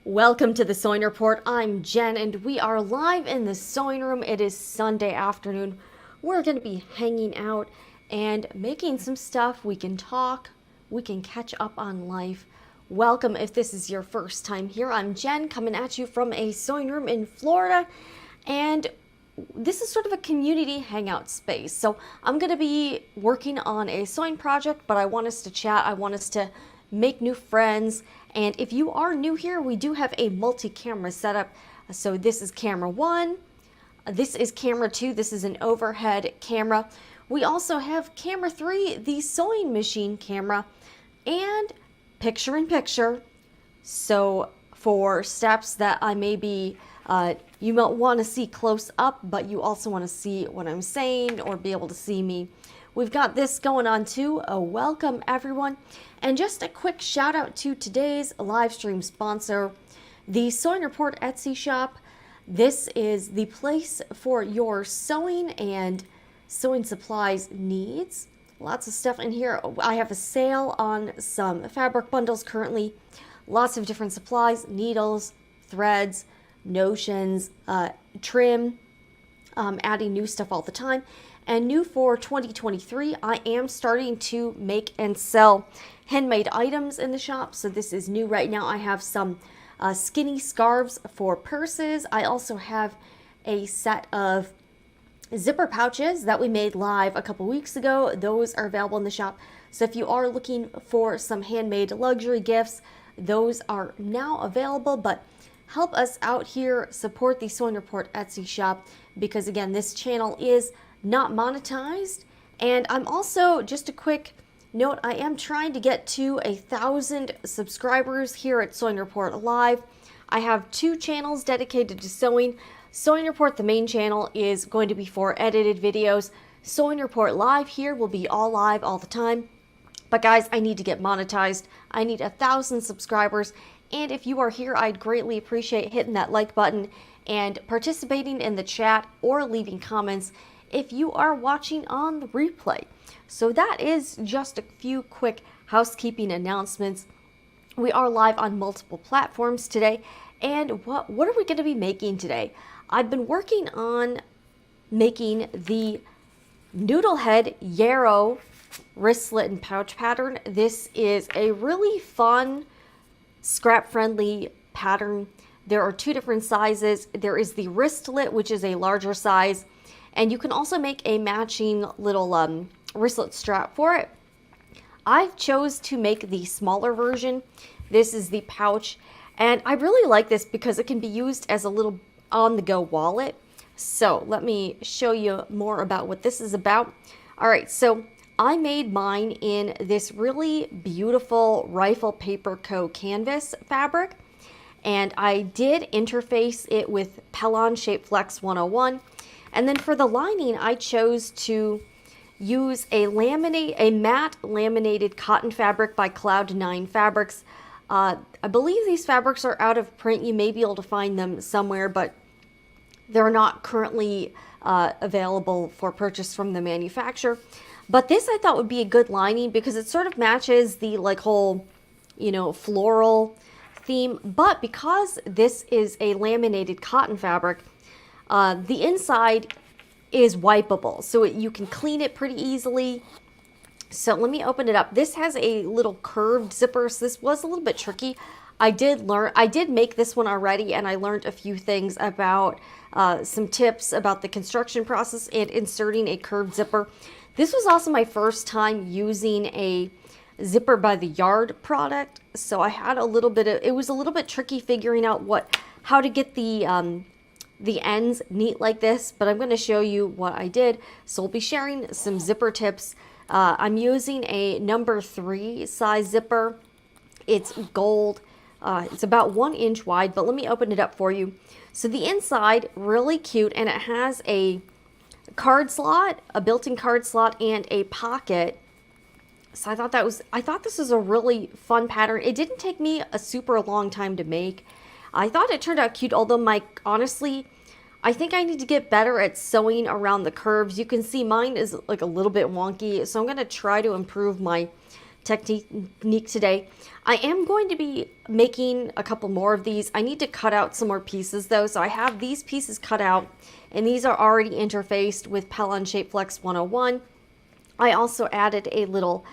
Welcome to the Sewing Report. I'm Jen and we are live in the sewing room. It is Sunday afternoon. We're going to be hanging out and making some stuff. We can talk, we can catch up on life. Welcome if this is your first time here. I'm Jen coming at you from a sewing room in Florida, and this is sort of a community hangout space. So I'm going to be working on a sewing project, but I want us to chat. I want us to make new friends. And if you are new here, we do have a multi-camera setup. So this is camera 1, this is camera 2, this is an overhead camera. We also have camera 3, the sewing machine camera, and picture-in-picture. So for steps that I may be, you might want to see close up, but you also want to see what I'm saying or be able to see me. We've got this going on too. Welcome everyone. And just a quick shout out to today's live stream sponsor, the Sewing Report Etsy shop. This is the place for your sewing and sewing supplies needs. Lots of stuff in here. I have a sale on some fabric bundles currently. Lots of different supplies, needles, threads, notions, trim, adding new stuff all the time. And new for 2023, I am starting to make and sell handmade items in the shop. So this is new right now. I have some skinny scarves for purses. I also have a set of zipper pouches that we made live a couple weeks ago. Those are available in the shop. So if you are looking for some handmade luxury gifts, those are now available. But help us out here, support the Sewing Report Etsy shop, because again, this channel is not monetized. And I'm also, just a quick note, I am trying to get to 1,000 subscribers here at Sewing Report Live. I have 2 channels dedicated to sewing. Sewing Report, the main channel, is going to be for edited videos. Sewing Report Live here will be all live all the time. But guys, I need to get monetized. I need 1,000 subscribers. And if you are here, I'd greatly appreciate hitting that like button and participating in the chat or leaving comments if you are watching on the replay. So that is just a few quick housekeeping announcements. We are live on multiple platforms today. And what are we going to be making today? I've been working on making the Noodlehead Yarrow wristlet and pouch pattern. This is a really fun, scrap-friendly pattern. There are 2 different sizes. There is the wristlet, which is a larger size, and you can also make a matching little wristlet strap for it. I chose to make the smaller version. This is the pouch, and I really like this because it can be used as a little on-the-go wallet. So let me show you more about what this is about. All right, so I made mine in this really beautiful rifle paper co canvas fabric, and I did interface it with Pellon Shape Flex 101. And then for the lining, I chose to use a matte laminated cotton fabric by Cloud9 Fabrics. I believe these fabrics are out of print. You may be able to find them somewhere, but they're not currently available for purchase from the manufacturer. But this I thought would be a good lining because it sort of matches the whole, floral theme. But because this is a laminated cotton fabric, the inside is wipeable, so you can clean it pretty easily. So let me open it up. This has a little curved zipper, so this was a little bit tricky. I did make this one already, and I learned a few things about some tips about the construction process and inserting a curved zipper. This was also my first time using a zipper by the Yard product, so I had it was a little bit tricky figuring out how to get the ends neat like this, but I'm going to show you what I did. So we'll be sharing some zipper tips. I'm using a number 3 size zipper. It's gold. It's about 1 inch wide, but let me open it up for you. So the inside, really cute, and it has a card slot, a built-in card slot, and a pocket. So I thought this was a really fun pattern. It didn't take me a super long time to make. I thought it turned out cute, although honestly, I think I need to get better at sewing around the curves. You can see mine is a little bit wonky, so I'm going to try to improve my technique today. I am going to be making a couple more of these. I need to cut out some more pieces though. So I have these pieces cut out, and these are already interfaced with Pella Shape Flex 101. I also added a little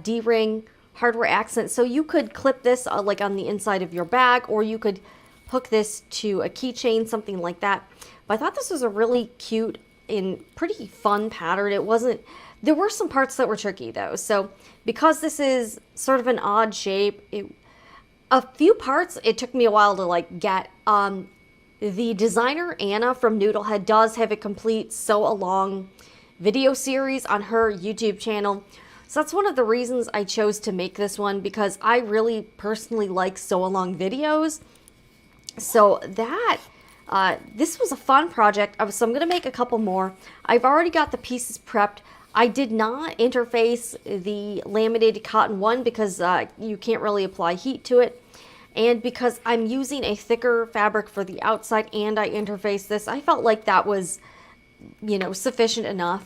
D-ring hardware accent. So you could clip this like on the inside of your bag, or you could hook this to a keychain, something like that. But I thought this was a really cute and pretty fun pattern. It wasn't, there were some parts that were tricky though. So because this is sort of an odd shape, a few parts it took me a while to like get. The designer Anna from Noodlehead does have a complete sew along video series on her YouTube channel. So that's one of the reasons I chose to make this one, because I really personally like sew along videos. So that this was a fun project. So I'm going to make a couple more. I've already got the pieces prepped. I did not interface the laminated cotton one because you can't really apply heat to it. And because I'm using a thicker fabric for the outside and I interfaced this, I felt like that was, you know, sufficient enough.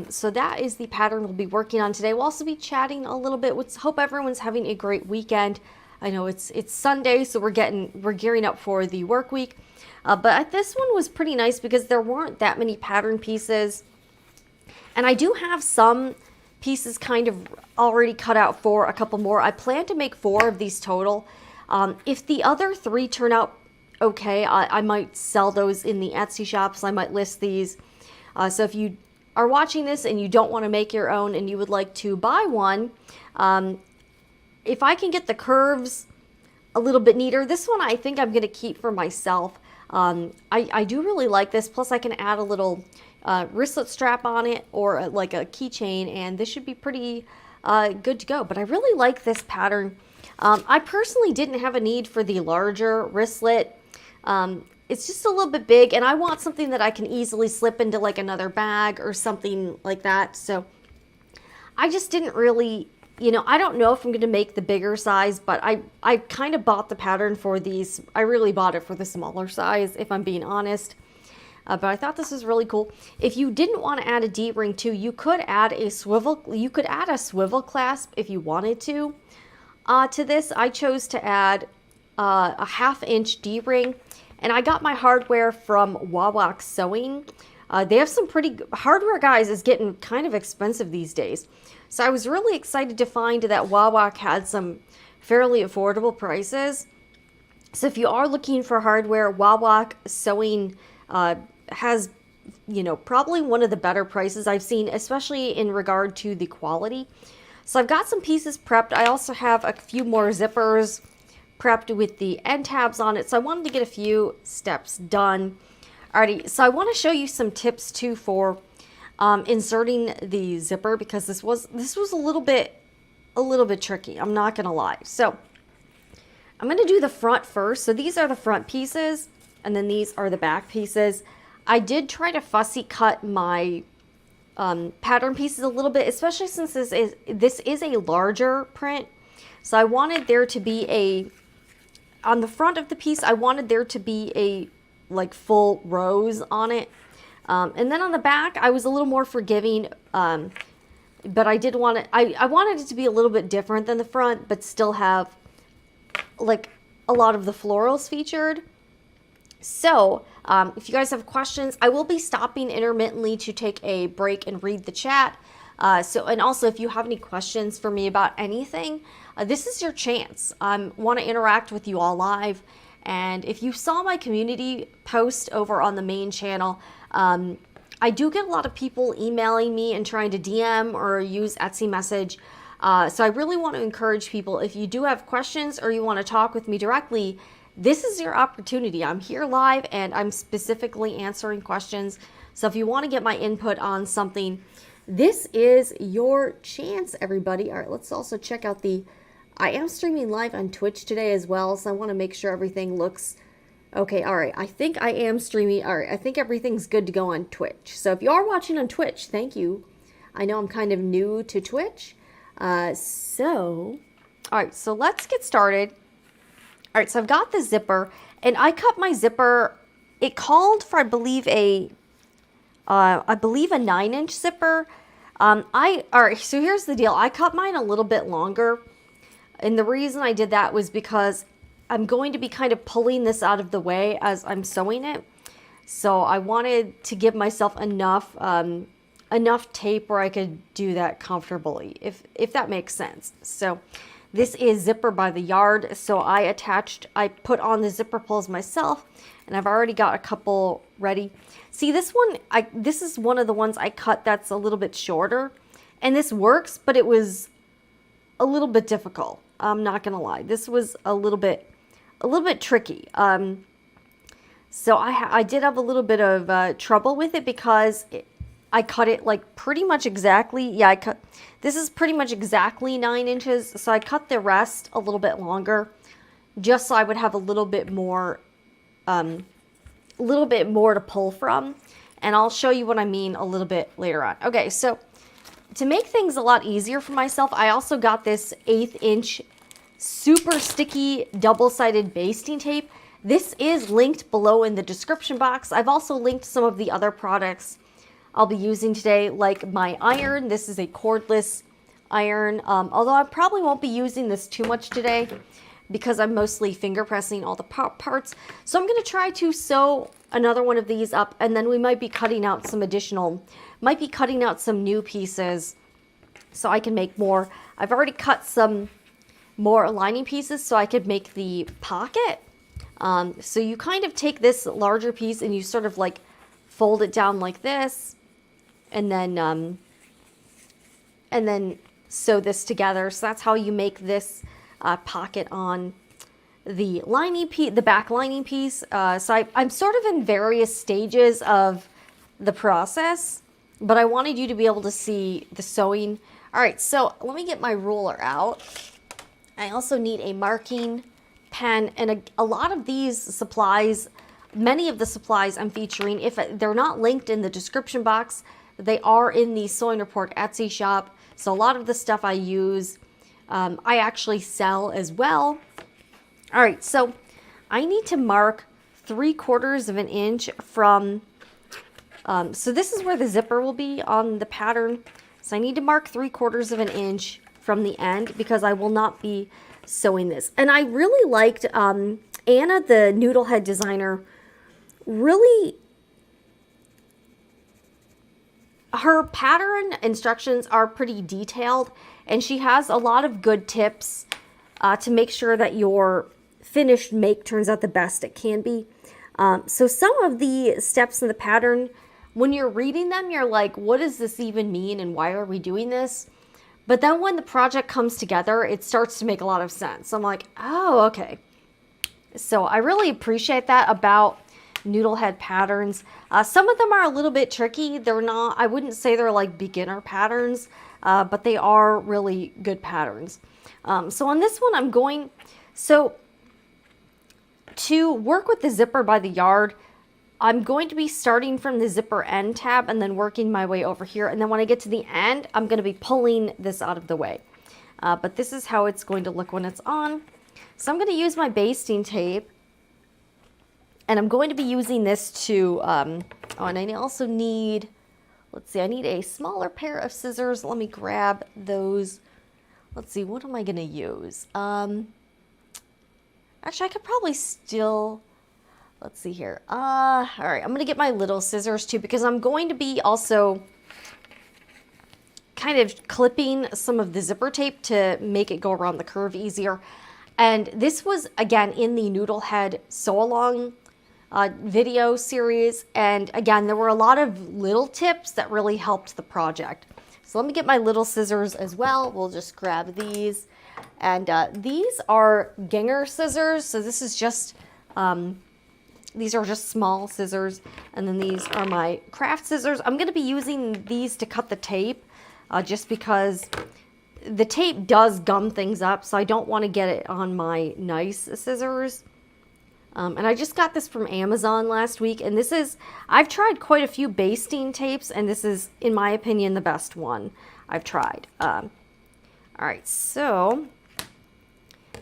So that is the pattern we'll be working on today. We'll also be chatting a little bit. Hope everyone's having a great weekend. I know it's Sunday, so we're gearing up for the work week. But this one was pretty nice because there weren't that many pattern pieces. And I do have some pieces kind of already cut out for a couple more. I plan to make 4 of these total. If the other 3 turn out okay, I might sell those in the Etsy shops. I might list these. So if you are watching this and you don't want to make your own and you would like to buy one, if I can get the curves a little bit neater, this one I think I'm going to keep for myself. I do really like this. Plus I can add a little wristlet strap on it, or like a keychain, and this should be pretty good to go. But I really like this pattern. I personally didn't have a need for the larger wristlet. It's just a little bit big, and I want something that I can easily slip into like another bag or something like that. So I just didn't really, you know, I don't know if I'm going to make the bigger size, but I kind of bought the pattern for these. I really bought it for the smaller size, if I'm being honest. But I thought this was really cool. If you didn't want to add a D-ring too, you could add a swivel. You could add a swivel clasp if you wanted to this. I chose to add a 1/2 inch D-ring, and I got my hardware from Wawak Sewing. They have some pretty hardware, guys, is getting kind of expensive these days. So I was really excited to find that Wawak had some fairly affordable prices. So if you are looking for hardware, Wawak Sewing has, you know, probably one of the better prices I've seen, especially in regard to the quality. So I've got some pieces prepped. I also have a few more zippers prepped with the end tabs on it. So I wanted to get a few steps done. Alrighty, so I want to show you some tips too for inserting the zipper, because this was a little bit tricky. I'm not gonna lie. So I'm gonna do the front first. So these are the front pieces, and then these are the back pieces. I did try to fussy cut my pattern pieces a little bit, especially since this is a larger print. So I wanted there to be on the front of the piece, I wanted there to be a like full rows on it. And then on the back, I was a little more forgiving, but I did want it, I wanted it to be a little bit different than the front, but still have like a lot of the florals featured. So if you guys have questions, I will be stopping intermittently to take a break and read the chat. And also if you have any questions for me about anything, this is your chance. I want to interact with you all live. And if you saw my community post over on the main channel, I do get a lot of people emailing me and trying to DM or use Etsy message. So I really want to encourage people, if you do have questions or you want to talk with me directly, this is your opportunity. I'm here live and I'm specifically answering questions. So if you want to get my input on something, this is your chance, everybody. All right, let's also check out I am streaming live on Twitch today as well, so I want to make sure everything looks okay. All right, I think I am streaming. All right, I think everything's good to go on Twitch. So if you are watching on Twitch, thank you. I know I'm kind of new to Twitch. All right, so let's get started. All right, so I've got the zipper, and I cut my zipper. It called for, I believe a 9-inch zipper. All right, so here's the deal. I cut mine a little bit longer. And the reason I did that was because I'm going to be kind of pulling this out of the way as I'm sewing it. So I wanted to give myself enough tape where I could do that comfortably, if that makes sense. So this is Zipper by the Yard. So I put on the zipper pulls myself, and I've already got a couple ready. See, this is one of the ones I cut that's a little bit shorter, and this works, but it was a little bit difficult. I'm not gonna lie. This was a little bit tricky. So I did have a little bit of trouble with it because I cut it like pretty much exactly. Yeah, this is pretty much exactly 9 inches. So I cut the rest a little bit longer, just so I would have a little bit more to pull from. And I'll show you what I mean a little bit later on. Okay, so to make things a lot easier for myself, I also got this 1/8 inch super sticky double-sided basting tape. This is linked below in the description box. I've also linked some of the other products I'll be using today, like my iron. This is a cordless iron, although I probably won't be using this too much today because I'm mostly finger pressing all the parts. So I'm going to try to sew another one of these up, and then we might be cutting out some new pieces so I can make more. I've already cut some more lining pieces so I could make the pocket. So you kind of take this larger piece and you sort of like fold it down like this, and then sew this together. So that's how you make this pocket on the lining piece, the back lining piece. So I'm sort of in various stages of the process, but I wanted you to be able to see the sewing. All right, so let me get my ruler out. I also need a marking pen, and a lot of these supplies, many of the supplies I'm featuring, if they're not linked in the description box, they are in the Sewing Report Etsy shop. So a lot of the stuff I use, I actually sell as well. All right, so I need to mark 3/4 of an inch from, so this is where the zipper will be on the pattern. So I need to mark 3/4 of an inch from the end because I will not be sewing this. And I really liked Anna, the Noodlehead designer, really, her pattern instructions are pretty detailed, and she has a lot of good tips to make sure that your finished make turns out the best it can be. So some of the steps in the pattern, when you're reading them, you're like, what does this even mean and why are we doing this? But then when the project comes together, it starts to make a lot of sense. I'm like, oh, okay. So I really appreciate that about Noodlehead patterns. Some of them are a little bit tricky. They're not, I wouldn't say they're like beginner patterns, but they are really good patterns. So on this one, to work with the Zipper by the Yard, I'm going to be starting from the zipper end tab and then working my way over here. And then when I get to the end, I'm going to be pulling this out of the way. But this is how it's going to look when it's on. So I'm going to use my basting tape. And I'm going to be using this to, and I also need, let's see, I need a smaller pair of scissors. Let me grab those. Let's see, what am I going to use? Actually, I could probably still... Let's see here. All right, I'm going to get my little scissors too because I'm going to be also kind of clipping some of the zipper tape to make it go around the curve easier. And this was, again, in the Noodlehead Sew Along video series. And again, there were a lot of little tips that really helped the project. So let me get my little scissors as well. We'll just grab these. And these are Ginger scissors. So this is just... these are just small scissors, and then these are my craft scissors. I'm going to be using these to cut the tape just because the tape does gum things up, so I don't want to get it on my nice scissors. And I just got this from Amazon last week, and this is, I've tried quite a few basting tapes, and this is, in my opinion, the best one I've tried. All right, so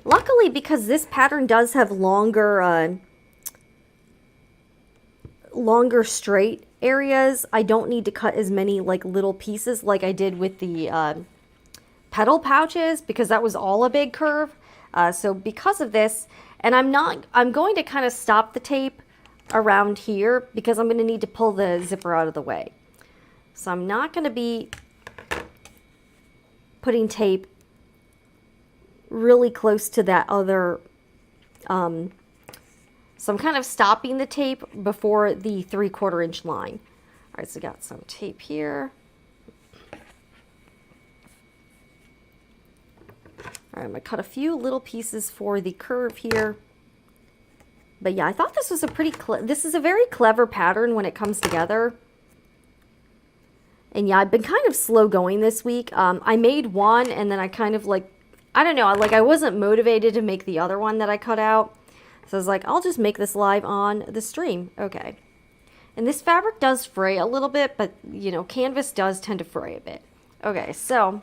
luckily, because this pattern does have longer straight areas, I don't need to cut as many like little pieces like I did with the pedal pouches, because that was all a big curve. So because of this, and I'm going to kind of stop the tape around here because I'm going to need to pull the zipper out of the way. So I'm not going to be putting tape really close to that other, so I'm kind of stopping the tape before the 3/4 inch line. All right, so I got some tape here. All right, I'm gonna cut a few little pieces for the curve here. But yeah, I thought this was this is a very clever pattern when it comes together. And yeah, I've been kind of slow going this week. I made one and then I kind of like, I don't know, I wasn't motivated to make the other one that I cut out. So I was like, I'll just make this live on the stream. Okay. And this fabric does fray a little bit, but you know, canvas does tend to fray a bit. Okay, so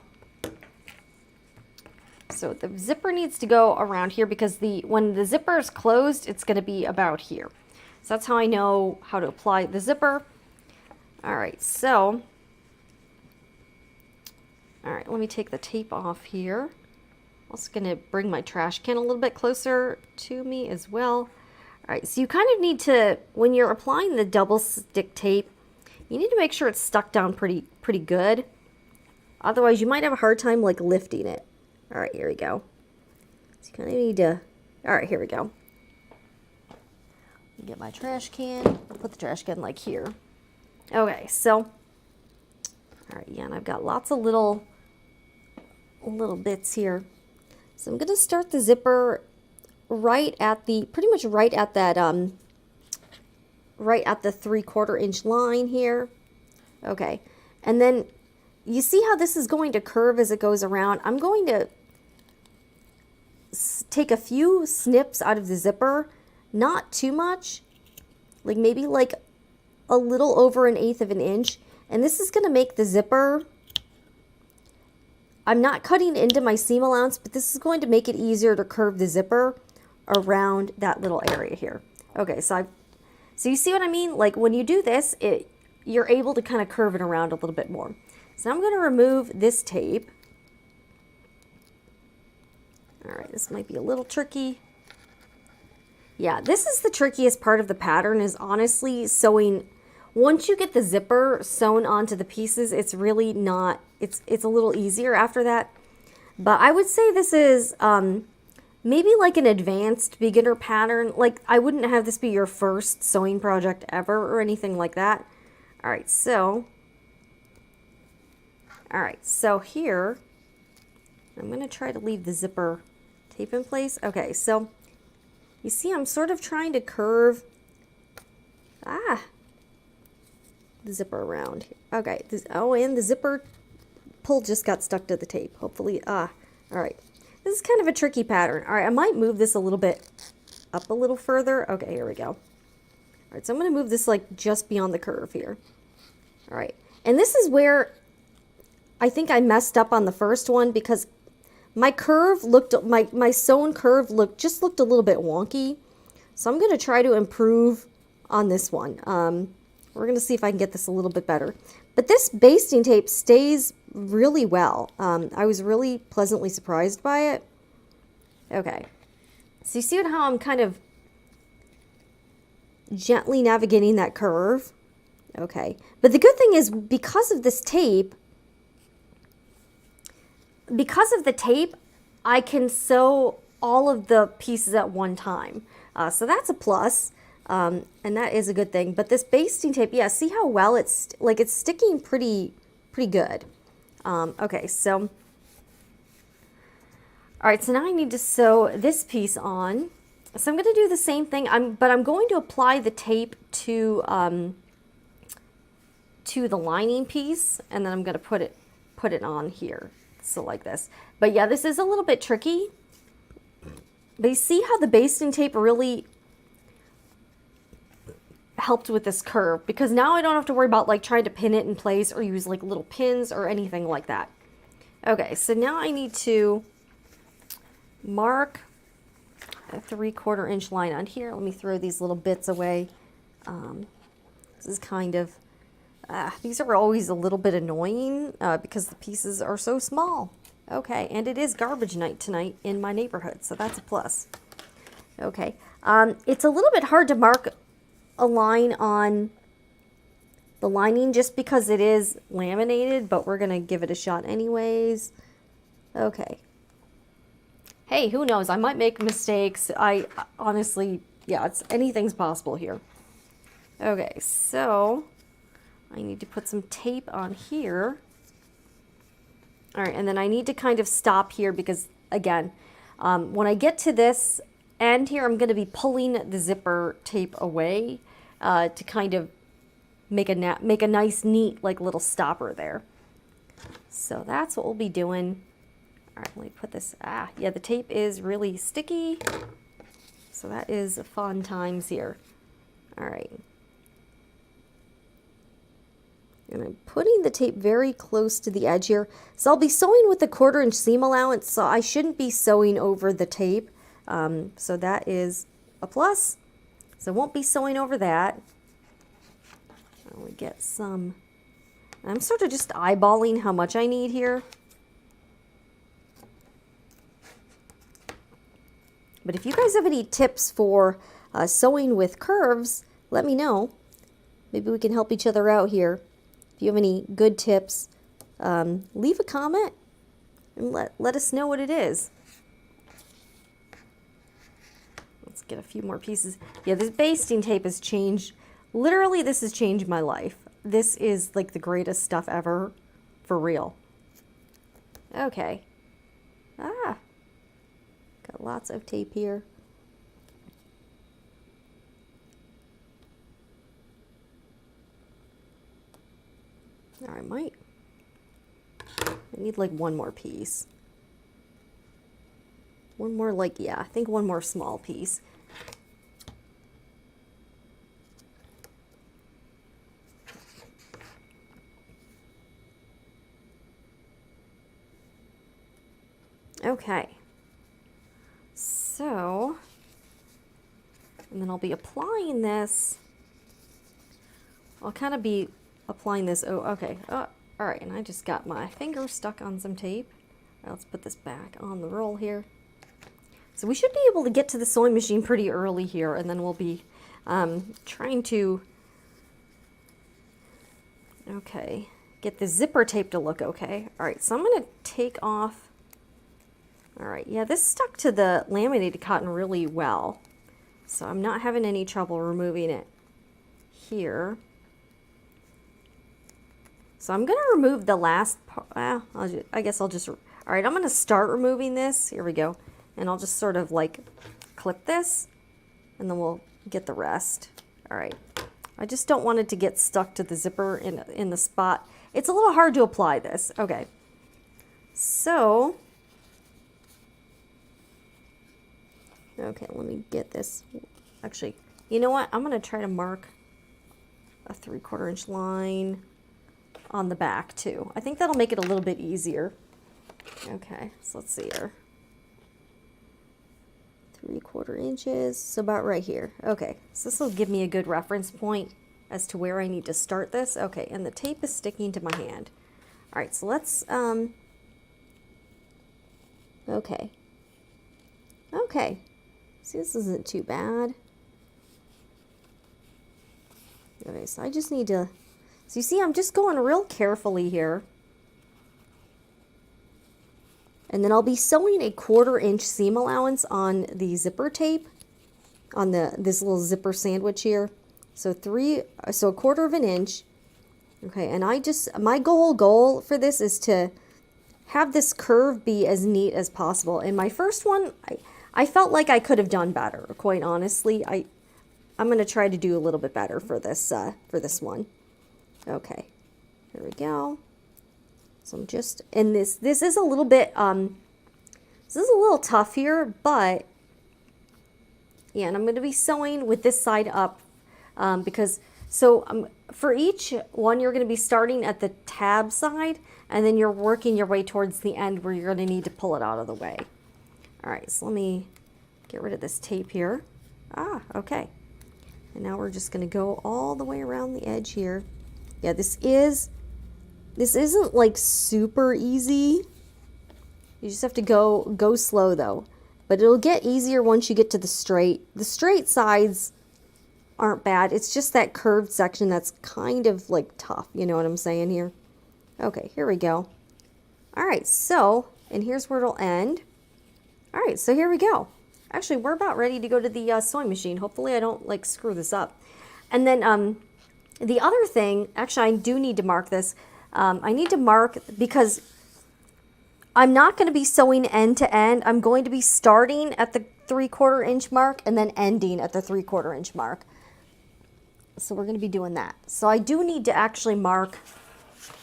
the zipper needs to go around here because when the zipper is closed, it's going to be about here. So that's how I know how to apply the zipper. All right, so, all right, let me take the tape off here. I'm also going to bring my trash can a little bit closer to me as well. All right, so you kind of need to, when you're applying the double stick tape, you need to make sure it's stuck down pretty good. Otherwise, you might have a hard time like lifting it. All right, here we go. So you kind of need to, all right, here we go. Get my trash can. I'll put the trash can like here. Okay, so, all right, yeah, and I've got lots of little bits here. So I'm going to start the zipper right at the, pretty much right at that, right at the 3/4 inch line here. Okay, and then you see how this is going to curve as it goes around. I'm going to take a few snips out of the zipper, not too much, like maybe like a little over 1/8 of an inch. And this is going to make the zipper, I'm not cutting into my seam allowance, but this is going to make it easier to curve the zipper around that little area here. Okay, so you see what I mean? Like when you do this, you're able to kind of curve it around a little bit more. So I'm going to remove this tape. All right, this might be a little tricky. Yeah, this is the trickiest part of the pattern, is honestly sewing. Once you get the zipper sewn onto the pieces, it's really not, it's a little easier after that. But I would say this is maybe like an advanced beginner pattern. Like I wouldn't have this be your first sewing project ever or anything like that. All right, so here, I'm going to try to leave the zipper tape in place. Okay, so you see I'm sort of trying to curve the zipper around here. Okay, and the zipper pull just got stuck to the tape. Hopefully, all right. This is kind of a tricky pattern. All right, I might move this a little bit up a little further. Okay, here we go. All right, so I'm going to move this like just beyond the curve here. All right, and this is where I think I messed up on the first one, because my curve looked, my sewn curve looked a little bit wonky. So I'm going to try to improve on this one. We're going to see if I can get this a little bit better. But this basting tape stays really well. I was really pleasantly surprised by it. Okay. So you see how I'm kind of gently navigating that curve? Okay. But the good thing is, because of this tape, because of the tape, I can sew all of the pieces at one time. So that's a plus, and that is a good thing. But this basting tape, yeah, see how well it's sticking pretty good. Okay, so, all right, so now I need to sew this piece on. So I'm going to do the same thing, but I'm going to apply the tape to the lining piece, and then I'm going to put it on here. So like this. But yeah, this is a little bit tricky. But you see how the basting tape really helped with this curve, because now I don't have to worry about like trying to pin it in place or use like little pins or anything like that. Okay, so now I need to mark a 3/4 inch line on here. Let me throw these little bits away. This is kind of These are always a little bit annoying because the pieces are so small. Okay, and it is garbage night tonight in my neighborhood, so that's a plus. Okay, it's a little bit hard to mark a line on the lining just because it is laminated, but we're gonna give it a shot anyways. Okay. Hey, who knows? I might make mistakes. I honestly, yeah, anything's possible here. Okay, so I need to put some tape on here. All right, and then I need to kind of stop here because, again, when I get to this end here, I'm going to be pulling the zipper tape away to kind of make a nice, neat, like little stopper there. So that's what we'll be doing. All right, let me put this. Yeah, the tape is really sticky. So that is fun times here. All right. And I'm putting the tape very close to the edge here. So I'll be sewing with the 1/4" seam allowance, so I shouldn't be sewing over the tape. So that is a plus. So I won't be sewing over that. I'll get some. I'm sort of just eyeballing how much I need here. But if you guys have any tips for sewing with curves, let me know. Maybe we can help each other out here. If you have any good tips, leave a comment and let us know what it is. Let's get a few more pieces. Yeah, this basting tape has changed. Literally, this has changed my life. This is like the greatest stuff ever, for real. Okay. Got lots of tape here. I need like one more piece. One more, like, yeah, I think one more small piece. Okay. So, and then I'll be applying this. I'll kind of be applying this. Oh, okay. Oh, all right. And I just got my finger stuck on some tape. All right, let's put this back on the roll here. So we should be able to get to the sewing machine pretty early here, and then we'll be trying to, okay, get the zipper tape to look okay. All right, so I'm going to take off. All right, yeah, this stuck to the laminated cotton really well, so I'm not having any trouble removing it here. So I'm going to remove the last part. I guess I'll just, all right, I'm going to start removing this. Here we go. And I'll just sort of like clip this, and then we'll get the rest. All right. I just don't want it to get stuck to the zipper in the spot. It's a little hard to apply this. Okay. So, okay, let me get this. Actually, you know what? I'm going to try to mark a 3/4 inch line on the back too. I think that'll make it a little bit easier. Okay, so let's see here. 3/4 inches, so about right here. Okay, so this will give me a good reference point as to where I need to start this. Okay, and the tape is sticking to my hand. All right, so let's, okay. Okay, see, this isn't too bad. Okay, so I just need to, so you see, I'm just going real carefully here. And then I'll be sewing a 1/4 inch seam allowance on the zipper tape, on this little zipper sandwich here. So a 1/4 inch. Okay, and my goal for this is to have this curve be as neat as possible. And my first one, I felt like I could have done better, quite honestly. I'm going to try to do a little bit better for this one. Okay, here we go. So I'm just, and this is a little bit, this is a little tough here, but yeah, and I'm going to be sewing with this side up because, so for each one, you're going to be starting at the tab side, and then you're working your way towards the end where you're going to need to pull it out of the way. All right, so let me get rid of this tape here. Okay. And now we're just going to go all the way around the edge here. Yeah, this isn't like super easy. You just have to go slow though. But it'll get easier once you get to the straight. The straight sides aren't bad. It's just that curved section that's kind of like tough. You know what I'm saying here? Okay, here we go. All right, so, and here's where it'll end. All right, so here we go. Actually, we're about ready to go to the sewing machine. Hopefully I don't like screw this up. And then the other thing, actually I do need to mark this. I need to mark because I'm not going to be sewing end to end. I'm going to be starting at the 3/4 inch mark and then ending at the 3/4 inch mark. So we're going to be doing that. So I do need to actually mark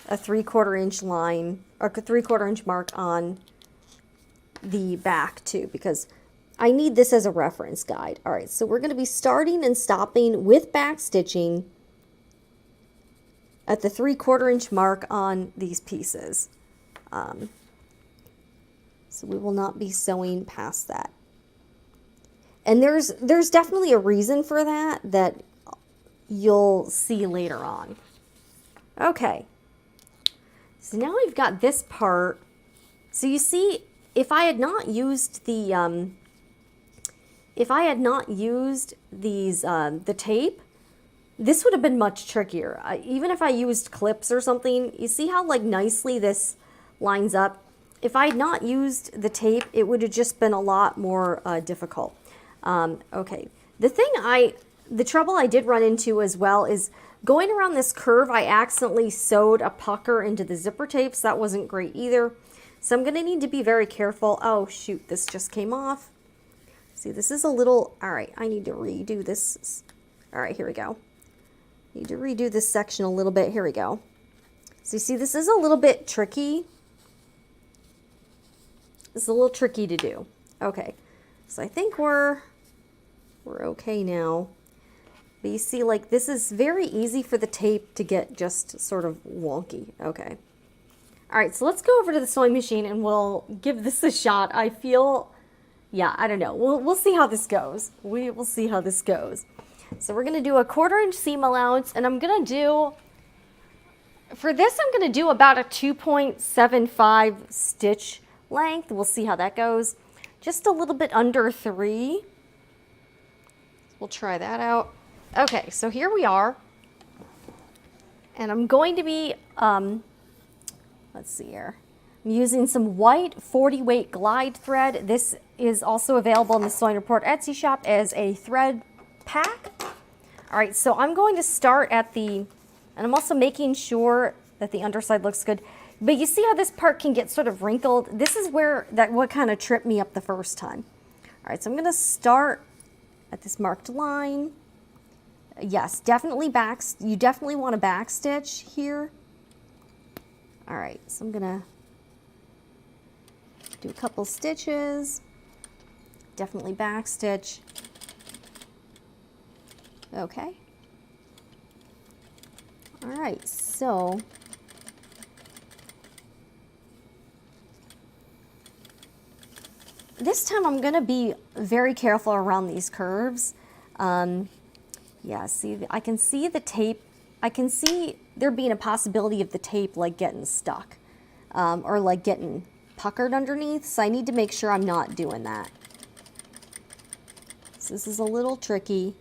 a 3/4 inch line or 3/4 inch mark on the back too, because I need this as a reference guide. All right, so we're going to be starting and stopping with back stitching at the 3/4 inch mark on these pieces. So we will not be sewing past that. And there's definitely a reason for that you'll see later on. Okay. So now we've got this part. So you see, if I had not used the the tape, this would have been much trickier. Even if I used clips or something, you see how like nicely this lines up? If I had not used the tape, it would have just been a lot more difficult. Okay, the trouble I did run into as well is going around this curve, I accidentally sewed a pucker into the zipper tape, so that wasn't great either. So I'm gonna need to be very careful. Oh shoot, this just came off. See, this is a little, all right, I need to redo this. All right, here we go. Need to redo this section a little bit. Here we go. So you see, this is a little bit tricky. It's a little tricky to do. Okay, so I think we're okay now. But you see, like, this is very easy for the tape to get just sort of wonky. Okay. All right, so let's go over to the sewing machine and we'll give this a shot. I feel, yeah, I don't know. We'll see how this goes. We will see how this goes. So we're gonna do a 1/4 inch seam allowance, and I'm gonna do, for this, I'm gonna do about a 2.75 stitch length. We'll see how that goes. Just a little bit under 3. We'll try that out. Okay, so here we are. And I'm going to be, let's see here. I'm using some white 40 weight glide thread. This is also available in the Sewing Report Etsy shop as a thread pack. All right, so I'm going to start at the, and I'm also making sure that the underside looks good. But you see how this part can get sort of wrinkled? This is where what kind of tripped me up the first time. All right, so I'm gonna start at this marked line. Yes, definitely you definitely want to back stitch here. All right, so I'm gonna do a couple stitches. Definitely back stitch. Okay. All right, so this time I'm going to be very careful around these curves. Yeah, see, I can see the tape. I can see there being a possibility of the tape like getting stuck or like getting puckered underneath. So I need to make sure I'm not doing that. So this is a little tricky.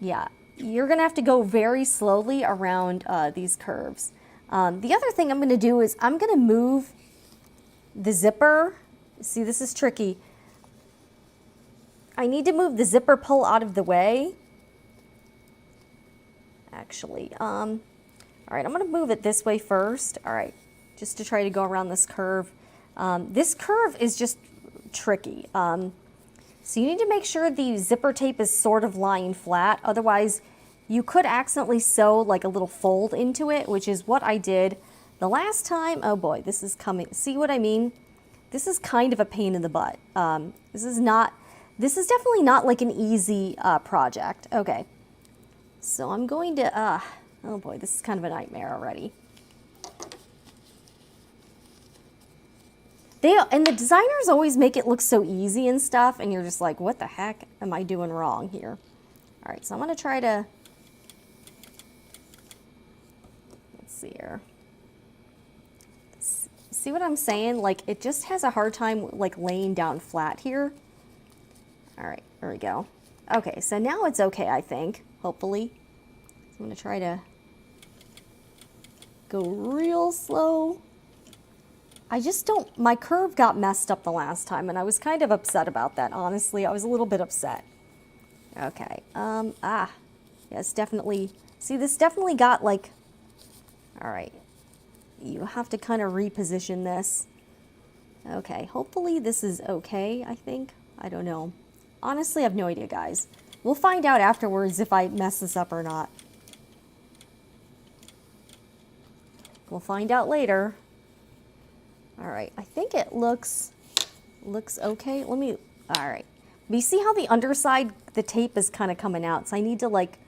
Yeah, you're going to have to go very slowly around these curves. The other thing I'm going to do is I'm going to move the zipper. See, this is tricky. I need to move the zipper pull out of the way. Actually, all right, I'm going to move it this way first. All right, just to try to go around this curve. This curve is just tricky. So you need to make sure the zipper tape is sort of lying flat. Otherwise, you could accidentally sew like a little fold into it, which is what I did the last time. Oh boy, this is coming. See what I mean? This is kind of a pain in the butt. This is definitely not like an easy project. Okay, so I'm going to, oh boy, this is kind of a nightmare already. And the designers always make it look so easy and stuff, and you're just like, what the heck am I doing wrong here? All right, so I'm going to try to see here. See what I'm saying? Like, it just has a hard time, like, laying down flat here. All right, there we go. Okay, so now it's okay, I think, hopefully. So I'm going to try to go real slow. I just don't, my curve got messed up the last time, and I was kind of upset about that, honestly. I was a little bit upset. Okay, yeah, it's definitely, see, this definitely got, like, all right. You have to kind of reposition this. Okay, hopefully this is okay, I think. I don't know. Honestly, I have no idea, guys. We'll find out afterwards if I mess this up or not. We'll find out later. All right, I think it looks okay. Let me, all right. But you see how the underside, the tape is kind of coming out. So I need to like,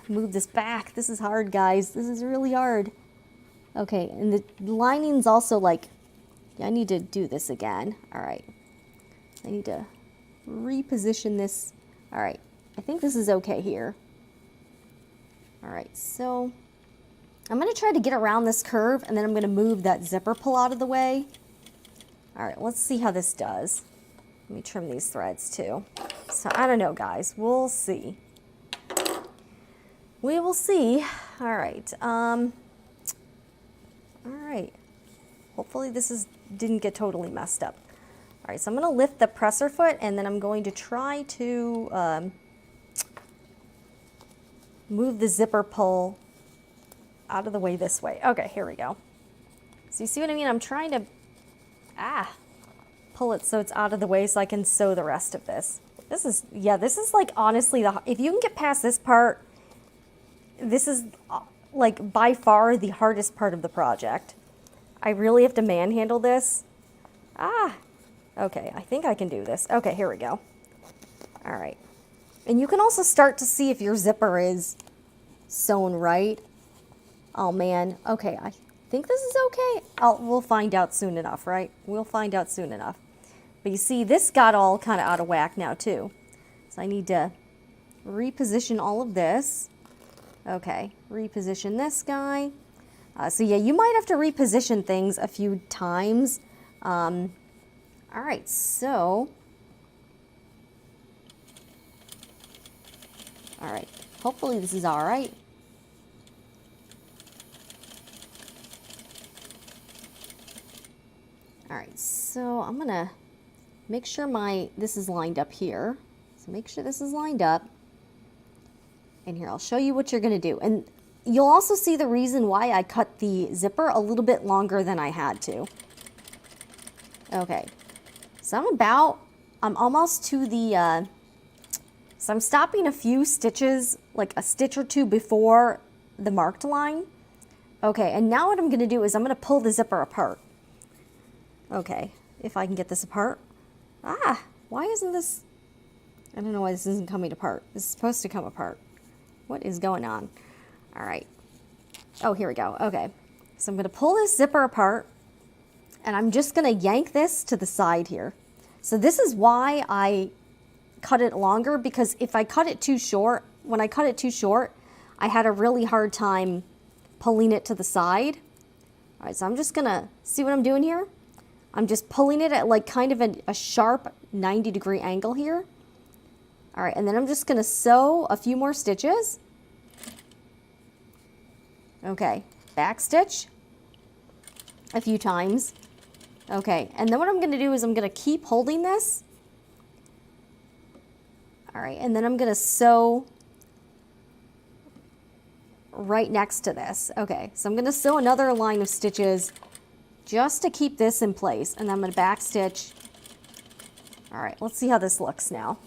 move this back. This is hard, guys. This is really hard. Okay, and the lining's also like, yeah, I need to do this again. All right. I need to reposition this. All right, I think this is okay here. All right, so I'm gonna try to get around this curve, and then I'm gonna move that zipper pull out of the way. All right, let's see how this does. Let me trim these threads too. So I don't know, guys, we'll see. We will see. All right, hopefully this didn't get totally messed up. All right, so I'm gonna lift the presser foot, and then I'm going to try to move the zipper pull out of the way this way. Okay, here we go. So you see what I mean? I'm trying to, pull it so it's out of the way so I can sew the rest of this. This is like honestly, if you can get past this part, this is like by far the hardest part of the project. I really have to manhandle this. Okay, I think I can do this. Okay, here we go. All right. And you can also start to see if your zipper is sewn right. Oh man, okay, I think this is okay. We'll find out soon enough, right? We'll find out soon enough. But you see, this got all kind of out of whack now too. So I need to reposition all of this. Okay, reposition this guy. So yeah, you might have to reposition things a few times. All right, so, all right, hopefully this is all right. All right, so I'm gonna make sure this is lined up here. So make sure this is lined up. And here, I'll show you what you're gonna do. And you'll also see the reason why I cut the zipper a little bit longer than I had to. Okay, so I'm almost to the, so I'm stopping a few stitches, like a stitch or two before the marked line. Okay, and now what I'm gonna do is I'm gonna pull the zipper apart. Okay, if I can get this apart. Why isn't this, I don't know why this isn't coming apart. This is supposed to come apart. What is going on? All right. Oh, here we go. Okay, so I'm gonna pull this zipper apart, and I'm just gonna yank this to the side here. So this is why I cut it longer, because if I cut it too short, when I cut it too short, I had a really hard time pulling it to the side. All right, so I'm just gonna, see what I'm doing here? I'm just pulling it at like kind of a sharp 90-degree angle here. All right, and then I'm just gonna sew a few more stitches. Okay, back stitch a few times. Okay, and then what I'm gonna do is I'm gonna keep holding this. All right, and then I'm gonna sew right next to this. Okay, so I'm gonna sew another line of stitches just to keep this in place, and then I'm gonna back stitch. All right, let's see how this looks now.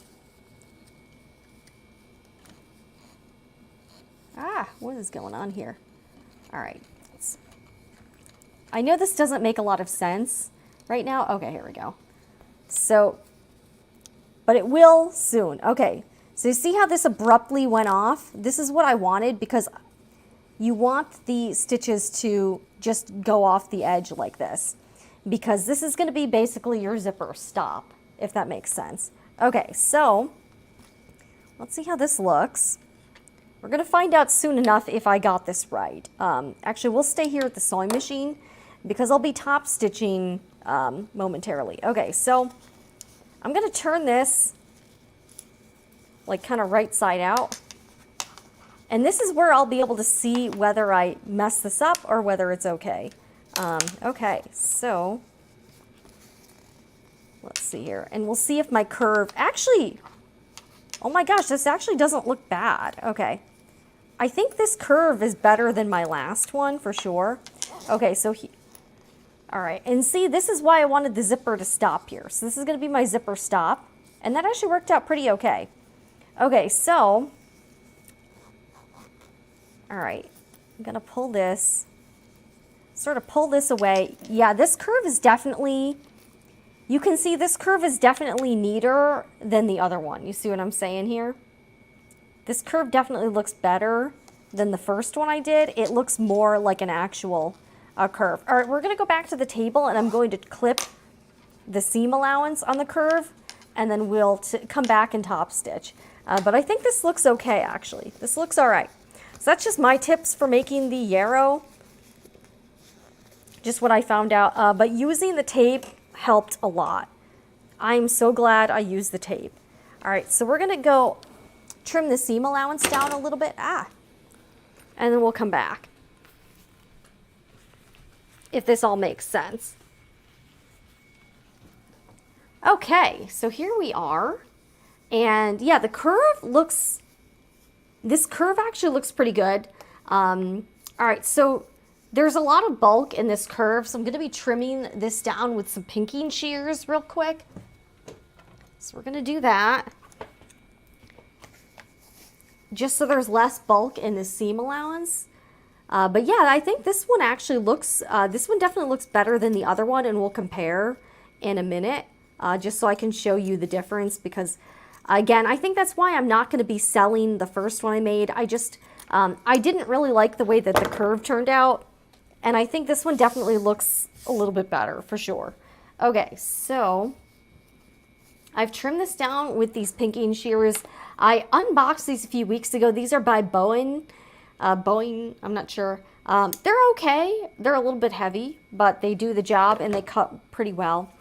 What is going on here? All right, I know this doesn't make a lot of sense right now. Okay, here we go. So, but it will soon. Okay, so you see how this abruptly went off? This is what I wanted, because you want the stitches to just go off the edge like this, because this is going to be basically your zipper stop, if that makes sense. Okay, so let's see how this looks. We're going to find out soon enough if I got this right. Actually, we'll stay here at the sewing machine because I'll be top stitching momentarily. Okay, so I'm going to turn this like kind of right side out. And this is where I'll be able to see whether I mess this up or whether it's okay. Okay, so let's see here. And we'll see if my curve actually, oh my gosh, this actually doesn't look bad. Okay. I think this curve is better than my last one for sure. Okay, so all right. And see, this is why I wanted the zipper to stop here. So this is going to be my zipper stop. And that actually worked out pretty okay. Okay, so all right, I'm gonna pull this, sort of pull this away. Yeah, this curve is definitely, you can see this curve is definitely neater than the other one. You see what I'm saying here? This curve definitely looks better than the first one I did. It looks more like an actual curve. All right, we're gonna go back to the table and I'm going to clip the seam allowance on the curve and then we'll come back and top stitch. But I think this looks okay actually. This looks all right. So that's just my tips for making the Yarrow. Just what I found out. But using the tape helped a lot. I'm so glad I used the tape. All right, so we're going to go trim the seam allowance down a little bit. And then we'll come back. If this all makes sense. Okay, so here we are. And yeah, the curve looks... This curve actually looks pretty good. All right, so there's a lot of bulk in this curve, so I'm going to be trimming this down with some pinking shears real quick. So we're going to do that. Just so there's less bulk in the seam allowance. But yeah, I think this one actually looks, this one definitely looks better than the other one, and we'll compare in a minute, just so I can show you the difference because... Again, I think that's why I'm not going to be selling the first one I made. I just, I didn't really like the way that the curve turned out. And I think this one definitely looks a little bit better for sure. Okay, so I've trimmed this down with these pinking shears. I unboxed these a few weeks ago. These are by Boeing, I'm not sure. They're okay. They're a little bit heavy, but they do the job and they cut pretty well.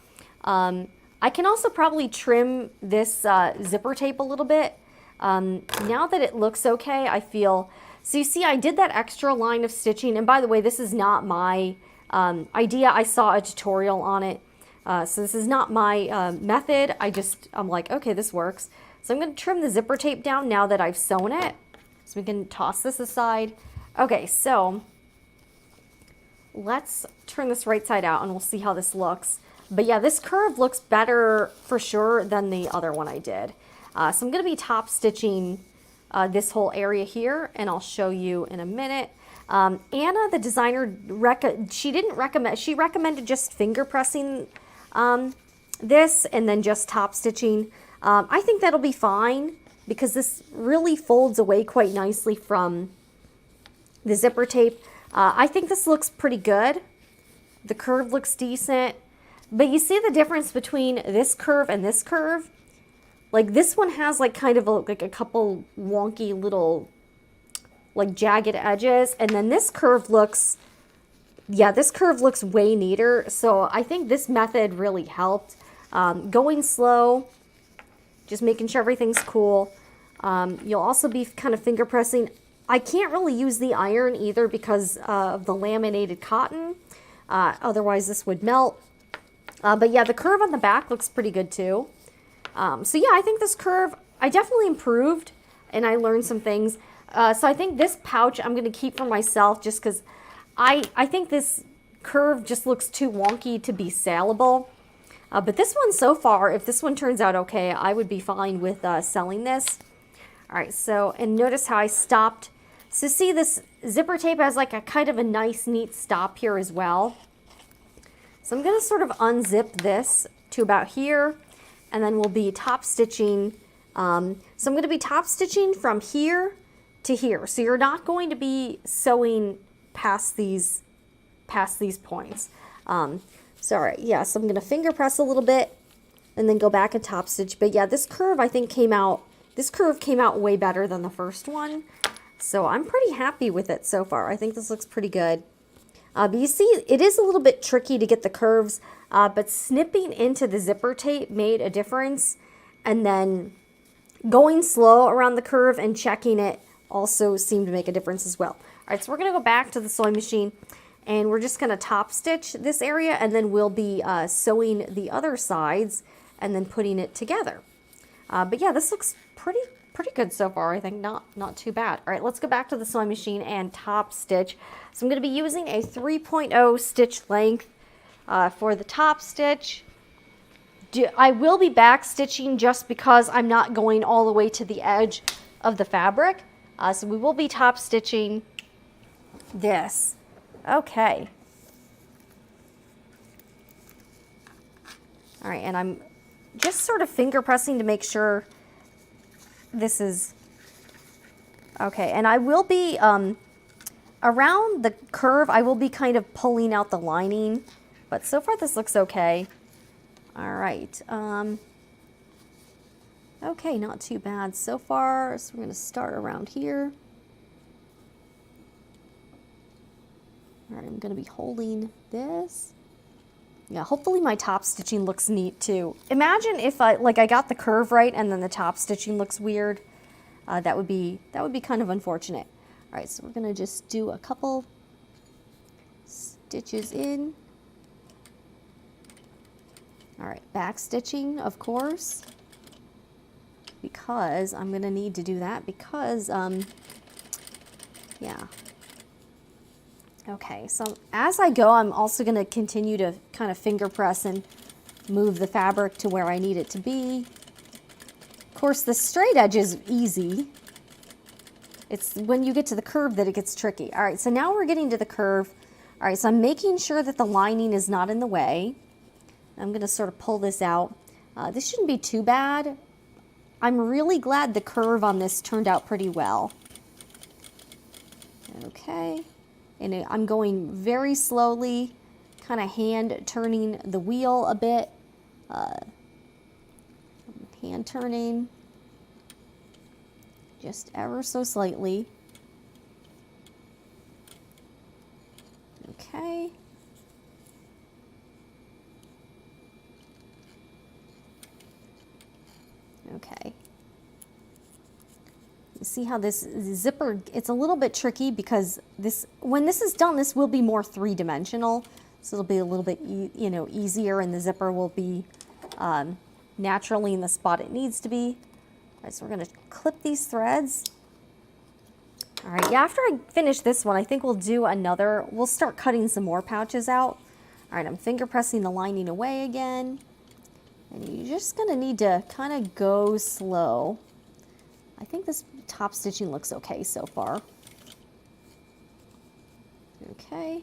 I can also probably trim this zipper tape a little bit. Now that it looks okay, I feel... So you see, I did that extra line of stitching. And by the way, this is not my idea. I saw a tutorial on it. So this is not my method. I'm like, okay, this works. So I'm going to trim the zipper tape down now that I've sewn it. So we can toss this aside. Okay, so let's turn this right side out and we'll see how this looks. But yeah, this curve looks better for sure than the other one I did. So I'm going to be top stitching this whole area here, and I'll show you in a minute. Anna, the designer, she recommended just finger pressing this and then just top stitching. I think that'll be fine because this really folds away quite nicely from the zipper tape. I think this looks pretty good. The curve looks decent. But you see the difference between this curve and this curve? Like this one has like kind of like a couple wonky little like jagged edges. And then this curve looks, yeah, this curve looks way neater. So I think this method really helped. Going slow, just making sure everything's cool. You'll also be kind of finger pressing. I can't really use the iron either because of the laminated cotton. Otherwise this would melt. But yeah, the curve on the back looks pretty good too. So yeah, I think this curve, I definitely improved and I learned some things. So I think this pouch I'm going to keep for myself just because I think this curve just looks too wonky to be saleable. But this one so far, if this one turns out okay, I would be fine with selling this. All right, so, and notice how I stopped. So see, this zipper tape has like a kind of a nice, neat stop here as well. So I'm going to sort of unzip this to about here, and then we'll be top stitching. So I'm going to be top stitching from here to here. So you're not going to be sewing past these points. Sorry, yeah, so I'm going to finger press a little bit and then go back and top stitch. But yeah, this curve I think came out, this curve came out way better than the first one. So I'm pretty happy with it so far. I think this looks pretty good. But you see, it is a little bit tricky to get the curves, but snipping into the zipper tape made a difference. And then going slow around the curve and checking it also seemed to make a difference as well. All right, so we're going to go back to the sewing machine, and we're just going to top stitch this area, and then we'll be sewing the other sides and then putting it together. But yeah, this looks pretty good so far. I think not too bad. All right, let's go back to the sewing machine and top stitch. So I'm going to be using a 3.0 stitch length for the top stitch. I will be back stitching just because I'm not going all the way to the edge of the fabric. So we will be top stitching this. Okay. All right, and I'm just sort of finger pressing to make sure this is okay. And I will be, around the curve, I will be kind of pulling out the lining, but so far this looks okay. All right. Okay, not too bad so far. So we're going to start around here. All right, I'm going to be holding this. Yeah, hopefully my top stitching looks neat too. Imagine if I got the curve right and then the top stitching looks weird. That would be kind of unfortunate. All right, so we're going to just do a couple stitches in. All right, back stitching, of course, because I'm going to need to do that because, yeah. Okay, so as I go, I'm also going to continue to kind of finger press and move the fabric to where I need it to be. Of course, the straight edge is easy. It's when you get to the curve that it gets tricky. All right, so now we're getting to the curve. All right, so I'm making sure that the lining is not in the way. I'm going to sort of pull this out. This shouldn't be too bad. I'm really glad the curve on this turned out pretty well. Okay. And I'm going very slowly, kind of hand turning the wheel a bit. Hand turning just ever so slightly. Okay. Okay. You see how this zipper, it's a little bit tricky because when this is done, this will be more three-dimensional. So it'll be a little bit, easier, and the zipper will be naturally in the spot it needs to be. All right, so we're going to clip these threads. All right, yeah, after I finish this one, I think we'll start cutting some more pouches out. All right, I'm finger pressing the lining away again. And you're just going to need to kind of go slow. I think this top stitching looks okay so far. Okay.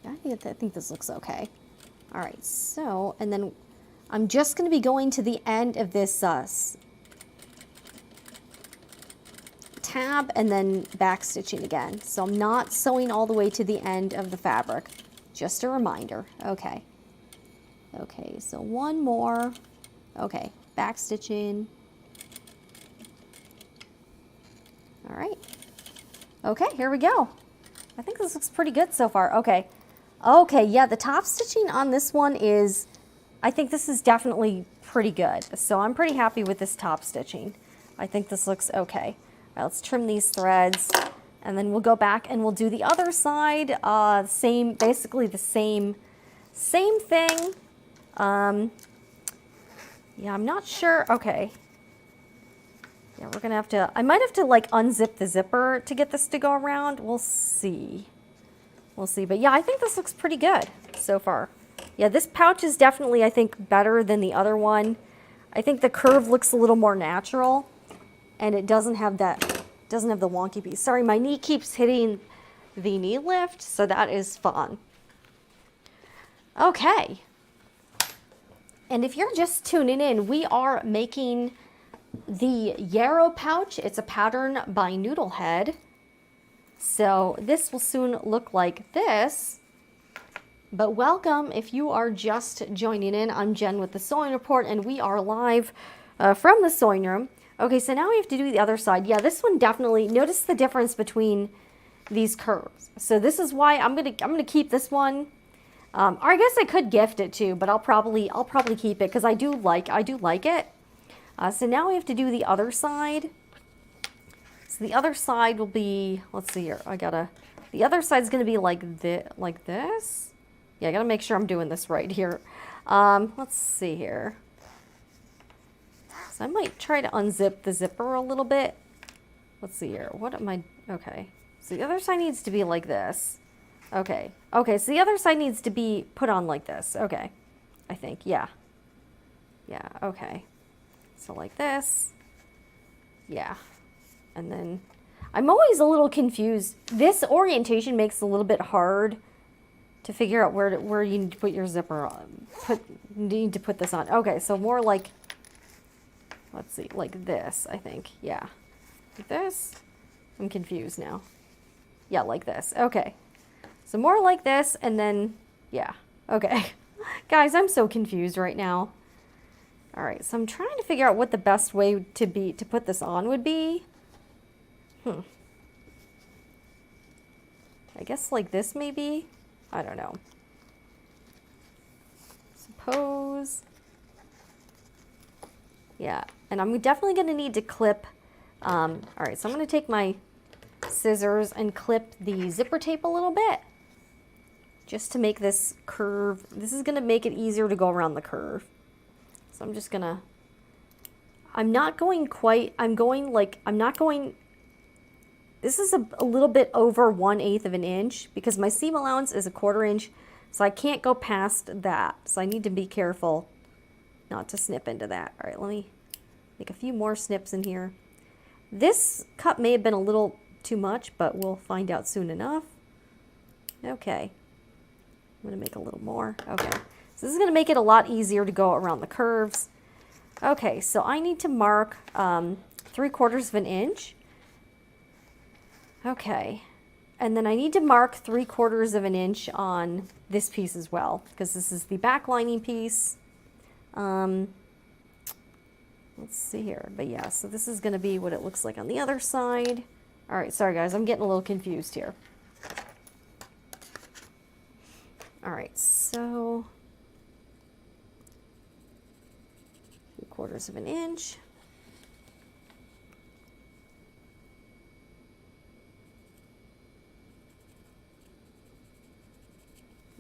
I think this looks okay. All right, so, and then I'm just going to be going to the end of this tab and then back stitching again. So I'm not sewing all the way to the end of the fabric. Just a reminder. Okay. Okay, so one more. Okay, back stitching. All right. Okay, here we go. I think this looks pretty good so far. Okay. Okay, yeah, the top stitching on this one I think this is definitely pretty good. So I'm pretty happy with this top stitching. I think this looks okay. All right, let's trim these threads, and then we'll go back and we'll do the other side. Basically the same thing. Yeah, I'm not sure. Okay. Yeah, we're gonna have to, I might have to like unzip the zipper to get this to go around. We'll see. We'll see. But yeah, I think this looks pretty good so far. Yeah, this pouch is definitely, I think, better than the other one. I think the curve looks a little more natural, and it doesn't have the wonky piece. Sorry, my knee keeps hitting the knee lift, so that is fun. Okay. And if you're just tuning in, we are making the Yarrow pouch. It's a pattern by Noodlehead. So this will soon look like this. But welcome if you are just joining in. I'm Jen with the Sewing Report, and we are live from the sewing room. Okay, so now we have to do the other side. Yeah, this one definitely, notice the difference between these curves. So this is why I'm gonna keep this one. Or I guess I could gift it too, but I'll probably keep it because I do like it. So now we have to do the other side. So the other side will be, let's see here. The other side's gonna be like this. Yeah, I gotta make sure I'm doing this right here. Let's see here. So I might try to unzip the zipper a little bit. Let's see here. What am I? Okay. So the other side needs to be like this. Okay. Okay, so the other side needs to be put on like this. Okay. I think. Yeah. Yeah, okay. So like this. Yeah. And then I'm always a little confused. This orientation makes it a little bit hard to figure out where you need to put your zipper on. You need to put this on. Okay, so more like, let's see, like this, I think. Yeah. Like this. I'm confused now. Yeah, like this. Okay. So more like this, and then, yeah. Okay. Guys, I'm so confused right now. All right, so I'm trying to figure out what the best way to put this on would be. I guess like this maybe? I don't know. Suppose. Yeah, and I'm definitely gonna need to clip, all right, so I'm gonna take my scissors and clip the zipper tape a little bit just to make this curve. This is gonna make it easier to go around the curve. So I'm just gonna, this is a little bit over 1/8 of an inch because my seam allowance is 1/4 inch, so I can't go past that. So I need to be careful not to snip into that. All right, let me make a few more snips in here. This cut may have been a little too much, but we'll find out soon enough. Okay, I'm gonna make a little more. Okay, so this is gonna make it a lot easier to go around the curves. Okay, so I need to mark 3/4 of an inch. Okay, and then I need to mark 3/4 of an inch on this piece as well, because this is the back lining piece. Let's see here, but yeah, so this is gonna be what it looks like on the other side. All right, sorry guys, I'm getting a little confused here. All right, so 3/4 of an inch.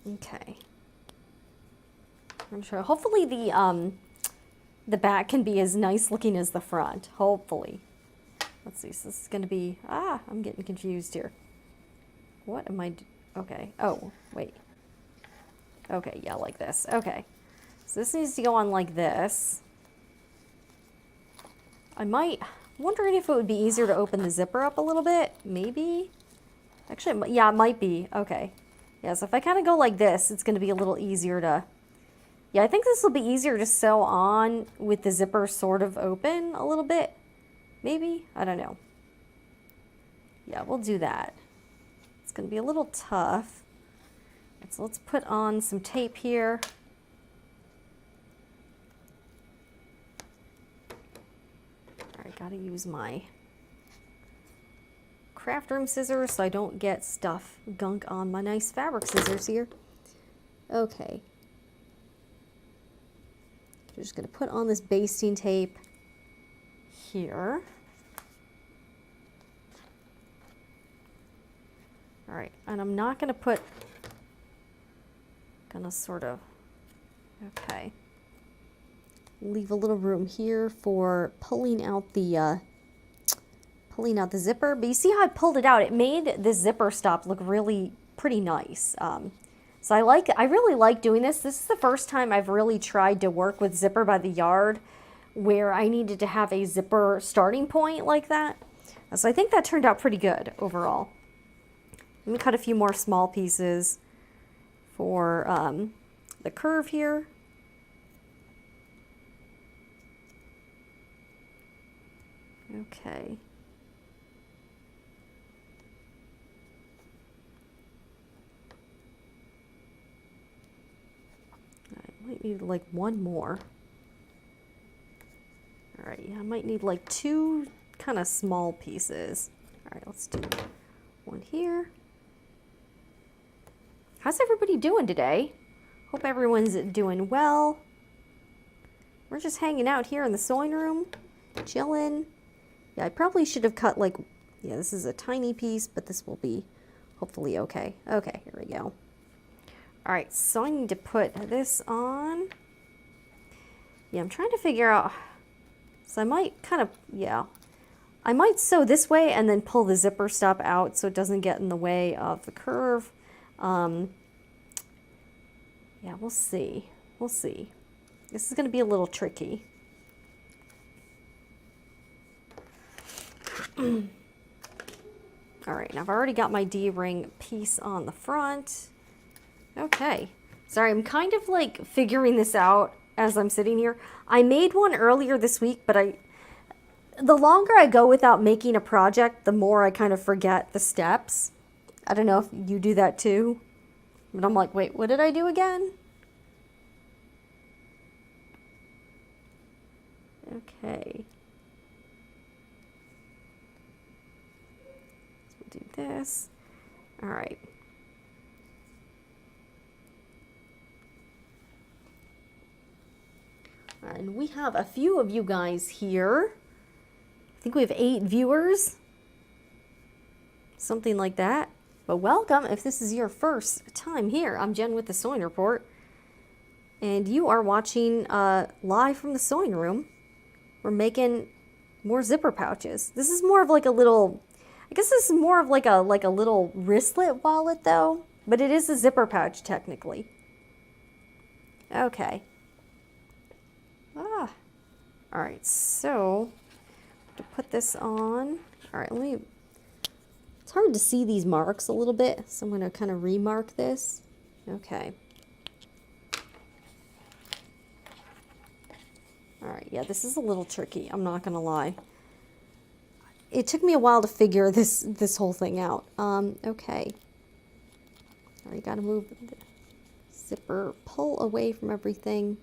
Okay. I'm gonna try. Hopefully the back can be as nice looking as the front. Hopefully. Let's see. So this is gonna be. I'm getting confused here. What am I? Okay. Oh, wait. Okay. Yeah, like this. Okay. So this needs to go on like this. Wondering if it would be easier to open the zipper up a little bit. Maybe. Actually, yeah, it might be. Okay. Yeah, so if I kind of go like this, it's going to be a little easier to... Yeah, I think this will be easier to sew on with the zipper sort of open a little bit. Maybe? I don't know. Yeah, we'll do that. It's going to be a little tough. So let's put on some tape here. All right, got to use my craft room scissors so I don't get gunk on my nice fabric scissors here. Okay. Just going to put on this basting tape here. All right, and I'm not going to put, gonna sort of, okay. Leave a little room here for pulling out the zipper, but you see how I pulled it out? It made this zipper stop look really pretty nice. So I really like doing this. This is the first time I've really tried to work with zipper by the yard where I needed to have a zipper starting point like that. So I think that turned out pretty good overall. Let me cut a few more small pieces for the curve here. Okay. might need like one more. All right, yeah, I might need like 2 kind of small pieces. All right, let's do one here. How's everybody doing today? Hope everyone's doing well. We're just hanging out here in the sewing room, chilling. Yeah, I probably should have cut like, yeah, this is a tiny piece, but this will be hopefully okay. Okay, here we go. All right, so I need to put this on. Yeah, I'm trying to figure out, so I might kind of, yeah, I might sew this way and then pull the zipper stop out so it doesn't get in the way of the curve. Yeah, we'll see. We'll see. This is going to be a little tricky. All right, and I've already got my D-ring piece on the front. Okay. Sorry, I'm kind of like figuring this out as I'm sitting here. I made one earlier this week, but the longer I go without making a project, the more I kind of forget the steps. I don't know if you do that too. But I'm like, wait, what did I do again? Okay. So we'll do this. All right. And we have a few of you guys here. I think we have 8 viewers. Something like that. But welcome if this is your first time here. I'm Jen with the Sewing Report. And you are watching live from the sewing room. We're making more zipper pouches. This is more of like a little, I guess this is more of like a little wristlet wallet though. But it is a zipper pouch technically. Okay. All right, so to put this on. All right, it's hard to see these marks a little bit, so I'm going to kind of remark this. Okay. All right, yeah, this is a little tricky. I'm not going to lie. It took me a while to figure this whole thing out. Okay. All right, got to move the zipper, pull away from everything.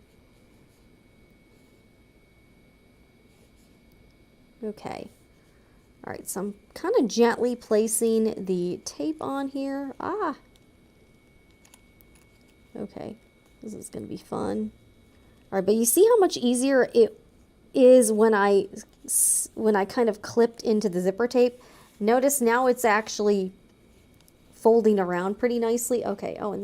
Okay. All right, so I'm kind of gently placing the tape on here. Okay, this is going to be fun. All right, but you see how much easier it is when I kind of clipped into the zipper tape. Notice now it's actually folding around pretty nicely. Okay, oh, and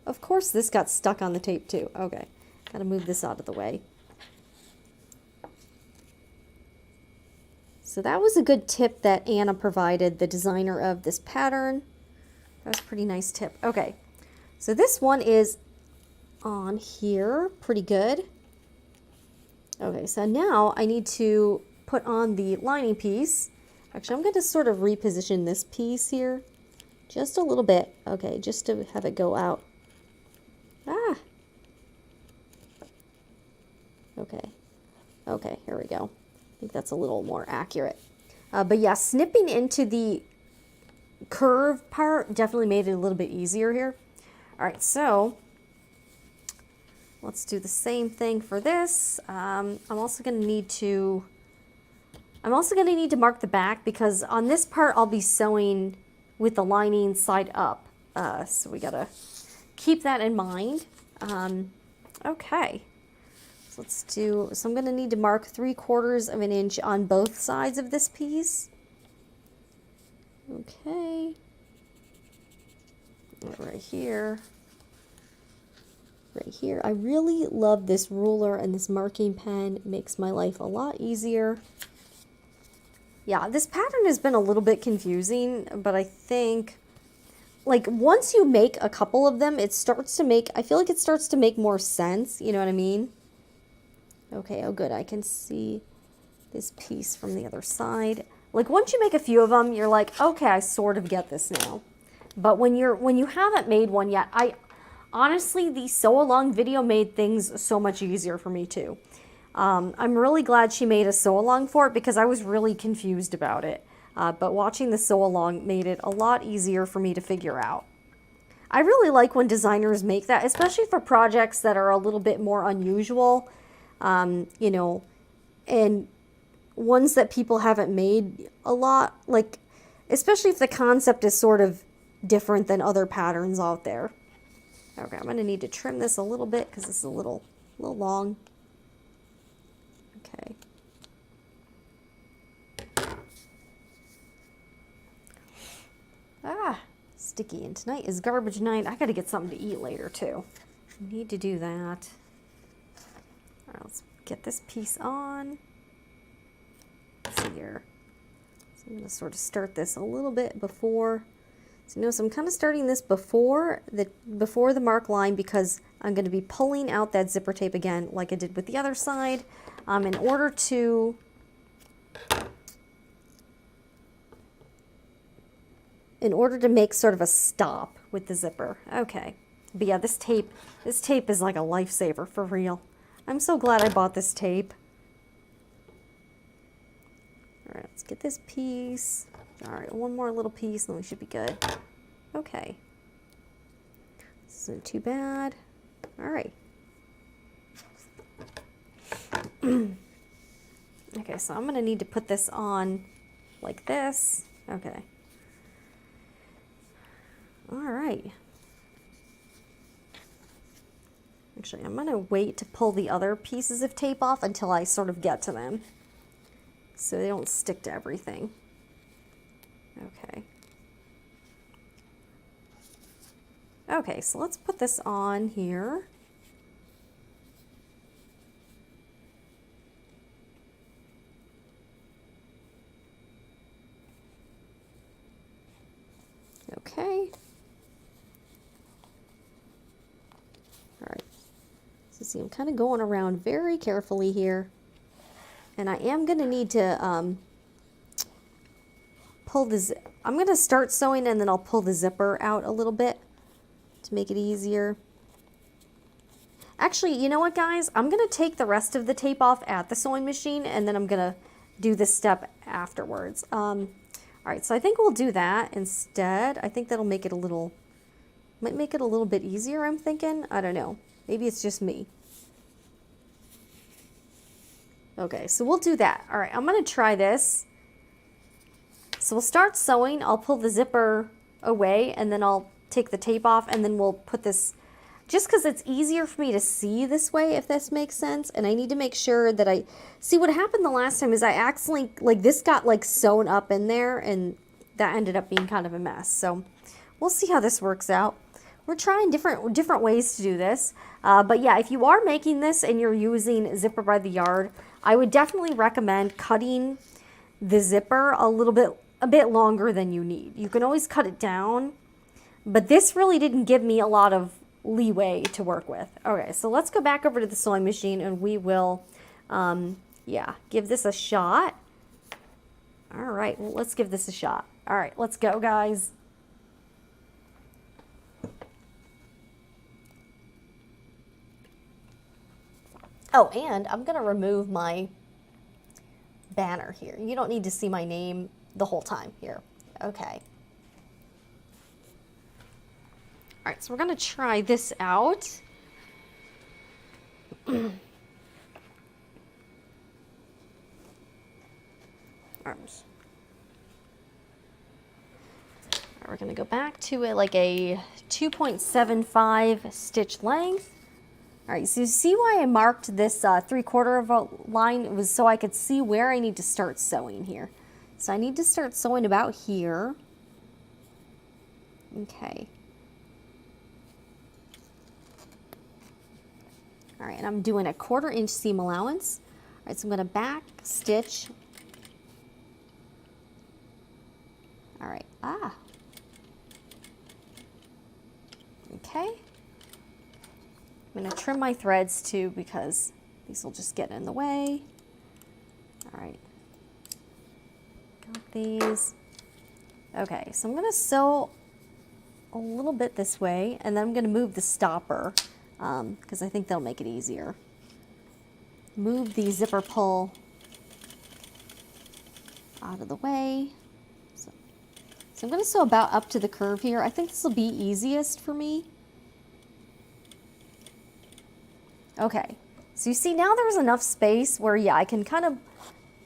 of course this got stuck on the tape too. Okay, got to move this out of the way. So that was a good tip that Anna provided, the designer of this pattern. That was a pretty nice tip. Okay, so this one is on here, pretty good. Okay, so now I need to put on the lining piece. Actually, I'm going to sort of reposition this piece here just a little bit. Okay, just to have it go out. Okay, here we go. I think that's a little more accurate. But yeah, snipping into the curve part definitely made it a little bit easier here. All right, so let's do the same thing for this. I'm also going to need to mark the back because on this part I'll be sewing with the lining side up. So we got to keep that in mind. Okay. So I'm going to need to mark 3/4 of an inch on both sides of this piece. Okay. Right here. Right here. I really love this ruler and this marking pen. It makes my life a lot easier. Yeah, this pattern has been a little bit confusing, but I think like once you make a couple of them, I feel like it starts to make more sense. You know what I mean? Okay, oh good, I can see this piece from the other side. Like once you make a few of them, you're like, okay, I sort of get this now. But when you haven't made one yet, honestly, the sew along video made things so much easier for me too. I'm really glad she made a sew along for it because I was really confused about it. But watching the sew along made it a lot easier for me to figure out. I really like when designers make that, especially for projects that are a little bit more unusual, you know, and ones that people haven't made a lot, like, especially if the concept is sort of different than other patterns out there. Okay, I'm going to need to trim this a little bit because it's a little long. Okay. Ah, sticky. And tonight is garbage night. I got to get something to eat later too. Need to do that. All right, let's get this piece on. Let's see here. So I'm going to sort of start this a little bit before. So notice I'm kind of starting this before the mark line because I'm going to be pulling out that zipper tape again like I did with the other side in order to make sort of a stop with the zipper. Okay. But yeah, this tape is like a lifesaver for real. I'm so glad I bought this tape. All right, let's get this piece. All right, one more little piece and then we should be good. Okay. This isn't too bad. All right. Okay, so I'm going to need to put this on like this. Okay. All right. Actually, I'm going to wait to pull the other pieces of tape off until I sort of get to them so they don't stick to everything. Okay. Okay, so let's put this on here. Okay. All right. So see, I'm kind of going around very carefully here. And I am going to need to pull this. I'm going to start sewing and then I'll pull the zipper out a little bit to make it easier. Actually, you know what, guys? I'm going to take the rest of the tape off at the sewing machine and then I'm going to do this step afterwards. All right, so I think we'll do that instead. I think that'll make it might make it a little bit easier, I'm thinking. I don't know. Maybe it's just me. Okay, so we'll do that. All right, I'm going to try this. So we'll start sewing. I'll pull the zipper away and then I'll take the tape off and then we'll put this, just because it's easier for me to see this way, if this makes sense. And I need to make sure that see what happened the last time is I accidentally, like this got like sewn up in there and that ended up being kind of a mess. So we'll see how this works out. We're trying different ways to do this. But yeah, if you are making this and you're using Zipper by the Yard, I would definitely recommend cutting the zipper a bit longer than you need. You can always cut it down, but this really didn't give me a lot of leeway to work with. Okay, so let's go back over to the sewing machine and we will, yeah, give this a shot. All right, well, let's give this a shot. All right, let's go, guys. Oh, and I'm going to remove my banner here. You don't need to see my name the whole time here. Okay. All right, so we're going to try this out. We're going to go back to it like a 2.75 stitch length. All right, so you see why I marked this 3/4 of a line? It was so I could see where I need to start sewing here. So I need to start sewing about here. Okay. All right, and I'm doing a 1/4 inch seam allowance. All right, so I'm going to back stitch. All right, okay. I'm going to trim my threads too because these will just get in the way. All right, got these. Okay, so I'm going to sew a little bit this way and then I'm going to move the stopper because I think that'll make it easier. Move the zipper pull out of the way. So So I'm going to sew about up to the curve here. I think this will be easiest for me. Okay, so you see now there's enough space where, yeah, I can kind of,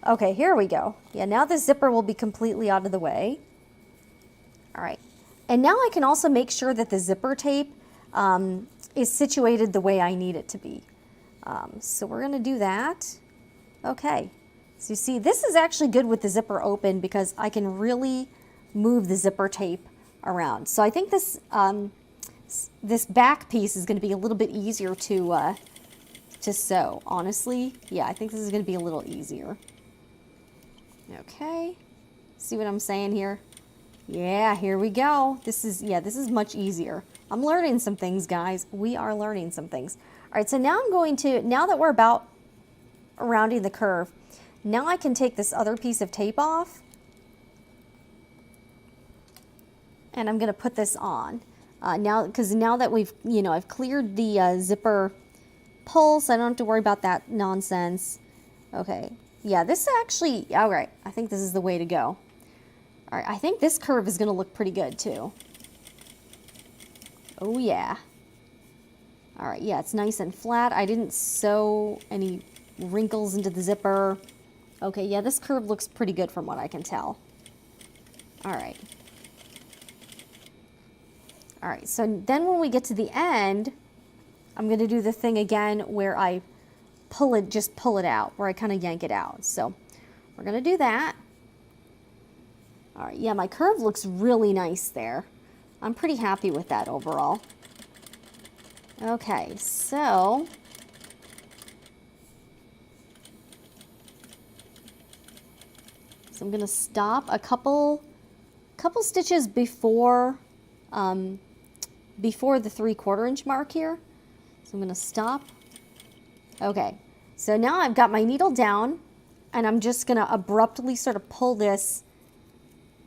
okay, here we go. Yeah, now the zipper will be completely out of the way. All right, and now I can also make sure that the zipper tape is situated the way I need it to be. So we're gonna do that. Okay, so you see this is actually good with the zipper open because I can really move the zipper tape around. So I think this, this back piece is gonna be a little bit easier to sew, honestly. Yeah, I think this is gonna be a little easier. Okay, see what I'm saying here? Yeah, here we go. This is much easier. I'm learning some things, guys. We are learning some things. All right, so now I'm going to, now that we're about rounding the curve, now I can take this other piece of tape off and I'm gonna put this on. Now, because now that we've, you know, I've cleared the zipper pull, so I don't have to worry about that nonsense. Okay, yeah, this actually, all right, I think this is the way to go. All right, I think this curve is gonna look pretty good too. Oh yeah. All right, yeah, it's nice and flat. I didn't sew any wrinkles into the zipper. Okay, yeah, this curve looks pretty good from what I can tell. All right. All right, so then when we get to the end, I'm gonna do the thing again where I pull it, just pull it out, where I kind of yank it out. So we're gonna do that. All right, yeah, my curve looks really nice there. I'm pretty happy with that overall. Okay, so I'm gonna stop a couple stitches before before the 3/4 inch mark here. So I'm gonna stop. Okay, so now I've got my needle down and I'm just gonna abruptly sort of pull this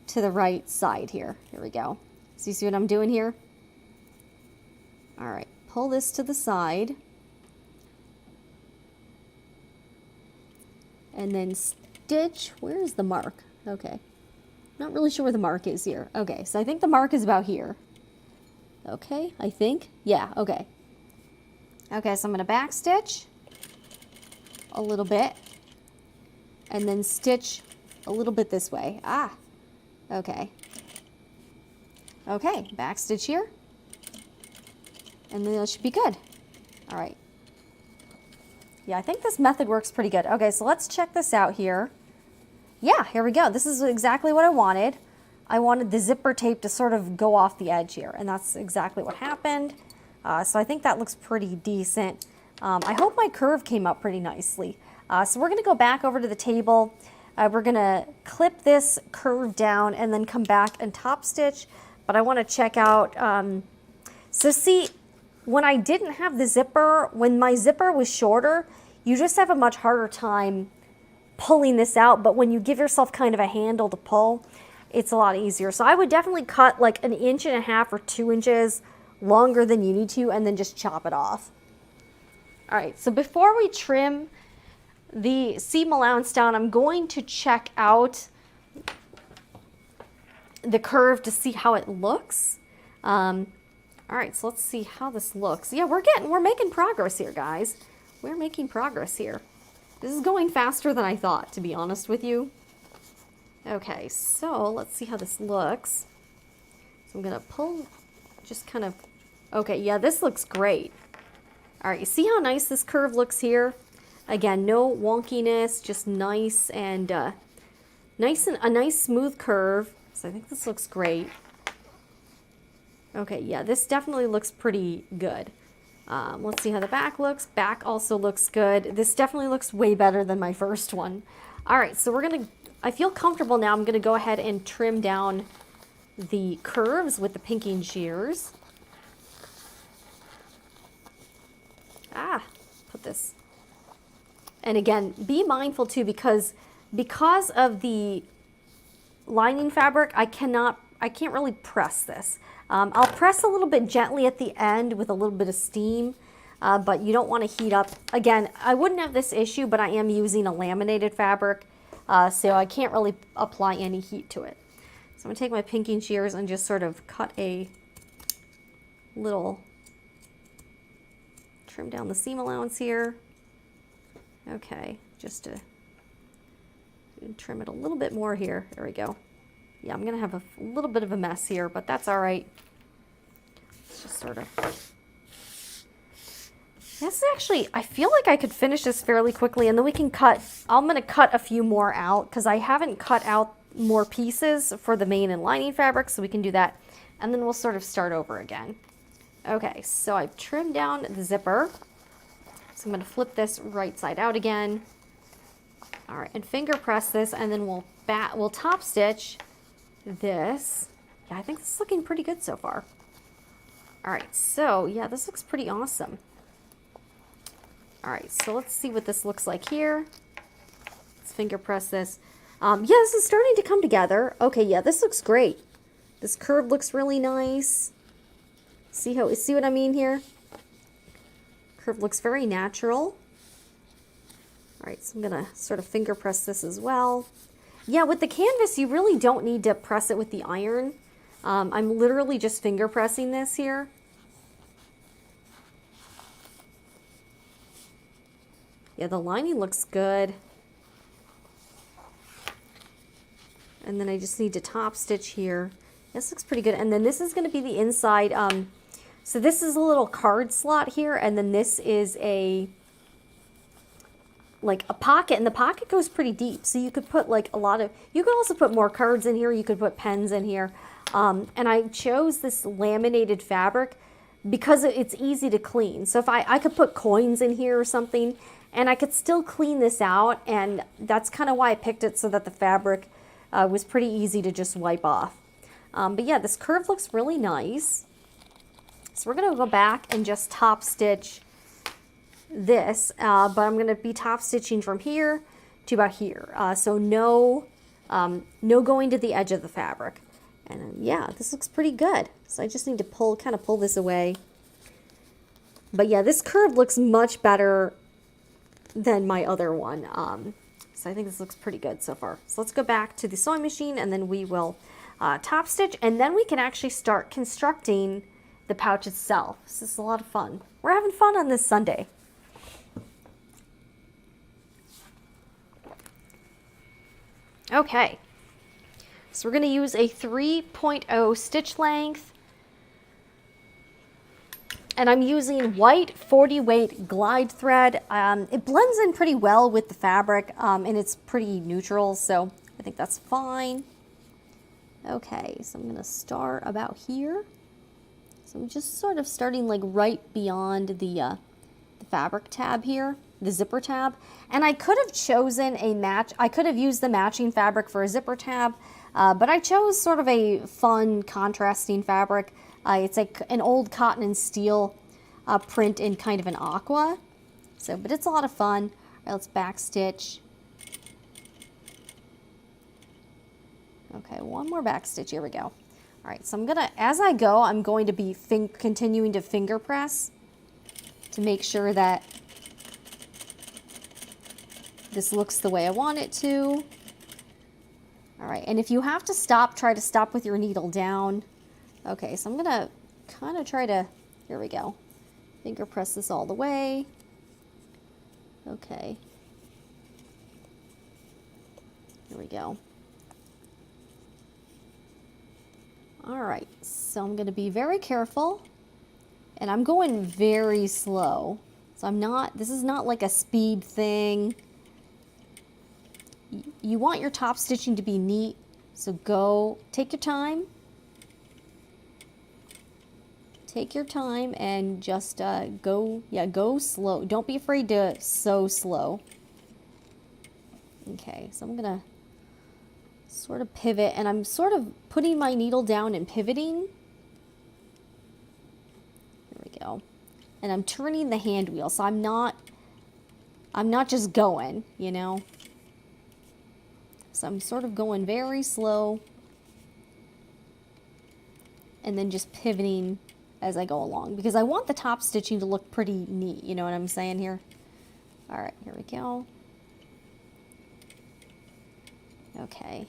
to the right side here. Here we go. So you see what I'm doing here? All right, pull this to the side. And then stitch, where's the mark? Okay, not really sure where the mark is here. Okay, so I think the mark is about here. Okay, I think, yeah, okay. Okay, so I'm gonna back stitch a little bit and then stitch a little bit this way. Ah, okay. Okay, back stitch here. And then that should be good. All right. Yeah, I think this method works pretty good. Okay, so let's check this out here. Yeah, here we go. This is exactly what I wanted. I wanted the zipper tape to sort of go off the edge here, and that's exactly what happened. So I think that looks pretty decent. I hope my curve came up pretty nicely. So we're gonna go back over to the table. We're gonna clip this curve down and then come back and top stitch. But I wanna check out, so see, when I didn't have the zipper, when my zipper was shorter, you just have a much harder time pulling this out. But when you give yourself kind of a handle to pull, it's a lot easier. So I would definitely cut like 1.5 inches or 2 inches longer than you need to, and then just chop it off. All right, so before we trim the seam allowance down, I'm going to check out the curve to see how it looks. All right, so let's see how this looks. Yeah, we're making progress here, guys. We're making progress here. This is going faster than I thought, to be honest with you. Okay, so let's see how this looks. So I'm gonna pull, just kind of, okay, yeah, this looks great. All right, you see how nice this curve looks here? Again, no wonkiness, just nice and a nice smooth curve. So I think this looks great. Okay, yeah, this definitely looks pretty good. Let's see how the back looks. Back also looks good. This definitely looks way better than my first one. All right, so I feel comfortable now. I'm gonna go ahead and trim down the curves with the pinking shears. Put this. And again, be mindful too, because of the lining fabric, I can't really press this. I'll press a little bit gently at the end with a little bit of steam, but you don't want to heat up. Again, I wouldn't have this issue, but I am using a laminated fabric, so I can't really apply any heat to it. So I'm going to take my pinking shears and just sort of cut a little, trim down the seam allowance here. Okay, just to trim it a little bit more here. There we go. Yeah, I'm going to have a little bit of a mess here, but that's all right. Just sort of. This is actually, I feel like I could finish this fairly quickly, and then we can cut. I'm going to cut a few more out because I haven't cut out more pieces for the main and lining fabric, so we can do that, and then we'll sort of start over again. Okay, so I've trimmed down the zipper. So I'm going to flip this right side out again. All right, and finger press this, and then we'll top stitch this. Yeah, I think this is looking pretty good so far. All right, so yeah, this looks pretty awesome. All right, so let's see what this looks like here. Let's finger press this. Yeah, this is starting to come together. Okay, yeah, this looks great. This curve looks really nice. See what I mean here? Curve looks very natural. All right, so I'm gonna sort of finger press this as well. Yeah, with the canvas, you really don't need to press it with the iron. I'm literally just finger pressing this here. Yeah, the lining looks good. And then I just need to top stitch here. This looks pretty good. And then this is going to be the inside. So this is a little card slot here, and then this is like a pocket, and the pocket goes pretty deep. So you could put like you could also put more cards in here. You could put pens in here. And I chose this laminated fabric because it's easy to clean. So if I could put coins in here or something, and I could still clean this out, and that's kind of why I picked it, so that the fabric was pretty easy to just wipe off. But yeah, this curve looks really nice. So we're going to go back and just top stitch this, but I'm going to be top stitching from here to about here. So no going to the edge of the fabric. And yeah, this looks pretty good. So I just need to kind of pull this away. But yeah, this curve looks much better than my other one. So I think this looks pretty good so far. So let's go back to the sewing machine, and then we will top stitch, and then we can actually start constructing the pouch itself. This is a lot of fun. We're having fun on this Sunday. Okay, so we're going to use a 3.0 stitch length, and I'm using white 40 weight glide thread. It blends in pretty well with the fabric, and it's pretty neutral, so I think that's fine. Okay, so I'm going to start about here. So I'm just sort of starting like right beyond the fabric tab here, the zipper tab. And I could have chosen I could have used the matching fabric for a zipper tab, but I chose sort of a fun contrasting fabric. It's like an old cotton and steel print in kind of an aqua. So, but it's a lot of fun. All right, let's back stitch. Okay, one more back stitch, here we go. All right, so as I go, I'm going to be continuing to finger press to make sure that this looks the way I want it to. All right, and if you have to stop, try to stop with your needle down. Okay, so I'm gonna kind of try to, here we go, finger press this all the way. Okay. Here we go. All right, so I'm going to be very careful, and I'm going very slow. So this is not like a speed thing. You want your top stitching to be neat, so take your time. Take your time and just go slow. Don't be afraid to sew slow. Okay, so I'm going to sort of pivot, and I'm sort of putting my needle down and pivoting. There we go. And I'm turning the hand wheel, so I'm not just going, you know. So I'm sort of going very slow, and then just pivoting as I go along, because I want the top stitching to look pretty neat, you know what I'm saying here? All right, here we go. Okay.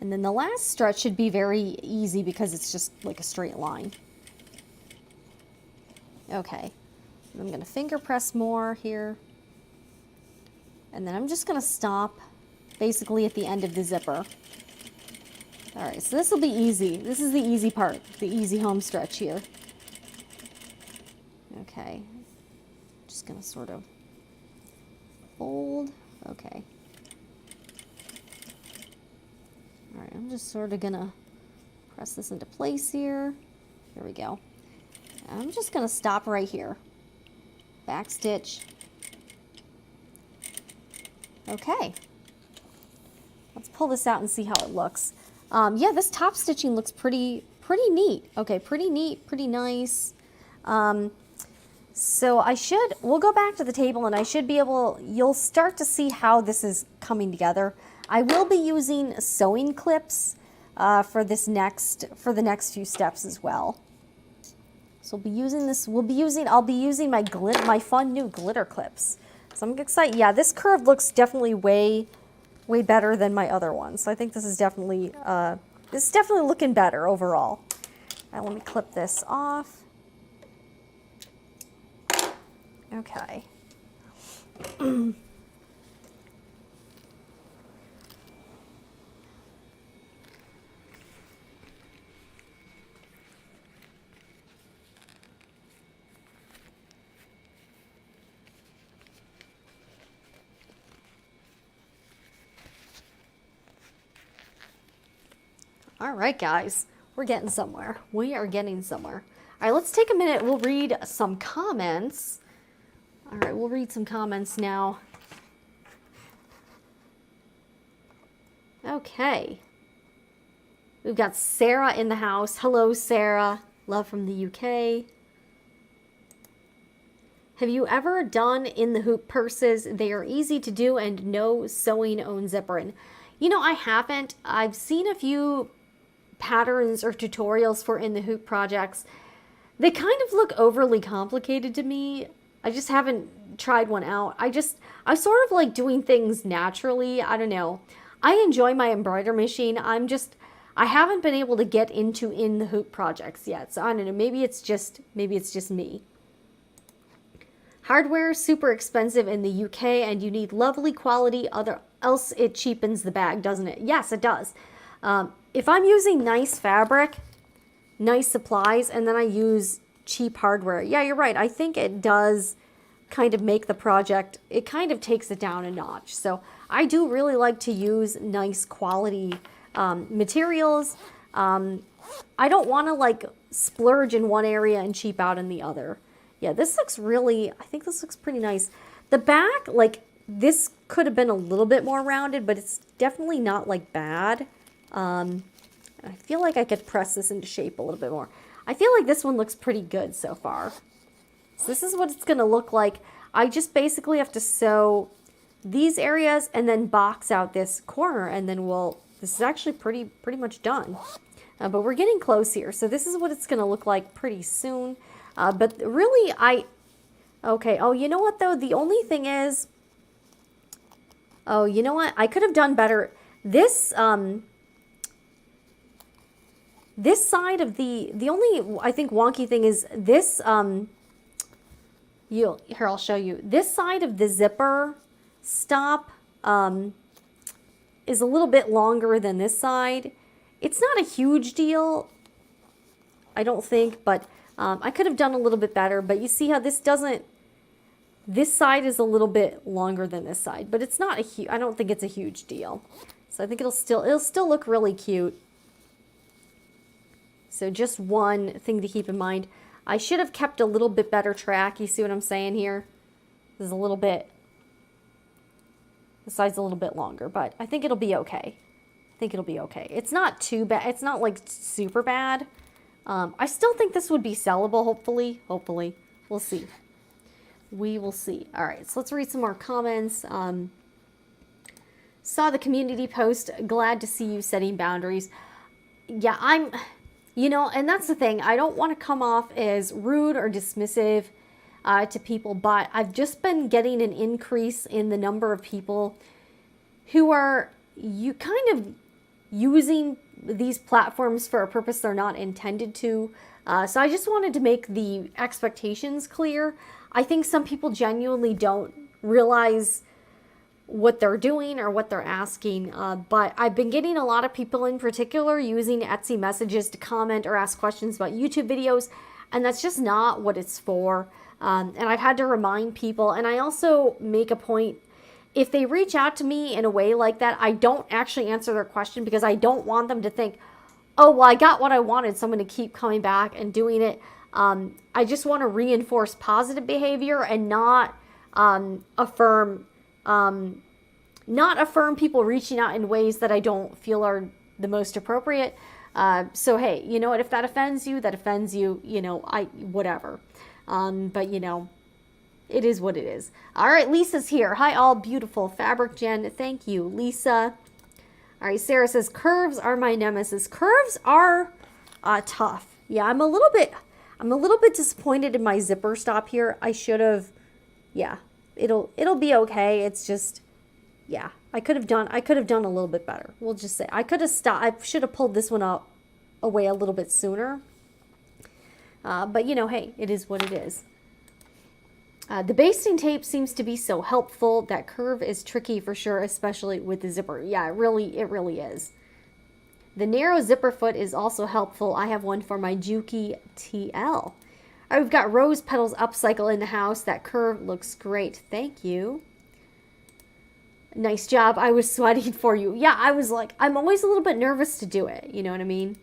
And then the last stretch should be very easy because it's just like a straight line. Okay, I'm going to finger press more here. And then I'm just going to stop basically at the end of the zipper. All right, so this will be easy. This is the easy part, the easy home stretch here. Okay, just going to sort of fold. Okay. All right, I'm just sort of going to press this into place here. There we go. I'm just going to stop right here. Back stitch. Okay. Let's pull this out and see how it looks. Yeah, this top stitching looks pretty neat. Okay, pretty neat, pretty nice. So we'll go back to the table and I should be able, you'll start to see how this is coming together. I will be using sewing clips for the next few steps as well. So I'll be using my fun new glitter clips. So I'm excited. Yeah, this curve looks definitely way better than my other one. So I think this is definitely looking better overall. All right, let me clip this off. Okay. All right, guys, we're getting somewhere. We are getting somewhere. All right, let's take a minute. We'll read some comments. All right, we'll read some comments now. Okay. We've got Sarah in the house. Hello, Sarah. Love from the UK. Have you ever done in the hoop purses? They are easy to do and no sewing own zipper in. You know, I haven't. I've seen a few patterns or tutorials for in the hoop projects. They kind of look overly complicated to me. I just haven't tried one out. I sort of like doing things naturally. I don't know. I enjoy my embroidery machine. I haven't been able to get into in the hoop projects yet. So I don't know. Maybe it's just me. Hardware is super expensive in the UK and you need lovely quality, else it cheapens the bag, doesn't it? Yes, it does. If I'm using nice fabric, nice supplies, and then I use cheap hardware, yeah, you're right. I think it does kind of make the project, it kind of takes it down a notch. So I do really like to use nice quality materials. I don't want to like splurge in one area and cheap out in the other. Yeah, this looks I think this looks pretty nice. The back, like this could have been a little bit more rounded, but it's definitely not like bad. I feel like I could press this into shape a little bit more. I feel like this one looks pretty good so far. So this is what it's going to look like. I just basically have to sew these areas and then box out this corner, and then this is actually pretty much done. But we're getting close here. So this is what it's going to look like pretty soon. But really, okay. Oh, you know what though? The only thing is, oh, you know what? I could have done better. This side of the only, I think, wonky thing is this, here, I'll show you. This side of the zipper stop is a little bit longer than this side. It's not a huge deal, I don't think, but I could have done a little bit better. But you see how this side is a little bit longer than this side, but it's not I don't think it's a huge deal. So I think it'll still look really cute. So just one thing to keep in mind. I should have kept a little bit better track. You see what I'm saying here? This is a little bit, the side's a little bit longer, but I think it'll be okay. I think it'll be okay. It's not too bad. It's not like super bad. I still think this would be sellable, hopefully. Hopefully. We'll see. We will see. All right, so let's read some more comments. Saw the community post. Glad to see you setting boundaries. Yeah, and that's the thing. I don't want to come off as rude or dismissive to people, but I've just been getting an increase in the number of people who are, using these platforms for a purpose they're not intended to. So I just wanted to make the expectations clear. I think some people genuinely don't realize what they're doing or what they're asking. But I've been getting a lot of people in particular using Etsy messages to comment or ask questions about YouTube videos. And that's just not what it's for. And I've had to remind people. And I also make a point, if they reach out to me in a way like that, I don't actually answer their question because I don't want them to think, oh, well, I got what I wanted, so I'm going to keep coming back and doing it. I just want to reinforce positive behavior and not affirm people reaching out in ways that I don't feel are the most appropriate. So, hey, you know what? If that offends you, that offends you, whatever. But, it is what it is. All right, Lisa's here. Hi, all beautiful fabric, Jen. Thank you, Lisa. All right, Sarah says, curves are my nemesis. Curves are tough. Yeah, I'm a little bit disappointed in my zipper stop here. I should have, yeah, it'll be okay. It's just, yeah, I could have done a little bit better. We'll just say I could have stopped. I should have pulled this one away a little bit sooner. But hey, it is what it is. The basting tape seems to be so helpful. That curve is tricky for sure, especially with the zipper. Yeah, it really is. The narrow zipper foot is also helpful. I have one for my Juki TL. All right, we've got rose petals upcycle in the house. That curve looks great. Thank you. Nice job. I was sweating for you. Yeah, I was like, I'm always a little bit nervous to do it. You know what I mean?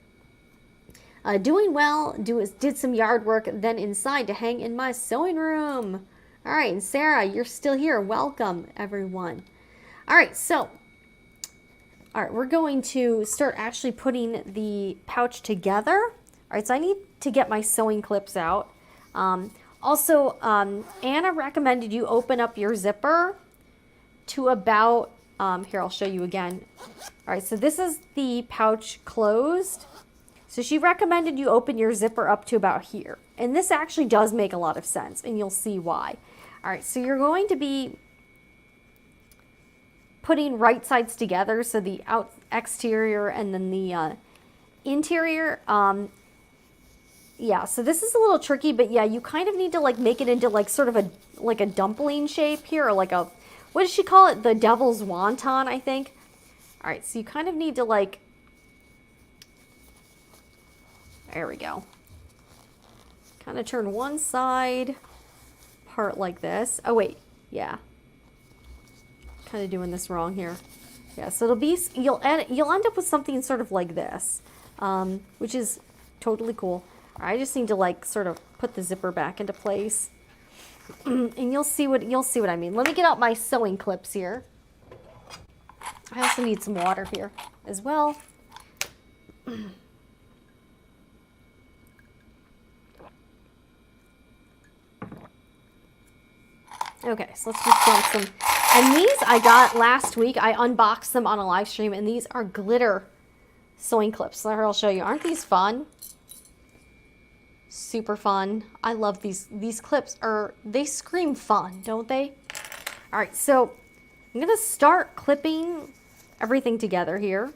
Doing well. Did some yard work, then inside to hang in my sewing room. All right, and Sarah, you're still here. Welcome, everyone. All right, so, we're going to start actually putting the pouch together. All right, so I need to get my sewing clips out. Also, Anna recommended you open up your zipper to about, here, I'll show you again. All right, so this is the pouch closed. So she recommended you open your zipper up to about here. And this actually does make a lot of sense, and you'll see why. All right, so you're going to be putting right sides together, so the exterior and then the interior. Yeah, so this is a little tricky, but yeah, you kind of need to make it into sort of a dumpling shape here, or like a, what does she call it? The devil's wonton, I think. All right, so you kind of need to there we go. Kind of turn one side part like this. Oh wait, yeah. Kind of doing this wrong here. Yeah, so it'll be, you'll end up with something sort of like this, which is totally cool. I just need to sort of put the zipper back into place, and you'll see what I mean. Let me get out my sewing clips here. I also need some water here as well. Okay, so let's just dump some. And these I got last week. I unboxed them on a live stream, and these are glitter sewing clips. So I'll show you. Aren't these fun? Super fun. I love these. These clips they scream fun, don't they? All right, so I'm going to start clipping everything together here.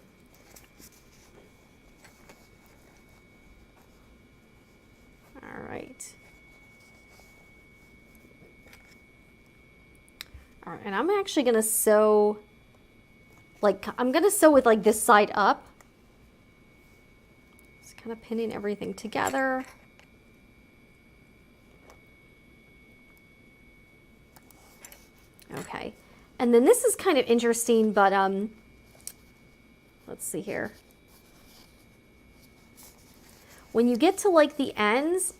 All right. All right, and I'm actually going to sew, I'm going to sew with this side up. Just kind of pinning everything together. Okay, and then this is kind of interesting, but let's see here. When you get to the ends,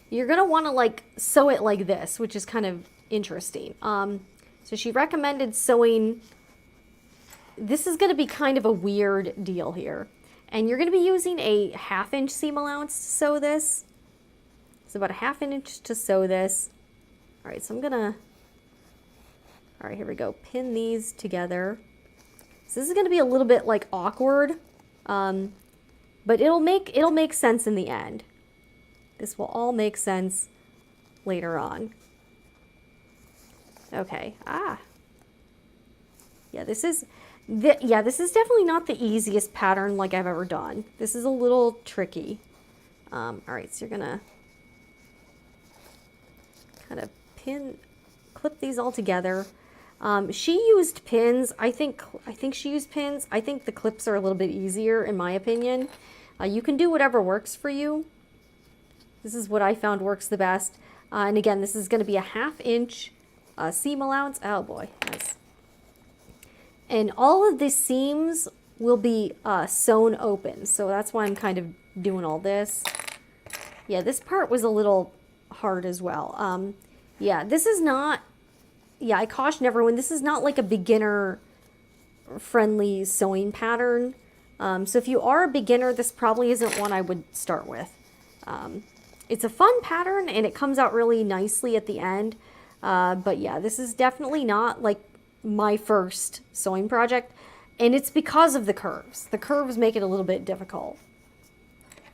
you're going to want to sew it like this, which is kind of interesting. So she recommended sewing, this is going to be kind of a weird deal here. And you're going to be using a 1/2 inch seam allowance to sew this. It's about a 1/2 inch to sew this. All right, so I'm going to, all right, here we go. Pin these together. So this is going to be a little bit awkward, but it'll make sense in the end. This will all make sense later on. Okay. Yeah, this is definitely not the easiest pattern like I've ever done. This is a little tricky. All right, so you're gonna kind of clip these all together. She used pins. I think she used pins. I think the clips are a little bit easier in my opinion. You can do whatever works for you. This is what I found works the best. And again, this is going to be a 1/2 inch seam allowance. Oh boy, nice. And all of the seams will be sewn open, so that's why I'm kind of doing all this. Yeah, this part was a little hard as well. Yeah, this is not, yeah, I caution everyone, this is not like a beginner friendly sewing pattern. So if you are a beginner, this probably isn't one I would start with. It's a fun pattern and it comes out really nicely at the end. But yeah, this is definitely not like my first sewing project, and it's because of the curves. The curves make it a little bit difficult.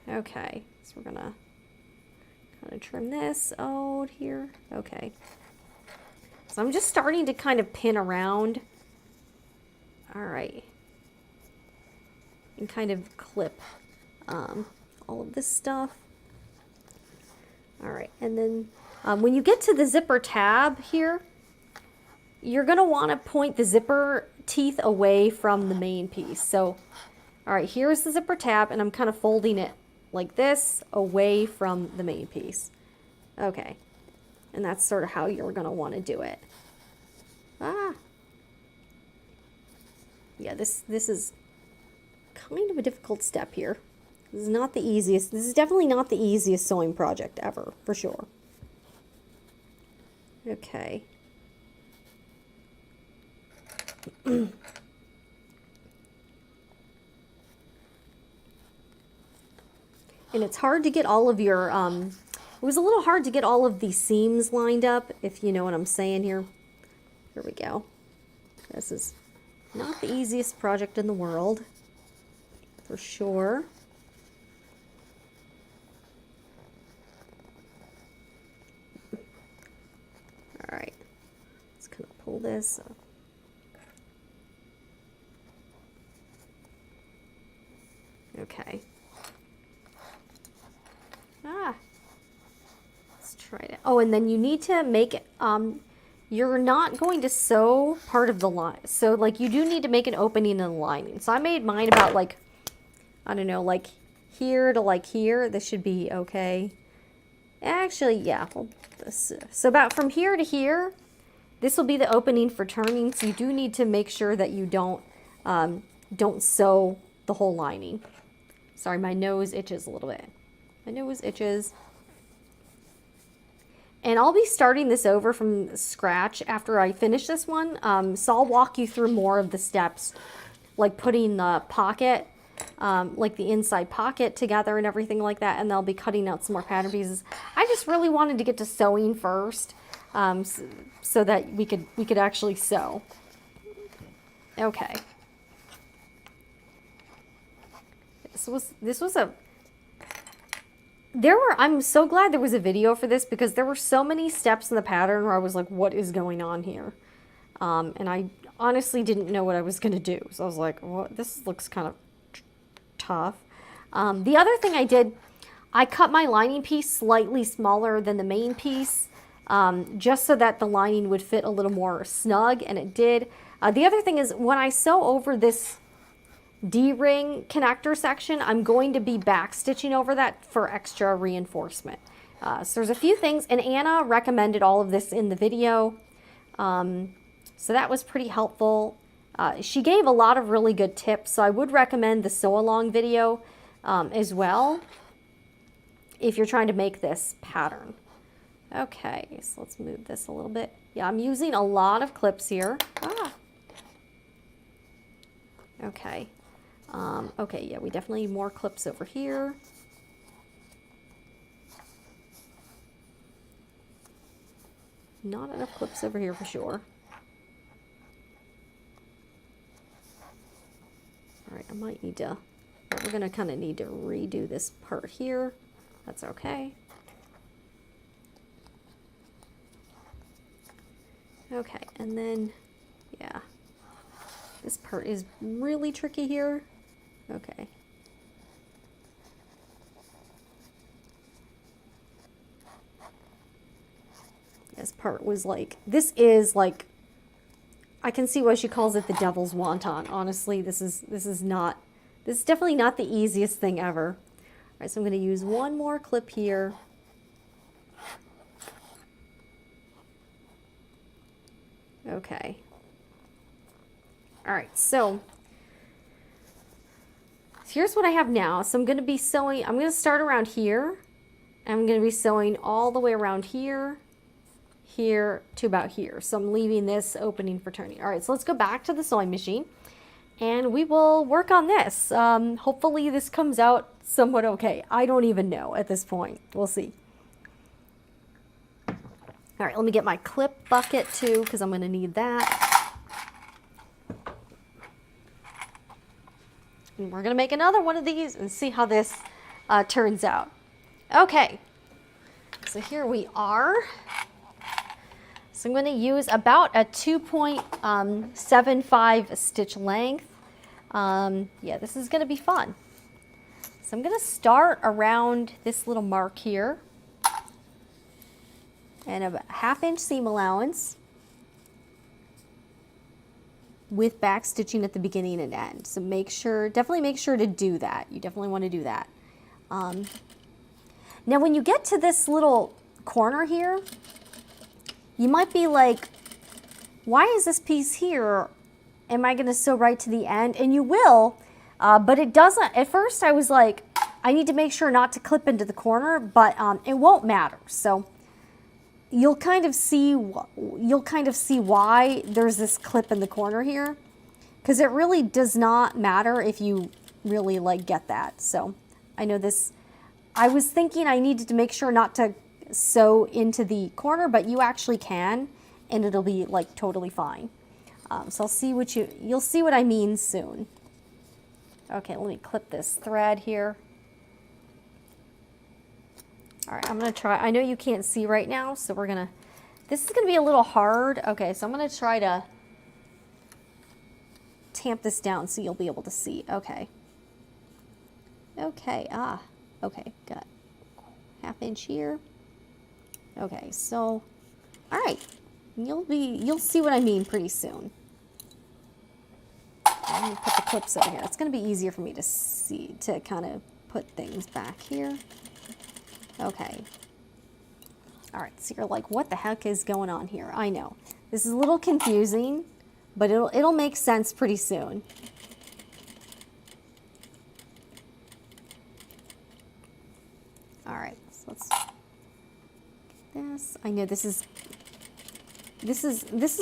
Okay, so we're gonna kind of trim this out here. Okay. So I'm just starting to kind of pin around. All right. And kind of clip all of this stuff. All right, and then when you get to the zipper tab here, you're gonna wanna point the zipper teeth away from the main piece. So, all right, here's the zipper tab, and I'm kind of folding it like this away from the main piece. Okay, and that's sort of how you're gonna wanna do it. Yeah, this is kind of a difficult step here. This is not the easiest. This is definitely not the easiest sewing project ever, for sure. Okay. And it's hard to get all of your, it was a little hard to get all of these seams lined up, if you know what I'm saying here. Here we go. This is not the easiest project in the world, for sure. All right, let's kind of pull this up. Okay. Let's try it. Oh, and then you need to make it, you're not going to sew part of the line. So like you do need to make an opening in the lining. So I made mine about like, I don't know, like here to like here. This should be okay. Actually, yeah. So about from here to here, this will be the opening for turning. So you do need to make sure that you don't sew the whole lining. Sorry, my nose itches a little bit. My nose itches. And I'll be starting this over from scratch after I finish this one. So I'll walk you through more of the steps, like putting the pocket, like the inside pocket together and everything like that. And I'll be cutting out some more pattern pieces. I just really wanted to get to sewing first, so that we could actually sew. Okay. This was a, I'm so glad there was a video for this, because there were so many steps in the pattern where I was like, what is going on here? And I honestly didn't know what I was going to do. So I was like, well, this looks kind of tough. The other thing I did, I cut my lining piece slightly smaller than the main piece, just so that the lining would fit a little more snug, and it did. The other thing is, when I sew over this D-ring connector section, I'm going to be back stitching over that for extra reinforcement. So there's a few things, and Anna recommended all of this in the video, so that was pretty helpful. She gave a lot of really good tips, so I would recommend the sew along video as well if you're trying to make this pattern. Okay, so let's move this a little bit. Yeah, I'm using a lot of clips here. Okay. Okay, yeah, we definitely need more clips over here. Not enough clips over here for sure. All right, I might need to, we're gonna kind of need to redo this part here. That's okay. Okay, and then, yeah, This part is really tricky here. Okay. This part was like, this is like, I can see why she calls it the devil's wonton. Honestly, this is definitely not the easiest thing ever. All right, so I'm going to use one more clip here. Okay. All right, so here's what I have now. So I'm going to be sewing, I'm going to start around here. And I'm going to be sewing all the way around here, here to about here. So I'm leaving this opening for turning. All right, so let's go back to the sewing machine and we will work on this. Hopefully this comes out somewhat okay. I don't even know at this point. We'll see. All right, let me get my clip bucket too, because I'm going to need that. And we're going to make another one of these and see how this turns out. Okay, so here we are. So I'm going to use about a 2.75 stitch length. Yeah, this is going to be fun. So I'm going to start around this little mark here and a 1/2 inch seam allowance with back stitching at the beginning and end. So make sure, definitely make sure to do that. You definitely want to do that. Now when you get to this little corner here, you might be like, why is this piece here? Am I going to sew right to the end? And you will, but it doesn't. At first I was like, I need to make sure not to clip into the corner, but it won't matter. So you'll kind of see why there's this clip in the corner here, because it really does not matter if you really like get that. So I know this, I was thinking I needed to make sure not to sew into the corner, but you actually can, and it'll be like totally fine. So I'll see what you'll see what I mean soon. Okay, let me clip this thread here. All right, I'm gonna try, I know you can't see right now, so this is gonna be a little hard. Okay, so I'm gonna try to tamp this down so you'll be able to see. Okay. Okay, okay, got 1/2 inch here. Okay, so, all right, you'll see what I mean pretty soon. Let me put the clips over here. It's going to be easier for me to see, to kind of put things back here. Okay. All right, so you're like, what the heck is going on here? I know. This is a little confusing, but it'll make sense pretty soon. All right, so let's get this. I know this is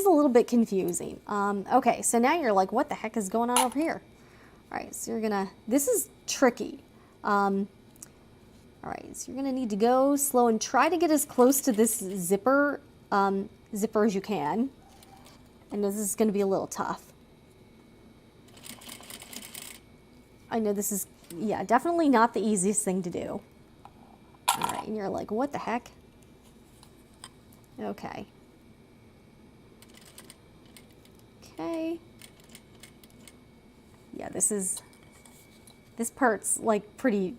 a little bit confusing. Okay, so now you're like, what the heck is going on over here? All right, so this is tricky. All right, so you're gonna need to go slow and try to get as close to this zipper as you can. I know this is gonna be a little tough. I know this is, yeah, definitely not the easiest thing to do. All right, and you're like, what the heck? Okay. Okay. Yeah, this part's like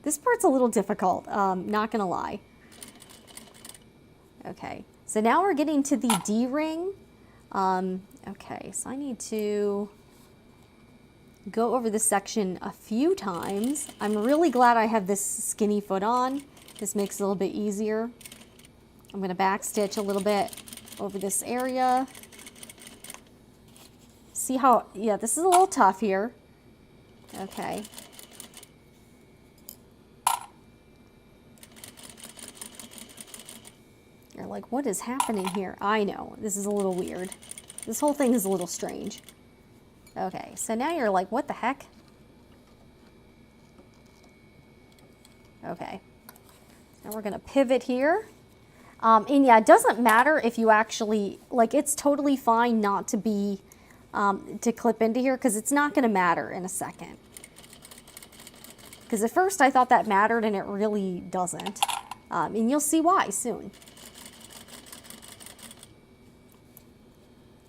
this part's a little difficult, not gonna lie. Okay, so now we're getting to the D-ring. Okay, so I need to go over this section a few times. I'm really glad I have this skinny foot on. This makes it a little bit easier. I'm gonna back stitch a little bit over this area. See how, yeah, this is a little tough here. Okay. You're like, what is happening here? I know, this is a little weird. This whole thing is a little strange. Okay, so now you're like, what the heck? Okay. Now we're gonna pivot here. And yeah, it doesn't matter if you actually, like, it's totally fine not to be, to clip into here, because it's not gonna matter in a second. Because at first I thought that mattered and it really doesn't. And you'll see why soon.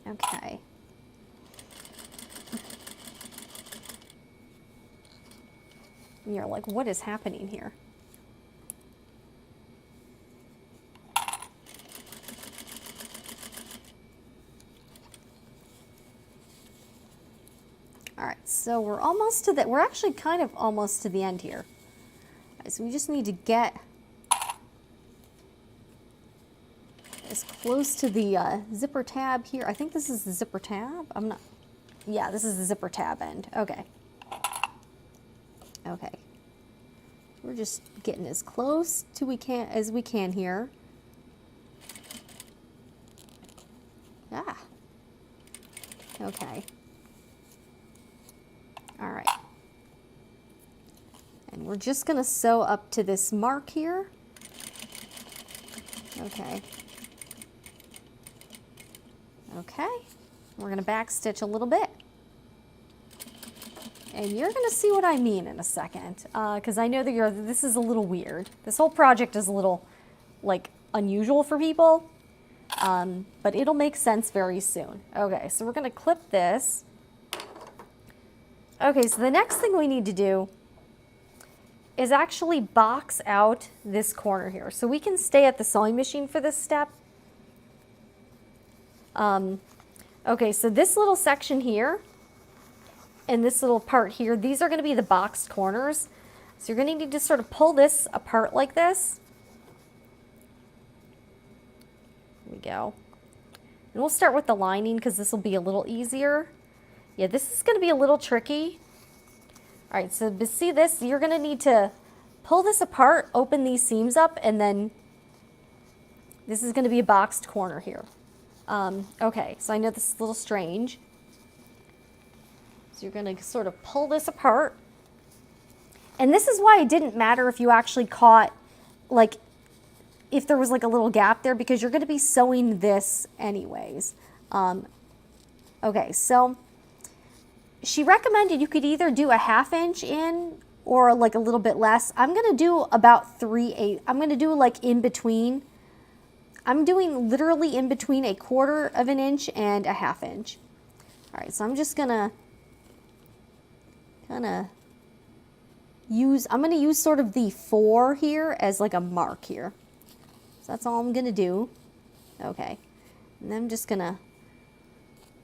Okay. And you're like, what is happening here? All right, so we're almost to we're actually kind of almost to the end here. All right, so we just need to get as close to the zipper tab here. I think this is the zipper tab. I'm not, yeah, this is the zipper tab end. Okay. Okay. We're just getting as close to as we can here. Ah. Okay. All right. And we're just going to sew up to this mark here. Okay. Okay. We're going to back stitch a little bit. And you're going to see what I mean in a second, because I know that this is a little weird. This whole project is a little, like, unusual for people, but it'll make sense very soon. Okay, so we're going to clip this. Okay, so the next thing we need to do is actually box out this corner here. So we can stay at the sewing machine for this step. Okay, so this little section here, and this little part here, these are going to be the boxed corners. So you're going to need to sort of pull this apart like this. There we go. And we'll start with the lining because this will be a little easier. Yeah, this is going to be a little tricky. All right, so to see this, you're going to need to pull this apart, open these seams up, and then this is going to be a boxed corner here. Okay, so I know this is a little strange. So you're going to sort of pull this apart. And this is why it didn't matter if you actually caught, like, if there was like a little gap there, because you're going to be sewing this anyways. Okay, so she recommended you could either do a 1/2 inch in or like a little bit less. I'm going to do about 3/8. I'm going to do like in between. I'm doing literally in between 1/4 of an inch and a 1/2 inch. All right, so I'm just going to kind of I'm going to use sort of the 4 here as like a mark here. So that's all I'm going to do. Okay. And then I'm just going to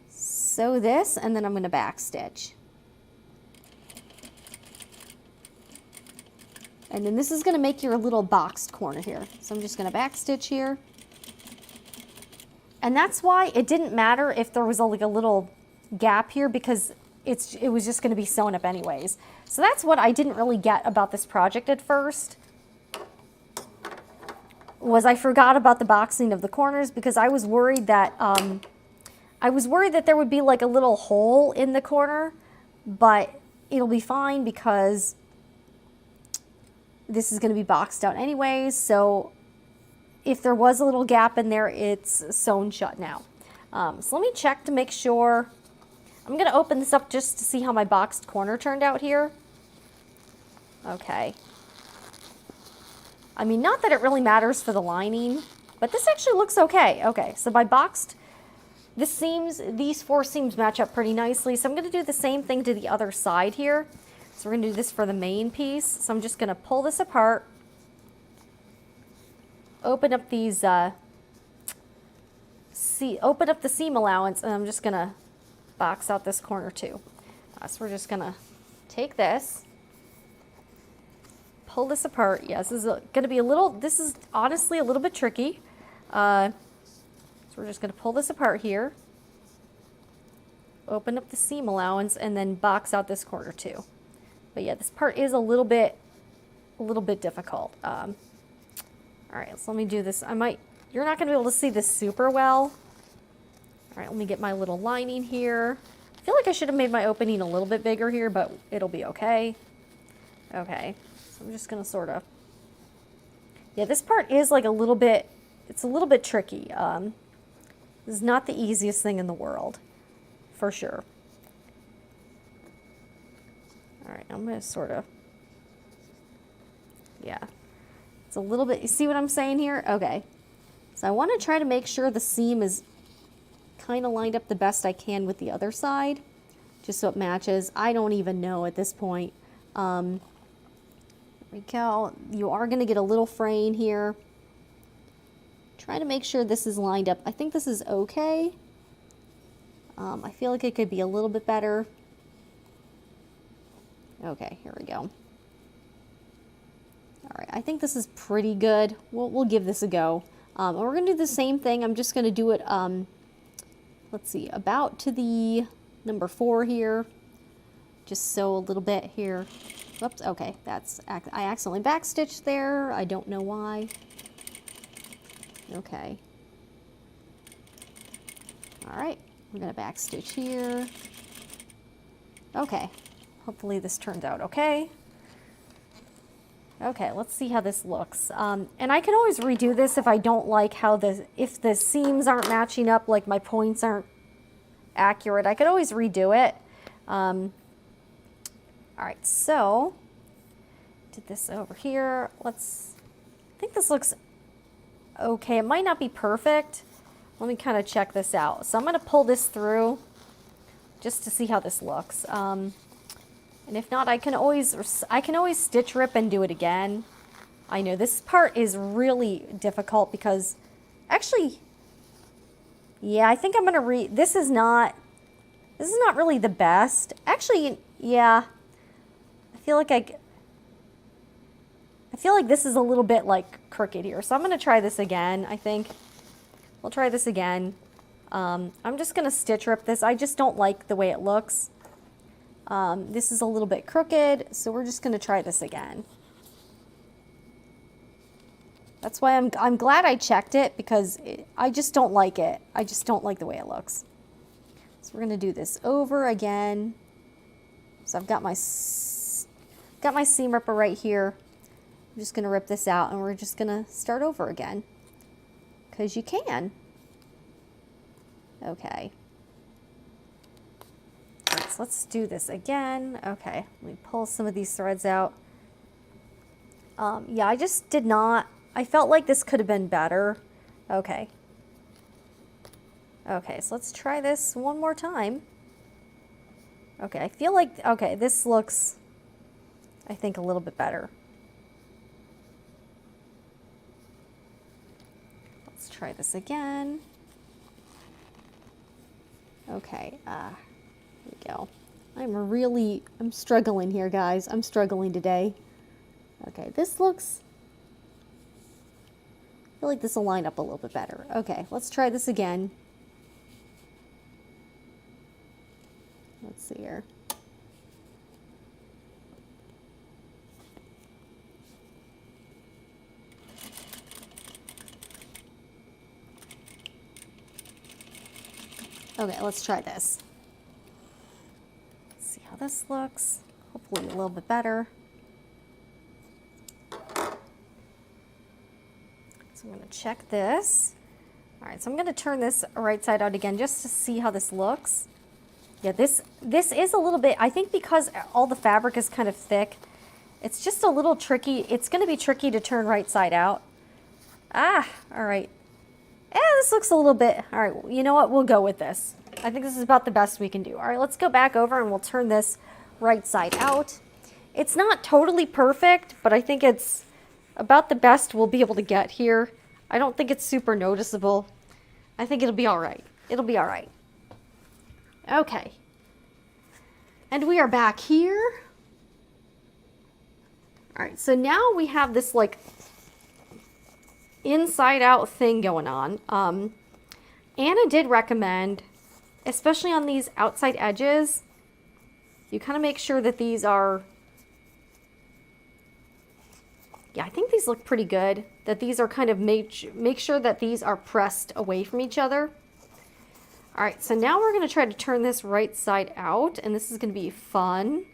sew this, and then I'm going to back stitch. And then this is going to make your little boxed corner here. So I'm just going to back stitch here. And that's why it didn't matter if there was like a little gap here, because it was just going to be sewn up anyways. So that's what I didn't really get about this project at first, was I forgot about the boxing of the corners, because I was worried that there would be like a little hole in the corner, but it'll be fine because this is going to be boxed out anyways. So if there was a little gap in there, it's sewn shut now. So let me check to make sure. I'm going to open this up just to see how my boxed corner turned out here. Okay. I mean, not that it really matters for the lining, but this actually looks okay. Okay, so by boxed, these 4 seams match up pretty nicely. So I'm going to do the same thing to the other side here. So we're going to do this for the main piece. So I'm just going to pull this apart, open up these, open up the seam allowance, and I'm just going to box out this corner too. So we're just going to take this, pull this apart. Yeah, this is going to be this is honestly a little bit tricky. So we're just going to pull this apart here, open up the seam allowance, and then box out this corner too. But yeah, this part is a little bit difficult. All right, so let me do this. You're not going to be able to see this super well. All right, let me get my little lining here. I feel like I should have made my opening a little bit bigger here, but it'll be okay. Okay, so I'm just going to sort of, yeah, this part is like it's a little bit tricky. This is not the easiest thing in the world, for sure. All right, I'm going to sort of, yeah, it's a little bit, you see what I'm saying here? Okay, so I want to try to make sure the seam is kind of lined up the best I can with the other side, just so it matches. I don't even know at this point. we go. You are going to get a little fraying here. Try to make sure this is lined up. I think this is okay. I feel like it could be a little bit better. Okay, here we go. All right, I think this is pretty good. We'll give this a go. And we're going to do the same thing. I'm just going to do it, let's see, about to the number 4 here. Just sew a little bit here. Whoops, okay, I accidentally backstitched there. I don't know why. Okay. All right, we're gonna backstitch here. Okay, hopefully this turns out okay. Okay, let's see how this looks. And I can always redo this if I don't like how if the seams aren't matching up, like my points aren't accurate, I could always redo it. All right, so did this over here. I think this looks okay. It might not be perfect. Let me kind of check this out. So I'm going to pull this through just to see how this looks. And if not, I can always stitch rip and do it again. I know this part is really difficult because actually, yeah, I think I'm going to this is not really the best. Actually, yeah. I feel like this is a little bit like crooked here. So I'm going to try this again, I think. We'll try this again. I'm just going to stitch rip this. I just don't like the way it looks. This is a little bit crooked, so we're just going to try this again. That's why I'm glad I checked it, because I just don't like it. I just don't like the way it looks. So we're going to do this over again. So I've got my seam ripper right here. I'm just going to rip this out, and we're just going to start over again, because you can. Okay. All right, so let's do this again. Okay, let me pull some of these threads out. Yeah, I just did not, I felt like this could have been better. Okay. Okay, so let's try this one more time. Okay, I feel like, okay, this looks, I think, a little bit better. Let's try this again. Okay, here we go. I'm struggling here, guys. I'm struggling today. Okay, this looks, I feel like this will line up a little bit better. Okay, let's try this again. Let's see here. Okay, let's try this. Let's see how this looks. Hopefully a little bit better. So I'm going to check this. All right, so I'm going to turn this right side out again just to see how this looks. Yeah, this is a little bit, I think because all the fabric is kind of thick, it's just a little tricky. It's going to be tricky to turn right side out. All right. Yeah, this looks a little bit, all right, you know what? We'll go with this. I think this is about the best we can do. All right, let's go back over and we'll turn this right side out. It's not totally perfect, but I think it's about the best we'll be able to get here. I don't think it's super noticeable. I think it'll be all right. It'll be all right. Okay. And we are back here. All right, so now we have this like inside out thing going on. Anna did recommend, especially on these outside edges, you kind of make sure that these are, yeah, I think these look pretty good, that these are kind of make sure that these are pressed away from each other. All right, so now we're going to try to turn this right side out, and this is going to be fun.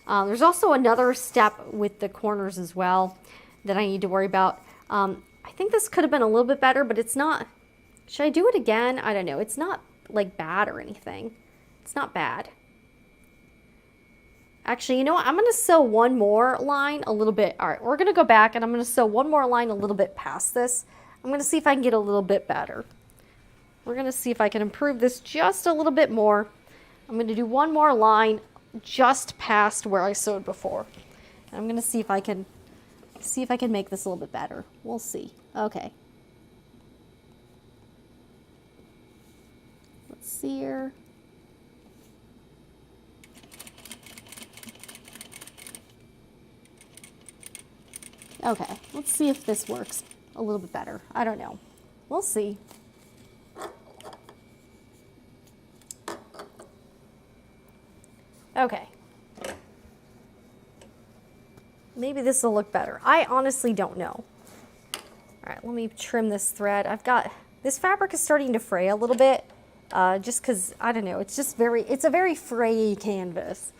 There's also another step with the corners as well that I need to worry about. I think this could have been a little bit better, but it's not. Should I do it again? I don't know. It's not like bad or anything. It's not bad. Actually, you know what? I'm going to sew one more line a little bit. All right, we're going to go back and I'm going to sew one more line a little bit past this. I'm going to see if I can get a little bit better. We're going to see if I can improve this just a little bit more. I'm going to do one more line just past where I sewed before. And I'm going to see if I can see if I can make this a little bit better. We'll see. Okay. Let's see here. Okay, let's see if this works a little bit better. I don't know. We'll see. Okay. Maybe this will look better. I honestly don't know. All right, let me trim this thread. This fabric is starting to fray a little bit, just because, I don't know, it's a very frayy canvas.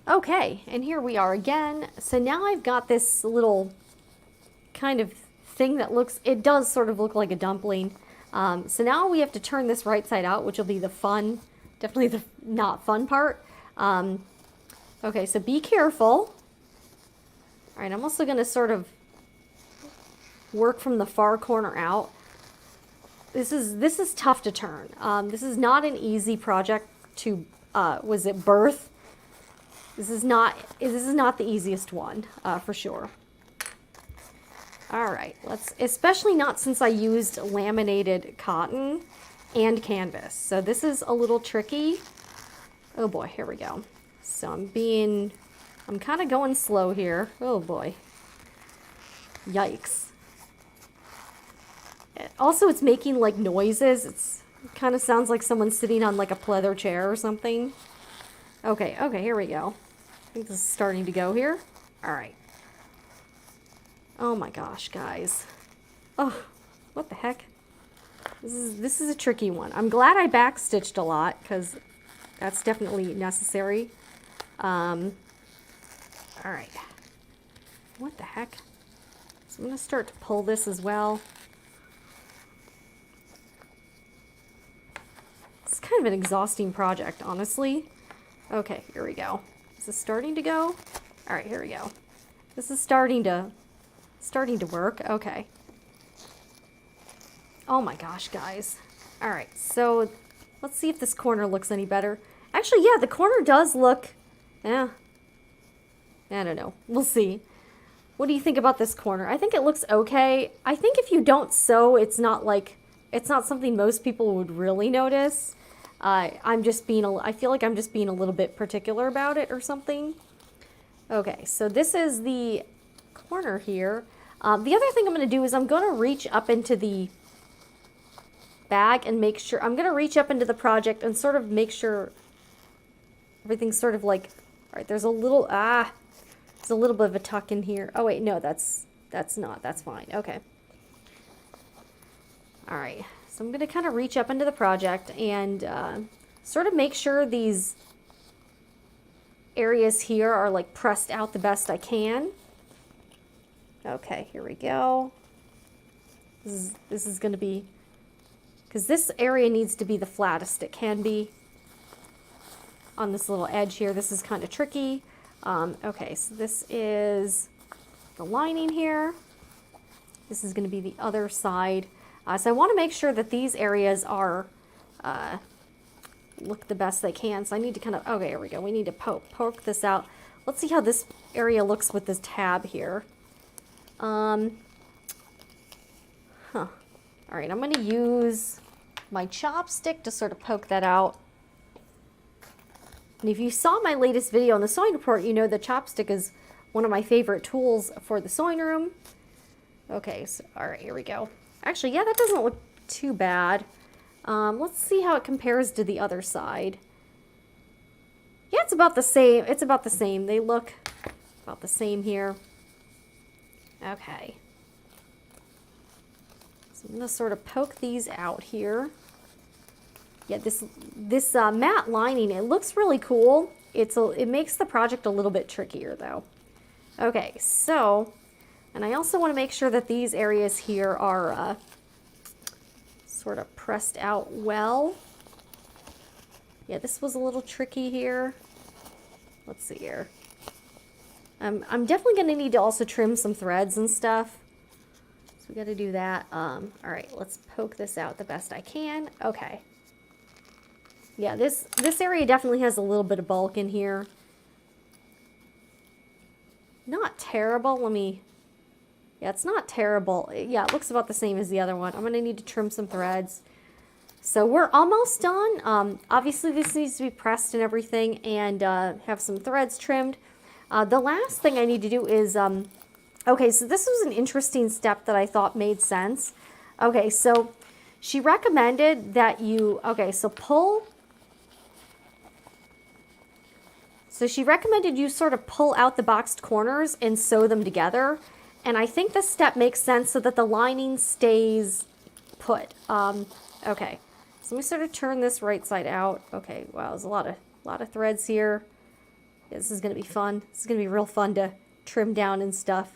Okay, and here we are again. So now I've got this little kind of thing that it does sort of look like a dumpling. So now we have to turn this right side out, which will be the fun, definitely the not fun part. Okay, so be careful. All right, I'm also gonna sort of work from the far corner out. This is tough to turn. This is not an easy project to, birth? This is not the easiest one, for sure. All right, especially not since I used laminated cotton and canvas. So this is a little tricky. Oh boy, here we go. So I'm kind of going slow here. Oh boy. Yikes. Also, it's making like noises. It kind of sounds like someone's sitting on like a pleather chair or something. Okay, here we go. I think this is starting to go here. All right. Oh my gosh, guys. Oh, what the heck? This is a tricky one. I'm glad I backstitched a lot because that's definitely necessary. All right. What the heck? So I'm going to start to pull this as well. It's kind of an exhausting project, honestly. Okay, here we go. Is this starting to go? All right, here we go. This is starting to work. Okay. Oh my gosh, guys. All right, so let's see if this corner looks any better. Actually, yeah, the corner does look, I don't know. We'll see. What do you think about this corner? I think it looks okay. I think if you don't sew, it's not something most people would really notice. I feel like I'm just being a little bit particular about it or something. Okay, so this is the corner here. The other thing I'm going to do is I'm going to reach up into the bag and make sure, I'm going to reach up into the project and sort of make sure everything's sort of like, all right, there's a little bit of a tuck in here. Oh wait, no, that's fine. Okay. All right. So I'm going to kind of reach up into the project and sort of make sure these areas here are like pressed out the best I can. Okay, here we go. This is going to be, because this area needs to be the flattest it can be on this little edge here. This is kind of tricky. Okay, so this is the lining here. This is going to be the other side. So I want to make sure that these areas are look the best they can. So I need to kind of, okay, here we go. We need to poke this out. Let's see how this area looks with this tab here. All right, I'm going to use my chopstick to sort of poke that out. And if you saw my latest video on the sewing report, you know the chopstick is one of my favorite tools for the sewing room. Okay, so, all right, here we go. Actually, yeah, that doesn't look too bad. Let's see how it compares to the other side. Yeah, it's about the same. It's about the same. They look about the same here. Okay. So I'm going to sort of poke these out here. Yeah, this matte lining, it looks really cool. It makes the project a little bit trickier though. Okay, so, and I also want to make sure that these areas here are sort of pressed out well. Yeah, this was a little tricky here. Let's see here. I'm definitely going to need to also trim some threads and stuff. So we got to do that. All right, let's poke this out the best I can. Okay. Yeah, this area definitely has a little bit of bulk in here. Not terrible. Yeah, it's not terrible. Yeah, it looks about the same as the other one. I'm going to need to trim some threads. So we're almost done. Obviously, this needs to be pressed and everything, and have some threads trimmed. The last thing I need to do is, okay, so this was an interesting step that I thought made sense. Okay, so she recommended that you, okay, so she recommended you sort of pull out the boxed corners and sew them together. And I think this step makes sense so that the lining stays put. Okay, so let me sort of turn this right side out. Okay, wow, there's a lot of threads here. Yeah, this is going to be fun. This is going to be real fun to trim down and stuff.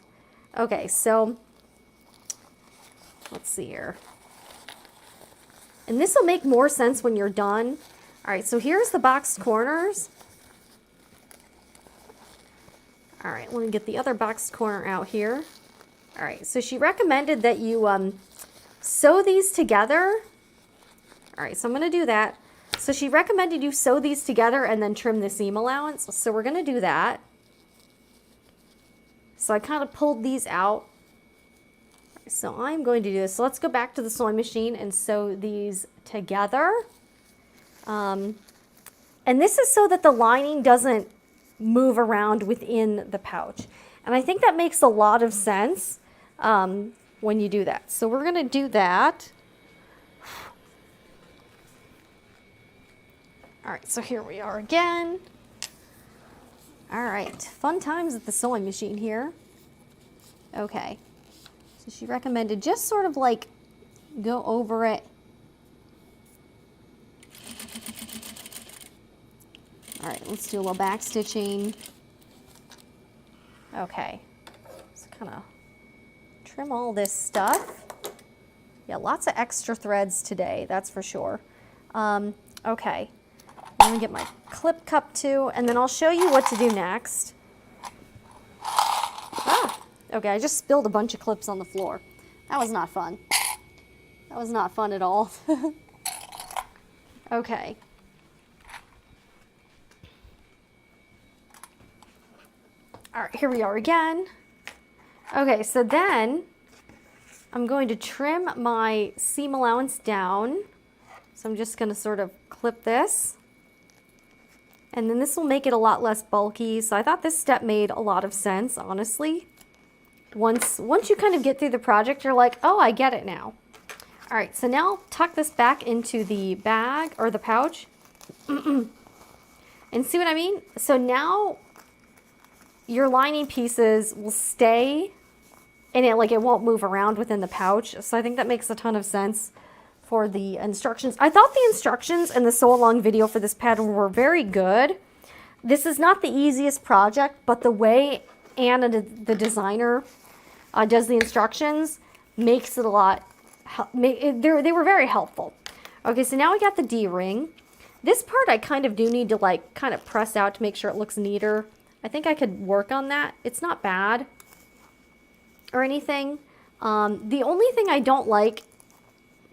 Okay, so let's see here. And this will make more sense when you're done. All right, so here's the boxed corners. All right, let me get the other boxed corner out here. All right, so she recommended that you sew these together. All right, so I'm going to do that. So she recommended you sew these together and then trim the seam allowance. So we're going to do that. So I kind of pulled these out. So I'm going to do this. So let's go back to the sewing machine and sew these together. And this is so that the lining doesn't move around within the pouch. And I think that makes a lot of sense when you do that. So we're going to do that. All right, so here we are again. All right, fun times at the sewing machine here. Okay, so she recommended just sort of like go over it. All right, let's do a little back stitching. Okay, so kind of trim all this stuff. Yeah, lots of extra threads today, that's for sure. Okay, I'm gonna get my clip cup too, and then I'll show you what to do next. Ah, okay, I just spilled a bunch of clips on the floor. That was not fun. That was not fun at all. Okay. All right, here we are again. Okay, so then I'm going to trim my seam allowance down. So I'm just gonna sort of clip this. And then this will make it a lot less bulky. So I thought this step made a lot of sense, honestly. Once you kind of get through the project, you're like, oh, I get it now. All right, so now tuck this back into the bag or the pouch. And see what I mean? So now your lining pieces will stay in it, like it won't move around within the pouch. So I think that makes a ton of sense for the instructions. I thought the instructions and the sew along video for this pattern were very good. This is not the easiest project, but the way Anna, the designer, does the instructions makes it a lot, they were very helpful. Okay, so now we got the D-ring. This part I kind of do need to like kind of press out to make sure it looks neater. I think I could work on that. It's not bad or anything. The only thing I don't like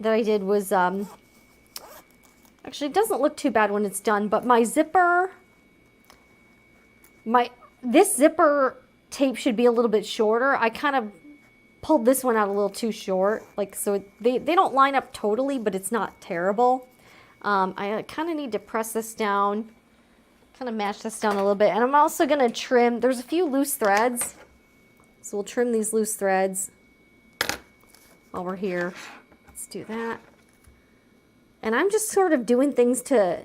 that I did was, actually it doesn't look too bad when it's done, but my zipper, this zipper tape should be a little bit shorter. I kind of pulled this one out a little too short, like, so they don't line up totally, but it's not terrible. I kind of need to press this down, kind of match this down a little bit. And I'm also going to trim, there's a few loose threads. So we'll trim these loose threads while we're here. Let's do that. And I'm just sort of doing things to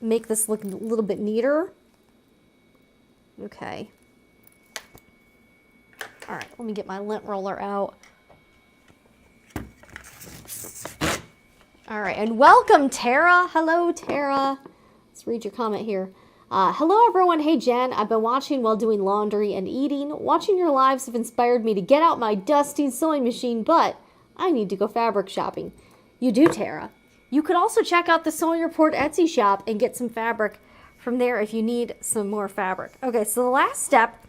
make this look a little bit neater. Okay. All right, let me get my lint roller out. All right, and welcome, Tara. Hello, Tara. Let's read your comment here. Hello, everyone. Hey, Jen. I've been watching while doing laundry and eating. Watching your lives have inspired me to get out my dusty sewing machine, but I need to go fabric shopping. You do, Tara. You could also check out the Sewing Report Etsy shop and get some fabric from there if you need some more fabric. Okay, so the last step,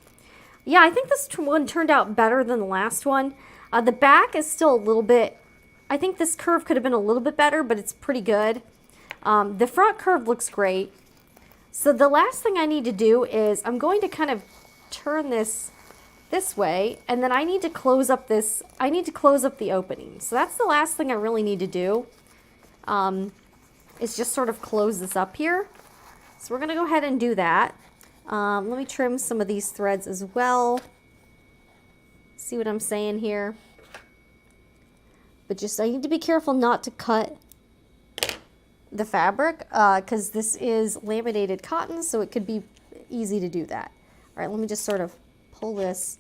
yeah, I think this one turned out better than the last one. The back is still a little bit, I think this curve could have been a little bit better, but it's pretty good. The front curve looks great. So the last thing I need to do is I'm going to kind of turn this way, and then I need to close up this, I need to close up the opening. So that's the last thing I really need to do, is just sort of close this up here. So we're going to go ahead and do that. Let me trim some of these threads as well. See what I'm saying here? But just, I need to be careful not to cut the fabric, because this is laminated cotton, so it could be easy to do that. All right, let me just sort of pull this.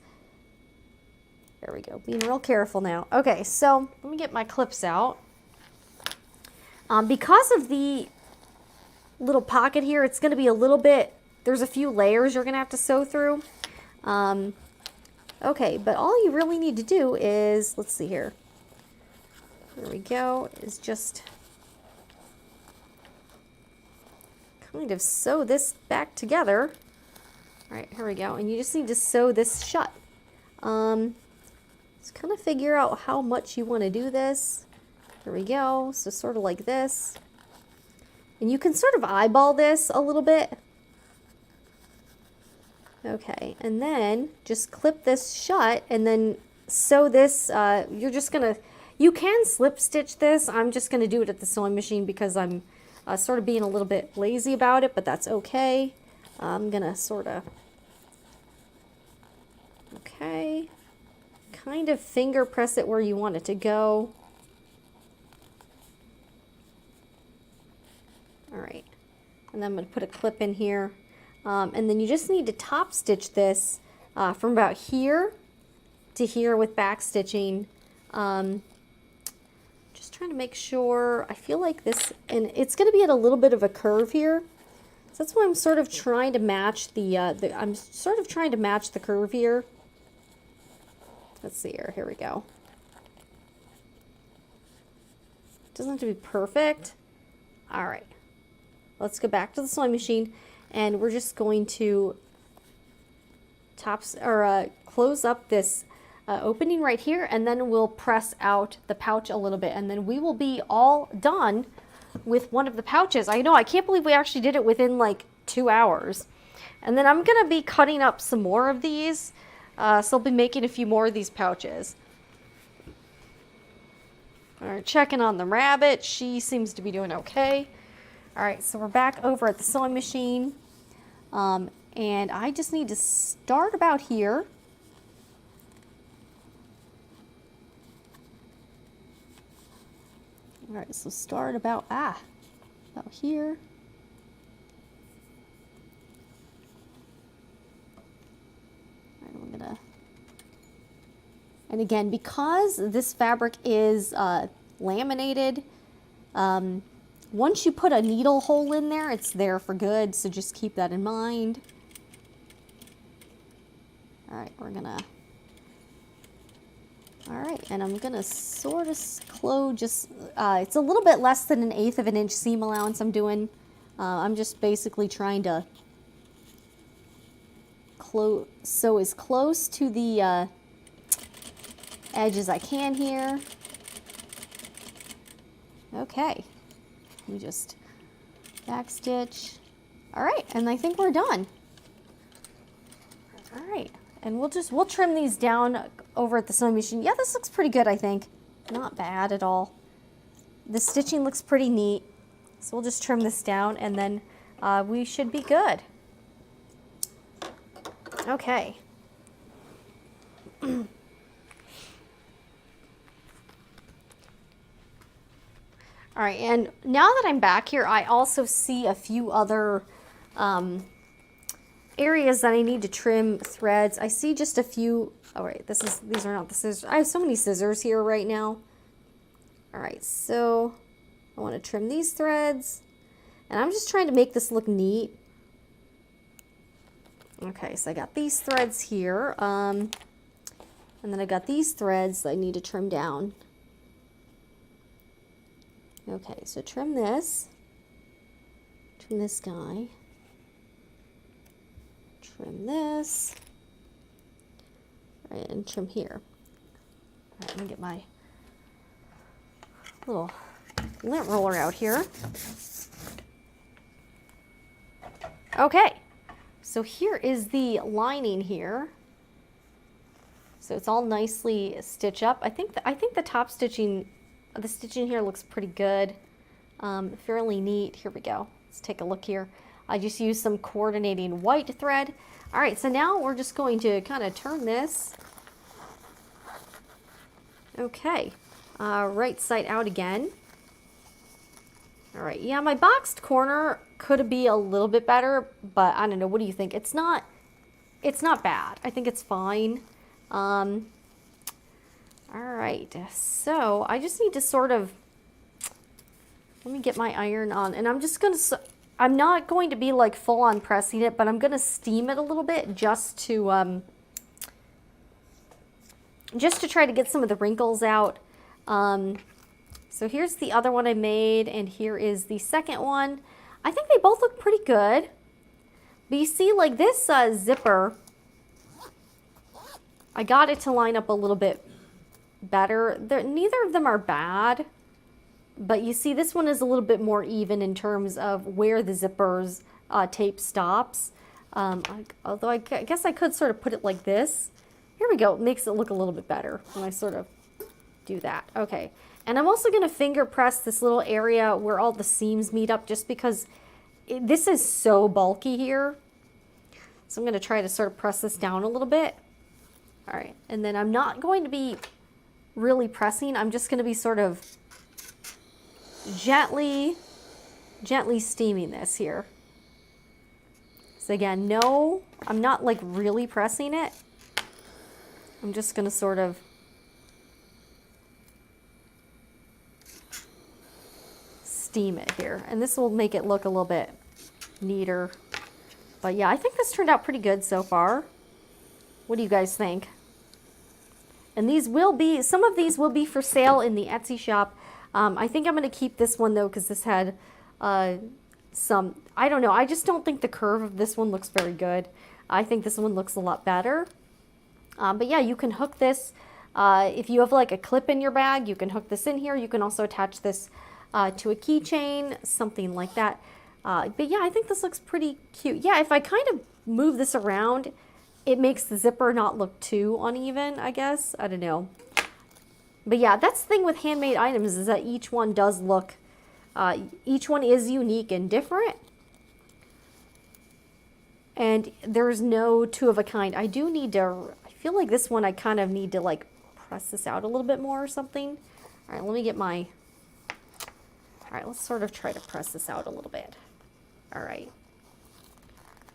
There we go, being real careful now. Okay, so let me get my clips out. Because of the little pocket here, it's going to be a little bit, there's a few layers you're going to have to sew through. Okay, but all you really need to do is, let's see here. There we go, is just kind of sew this back together. All right, here we go. And you just need to sew this shut. Just kind of figure out how much you want to do this. Here we go. So sort of like this. And you can sort of eyeball this a little bit. Okay, and then just clip this shut and then sew this. You're just going to, you can slip stitch this. I'm just going to do it at the sewing machine because I'm sort of being a little bit lazy about it, but that's okay. I'm gonna sort of, okay, kind of finger press it where you want it to go. All right, and then I'm gonna put a clip in here. And then you just need to top stitch this from about here to here with back stitching. Trying to make sure, I feel like this, and it's going to be at a little bit of a curve here, so that's why I'm sort of trying to match I'm sort of trying to match the curve here. Let's see here, we go. Doesn't have to be perfect. All right, let's go back to the sewing machine, and we're just going to close up this opening right here, and then we'll press out the pouch a little bit, and then we will be all done with one of the pouches. I know, I can't believe we actually did it within like 2 hours. And then I'm gonna be cutting up some more of these, so I'll be making a few more of these pouches. All right, checking on the rabbit. She seems to be doing okay. All right, so we're back over at the sewing machine, and I just need to start about here. All right, so start about here. All right, I'm gonna, and again, because this fabric is laminated, once you put a needle hole in there, it's there for good, so just keep that in mind. All right, all right, and I'm gonna sort of close just, it's a little bit less than 1/8 of an inch seam allowance I'm doing. I'm just basically trying to sew as close to the edge as I can here. Okay, let me just back stitch. All right, and I think we're done. All right, and we'll trim these down over at the sewing machine. Yeah, this looks pretty good, I think. Not bad at all. The stitching looks pretty neat. So we'll just trim this down, and then we should be good. Okay. All right, and now that I'm back here, I also see a few other areas that I need to trim threads. I see just a few. All right, these are not the scissors. I have so many scissors here right now. All right, so I want to trim these threads, and I'm just trying to make this look neat. Okay, so I got these threads here, and then I got these threads that I need to trim down. Okay, so trim this guy, trim this, all right, and trim here. All right, let me get my little lint roller out here. Okay, so here is the lining here. So it's all nicely stitched up. I think the top stitching, the stitching here looks pretty good. Fairly neat. Here we go. Let's take a look here. I just used some coordinating white thread. All right, so now we're just going to kind of turn this. Okay, right side out again. All right, yeah, my boxed corner could be a little bit better, but I don't know. What do you think? It's not bad. I think it's fine. All right, so I just need to sort of, let me get my iron on, and I'm not going to be like full on pressing it, but I'm going to steam it a little bit just to try to get some of the wrinkles out. So here's the other one I made, and here is the second one. I think they both look pretty good. But you see, like this zipper, I got it to line up a little bit better. Neither of them are bad, but you see this one is a little bit more even in terms of where the zipper's tape stops. Although I guess I could sort of put it like this. Here we go. It makes it look a little bit better when I sort of do that. Okay. And I'm also going to finger press this little area where all the seams meet up, just because this is so bulky here. So I'm going to try to sort of press this down a little bit. All right. And then I'm not going to be really pressing. I'm just going to be sort of gently steaming this here. So again, no, I'm not like really pressing it. I'm just going to sort of steam it here, and this will make it look a little bit neater. But yeah, I think this turned out pretty good so far. What do you guys think? And these will be, some of these will be for sale in the Etsy shop. I think I'm going to keep this one though, because this had some, I don't know, I just don't think the curve of this one looks very good. I think this one looks a lot better. But yeah, you can hook this, if you have like a clip in your bag, you can hook this in here. You can also attach this to a keychain, something like that. But yeah, I think this looks pretty cute. Yeah, if I kind of move this around, it makes the zipper not look too uneven, I guess. I don't know. But yeah, that's the thing with handmade items, is that each one does look, each one is unique and different. And there's no two of a kind. I do need to, I feel like this one I kind of need to like press this out a little bit more or something. All right, let me get my, all right, let's sort of try to press this out a little bit. All right.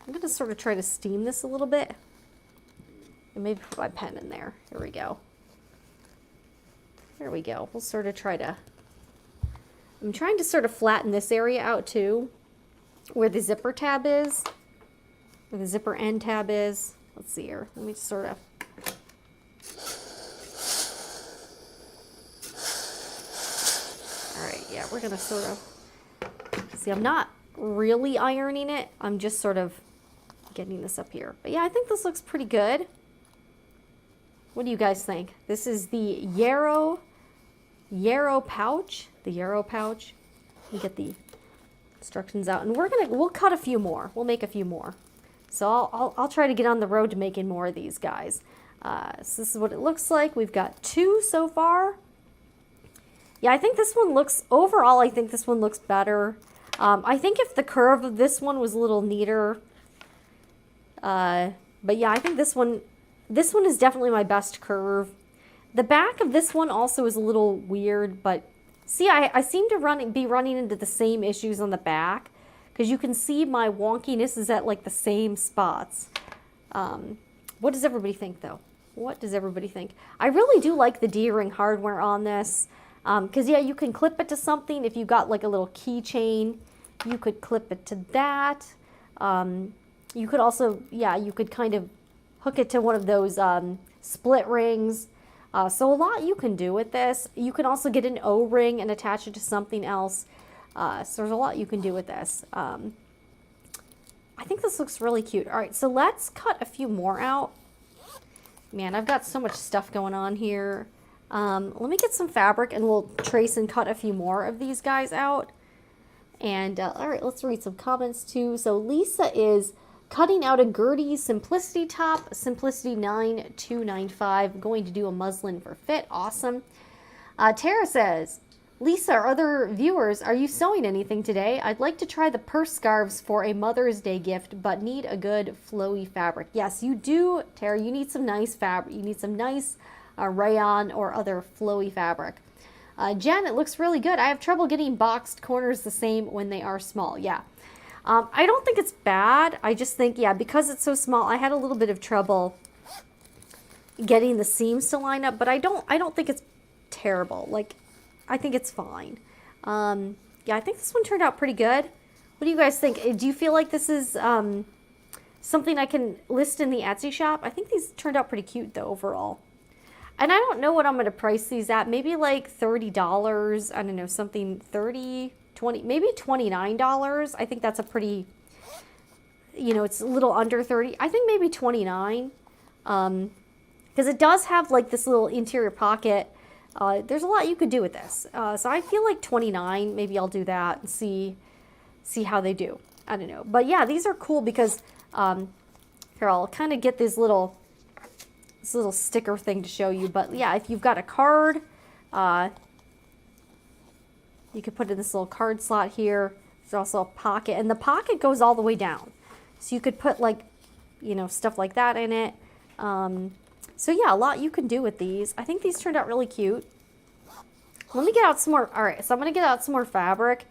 I'm going to sort of try to steam this a little bit. And maybe put my pen in there. Here we go. There we go. We'll sort of try to, I'm trying to sort of flatten this area out too, where the zipper tab is, where the zipper end tab is. Let's see here. Let me just sort of, all right, yeah, we're going to sort of, see, I'm not really ironing it. I'm just sort of getting this up here. But yeah, I think this looks pretty good. What do you guys think? This is the Yarrow pouch. The Yarrow pouch. Let me get the instructions out, and we'll cut a few more. We'll make a few more. So I'll try to get on the road to making more of these guys. So this is what it looks like. We've got 2 so far. Yeah, I think this one looks, overall, I think this one looks better. I think if the curve of this one was a little neater, but yeah, I think this one is definitely my best curve. The back of this one also is a little weird, but see, I seem to be running into the same issues on the back, because you can see my wonkiness is at like the same spots. What does everybody think though? What does everybody think? I really do like the D-ring hardware on this, because yeah, you can clip it to something. If you got like a little keychain, you could clip it to that. You could also, yeah, you could kind of hook it to one of those split rings. So a lot you can do with this. You can also get an O-ring and attach it to something else. So there's a lot you can do with this. I think this looks really cute. All right, so let's cut a few more out. Man, I've got so much stuff going on here. Let me get some fabric and we'll trace and cut a few more of these guys out. And all right, let's read some comments too. So Lisa is cutting out a Gertie Simplicity top, Simplicity 9295. Going to do a muslin for fit. Awesome. Tara says, Lisa, or other viewers, are you sewing anything today? I'd like to try the purse scarves for a Mother's Day gift, but need a good flowy fabric. Yes, you do, Tara. You need some nice fabric. You need some nice rayon or other flowy fabric. Jen, it looks really good. I have trouble getting boxed corners the same when they are small. Yeah. I don't think it's bad. I just think, yeah, because it's so small, I had a little bit of trouble getting the seams to line up, but I don't think it's terrible. Like, I think it's fine. Yeah, I think this one turned out pretty good. What do you guys think? Do you feel like this is something I can list in the Etsy shop? I think these turned out pretty cute though overall. And I don't know what I'm going to price these at. Maybe like $30. I don't know, something 30, 20, maybe $29. I think that's a pretty, you know, it's a little under 30. I think maybe 29. Because it does have like this little interior pocket. There's a lot you could do with this. So I feel like 29, maybe I'll do that and see how they do. I don't know. But yeah, these are cool because, here, I'll kind of get this little sticker thing to show you. But yeah, if you've got a card, you could put in this little card slot here. There's also a pocket, and the pocket goes all the way down. So you could put like, you know, stuff like that in it. So yeah, a lot you can do with these. I think these turned out really cute. Let me get out some more. All right, so I'm going to get out some more fabric,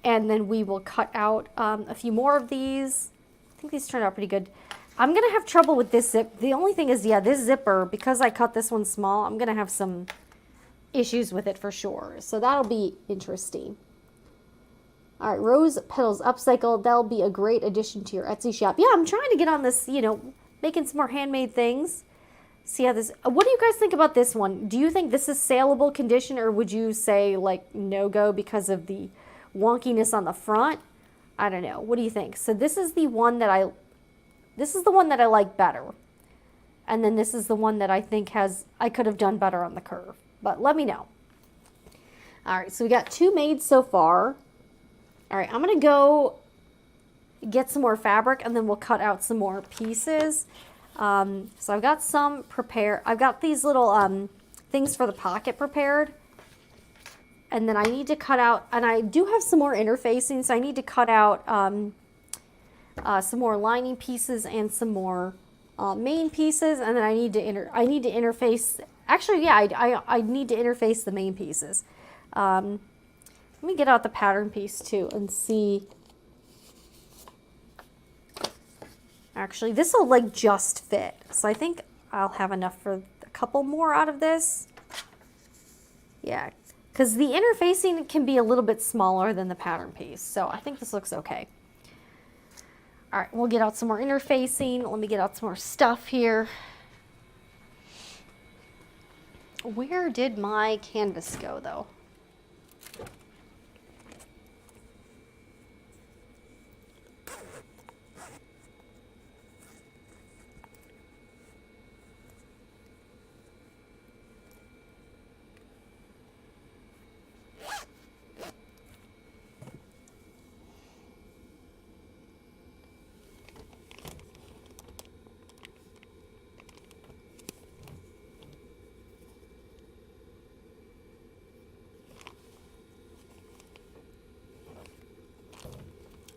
and then we will cut out a few more of these. I think these turned out pretty good. I'm going to have trouble with this zip. The only thing is, yeah, this zipper, because I cut this one small, I'm going to have some issues with it for sure. So that'll be interesting. All right, Rose Petals Upcycle. That'll be a great addition to your Etsy shop. Yeah, I'm trying to get on this, you know, making some more handmade things. See how this, what do you guys think about this one? Do you think this is saleable condition, or would you say like no-go because of the wonkiness on the front? I don't know. What do you think? So this is the one that I like better. And then this is the one that I think I could have done better on the curve. But let me know. All right, so we got 2 made so far. All right, I'm going to go get some more fabric, and then we'll cut out some more pieces. So I've got some prepared. I've got these little things for the pocket prepared. And then I need to cut out, and I do have some more interfacing, so I need to cut out some more lining pieces and some more main pieces, and then I need to interface. Actually, yeah, I need to interface the main pieces. Let me get out the pattern piece too and see. Actually, this will like just fit, so I think I'll have enough for a couple more out of this. Yeah, because the interfacing can be a little bit smaller than the pattern piece, so I think this looks okay. All right, we'll get out some more interfacing. Let me get out some more stuff here. Where did my canvas go, though?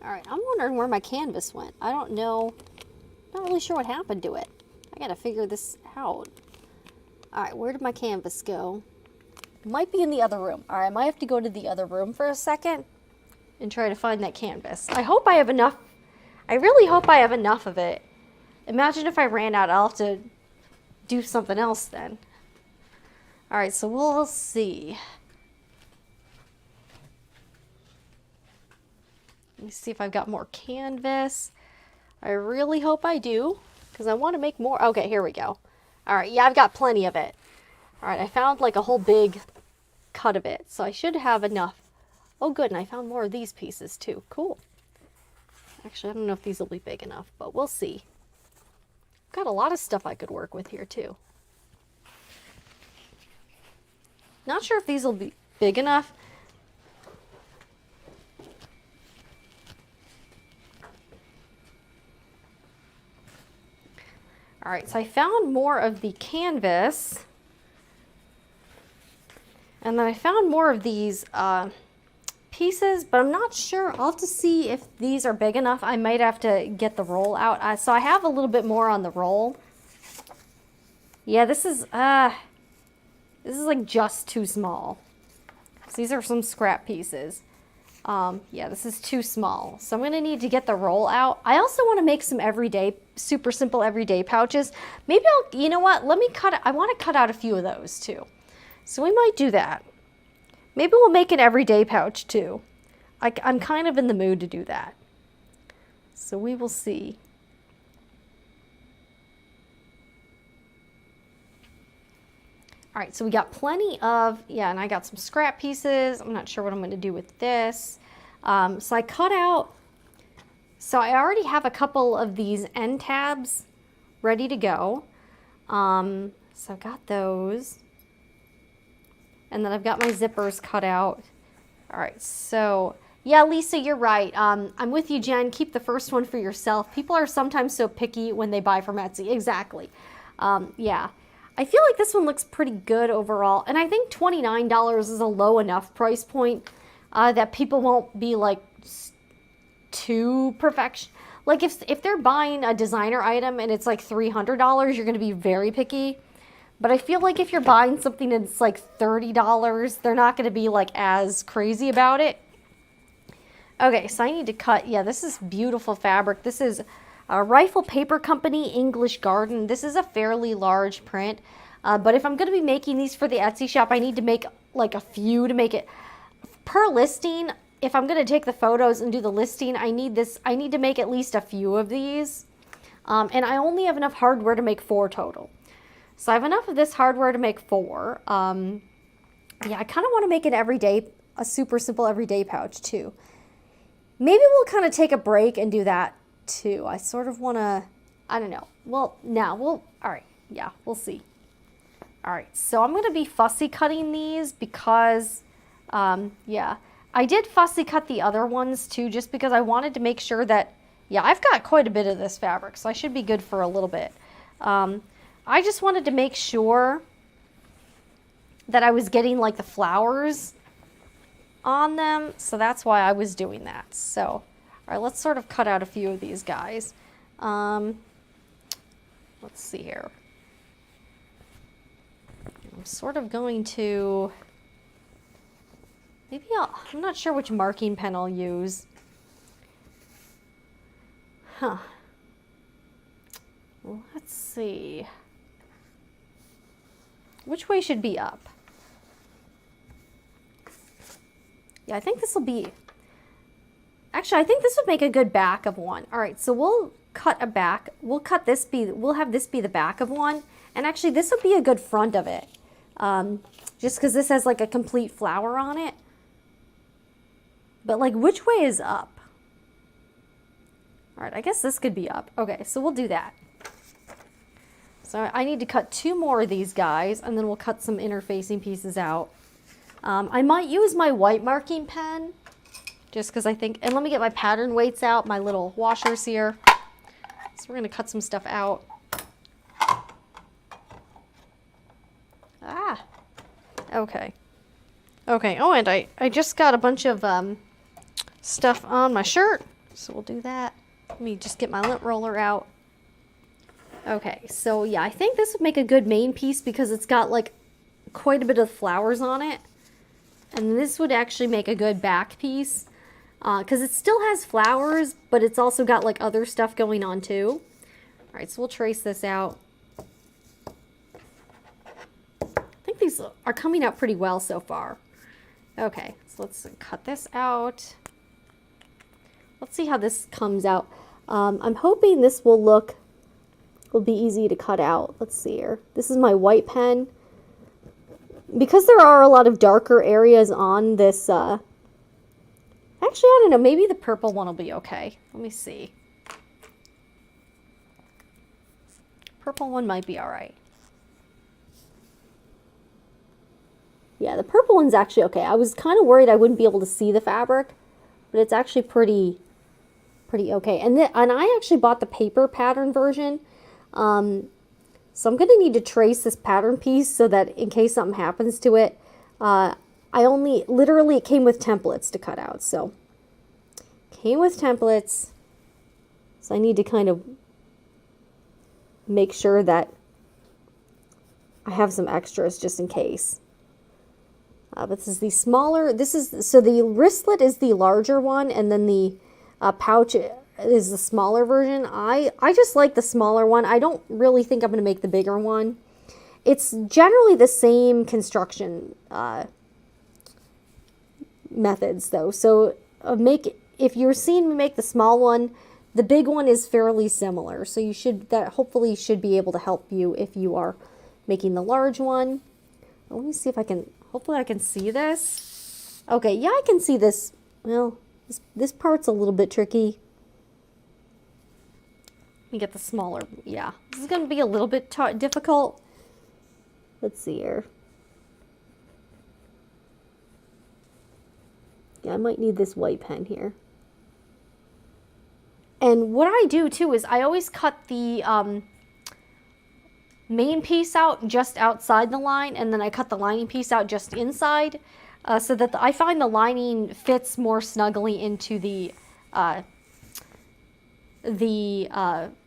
All right, I'm wondering where my canvas went. I don't know. Not really sure what happened to it. I gotta figure this out. All right, where did my canvas go? It might be in the other room. All right, I might have to go to the other room for a second and try to find that canvas. I hope I have enough. I really hope I have enough of it. Imagine if I ran out. I'll have to do something else then. All right, so we'll see. Let me see if I've got more canvas. I really hope I do, because I want to make more. Okay, here we go. All right, yeah, I've got plenty of it. All right, I found like a whole big cut of it, so I should have enough. Oh, good, and I found more of these pieces too. Cool. Actually, I don't know if these will be big enough, but we'll see. Got a lot of stuff I could work with here too. Not sure if these will be big enough. All right, so I found more of the canvas. And then I found more of these pieces, but I'm not sure. I'll have to see if these are big enough. I might have to get the roll out. So I have a little bit more on the roll. Yeah, this is like just too small. So these are some scrap pieces. Yeah, this is too small. So I'm gonna need to get the roll out. I also wanna make some everyday, super simple everyday pouches. Maybe you know what? Let me I wanna cut out a few of those too. So we might do that. Maybe we'll make an everyday pouch too. I'm kind of in the mood to do that. So we will see. All right, so we got plenty of, yeah, and I got some scrap pieces. I'm not sure what I'm gonna do with this. So I cut out, so I already have a couple of these end tabs ready to go. So I've got those. And then I've got my zippers cut out. All right, so yeah, Lisa, you're right. I'm with you, Jen. Keep the first one for yourself. People are sometimes so picky when they buy from Etsy. Exactly. Yeah. I feel like this one looks pretty good overall, and I think $29 is a low enough price point that people won't be like too perfection. Like if they're buying a designer item and it's like $300, you're going to be very picky. But I feel like if you're buying something and it's like $30, they're not going to be like as crazy about it. Okay, so I need to cut. Yeah, this is beautiful fabric. This is Rifle Paper Company English Garden. This is a fairly large print, but if I'm going to be making these for the Etsy shop, I need to make like a few to make it per listing. If I'm going to take the photos and do the listing, I need to make at least a few of these, and I only have enough hardware to make 4 total. So I have enough of this hardware to make 4. Yeah, I kind of want to make a super simple everyday pouch too. Maybe we'll kind of take a break and do that too. I sort of want to, I don't know. Well, all right. Yeah, we'll see. All right, so I'm going to be fussy cutting these because, yeah, I did fussy cut the other ones too, just because I wanted to make sure that, yeah, I've got quite a bit of this fabric, so I should be good for a little bit. I just wanted to make sure that I was getting like the flowers on them, so that's why I was doing that. So, all right, let's sort of cut out a few of these guys. Let's see here. I'm sort of going to, I'm not sure which marking pen I'll use. Huh. Well, let's see. Which way should be up? Yeah, I think this will be, actually, I think this would make a good back of one. All right, so we'll cut a back. We'll have this be the back of one. And actually, this would be a good front of it. Just because this has like a complete flower on it. But like, which way is up? All right, I guess this could be up. Okay, so we'll do that. So I need to cut 2 more of these guys, and then we'll cut some interfacing pieces out. I might use my white marking pen, just because I think, and let me get my pattern weights out, my little washers here. So we're going to cut some stuff out. Ah, okay. Okay, oh, and I just got a bunch of stuff on my shirt, so we'll do that. Let me just get my lint roller out. Okay, so yeah, I think this would make a good main piece because it's got like quite a bit of flowers on it. And this would actually make a good back piece because it still has flowers, but it's also got like other stuff going on too. All right, so we'll trace this out. I think these are coming out pretty well so far. Okay, so let's cut this out. Let's see how this comes out. I'm hoping this will be easy to cut out. Let's see here. This is my white pen. Because there are a lot of darker areas on this, actually, I don't know, maybe the purple one will be okay. Let me see. Purple one might be all right. Yeah, the purple one's actually okay. I was kind of worried I wouldn't be able to see the fabric, but it's actually pretty okay. And I actually bought the paper pattern version. So I'm going to need to trace this pattern piece so that in case something happens to it, literally it came with templates to cut out. So came with templates. So I need to kind of make sure that I have some extras just in case. But this is the smaller, so the wristlet is the larger one, and then the pouch is the smaller version. I just like the smaller one. I don't really think I'm going to make the bigger one. It's generally the same construction methods though. So if you're seeing me make the small one, the big one is fairly similar. So that hopefully should be able to help you if you are making the large one. Let me see if I can, hopefully I can see this. Okay, yeah, I can see this. Well, this part's a little bit tricky. Let me get the smaller, yeah. This is gonna be a little bit difficult. Let's see here. Yeah, I might need this white pen here. And what I do too is I always cut the main piece out just outside the line, and then I cut the lining piece out just inside, so that I find the lining fits more snugly into the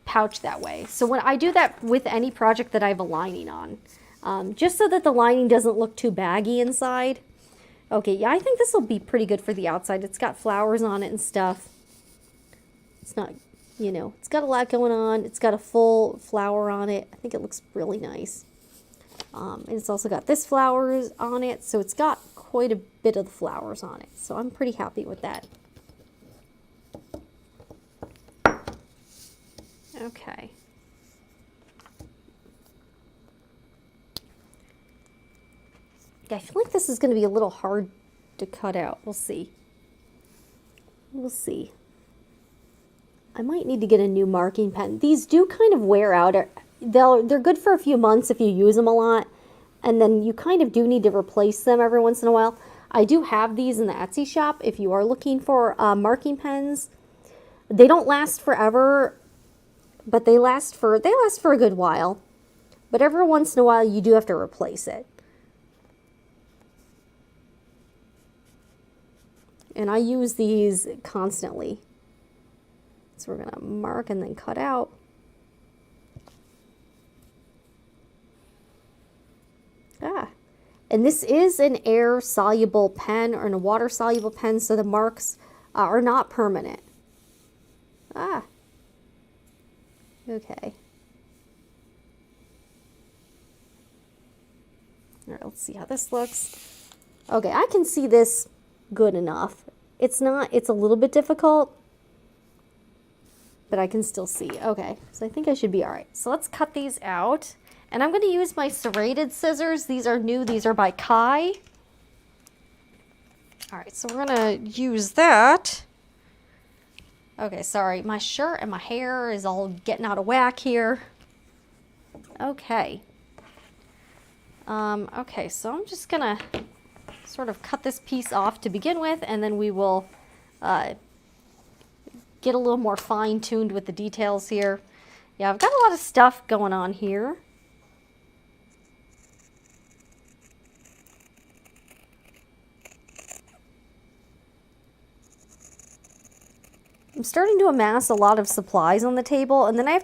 pouch that way. So when I do that with any project that I have a lining on, just so that the lining doesn't look too baggy inside. Okay, yeah, I think this will be pretty good for the outside. It's got flowers on it and stuff. It's not, you know, it's got a lot going on. It's got a full flower on it. I think it looks really nice. And it's also got this flowers on it, so it's got quite a bit of the flowers on it. So I'm pretty happy with that. Okay. Yeah, I feel like this is going to be a little hard to cut out. We'll see. We'll see. I might need to get a new marking pen. These do kind of wear out. They're good for a few months if you use them a lot, and then you kind of do need to replace them every once in a while. I do have these in the Etsy shop if you are looking for marking pens. They don't last forever, but they last for a good while. But every once in a while you do have to replace it. And I use these constantly. So we're gonna mark and then cut out. And this is an air-soluble pen or a water-soluble pen, so the marks are not permanent. Okay. All right, let's see how this looks. Okay, I can see this good enough. It's a little bit difficult, but I can still see. Okay, so I think I should be all right. So let's cut these out. And I'm going to use my serrated scissors. These are new. These are by Kai. All right, so we're going to use that. Okay, sorry. My shirt and my hair is all getting out of whack here. Okay. Okay, so I'm just going to sort of cut this piece off to begin with, and then we will get a little more fine-tuned with the details here. Yeah, I've got a lot of stuff going on here. I'm starting to amass a lot of supplies on the table, and then I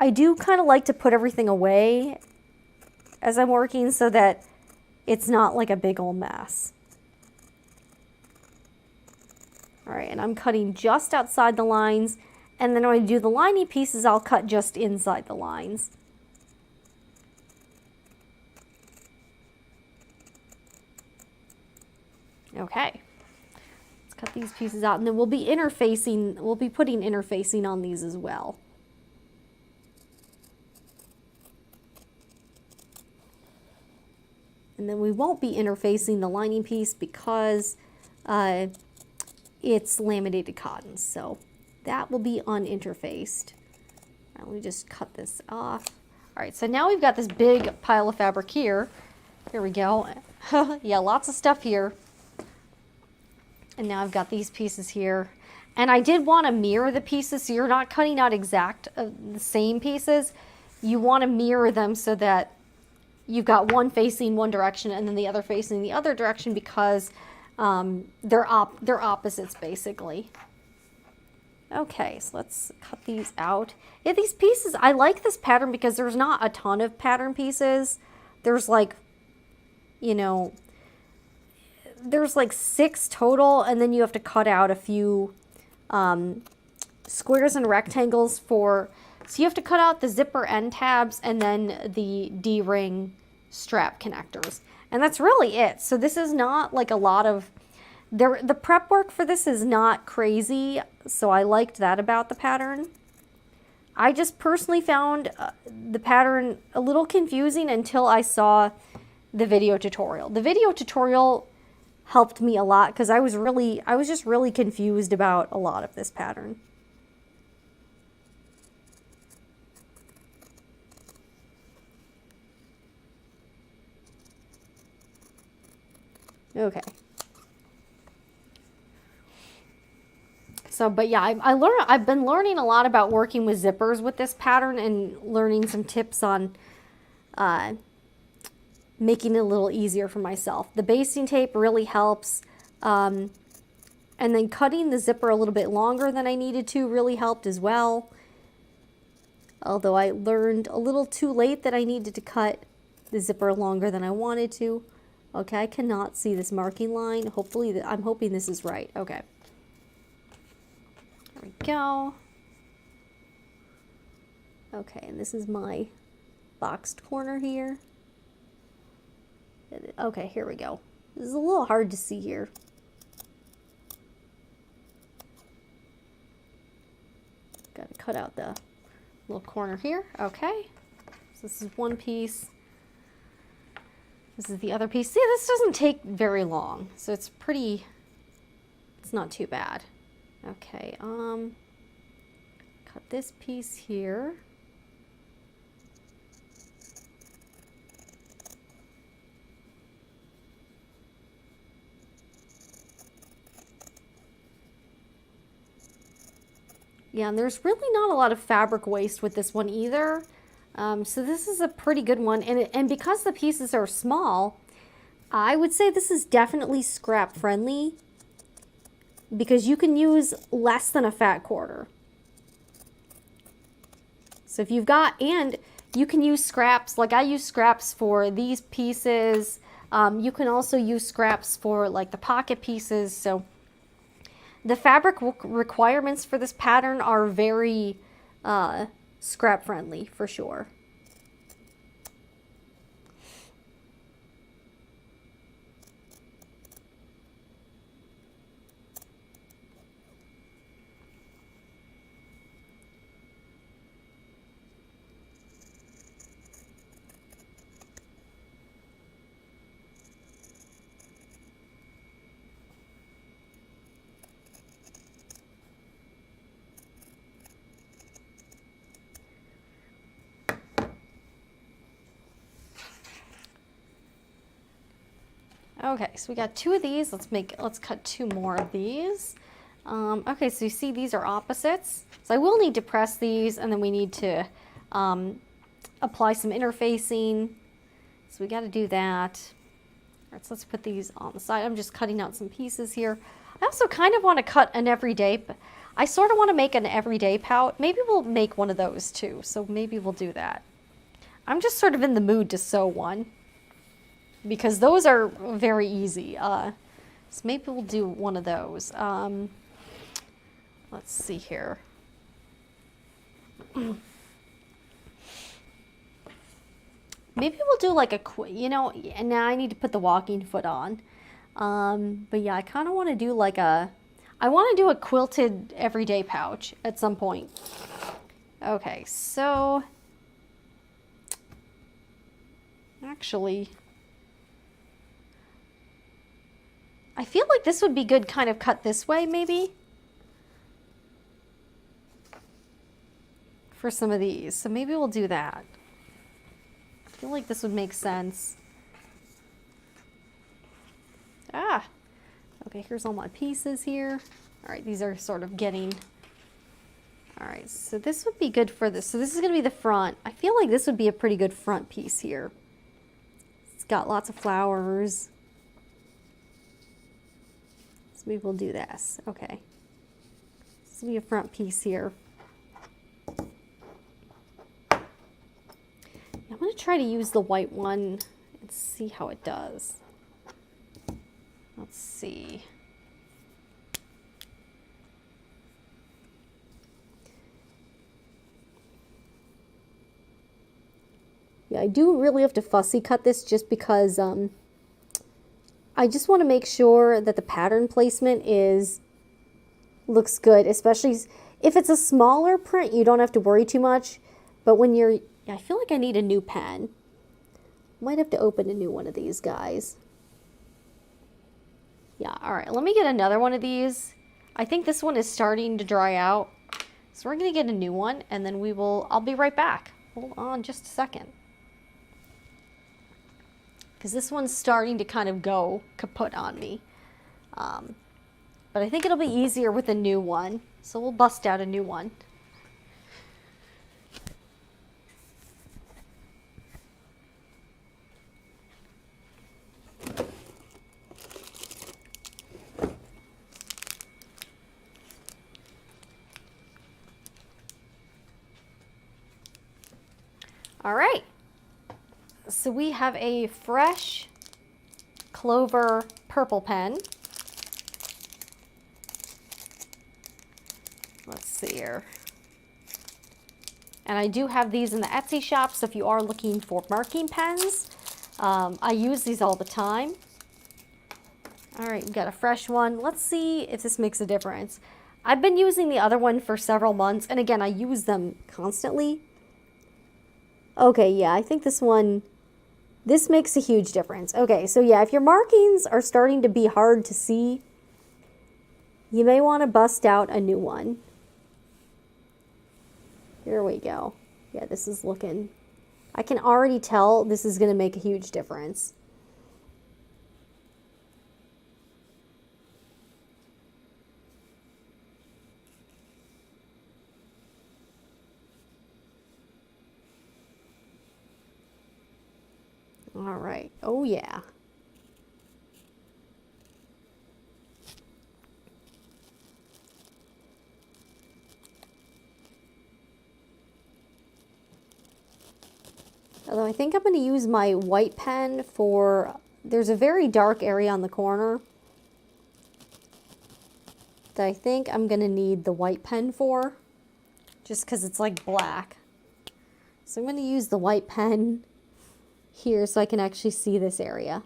do kind of like to put everything away as I'm working so that it's not like a big old mess. All right, and I'm cutting just outside the lines, and then when I do the lining pieces, I'll cut just inside the lines. Okay. Cut these pieces out, and then we'll be putting interfacing on these as well. And then we won't be interfacing the lining piece because it's laminated cotton, so that will be uninterfaced. Now let me just cut this off. All right, so now we've got this big pile of fabric here. Here we go. Yeah, lots of stuff here. And now I've got these pieces here. And I did want to mirror the pieces, so you're not cutting out exact the same pieces. You want to mirror them so that you've got one facing one direction and then the other facing the other direction, because they're opposites basically. Okay, so let's cut these out. Yeah, these pieces, I like this pattern because there's not a ton of pattern pieces. There's like, you know, there's like 6 total, and then you have to cut out a few squares and rectangles for, so you have to cut out the zipper end tabs and then the D-ring strap connectors. And that's really it. So this is not like a lot of, the prep work for this is not crazy, so I liked that about the pattern. I just personally found the pattern a little confusing until I saw the video tutorial. The video tutorial helped me a lot because I was just really confused about a lot of this pattern. Okay. So, but yeah, I've been learning a lot about working with zippers with this pattern and learning some tips on making it a little easier for myself. The basting tape really helps. And then cutting the zipper a little bit longer than I needed to really helped as well. Although I learned a little too late that I needed to cut the zipper longer than I wanted to. Okay, I cannot see this marking line. Hopefully, I'm hoping this is right. Okay. There we go. Okay, and this is my boxed corner here. Okay, here we go. This is a little hard to see here. Got to cut out the little corner here. Okay, so this is one piece. This is the other piece. See, this doesn't take very long, so it's not too bad. Okay, cut this piece here. Yeah, and there's really not a lot of fabric waste with this one either. So this is a pretty good one. And because the pieces are small, I would say this is definitely scrap friendly because you can use less than a fat quarter. So if you've got, and you can use scraps, like I use scraps for these pieces. You can also use scraps for like the pocket pieces. So the fabric requirements for this pattern are very scrap friendly for sure. Okay, so we got 2 of these. Let's cut 2 more of these. Okay, so you see these are opposites. So I will need to press these, and then we need to apply some interfacing. So we got to do that. All right, so let's put these on the side. I'm just cutting out some pieces here. I also kind of want to cut an everyday. I sort of want to make an everyday pouch. Maybe we'll make one of those too. So maybe we'll do that. I'm just sort of in the mood to sew one, because those are very easy. So maybe we'll do one of those. Let's see here. Maybe we'll do like and now I need to put the walking foot on. But yeah, I kind of want to do like I want to do a quilted everyday pouch at some point. Okay, so actually, I feel like this would be good kind of cut this way maybe for some of these. So maybe we'll do that. I feel like this would make sense. Okay, here's all my pieces here. All right, these are sort of getting, all right, so this would be good for this. So this is gonna be the front. I feel like this would be a pretty good front piece here. It's got lots of flowers. So maybe we'll do this, okay. This will be a front piece here. I'm gonna try to use the white one and see how it does. Let's see. Yeah, I do really have to fussy cut this just because I just want to make sure that the pattern placement looks good, especially if it's a smaller print, you don't have to worry too much. But when you're, I feel like I need a new pen. Might have to open a new one of these guys. Yeah, all right, let me get another one of these. I think this one is starting to dry out. So we're gonna get a new one and then I'll be right back. Hold on just a second. Because this one's starting to kind of go kaput on me. But I think it'll be easier with a new one. So we'll bust out a new one. All right. So we have a fresh Clover purple pen. Let's see here. And I do have these in the Etsy shop, so if you are looking for marking pens, I use these all the time. All right, we've got a fresh one. Let's see if this makes a difference. I've been using the other one for several months, and again, I use them constantly. Okay, yeah, I think this makes a huge difference. Okay, so yeah, if your markings are starting to be hard to see, you may want to bust out a new one. Here we go. Yeah, this is looking, I can already tell this is going to make a huge difference. All right. Oh, yeah. Although I think I'm going to use my white pen for, there's a very dark area on the corner that I think I'm going to need the white pen for, just because it's like black. So I'm going to use the white pen here so I can actually see this area.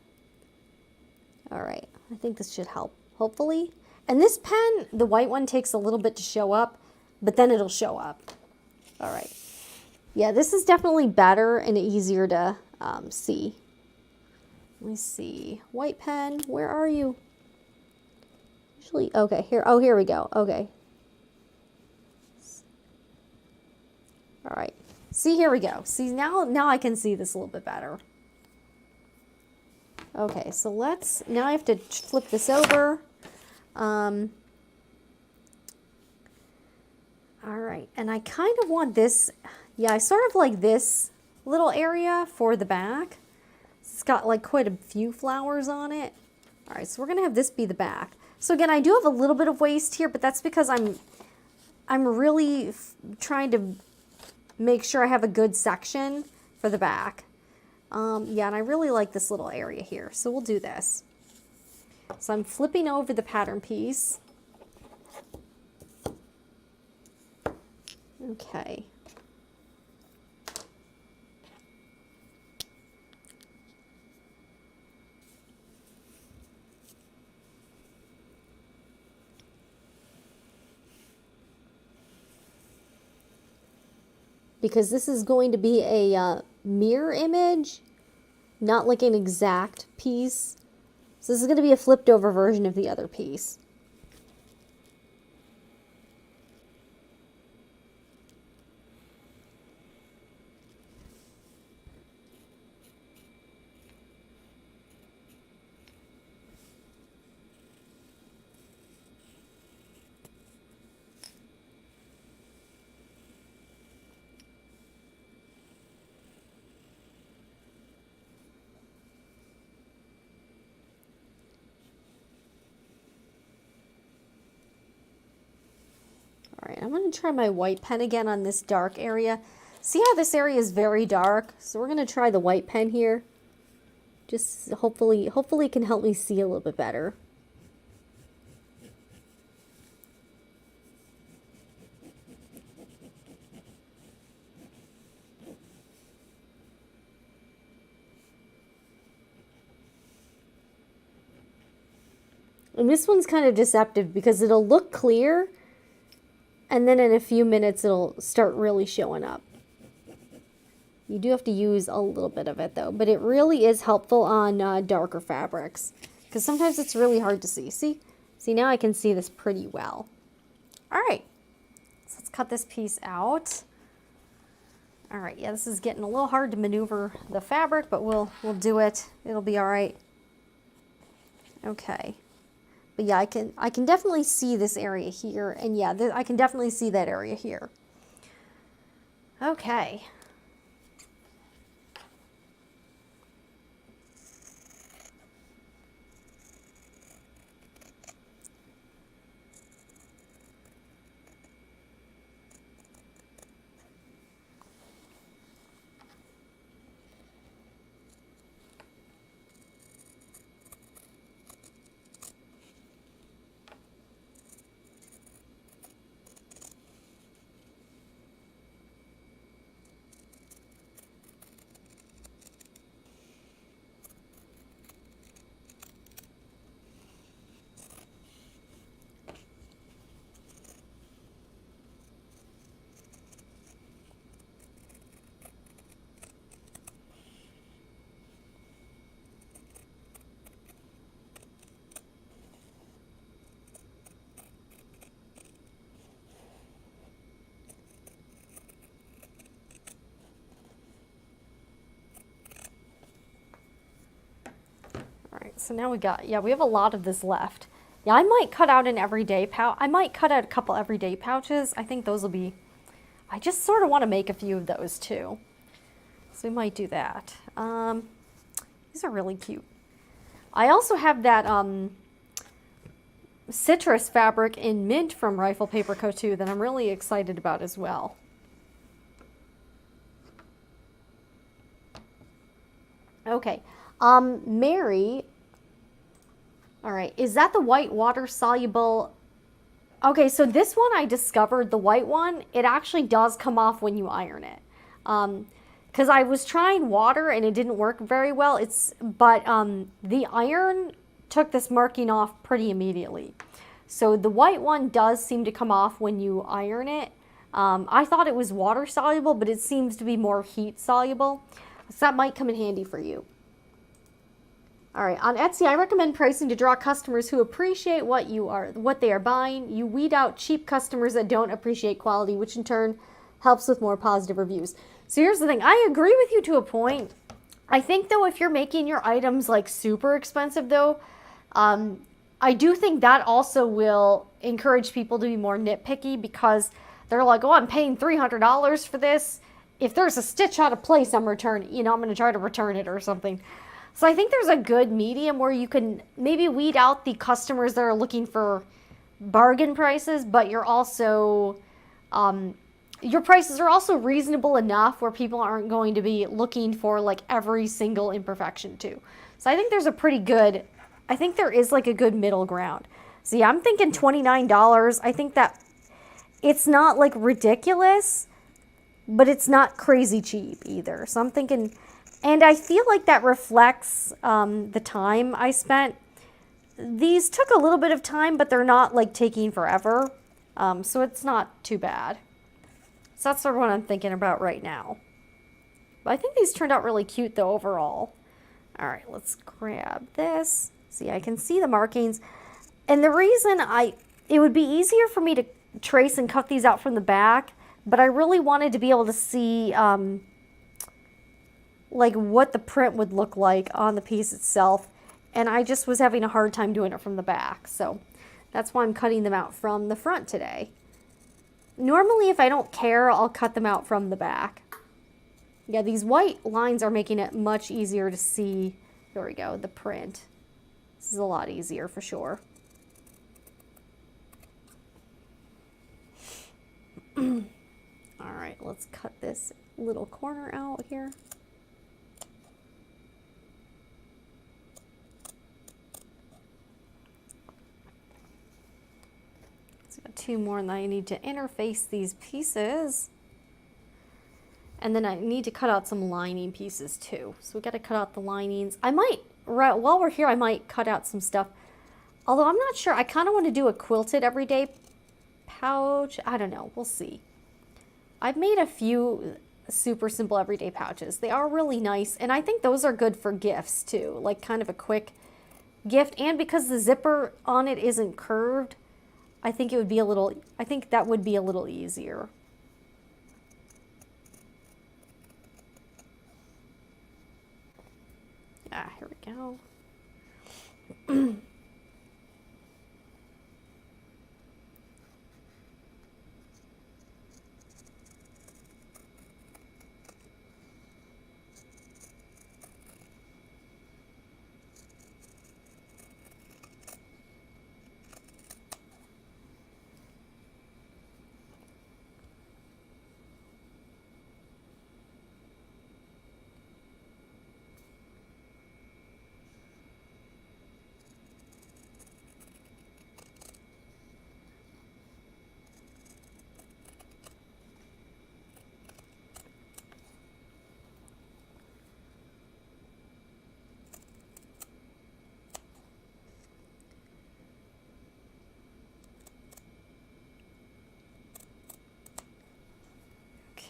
All right, I think this should help, hopefully. And this pen, the white one, takes a little bit to show up, but then it'll show up. All right. Yeah, this is definitely better and easier to see. Let me see. White pen, where are you? Usually, okay, here. Oh, here we go. Okay. All right. See, here we go. See, now I can see this a little bit better. Okay, so now I have to flip this over. All right, and I kind of want this, yeah, I sort of like this little area for the back. It's got like quite a few flowers on it. All right, so we're gonna have this be the back. So again, I do have a little bit of waste here, but that's because I'm really trying to make sure I have a good section for the back. Yeah, and I really like this little area here, so we'll do this. So I'm flipping over the pattern piece. Okay. Because this is going to be a mirror image, not like an exact piece. So this is going to be a flipped over version of the other piece. right, I'm going to try my white pen again on this dark area. See how this area is very dark? So we're going to try the white pen here. Just hopefully it can help me see a little bit better. And this one's kind of deceptive because it'll look clear, and then in a few minutes it'll start really showing up. You do have to use a little bit of it though, but it really is helpful on darker fabrics because sometimes it's really hard to see. See now I can see this pretty well. All right, so let's cut this piece out. All right, yeah, this is getting a little hard to maneuver the fabric, but we'll do it. It'll be all right. Okay. But yeah, I can definitely see this area here, and yeah, I can definitely see that area here. Okay. So now we have a lot of this left. Yeah, I might cut out an everyday pouch. I might cut out a couple everyday pouches. I think those will be, I just sort of want to make a few of those too. So we might do that. These are really cute. I also have that citrus fabric in mint from Rifle Paper Co. too that I'm really excited about as well. Okay, Mary. All right, is that the white water soluble? Okay, so this one I discovered, the white one, it actually does come off when you iron it. Because I was trying water and it didn't work very well. But the iron took this marking off pretty immediately. So the white one does seem to come off when you iron it. I thought it was water soluble, but it seems to be more heat soluble. So that might come in handy for you. All right, on Etsy, I recommend pricing to draw customers who appreciate what they are buying. You weed out cheap customers that don't appreciate quality, which in turn helps with more positive reviews. So here's the thing, I agree with you to a point. I think though, if you're making your items like super expensive though, I do think that also will encourage people to be more nitpicky because they're like, oh, I'm paying $300 for this. If there's a stitch out of place, I'm going to try to return it or something. So I think there's a good medium where you can maybe weed out the customers that are looking for bargain prices, but you're also, your prices are also reasonable enough where people aren't going to be looking for like every single imperfection too. So I think there's I think there is like a good middle ground. So yeah, I'm thinking $29. I think that it's not like ridiculous, but it's not crazy cheap either. So I'm thinking, and I feel like that reflects the time I spent. These took a little bit of time, but they're not like taking forever. So it's not too bad. So that's sort of what I'm thinking about right now. But I think these turned out really cute though overall. All right, let's grab this. See, I can see the markings. And the reason it would be easier for me to trace and cut these out from the back, but I really wanted to be able to see like what the print would look like on the piece itself. And I just was having a hard time doing it from the back. So that's why I'm cutting them out from the front today. Normally, if I don't care, I'll cut them out from the back. Yeah, these white lines are making it much easier to see. There we go, the print. This is a lot easier for sure. All right, let's cut this little corner out here. So got two more, and then I need to interface these pieces. And then I need to cut out some lining pieces too. So we got to cut out the linings. I might, while we're here, I might cut out some stuff. Although I'm not sure, I kind of want to do a quilted everyday pouch. I don't know, we'll see. I've made a few super simple everyday pouches. They are really nice, and I think those are good for gifts too, like kind of a quick gift. And because the zipper on it isn't curved, I think it would be a little, I think that would be a little easier. Ah, here we go.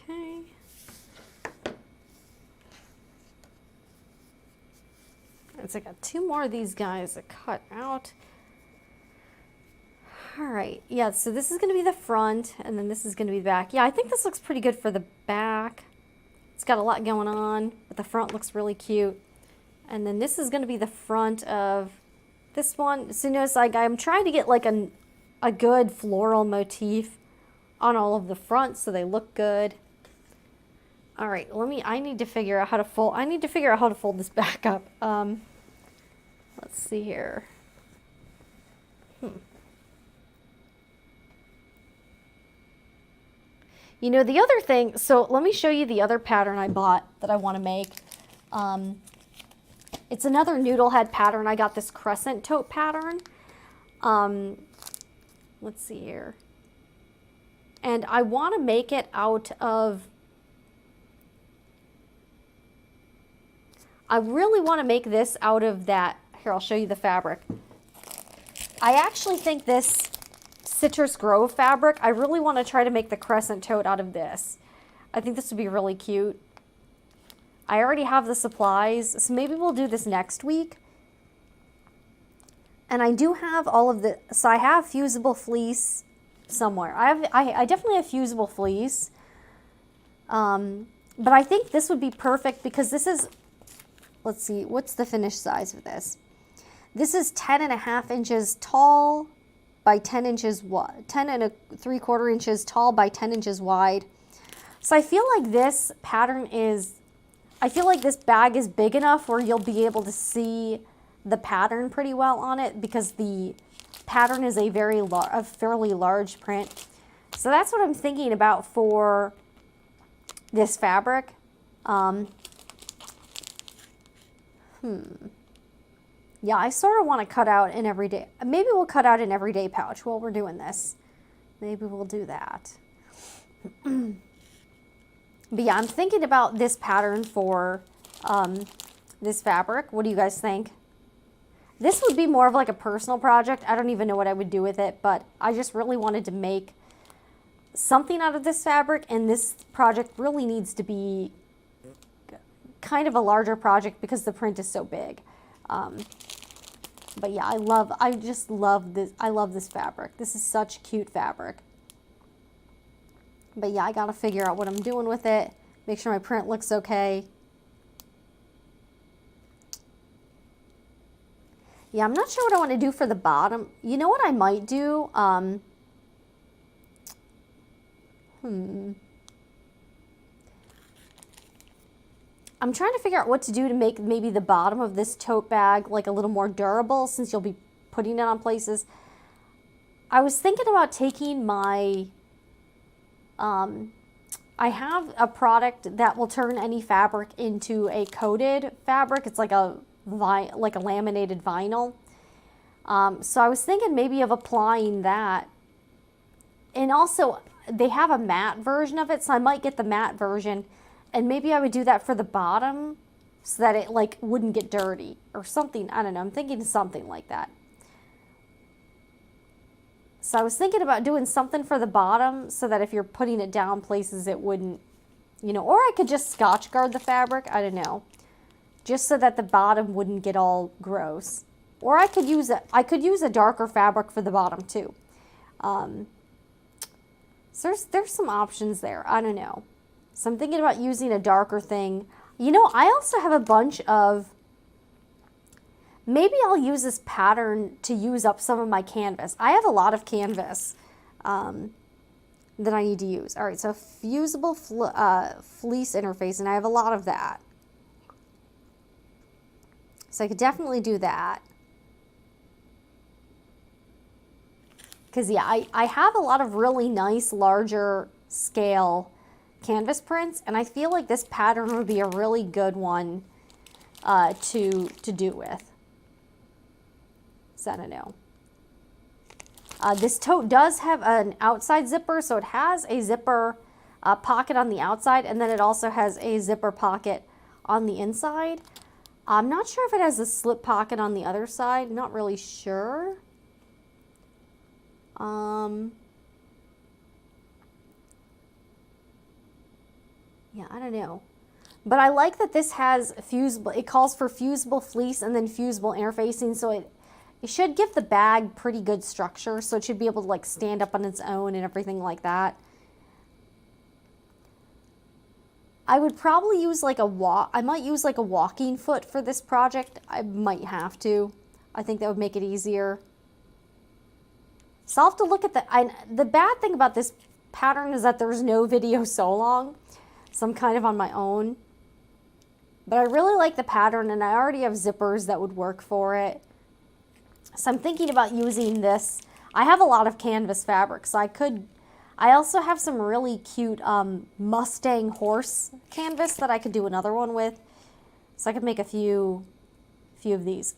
Okay. So I got two more of these guys to cut out. All right, yeah, so this is going to be the front, and then this is going to be the back. Yeah, I think this looks pretty good for the back. It's got a lot going on, but the front looks really cute. And then this is going to be the front of this one. So notice, like, I'm trying to get like a good floral motif on all of the fronts so they look good. All right, I need to figure out how to fold this back up. Let's see here. You know, the other thing, so let me show you the other pattern I bought that I want to make. It's another Noodlehead pattern. I got this crescent tote pattern. Let's see here. And I want to make it out of, I really want to make this out of that. Here, I'll show you the fabric. I actually think this Citrus Grove fabric, I really want to try to make the crescent tote out of this. I think this would be really cute. I already have the supplies, so maybe we'll do this next week. And I do have all of the, so I have fusible fleece somewhere. I definitely have fusible fleece. But I think this would be perfect because this is, let's see, what's the finished size of this? This is 10.5 inches tall by 10 inches wide, 10 3/4 inches tall by 10 inches wide. So I feel like this pattern is, I feel like this bag is big enough where you'll be able to see the pattern pretty well on it because the pattern is a fairly large print. So that's what I'm thinking about for this fabric. Yeah, I sort of want to cut out an everyday, maybe we'll cut out an everyday pouch while we're doing this. Maybe we'll do that. But yeah, I'm thinking about this pattern for this fabric. What do you guys think? This would be more of like a personal project. I don't even know what I would do with it, but I just really wanted to make something out of this fabric, and this project really needs to be kind of a larger project because the print is so big. But yeah, I just love this. I love this fabric. This is such cute fabric. But yeah, I gotta figure out what I'm doing with it. Make sure my print looks okay. Yeah, I'm not sure what I want to do for the bottom. You know what I might do? I'm trying to figure out what to do to make maybe the bottom of this tote bag like a little more durable since you'll be putting it on places. I was thinking about taking my I have a product that will turn any fabric into a coated fabric. It's like a laminated vinyl. So I was thinking maybe of applying that. And also, they have a matte version of it, so I might get the matte version. And maybe I would do that for the bottom so that it like wouldn't get dirty or something. I don't know. I'm thinking something like that. So I was thinking about doing something for the bottom so that if you're putting it down places it wouldn't, you know, or I could just Scotch guard the fabric. I don't know. Just so that the bottom wouldn't get all gross. Or I could use a darker fabric for the bottom too. So there's some options there. I don't know. So I'm thinking about using a darker thing. You know, I also have a bunch of, maybe I'll use this pattern to use up some of my canvas. I have a lot of canvas that I need to use. All right, so fusible fleece interface, and I have a lot of that. So I could definitely do that. Because yeah, I have a lot of really nice larger scale canvas prints, and I feel like this pattern would be a really good one to do with. So I don't know. This tote does have an outside zipper, so it has a zipper pocket on the outside, and then it also has a zipper pocket on the inside. I'm not sure if it has a slip pocket on the other side. Not really sure. Yeah, I don't know. But I like that this has fusible, it calls for fusible fleece and then fusible interfacing, so it should give the bag pretty good structure, so it should be able to like stand up on its own and everything like that. I would probably use like I might use like a walking foot for this project. I might have to. I think that would make it easier. So I'll have to look at the bad thing about this pattern is that there's no video so long. So I'm kind of on my own. But I really like the pattern, and I already have zippers that would work for it. So I'm thinking about using this. I have a lot of canvas fabric, so I also have some really cute Mustang horse canvas that I could do another one with. So I could make a few of these.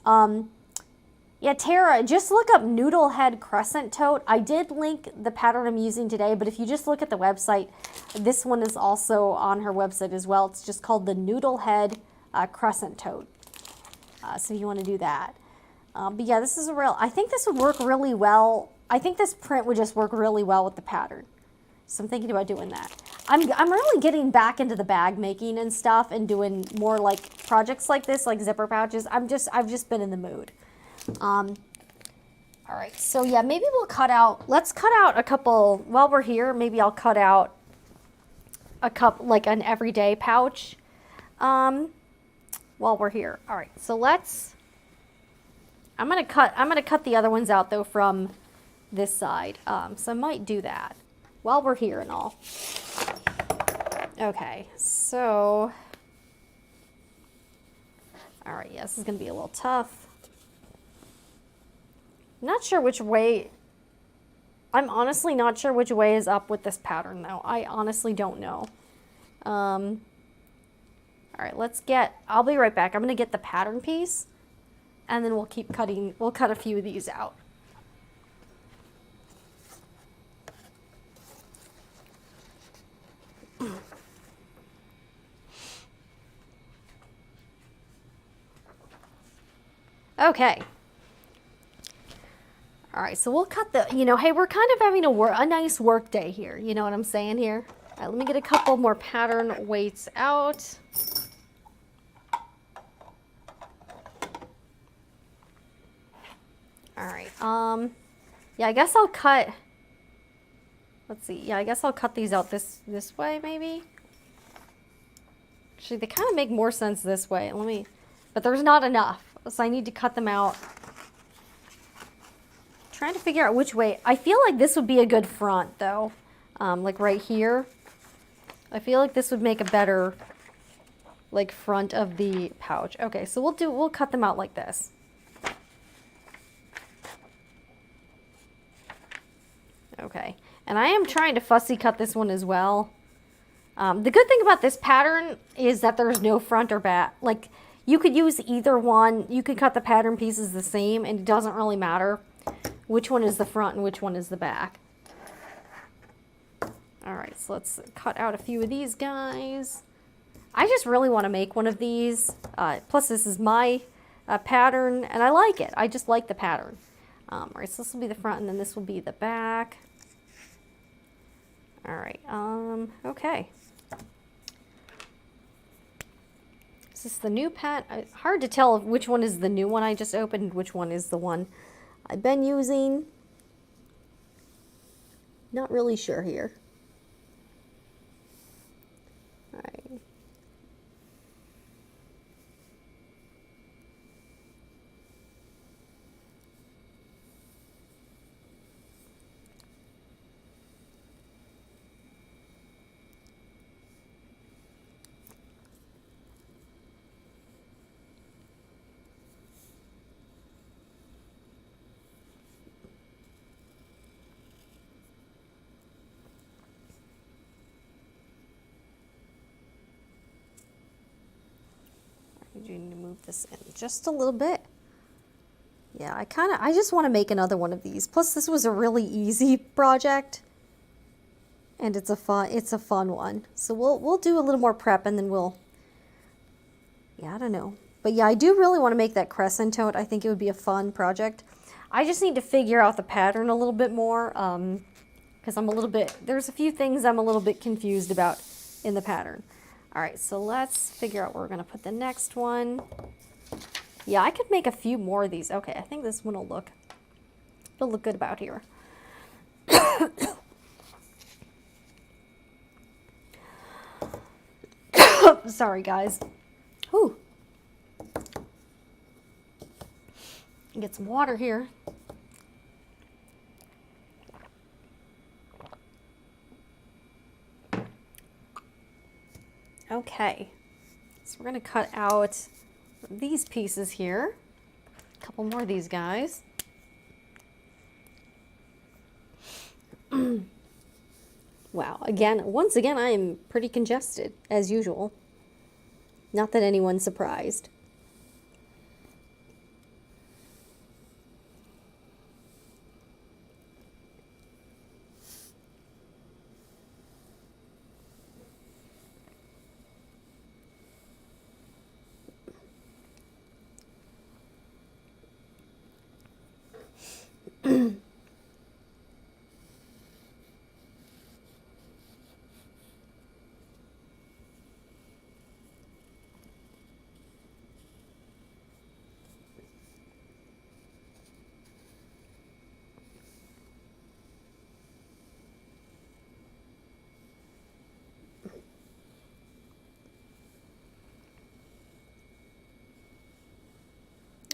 Yeah, Tara, just look up Noodlehead Crescent Tote. I did link the pattern I'm using today, but if you just look at the website, this one is also on her website as well. It's just called the Noodlehead Crescent Tote. So if you want to do that. But yeah, this is I think this would work really well. I think this print would just work really well with the pattern. So I'm thinking about doing that. I'm really getting back into the bag making and stuff and doing more like projects like this, like zipper pouches. I've just been in the mood. All right, so yeah, maybe let's cut out a couple, while we're here, maybe I'll cut out a couple, like an everyday pouch, while we're here. All right, so I'm gonna cut the other ones out though from this side. So I might do that while we're here and all. Okay, so, all right, yeah, this is gonna be a little tough. Not sure which way, I'm honestly not sure which way is up with this pattern though. I honestly don't know. All right, I'll be right back. I'm gonna get the pattern piece and then we'll keep cutting, we'll cut a few of these out. Okay. All right, so we'll cut hey, we're kind of having a nice work day here. You know what I'm saying here? All right, let me get a couple more pattern weights out. All right, yeah, I guess I'll cut, let's see, yeah, I guess I'll cut these out this way, maybe. Actually, they kind of make more sense this way. But there's not enough, so I need to cut them out. Trying to figure out which way. I feel like this would be a good front though, like right here. I feel like this would make a better like front of the pouch. Okay, so we'll cut them out like this. Okay, And I am trying to fussy cut this one as well. The good thing about this pattern is that there's no front or back. Like, you could use either one. You could cut the pattern pieces the same, and it doesn't really matter which one is the front and which one is the back. All right, so let's cut out a few of these guys. I just really want to make one of these. Plus, this is my pattern, and I like it. I just like the pattern. All right, so this will be the front, and then this will be the back. All right, okay. Is this the new hard to tell which one is the new one I just opened, which one is the one I've been using. Not really sure here. All right. You need to move this in just a little bit. Yeah, I just want to make another one of these. Plus, this was a really easy project, and it's a fun one. So we'll do a little more prep, and then yeah, I don't know. But yeah, I do really want to make that crescent tote. I think it would be a fun project. I just need to figure out the pattern a little bit more, because there's a few things I'm a little bit confused about in the pattern. All right, so let's figure out where we're going to put the next one. Yeah, I could make a few more of these. Okay, I think this one will look good about here. Sorry, guys. Whew. Get some water here. Okay, so we're going to cut out these pieces here. A couple more of these guys. Wow, once again, I am pretty congested, as usual. Not that anyone's surprised.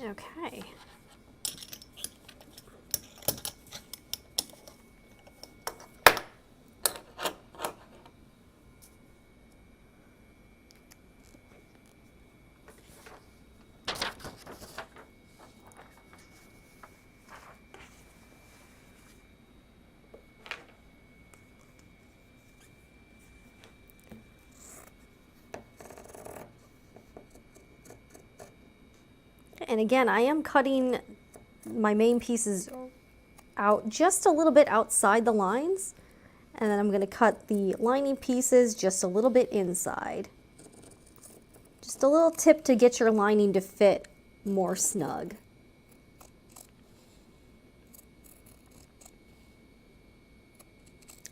Okay. And again, I am cutting my main pieces out just a little bit outside the lines, and then I'm going to cut the lining pieces just a little bit inside. Just a little tip to get your lining to fit more snug.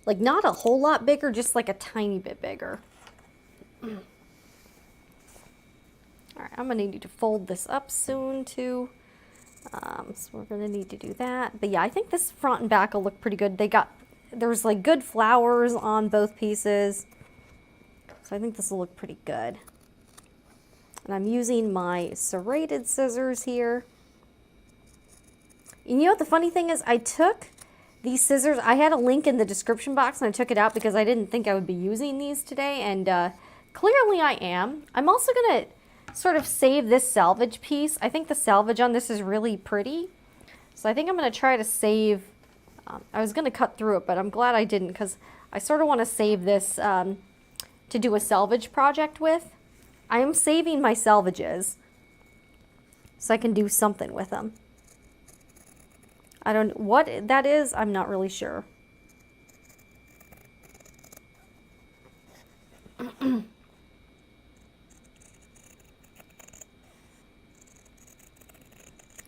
Like, not a whole lot bigger, just like a tiny bit bigger. All right, I'm going to need to fold this up soon too. So we're going to need to do that. But yeah, I think this front and back will look pretty good. There's like good flowers on both pieces. So I think this will look pretty good. And I'm using my serrated scissors here. And you know what the funny thing is? I took these scissors, I had a link in the description box and I took it out because I didn't think I would be using these today. And clearly I am. I'm also going to sort of save this salvage piece. I think the salvage on this is really pretty. So I think I'm going to try to save I was going to cut through it, but I'm glad I didn't because I sort of want to save this to do a salvage project with. I am saving my salvages so I can do something with them. I don't know what that is. I'm not really sure. All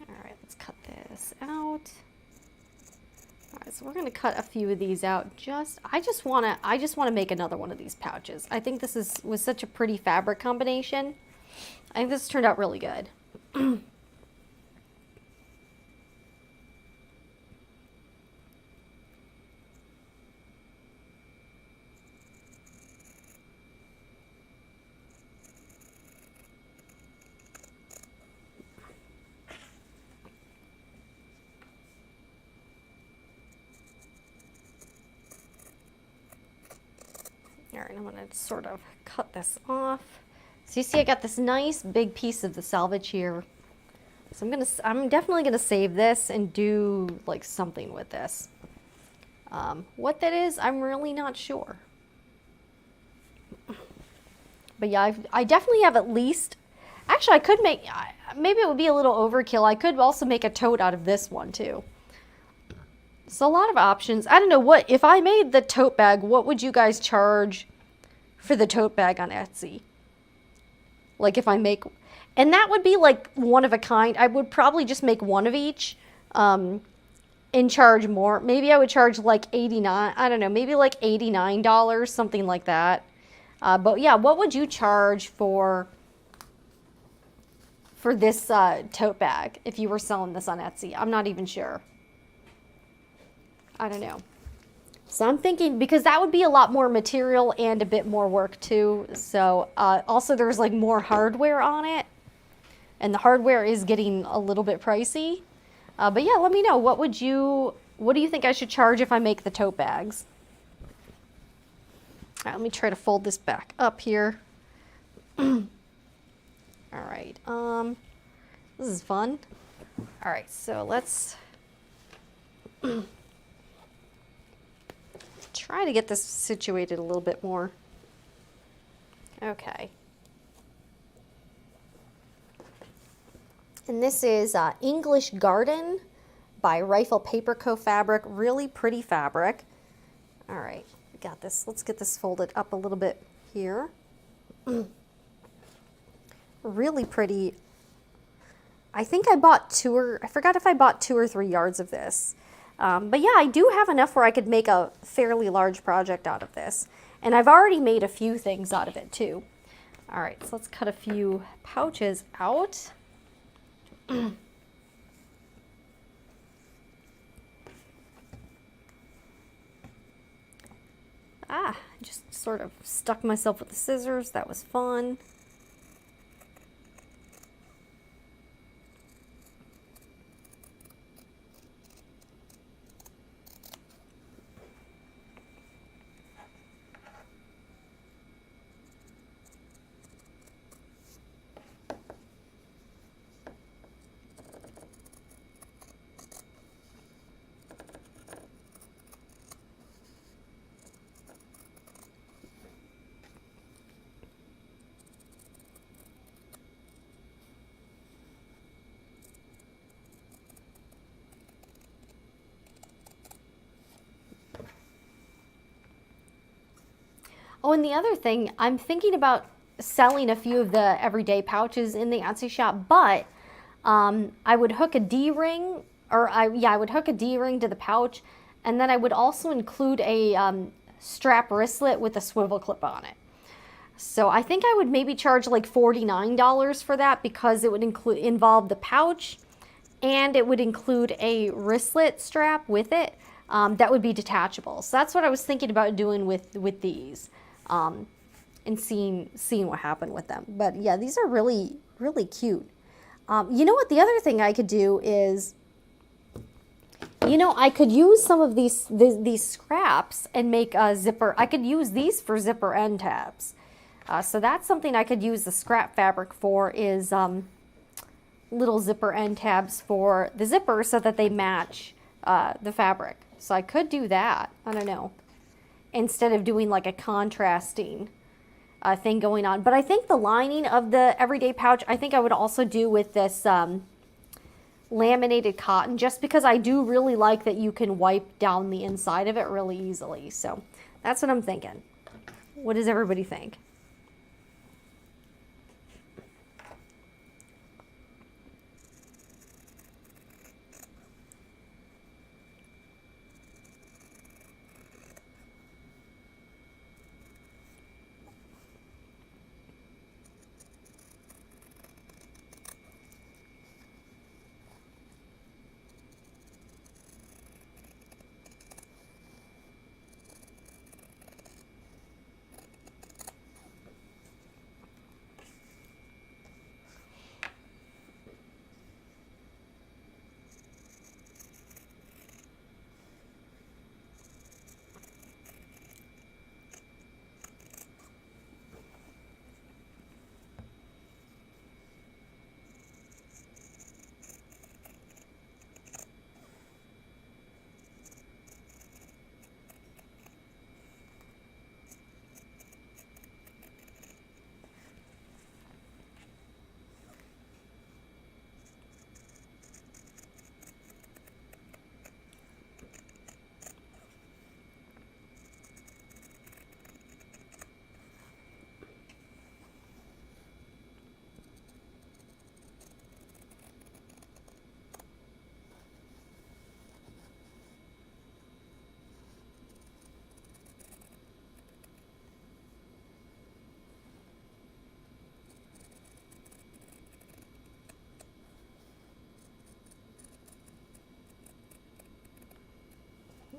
right, let's cut this out. All right, so we're going to cut a few of these out. I just want to make another one of these pouches. I think this was such a pretty fabric combination. I think this turned out really good. All right, I'm going to sort of cut this off. So you see I got this nice big piece of the salvage here. So I'm definitely going to save this and do like something with this. What that is, I'm really not sure. But yeah, I definitely have at least, actually I could make, maybe it would be a little overkill. I could also make a tote out of this one too. So a lot of options. I don't know what, if I made the tote bag, what would you guys charge for the tote bag on Etsy? Like if I make, and that would be like one of a kind. I would probably just make one of each and charge more. Maybe I would charge like $89, I don't know, maybe like $89, something like that. But yeah, what would you charge for this tote bag if you were selling this on Etsy? I'm not even sure. I don't know. So I'm thinking, because that would be a lot more material and a bit more work too. So also there's like more hardware on it, and the hardware is getting a little bit pricey. But yeah, let me know. What do you think I should charge if I make the tote bags? All right, let me try to fold this back up here. All right, this is fun. All right, so let's try to get this situated a little bit more. Okay. And this is English Garden by Rifle Paper Co. Fabric. Really pretty fabric. All right, got this. Let's get this folded up a little bit here. Really pretty. I think I bought I forgot if I bought 2 or 3 yards of this. But yeah, I do have enough where I could make a fairly large project out of this. And I've already made a few things out of it too. All right, so let's cut a few pouches out. I just sort of stuck myself with the scissors. That was fun. Oh, and the other thing, I'm thinking about selling a few of the everyday pouches in the Etsy shop, but I would hook a D-ring, or I would hook a D-ring to the pouch, and then I would also include a strap wristlet with a swivel clip on it. So I think I would maybe charge like $49 for that, because it would involve the pouch, and it would include a wristlet strap with it that would be detachable. So that's what I was thinking about doing with these. And seeing what happened with them. But yeah, these are really, really cute. You know what, the other thing I could do is, you know, I could use some of these scraps and make a zipper. I could use these for zipper end tabs. So that's something I could use the scrap fabric for, is little zipper end tabs for the zipper so that they match the fabric. So I could do that. I don't know. Instead of doing like a contrasting thing going on. But I think the lining of the everyday pouch, I think I would also do with this laminated cotton, just because I do really like that you can wipe down the inside of it really easily. So that's what I'm thinking. What does everybody think?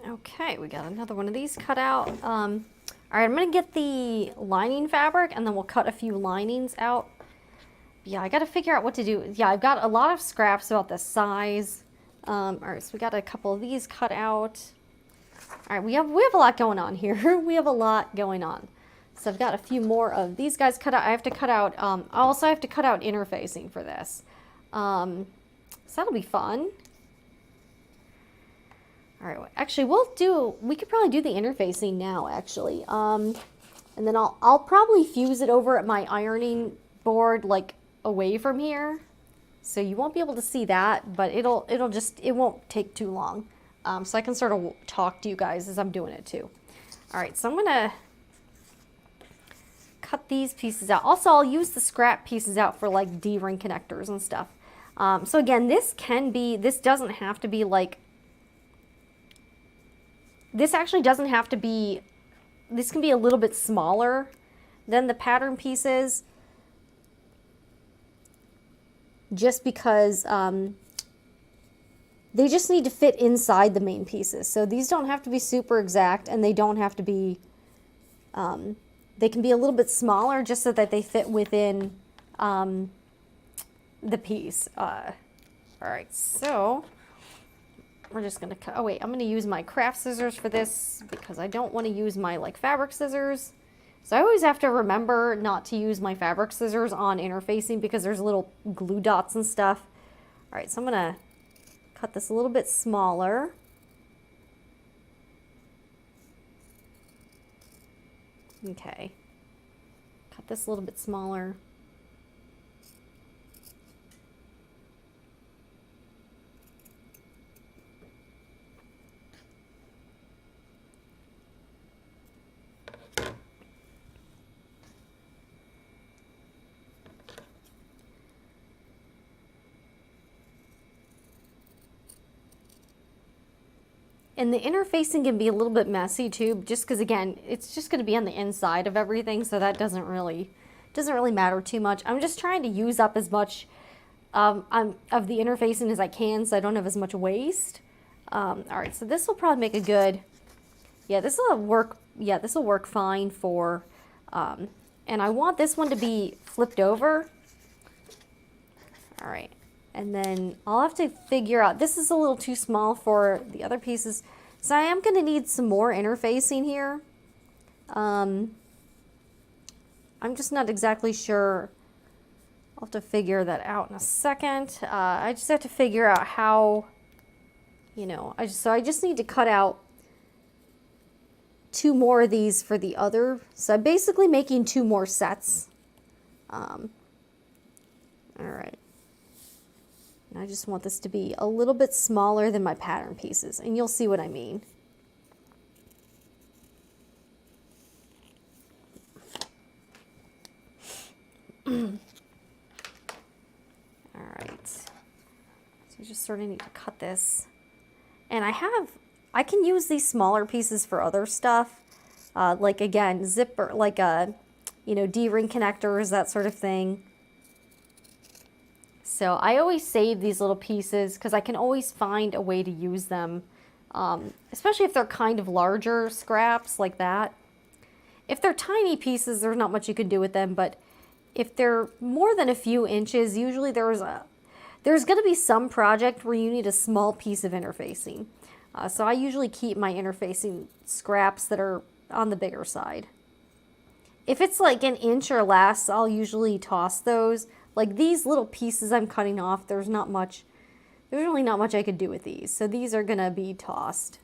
Okay, we got another one of these cut out. All right, I'm gonna get the lining fabric and then we'll cut a few linings out. Yeah, I gotta figure out what to do. Yeah, I've got a lot of scraps about the size. All right, so we got a couple of these cut out. All right, we have a lot going on here. We have a lot going on. So I've got a few more of these guys cut out. I have to cut out, I also have to cut out interfacing for this. So that'll be fun. All right, actually we could probably do the interfacing now actually. And then I'll probably fuse it over at my ironing board, like away from here. So you won't be able to see that, but it won't take too long. So I can sort of talk to you guys as I'm doing it too. All right, so I'm gonna cut these pieces out. Also, I'll use the scrap pieces out for like D-ring connectors and stuff. So again, this doesn't have to be like, this actually doesn't have to be, this can be a little bit smaller than the pattern pieces, just because they just need to fit inside the main pieces. So these don't have to be super exact, and they don't have to be, they can be a little bit smaller just so that they fit within the piece. All right, so we're just gonna cut, oh wait, I'm gonna use my craft scissors for this because I don't wanna use my like fabric scissors. So I always have to remember not to use my fabric scissors on interfacing because there's little glue dots and stuff. All right, so I'm gonna cut this a little bit smaller. Okay, cut this a little bit smaller. And the interfacing can be a little bit messy too, just because again, it's just going to be on the inside of everything, so that doesn't really matter too much. I'm just trying to use up as much of the interfacing as I can, so I don't have as much waste. All right, so this will probably make a good, yeah, this will work. Yeah, this will work fine for, and I want this one to be flipped over. All right. And then I'll have to figure out, this is a little too small for the other pieces. So I am going to need some more interfacing here. I'm just not exactly sure. I'll have to figure that out in a second. I just have to figure out how you know, so I just need to cut out 2 more of these for the other. So I'm basically making 2 more sets. All right. And I just want this to be a little bit smaller than my pattern pieces, and you'll see what I mean. All right. So you just sort of need to cut this. And I can use these smaller pieces for other stuff. Like again, zipper, like you know, D-ring connectors, that sort of thing. So I always save these little pieces because I can always find a way to use them, especially if they're kind of larger scraps like that. If they're tiny pieces, there's not much you can do with them, but if they're more than a few inches, usually there's going to be some project where you need a small piece of interfacing. So I usually keep my interfacing scraps that are on the bigger side. If it's like an inch or less, I'll usually toss those. Like these little pieces I'm cutting off, there's really not much I could do with these. So these are gonna be tossed.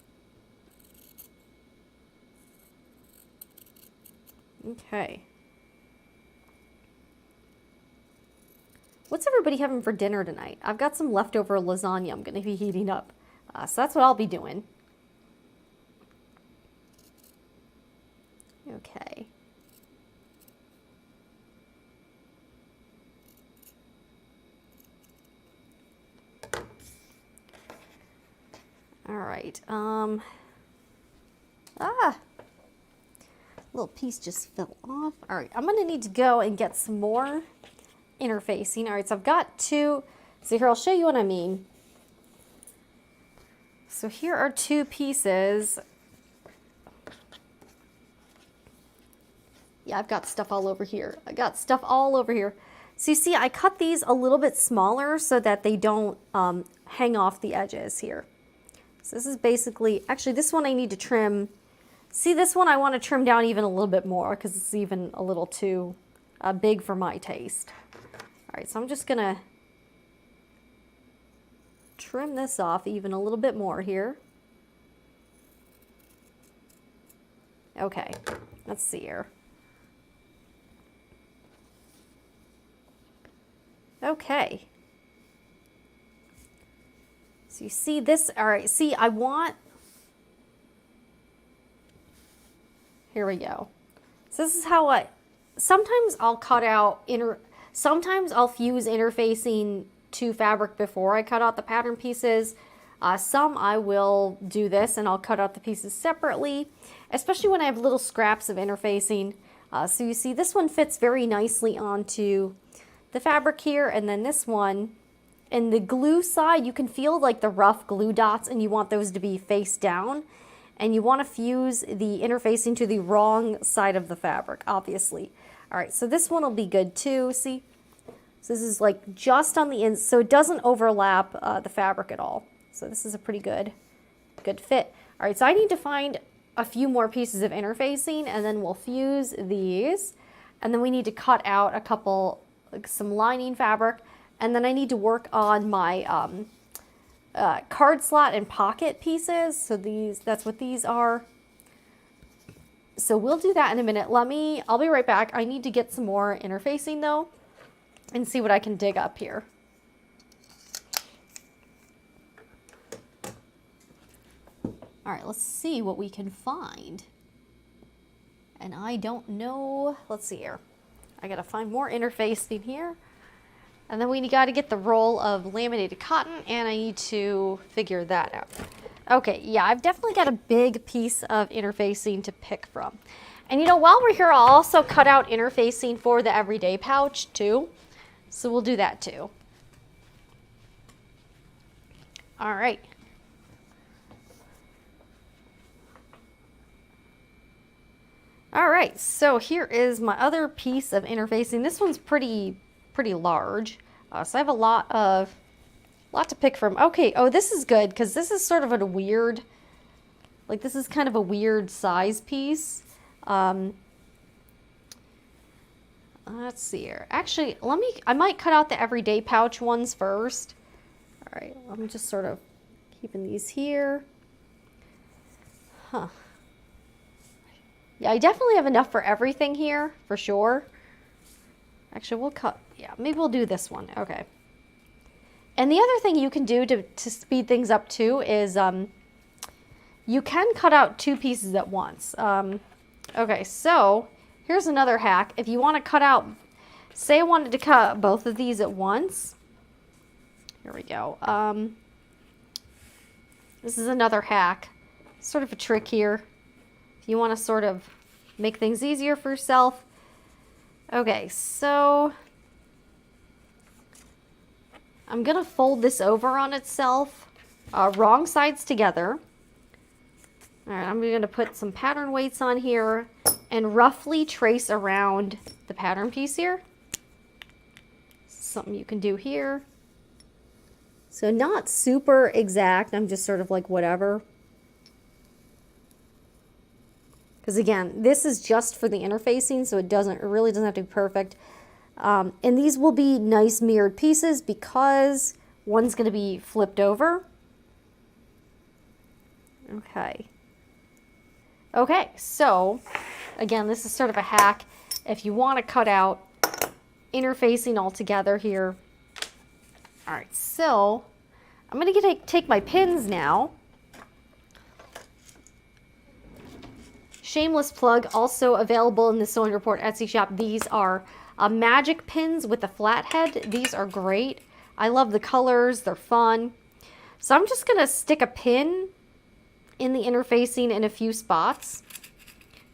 Okay. What's everybody having for dinner tonight? I've got some leftover lasagna I'm gonna be heating up. So that's what I'll be doing. Okay. All right. Little piece just fell off. All right, I'm gonna need to go and get some more interfacing. All right, so I've got 2. So here, I'll show you what I mean. So here are 2 pieces. Yeah, I've got stuff all over here. I got stuff all over here. So you see, I cut these a little bit smaller so that they don't hang off the edges here. So this is basically, actually this one I need to trim. See, this one I want to trim down even a little bit more because it's even a little too big for my taste. All right, so I'm just gonna trim this off even a little bit more here. Okay, let's see here. Okay. So you see this, all right, see, here we go. So this is how sometimes I'll cut out, sometimes I'll fuse interfacing to fabric before I cut out the pattern pieces. Some I will do this and I'll cut out the pieces separately, especially when I have little scraps of interfacing. So you see this one fits very nicely onto the fabric here, and then this one, and the glue side, you can feel like the rough glue dots and you want those to be face down. And you want to fuse the interfacing to the wrong side of the fabric, obviously. All right, so this one will be good too, see? So this is like just on the so it doesn't overlap the fabric at all. So this is a pretty good fit. All right, so I need to find a few more pieces of interfacing and then we'll fuse these. And then we need to cut out a couple, like some lining fabric. And then I need to work on my card slot and pocket pieces. So that's what these are. So we'll do that in a minute. I'll be right back. I need to get some more interfacing though and see what I can dig up here. All right, let's see what we can find. And I don't know, let's see here. I gotta find more interfacing here. And then we got to get the roll of laminated cotton, and I need to figure that out. Okay, yeah, I've definitely got a big piece of interfacing to pick from. And you know, while we're here, I'll also cut out interfacing for the everyday pouch too. So we'll do that too. All right. All right, so here is my other piece of interfacing. This one's pretty large, so I have a lot to pick from. Okay, oh, this is good because this is sort of a weird, like this is kind of a weird size piece. Let's see here. Actually, I might cut out the everyday pouch ones first. All right, let me just sort of Keeping these here. Huh. Yeah, I definitely have enough for everything here, for sure. Actually, we'll cut, yeah, maybe we'll do this one. Okay. And the other thing you can do to speed things up too is you can cut out 2 pieces at once. Okay, so here's another hack. If you want to cut out, say I wanted to cut both of these at once. Here we go. This is another hack. Sort of a trick here. If you want to sort of make things easier for yourself. Okay, so I'm going to fold this over on itself, wrong sides together. All right, I'm going to put some pattern weights on here and roughly trace around the pattern piece here. Something you can do here. So not super exact, I'm just sort of like whatever. Because again, this is just for the interfacing, so it really doesn't have to be perfect. And these will be nice mirrored pieces because one's going to be flipped over. Okay. Okay, so again, this is sort of a hack. If you want to cut out interfacing all together here. All right, so I'm going to take my pins now. Shameless plug, also available in the Sewing Report Etsy shop. These are magic pins with a flat head. These are great. I love the colors. They're fun. So I'm just going to stick a pin in the interfacing in a few spots.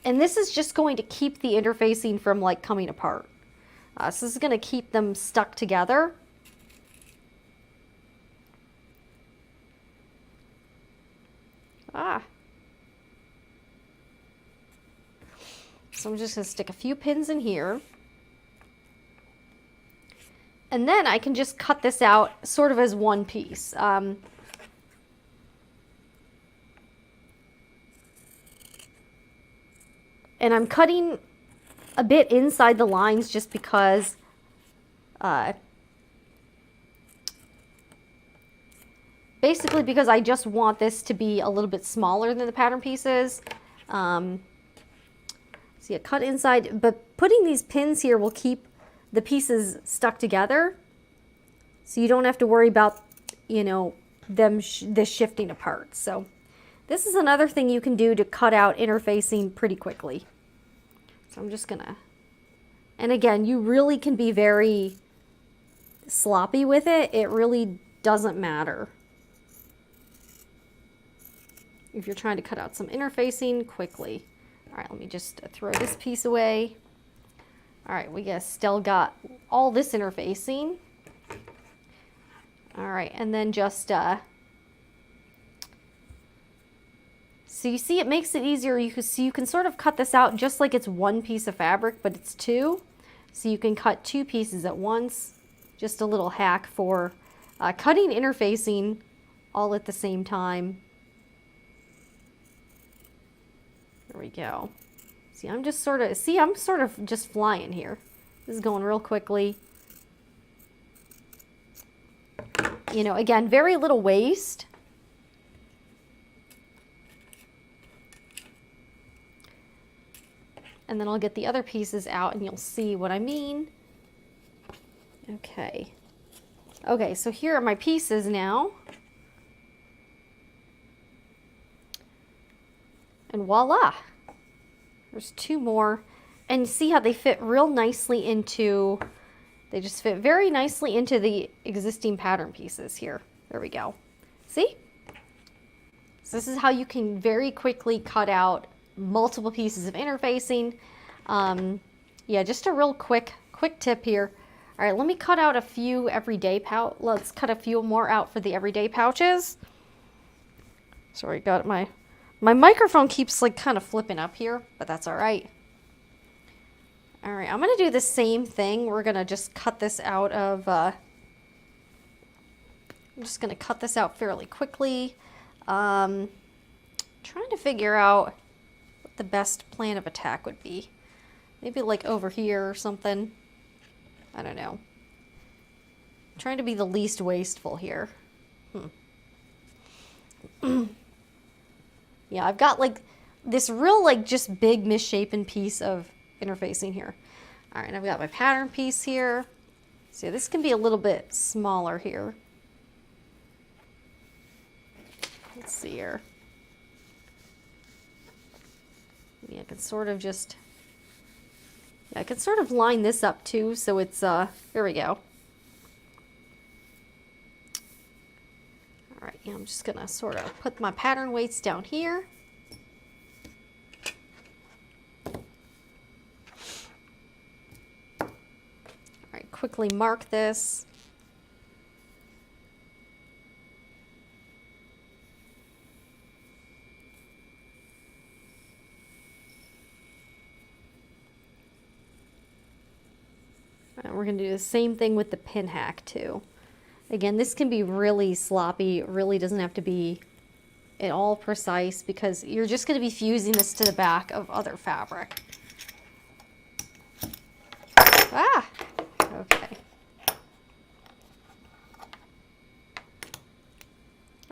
And this is just going to keep the interfacing from like coming apart. So this is going to keep them stuck together. So I'm just going to stick a few pins in here. And then I can just cut this out sort of as one piece. And I'm cutting a bit inside the lines just because basically because I just want this to be a little bit smaller than the pattern pieces. So yeah, cut inside, but putting these pins here will keep the pieces stuck together. So you don't have to worry about, you know, this shifting apart. So this is another thing you can do to cut out interfacing pretty quickly. So I'm just gonna, and again, you really can be very sloppy with it. It really doesn't matter. If you're trying to cut out some interfacing quickly. All right, let me just throw this piece away. All right, we still got all this interfacing. All right, and then just, so you see it makes it easier. You can sort of cut this out just like it's one piece of fabric, but it's 2. So you can cut 2 pieces at once. Just a little hack for cutting interfacing all at the same time. There we go. See, I'm sort of just flying here. This is going real quickly. You know, again, very little waste. And then I'll get the other pieces out and you'll see what I mean. Okay. Okay, so here are my pieces now. And voila, there's 2 more. And see how they fit real nicely into, they just fit very nicely into the existing pattern pieces here. There we go. See? So this is how you can very quickly cut out multiple pieces of interfacing. Yeah, just a real quick tip here. All right, let me cut out a few everyday let's cut a few more out for the everyday pouches. Sorry, got my microphone keeps like kind of flipping up here, but that's all right. All right, I'm going to do the same thing. We're going to just cut this out of, I'm just going to cut this out fairly quickly. Trying to figure out what the best plan of attack would be. Maybe like over here or something. I don't know. I'm trying to be the least wasteful here. Yeah, I've got like this real like just big misshapen piece of interfacing here. All right, I've got my pattern piece here. So this can be a little bit smaller here. Let's see here. Yeah, I can sort of just, yeah, I can sort of line this up too, so it's, there we go. All right, yeah, I'm just gonna sort of put my pattern weights down here. All right, quickly mark this. And we're going to do the same thing with the pin hack too. Again, this can be really sloppy. It really doesn't have to be at all precise because you're just going to be fusing this to the back of other fabric. Ah, okay.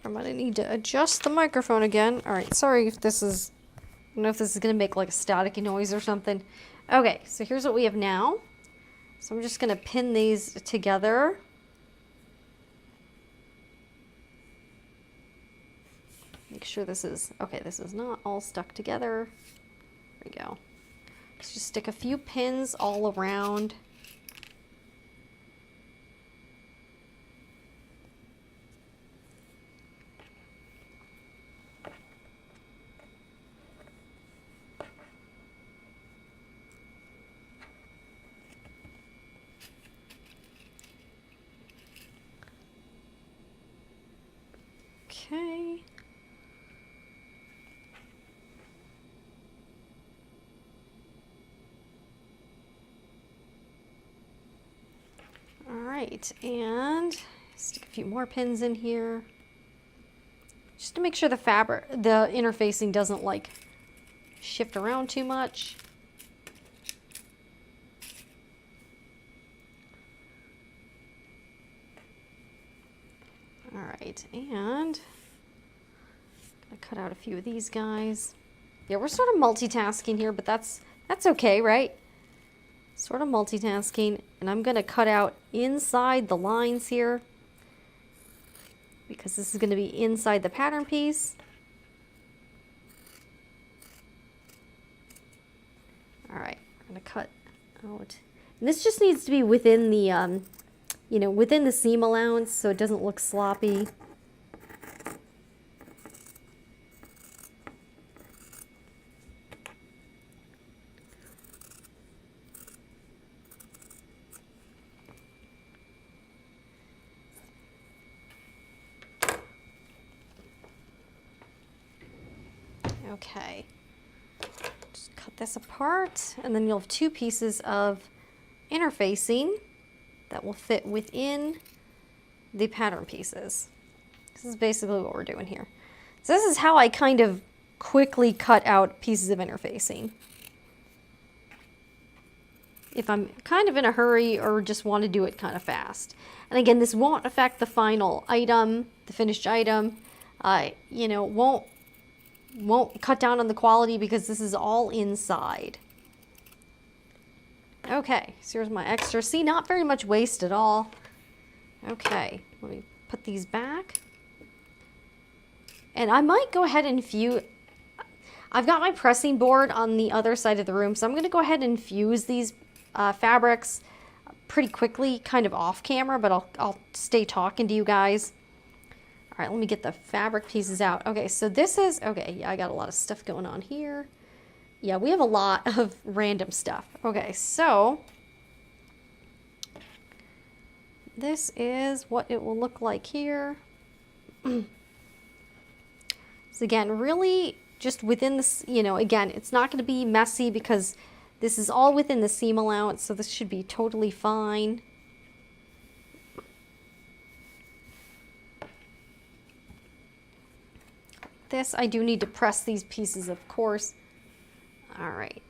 I'm going to need to adjust the microphone again. All right, sorry if this is, I don't know if this is going to make like a staticky noise or something. Okay, so here's what we have now. So I'm just going to pin these together. Make sure this is, okay, this is not all stuck together. There we go. Let's just stick a few pins all around. Okay. All right, and stick a few more pins in here just to make sure the fabric, the interfacing doesn't like shift around too much. All right, and I'm gonna cut out a few of these guys. Yeah, we're sort of multitasking here, but that's okay, right? Sort of multitasking, and I'm gonna cut out inside the lines here because this is gonna be inside the pattern piece. All right, I'm gonna cut out. And this just needs to be within the, you know, within the seam allowance so it doesn't look sloppy. Okay, just cut this apart, and then you'll have two pieces of interfacing that will fit within the pattern pieces. This is basically what we're doing here. So this is how I kind of quickly cut out pieces of interfacing. If I'm kind of in a hurry or just want to do it kind of fast. And again, this won't affect the final item, the finished item. You know, won't cut down on the quality because this is all inside. Okay, so here's my extra. See, not very much waste at all. Okay, let me put these back. And I might go ahead and fuse. I've got my pressing board on the other side of the room, so I'm going to go ahead and fuse these fabrics pretty quickly, kind of off camera, but I'll stay talking to you guys. All right, let me get the fabric pieces out. Okay, so this is, okay, yeah, I got a lot of stuff going on here. Yeah, we have a lot of random stuff. Okay, so this is what it will look like here. So again, really just within this, you know, again, it's not going to be messy because this is all within the seam allowance, so this should be totally fine. This, I do need to press these pieces, of course. All right,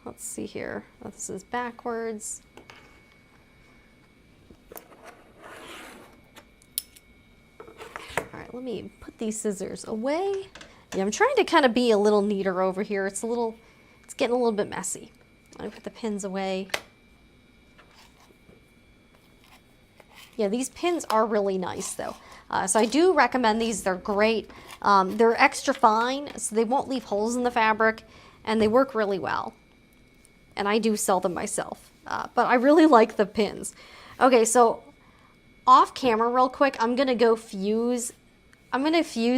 let's see here. Oh, this is backwards. All right, let me put these scissors away. Yeah, I'm trying to kind of be a little neater over here. It's getting a little bit messy. Let me put the pins away. Yeah, these pins are really nice though. So I do recommend these. They're great. They're extra fine, so they won't leave holes in the fabric, and they work really well. And I do sell them myself, but I really like the pins. Okay, so off camera real quick, I'm gonna fuse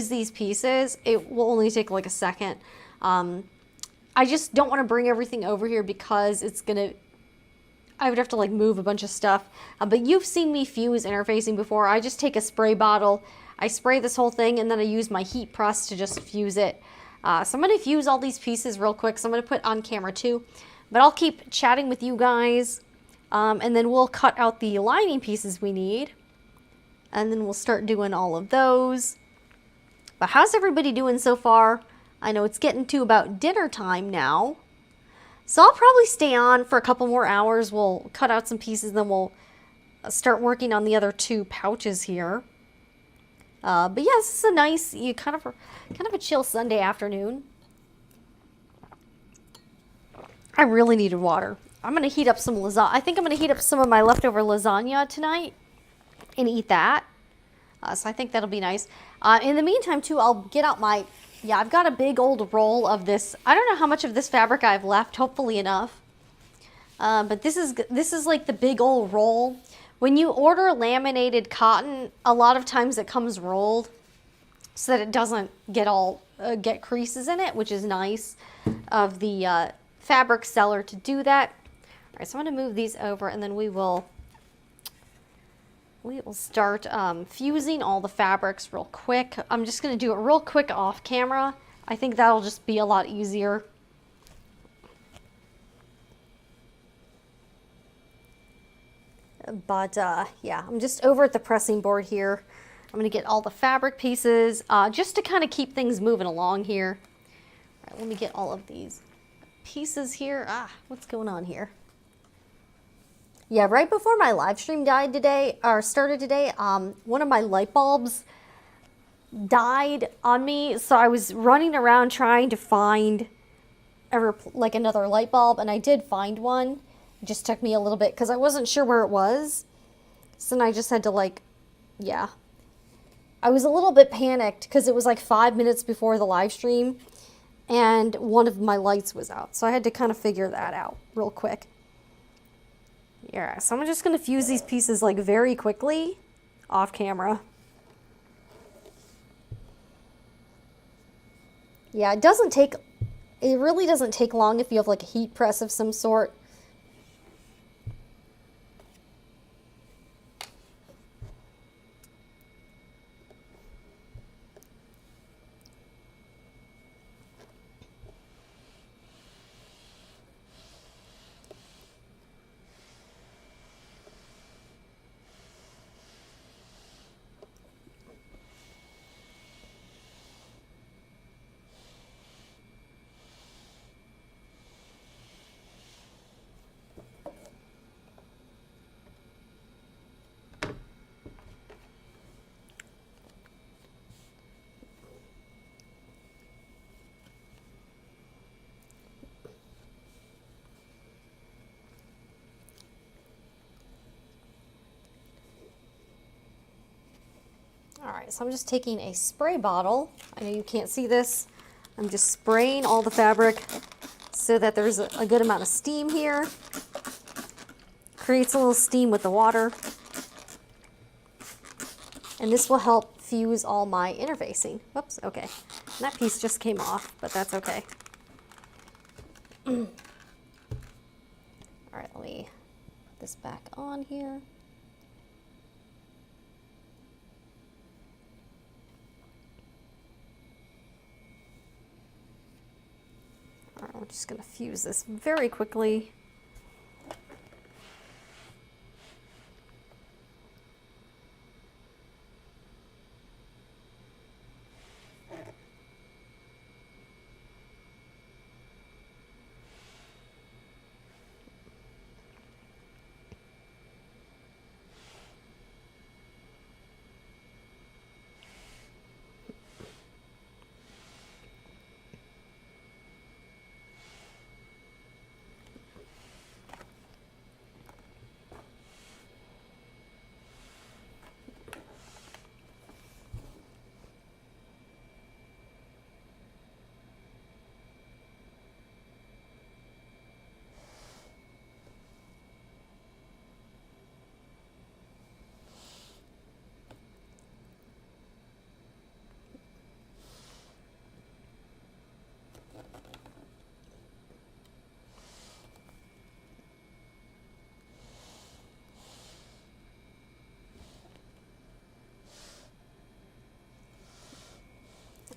these pieces. It will only take like a second. I just don't want to bring everything over here because I would have to like move a bunch of stuff. But you've seen me fuse interfacing before. I just take a spray bottle, I spray this whole thing, and then I use my heat press to just fuse it. So I'm going to fuse all these pieces real quick. So I'm going to put on camera too. But I'll keep chatting with you guys. And then we'll cut out the lining pieces we need. And then we'll start doing all of those. But how's everybody doing so far? I know it's getting to about dinner time now. So I'll probably stay on for a couple more hours. We'll cut out some pieces, then we'll start working on the other 2 pouches here. But yeah, this is a nice, kind of a chill Sunday afternoon. I really needed water. I'm going to heat up some lasagna. I think I'm going to heat up some of my leftover lasagna tonight and eat that. So I think that'll be nice. In the meantime, too, I'll get out I've got a big old roll of this. I don't know how much of this fabric I've left, hopefully enough. But this is like the big old roll. When you order laminated cotton, a lot of times it comes rolled so that it doesn't get creases in it, which is nice of the fabric seller to do that. All right, so I'm going to move these over, and then we will start fusing all the fabrics real quick. I'm just going to do it real quick off camera. I think that'll just be a lot easier. But yeah, I'm just over at the pressing board here. I'm going to get all the fabric pieces just to kind of keep things moving along here. All right, let me get all of these pieces here. What's going on here? Yeah, right before my live stream started today, one of my light bulbs died on me. So I was running around trying to find another light bulb, and I did find one. It just took me a little bit because I wasn't sure where it was. So then I just had to I was a little bit panicked because it was like 5 minutes before the live stream and one of my lights was out. So I had to kind of figure that out real quick. Yeah, so I'm just going to fuse these pieces like very quickly off camera. Yeah, it really doesn't take long if you have like a heat press of some sort. All right, so I'm just taking a spray bottle. I know you can't see this. I'm just spraying all the fabric so that there's a good amount of steam here. Creates a little steam with the water. And this will help fuse all my interfacing. Whoops, okay. And that piece just came off, but that's okay. All right, let me put this back on here. All right, I'm just going to fuse this very quickly.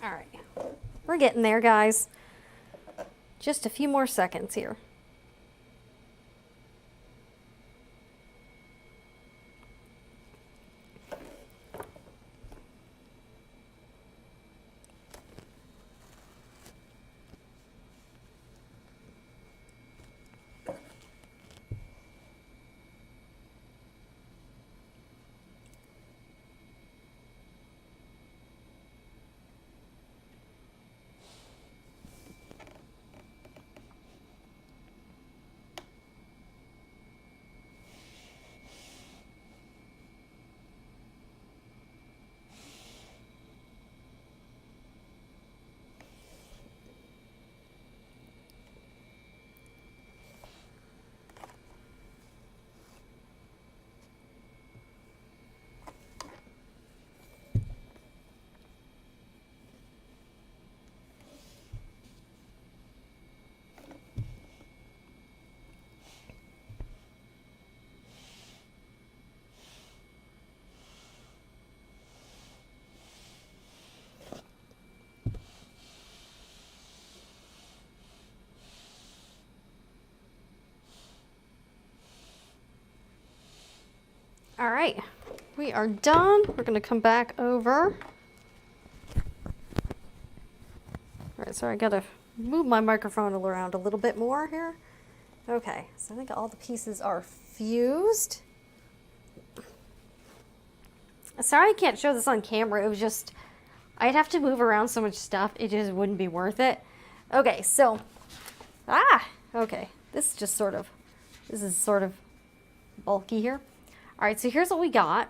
All right, we're getting there, guys. Just a few more seconds here. All right, we are done. We're going to come back over. All right, so I got to move my microphone around a little bit more here. Okay, so I think all the pieces are fused. Sorry I can't show this on camera. It was just, I'd have to move around so much stuff. It just wouldn't be worth it. Okay, so, okay. This is sort of bulky here. All right, so here's what we got.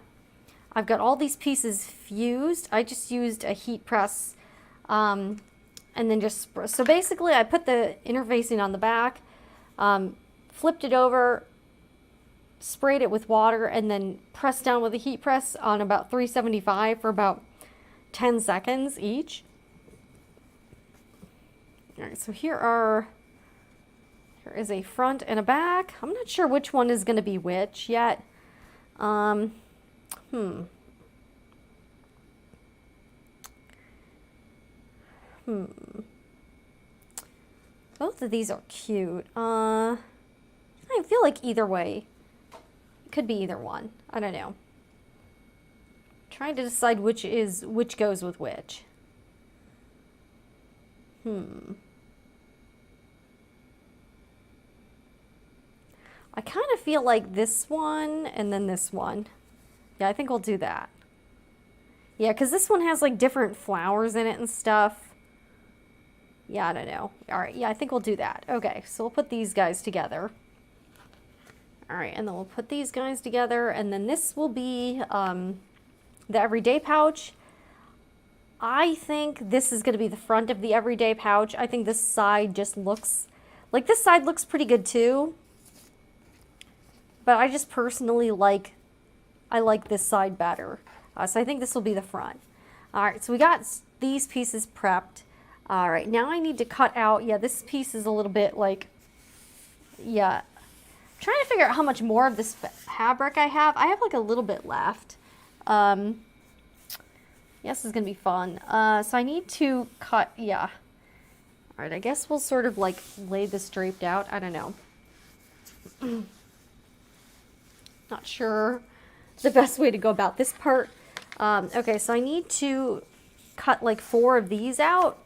I've got all these pieces fused. I just used a heat press, and then just, so basically I put the interfacing on the back, flipped it over, sprayed it with water, and then pressed down with a heat press on about 375 for about 10 seconds each. All right, so here is a front and a back. I'm not sure which one is going to be which yet. Both of these are cute. I feel like either way. It could be either one. I don't know. Trying to decide which goes with which. I kind of feel like this one and then this one. Yeah, I think we'll do that. Yeah, because this one has like different flowers in it and stuff. Yeah, I don't know. All right, yeah, I think we'll do that. Okay, so we'll put these guys together. All right, and then we'll put these guys together, and then this will be the everyday pouch. I think this is going to be the front of the everyday pouch. I think this side just looks, like this side looks pretty good too. But I just personally like this side better. So I think this will be the front. All right, so we got these pieces prepped. All right, now I need to cut out, yeah, this piece is a little bit like, yeah. I'm trying to figure out how much more of this fabric I have. I have like a little bit left. Yes, this is gonna be fun. So I need to cut, yeah. All right, I guess we'll sort of like lay this draped out. I don't know. Not sure the best way to go about this part. Okay, so I need to cut like 4 of these out.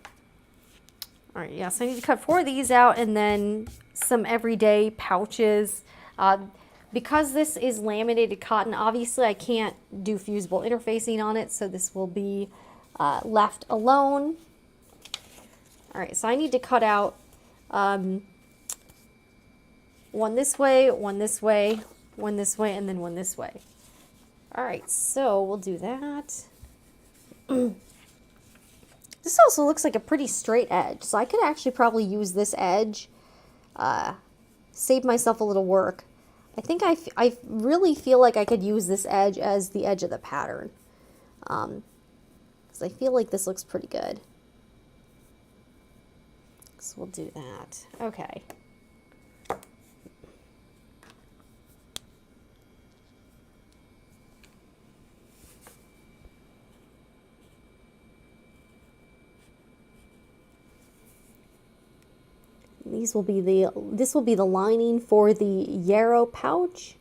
All right, yeah, so I need to cut 4 of these out and then some everyday pouches. Because this is laminated cotton, obviously I can't do fusible interfacing on it, so this will be left alone. All right, so I need to cut out one this way, one this way, one this way, and then one this way. All right, so we'll do that. This also looks like a pretty straight edge, so I could actually probably use this edge, save myself a little work. I think I really feel like I could use this edge as the edge of the pattern, because I feel like this looks pretty good. So we'll do that. Okay. this will be the lining for the Yarrow pouch.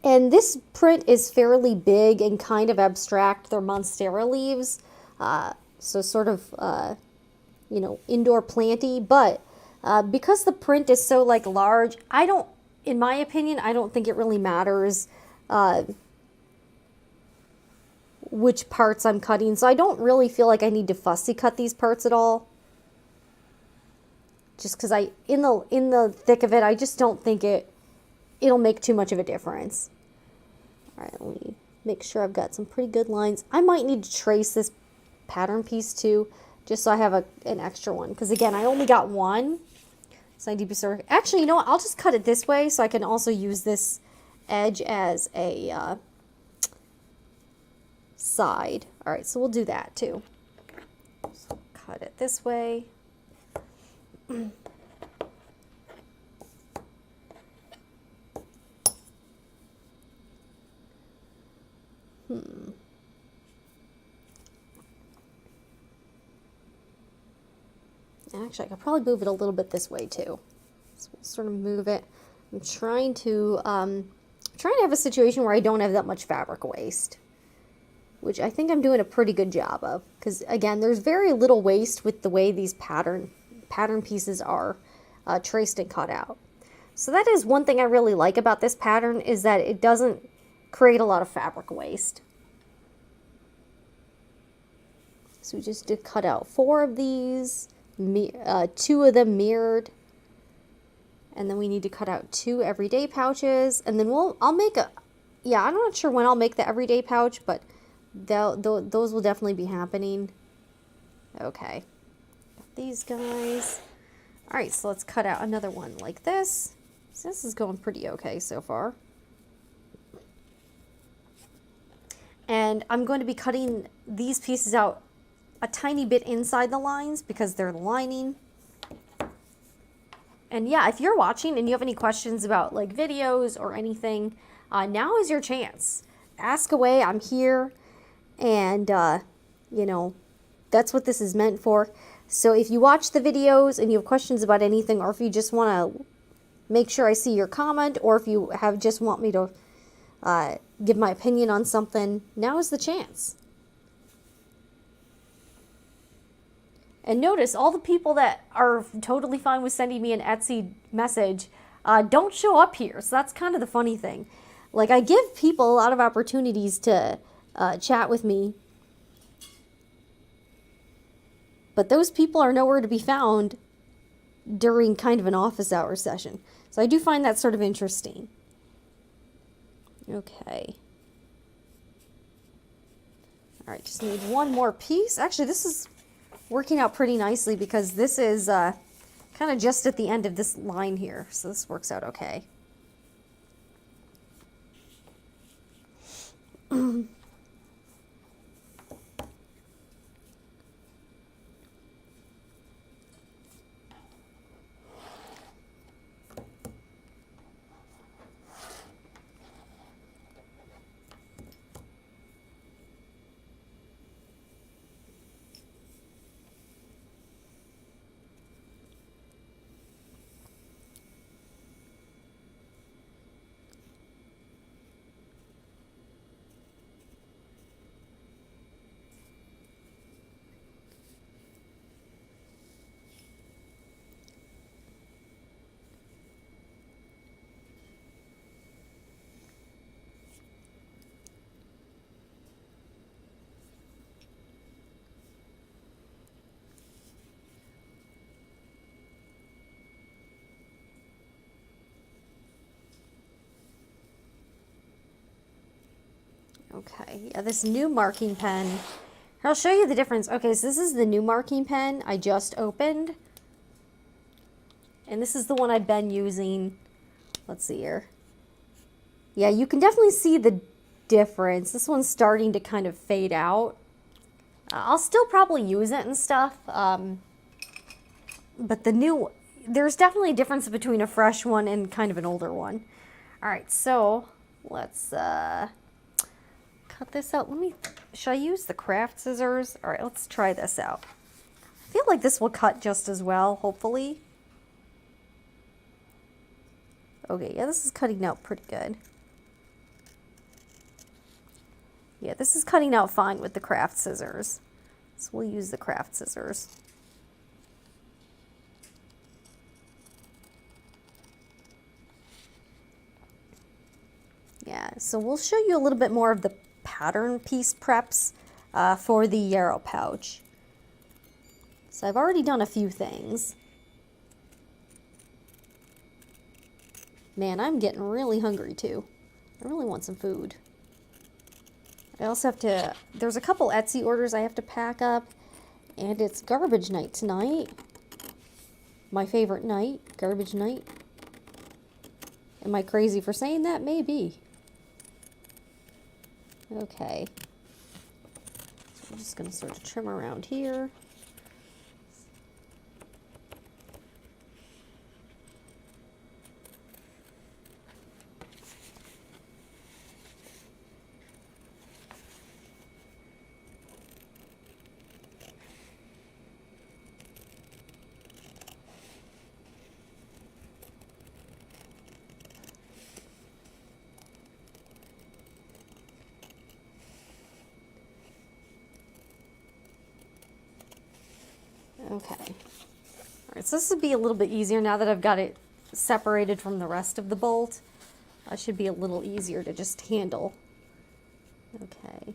And this print is fairly big and kind of abstract. They're Monstera leaves, so sort of, you know, indoor planty. But because the print is so like large, in my opinion, I don't think it really matters which parts I'm cutting. So I don't really feel like I need to fussy cut these parts at all. Just because in the thick of it, I just don't think it'll make too much of a difference. All right, let me make sure I've got some pretty good lines. I might need to trace this pattern piece too, just so I have an extra one. Because again, I only got one. So I need to be sort of, actually, you know what? I'll just cut it this way so I can also use this edge as a side. All right, so we'll do that too. So cut it this way. Actually, I could probably move it a little bit this way too. So we'll sort of move it. I'm trying to have a situation where I don't have that much fabric waste, which I think I'm doing a pretty good job of. Because again, there's very little waste with the way these pattern pieces are traced and cut out. So that is one thing I really like about this pattern, is that it doesn't create a lot of fabric waste. So we just did cut out 4 of these, 2 of them mirrored, and then we need to cut out 2 everyday pouches, and then I'll make yeah, I'm not sure when I'll make the everyday pouch, but those will definitely be happening. Okay, got these guys. All right, so let's cut out another one like this. So this is going pretty okay so far. And I'm going to be cutting these pieces out a tiny bit inside the lines because they're the lining. And yeah, if you're watching and you have any questions about like videos or anything, now is your chance. Ask away, I'm here. And, you know, that's what this is meant for. So if you watch the videos and you have questions about anything, or if you just want to make sure I see your comment, or if you just want me to give my opinion on something, now is the chance. And notice, all the people that are totally fine with sending me an Etsy message don't show up here. So that's kind of the funny thing. Like, I give people a lot of opportunities to chat with me, but those people are nowhere to be found during kind of an office hour session. So I do find that sort of interesting. Okay. All right, just need one more piece. Actually, this is working out pretty nicely because this is kind of just at the end of this line here. So this works out okay. Okay, yeah, this new marking pen, I'll show you the difference. Okay, so this is the new marking pen I just opened. And this is the one I've been using. Let's see here. Yeah, you can definitely see the difference. This one's starting to kind of fade out. I'll still probably use it and stuff. But there's definitely a difference between a fresh one and kind of an older one. All right, so let's cut this out. Should I use the craft scissors? All right, let's try this out. I feel like this will cut just as well, hopefully. Okay, yeah, this is cutting out pretty good. Yeah, this is cutting out fine with the craft scissors. So we'll use the craft scissors. Yeah, so we'll show you a little bit more of the pattern piece preps for the Yarrow pouch. So I've already done a few things. Man, I'm getting really hungry too. I really want some food. I also have to, there's a couple Etsy orders I have to pack up, and it's garbage night tonight. My favorite night, garbage night. Am I crazy for saying that? Maybe. Okay. So I'm just going to sort of trim around here. Okay. All right, so this would be a little bit easier now that I've got it separated from the rest of the bolt. It should be a little easier to just handle. Okay.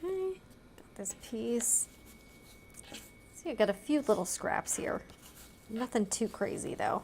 Okay, got this piece. See, I got a few little scraps here. Nothing too crazy though.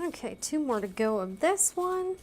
Okay, two more to go of this one.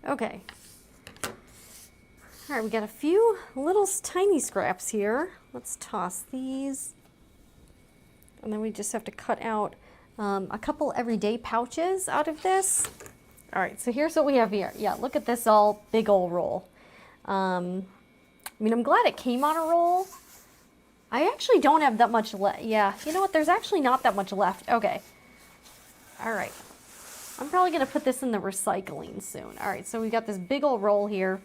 Okay. All right, we got a few little tiny scraps here. Let's toss these. And then we just have to cut out a couple everyday pouches out of this. All right, so here's what we have here. Yeah, look at this all big old roll. I mean, I'm glad it came on a roll. I actually don't have that much left. Yeah, you know what? There's actually not that much left. Okay. All right. I'm probably going to put this in the recycling soon. All right, so we got this big old roll here.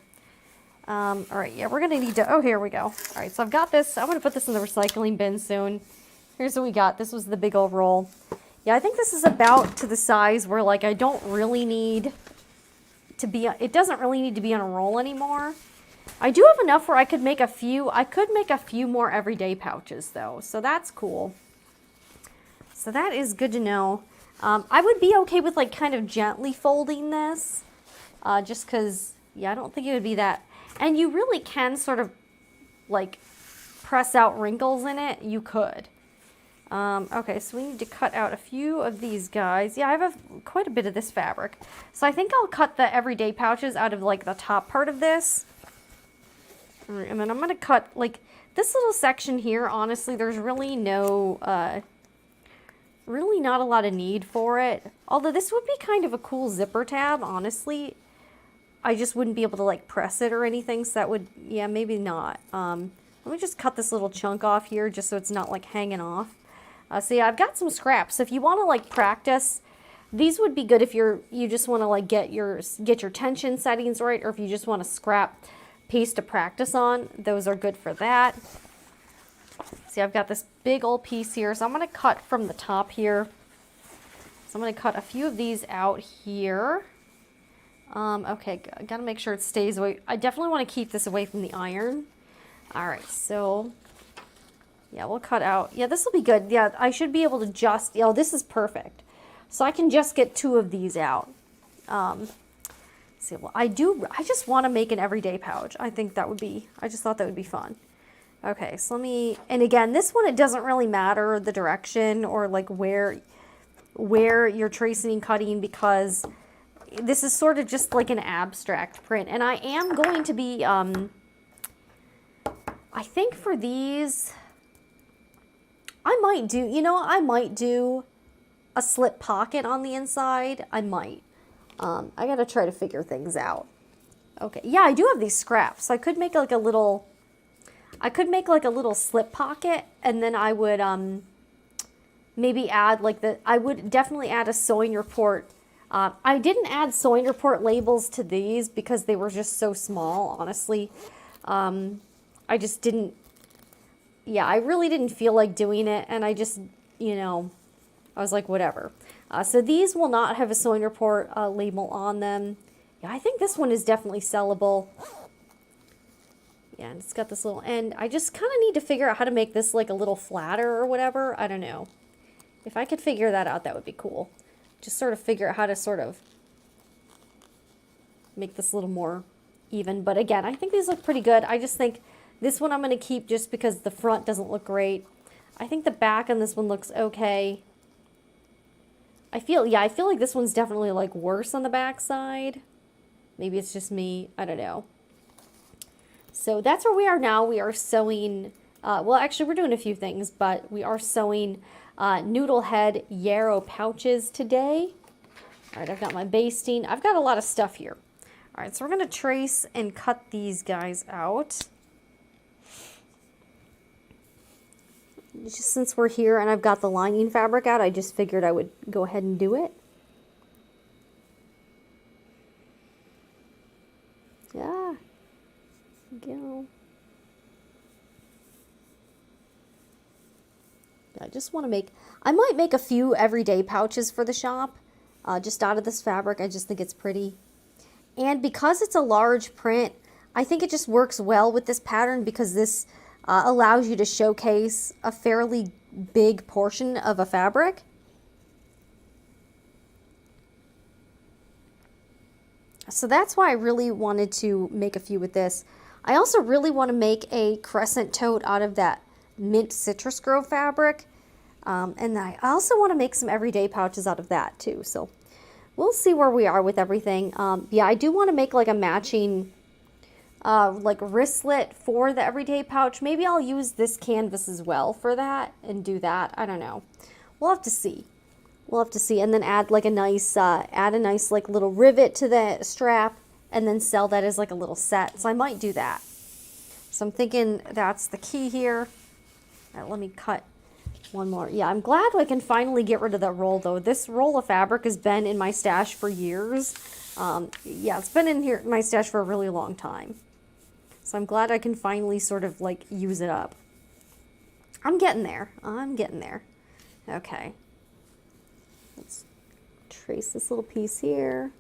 All right, yeah, we're going to need to, oh, here we go. All right, so I've got this. I'm going to put this in the recycling bin soon. Here's what we got. This was the big old roll. Yeah, I think this is about to the size where, like, I don't really need to be, it doesn't really need to be on a roll anymore. I do have enough where I could make a few more everyday pouches, though, so that's cool. So that is good to know. I would be okay with, like, kind of gently folding this, just because, yeah, I don't think it would be that. And you really can sort of, like, press out wrinkles in it. You could. Okay, so we need to cut out a few of these guys. Yeah, I have quite a bit of this fabric. So I think I'll cut the everyday pouches out of, like, the top part of this. And then I'm going to cut, like, this little section here, honestly, there's really no, really not a lot of need for it. Although this would be kind of a cool zipper tab, honestly. I just wouldn't be able to, like, press it or anything, so that would, yeah, maybe not. Let me just cut this little chunk off here just so it's not, like, hanging off. So yeah, I've got some scraps. So if you want to, like, practice, these would be good if you just want to, like, get your tension settings right, or if you just want to scrap piece to practice on. Those are good for that. See, I've got this big old piece here, so I'm going to cut from the top here. So I'm going to cut a few of these out here. Okay, I got to make sure it stays away. I definitely want to keep this away from the iron. All right, so yeah, we'll cut out. Yeah, this will be good. Yeah, I should be able to just, oh, this is perfect. So I can just get 2 of these out. See, well, I just want to make an everyday pouch. I think that would be, I just thought that would be fun. Okay, so let me, and again, this one, it doesn't really matter the direction or, like, where you're tracing and cutting, because this is sort of just like an abstract print. And I am going to be, I think for these, I might do, you know, I might do a slip pocket on the inside. I might. I gotta try to figure things out. Okay, yeah, I do have these scraps. So I could make like a little slip pocket, and then I would maybe add like I would definitely add a sewing report. I didn't add sewing report labels to these because they were just so small, honestly. I just didn't, yeah, I really didn't feel like doing it, and I just, you know, I was like, whatever. So these will not have a sewing report label on them. Yeah, I think this one is definitely sellable. Yeah, and it's got this little end. I just kind of need to figure out how to make this like a little flatter or whatever. I don't know. If I could figure that out, that would be cool. Just sort of figure out how to sort of make this a little more even. But again, I think these look pretty good. I just think this one I'm going to keep just because the front doesn't look great. I think the back on this one looks okay. I feel like this one's definitely like worse on the back side. Maybe it's just me. I don't know. So that's where we are now. We are sewing, well, actually we're doing a few things, but we are sewing Noodlehead Yarrow pouches today. All right, I've got my basting. I've got a lot of stuff here. All right, so we're going to trace and cut these guys out. Just since we're here and I've got the lining fabric out, I just figured I would go ahead and do it. Yeah. Go. I just want to make, I might make a few everyday pouches for the shop, just out of this fabric. I just think it's pretty. And because it's a large print, I think it just works well with this pattern because this allows you to showcase a fairly big portion of a fabric. So that's why I really wanted to make a few with this. I also really want to make a crescent tote out of that mint citrus grove fabric. And I also want to make some everyday pouches out of that too. So we'll see where we are with everything. Yeah, I do want to make like a matching like wristlet for the everyday pouch. Maybe I'll use this canvas as well for that and do that. I don't know. We'll have to see. We'll have to see. And then add like a nice, add a nice like little rivet to the strap and then sell that as like a little set. So I might do that. So I'm thinking that's the key here. All right, let me cut one more. Yeah, I'm glad I can finally get rid of that roll though. This roll of fabric has been in my stash for years. Yeah, it's been in here, my stash for a really long time. So I'm glad I can finally sort of like use it up. I'm getting there. I'm getting there. Okay. Let's trace this little piece here.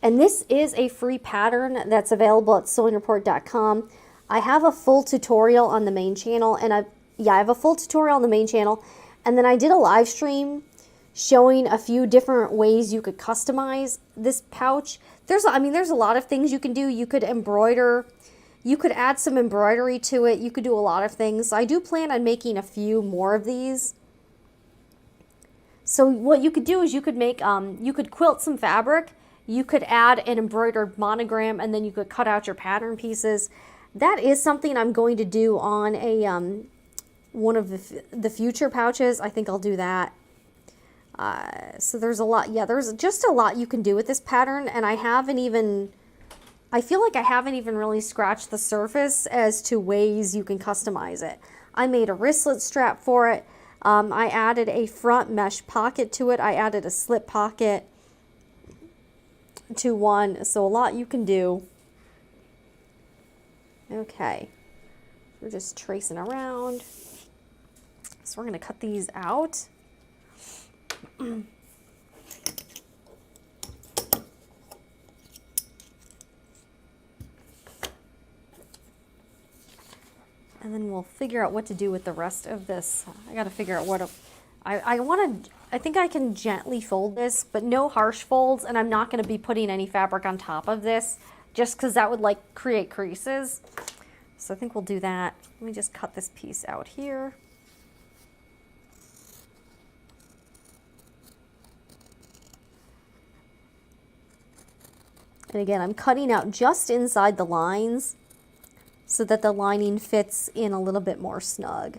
And this is a free pattern that's available at sewingreport.com. I have a full tutorial on the main channel, and I have a full tutorial on the main channel, and then I did a live stream showing a few different ways you could customize this pouch. There's a lot of things you can do. You could embroider, you could add some embroidery to it, you could do a lot of things. I do plan on making a few more of these. So what you could do is you could make, you could quilt some fabric, you could add an embroidered monogram, and then you could cut out your pattern pieces. That is something I'm going to do on a one of the future pouches. I think I'll do that. So there's a lot. Yeah, there's just a lot you can do with this pattern, and I feel like I haven't even really scratched the surface as to ways you can customize it. I made a wristlet strap for it. I added a front mesh pocket to it. I added a slip pocket to one. So a lot you can do. Okay, we're just tracing around. So we're going to cut these out. And then we'll figure out what to do with the rest of this. I got to figure out what I think I can gently fold this, but no harsh folds, and I'm not going to be putting any fabric on top of this just because that would like create creases. So I think we'll do that. Let me just cut this piece out here. And again, I'm cutting out just inside the lines so that the lining fits in a little bit more snug.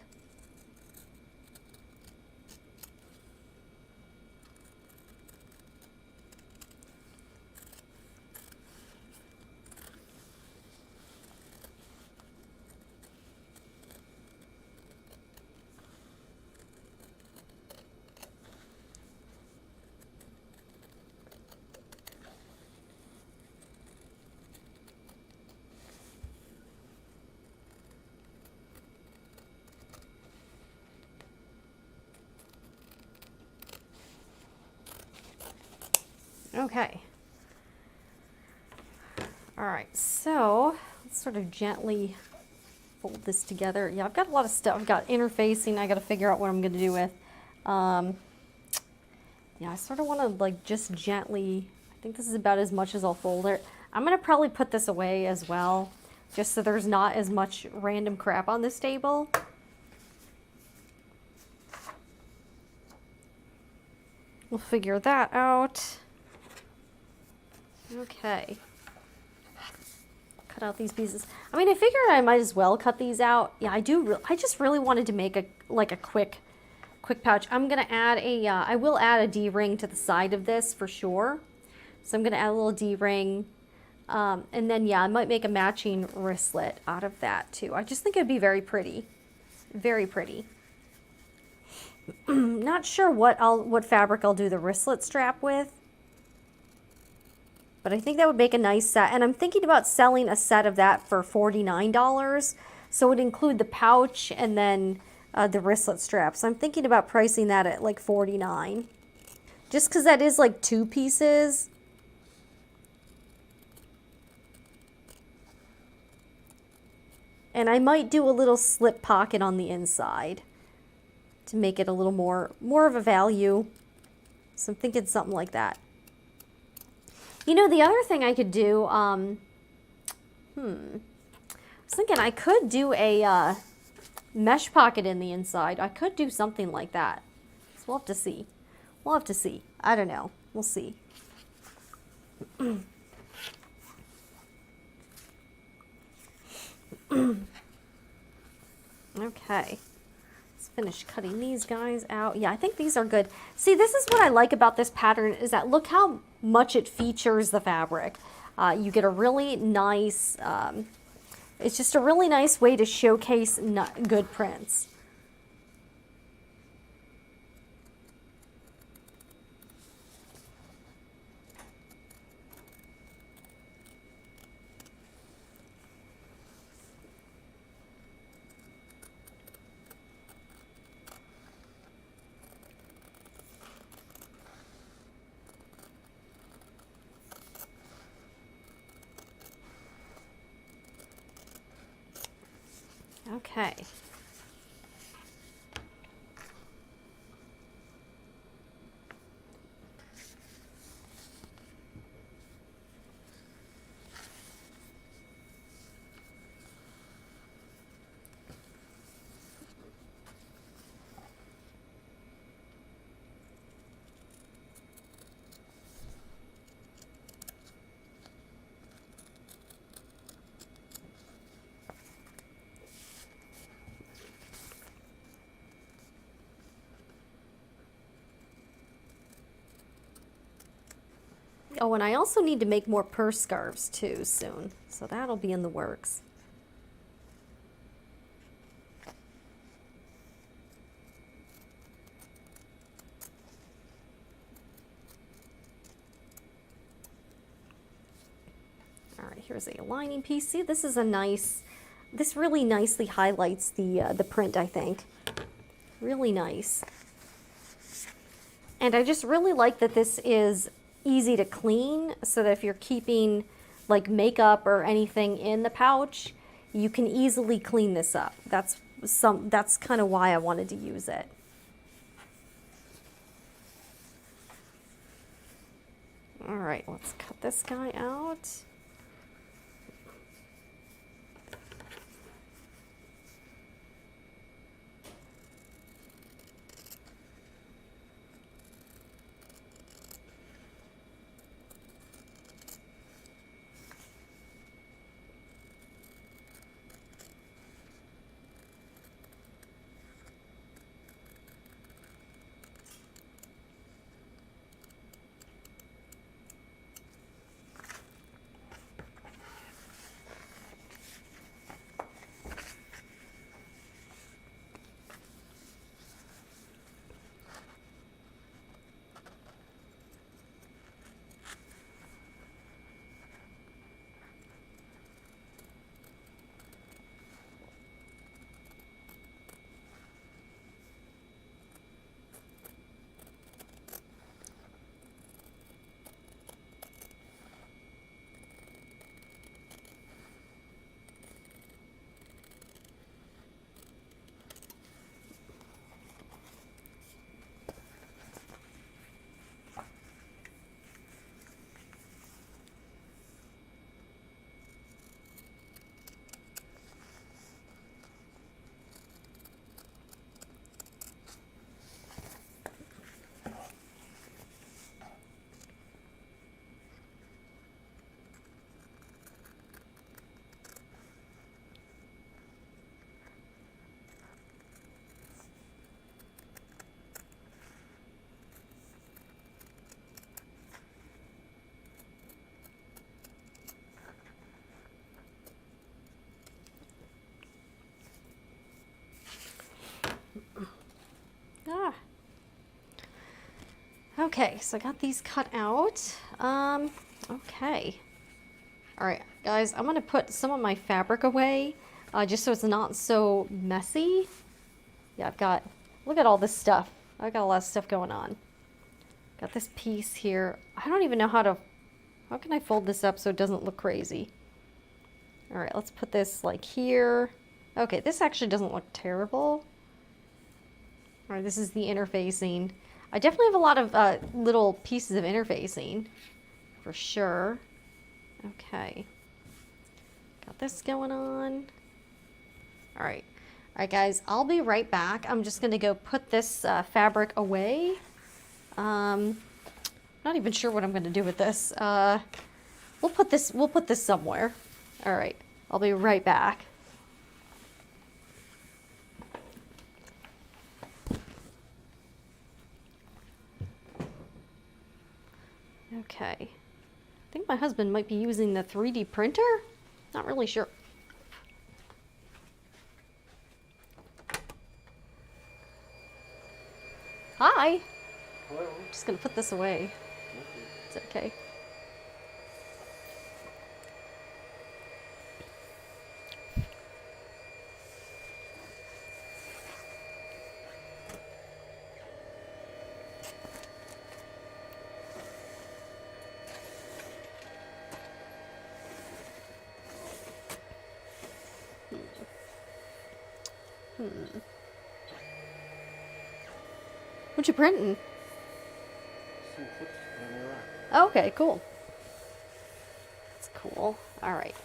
Okay. All right, so let's sort of gently fold this together. Yeah, I've got a lot of stuff. I've got interfacing I got to figure out what I'm going to do with. Yeah, I sort of want to like just gently, I think this is about as much as I'll fold it. I'm going to probably put this away as well, just so there's not as much random crap on this table. We'll figure that out. Okay. Cut out these pieces. I mean, I figured I might as well cut these out. Yeah, I do. I just really wanted to make a quick pouch. I'm gonna add a. I will add a D-ring to the side of this for sure. So I'm gonna add a little D-ring, and then yeah, I might make a matching wristlet out of that too. I just think it'd be very pretty, very pretty. Not sure what fabric I'll do the wristlet strap with. But I think that would make a nice set. And I'm thinking about selling a set of that for $49. So it would include the pouch and then the wristlet strap. So I'm thinking about pricing that at like $49. Just because that is like 2 pieces. And I might do a little slip pocket on the inside to make it a little more of a value. So I'm thinking something like that. You know, the other thing I could do, I was thinking I could do a mesh pocket in the inside. I could do something like that. So we'll have to see. We'll have to see. I don't know. We'll see. Okay, let's finish cutting these guys out. Yeah, I think these are good. See, this is what I like about this pattern is that look how much it features the fabric. You get a really nice, it's just a really nice way to showcase good prints. Okay. Oh, and I also need to make more purse scarves too soon, so that'll be in the works. All right, here's a lining piece. See, this is a nice, this really nicely highlights the print, I think. Really nice. And I just really like that this is easy to clean, so that if you're keeping like makeup or anything in the pouch, you can easily clean this up. That's kind of why I wanted to use it. All right, let's cut this guy out. Ah. Okay, so I got these cut out. Okay. All right, guys, I'm gonna put some of my fabric away, just so it's not so messy. Yeah, look at all this stuff. I've got a lot of stuff going on. Got this piece here. I don't even know how can I fold this up so it doesn't look crazy? All right, let's put this like here. Okay, this actually doesn't look terrible. All right, this is the interfacing. I definitely have a lot of little pieces of interfacing, for sure. Okay. Got this going on. All right. All right, guys, I'll be right back. I'm just going to go put this fabric away. Not even sure what I'm going to do with this. We'll put this somewhere. All right, I'll be right back. Okay. I think my husband might be using the 3D printer. Not really sure. Hi. Hello. I'm just gonna put this away. It's okay. What you printing? Some clips on your rack. Oh, okay, cool. That's cool. All right.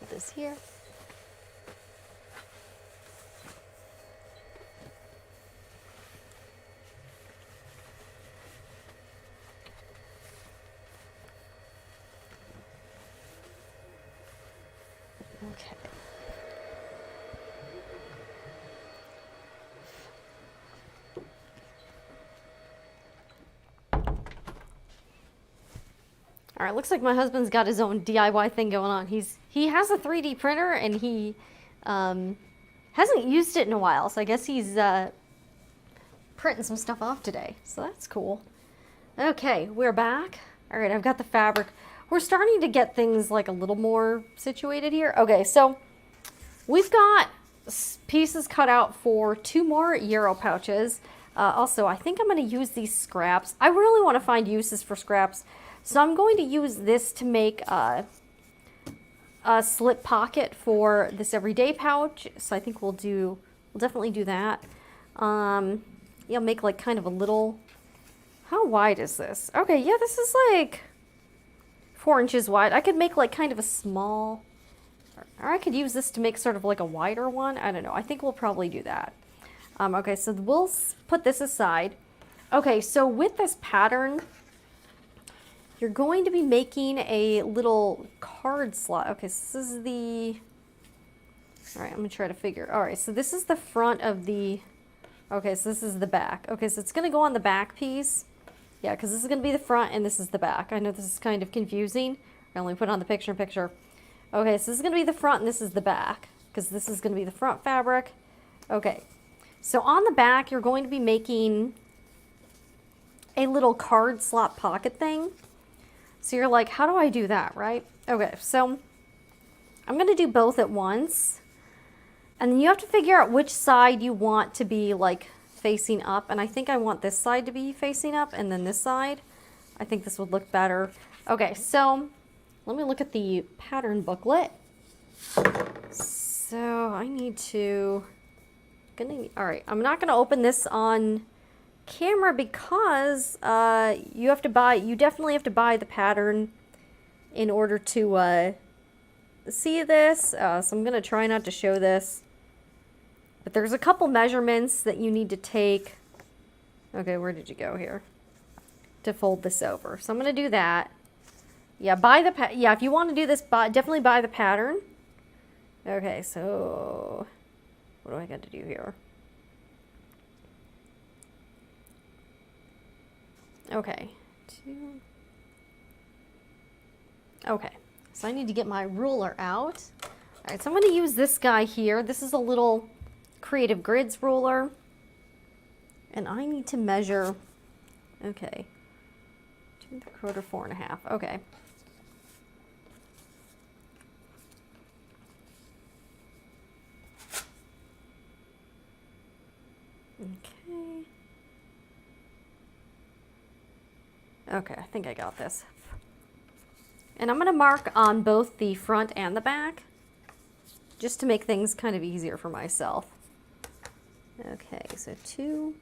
Put this here. Okay. All right, looks like my husband's got his own DIY thing going on. He has a 3D printer and he hasn't used it in a while, so I guess he's printing some stuff off today. So that's cool. Okay, we're back. All right, I've got the fabric. We're starting to get things like a little more situated here. Okay, so we've got pieces cut out for 2 more Yarrow pouches. Also, I think I'm going to use these scraps. I really want to find uses for scraps. So I'm going to use this to make a slip pocket for this everyday pouch. So I think we'll definitely do that. Yeah, make like kind of a little, how wide is this? Okay, yeah, this is like 4 inches wide. I could make like kind of a small, or I could use this to make sort of like a wider one. I don't know. I think we'll probably do that. Okay, so we'll put this aside. Okay, so with this pattern, you're going to be making a little card slot. Okay, so this is the, all right, I'm gonna try to figure. All right, so this is the front of the, okay, so this is the back. Okay, so it's gonna go on the back piece. Yeah, because this is gonna be the front and this is the back. I know this is kind of confusing. I only put on the picture. Okay, so this is gonna be the front and this is the back, because this is gonna be the front fabric. Okay, so on the back, you're going to be making a little card slot pocket thing. So you're like, how do I do that, right? Okay, so I'm gonna do both at once. And then you have to figure out which side you want to be like facing up. And I think I want this side to be facing up and then this side. I think this would look better. Okay, so let me look at the pattern booklet. So I need to, all right, I'm not gonna open this on camera because you definitely have to buy the pattern in order to see this. So I'm gonna try not to show this, but there's a couple measurements that you need to take. Okay, where did you go here? To fold this over. So I'm gonna do that. Yeah, if you want to do this, definitely buy the pattern. Okay, so what do I got to do here? Okay, okay, so I need to get my ruler out. All right, so I'm going to use this guy here. This is a little Creative Grids ruler. And I need to measure, okay, 2 3/4, 4 1/2, okay. Okay. Okay, I think I got this. And I'm going to mark on both the front and the back, just to make things kind of easier for myself. Okay, so 2.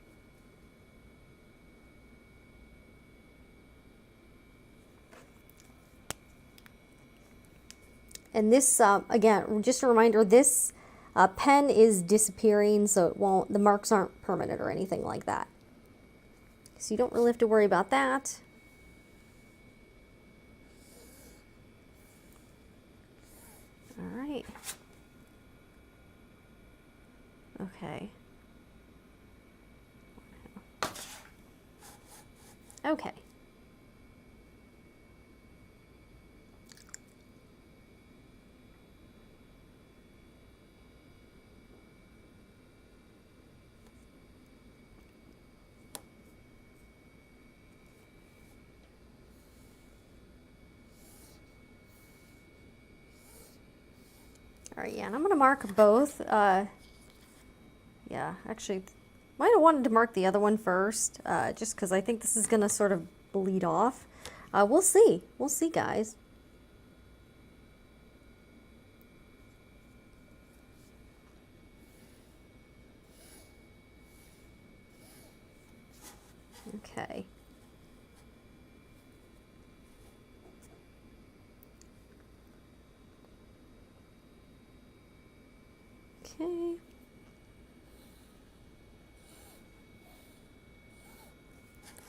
And this, again, just a reminder, this pen is disappearing, so the marks aren't permanent or anything like that. So you don't really have to worry about that. I... Okay. Okay. All right, yeah, and I'm going to mark both. Yeah, actually, might have wanted to mark the other one first, just because I think this is going to sort of bleed off. We'll see. We'll see, guys. Okay. Okay.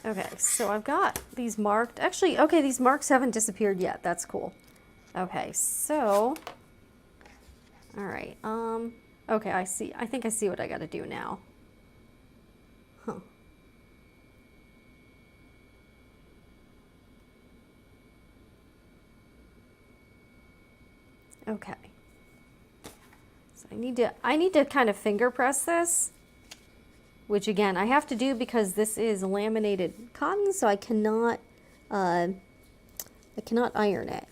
Okay, so I've got these marked. Actually, okay, these marks haven't disappeared yet. That's cool. Okay, so, all right. Okay, I see. I think I see what I got to do now. Huh. Okay. So I need to kind of finger press this, which again I have to do because this is laminated cotton, so I cannot iron it.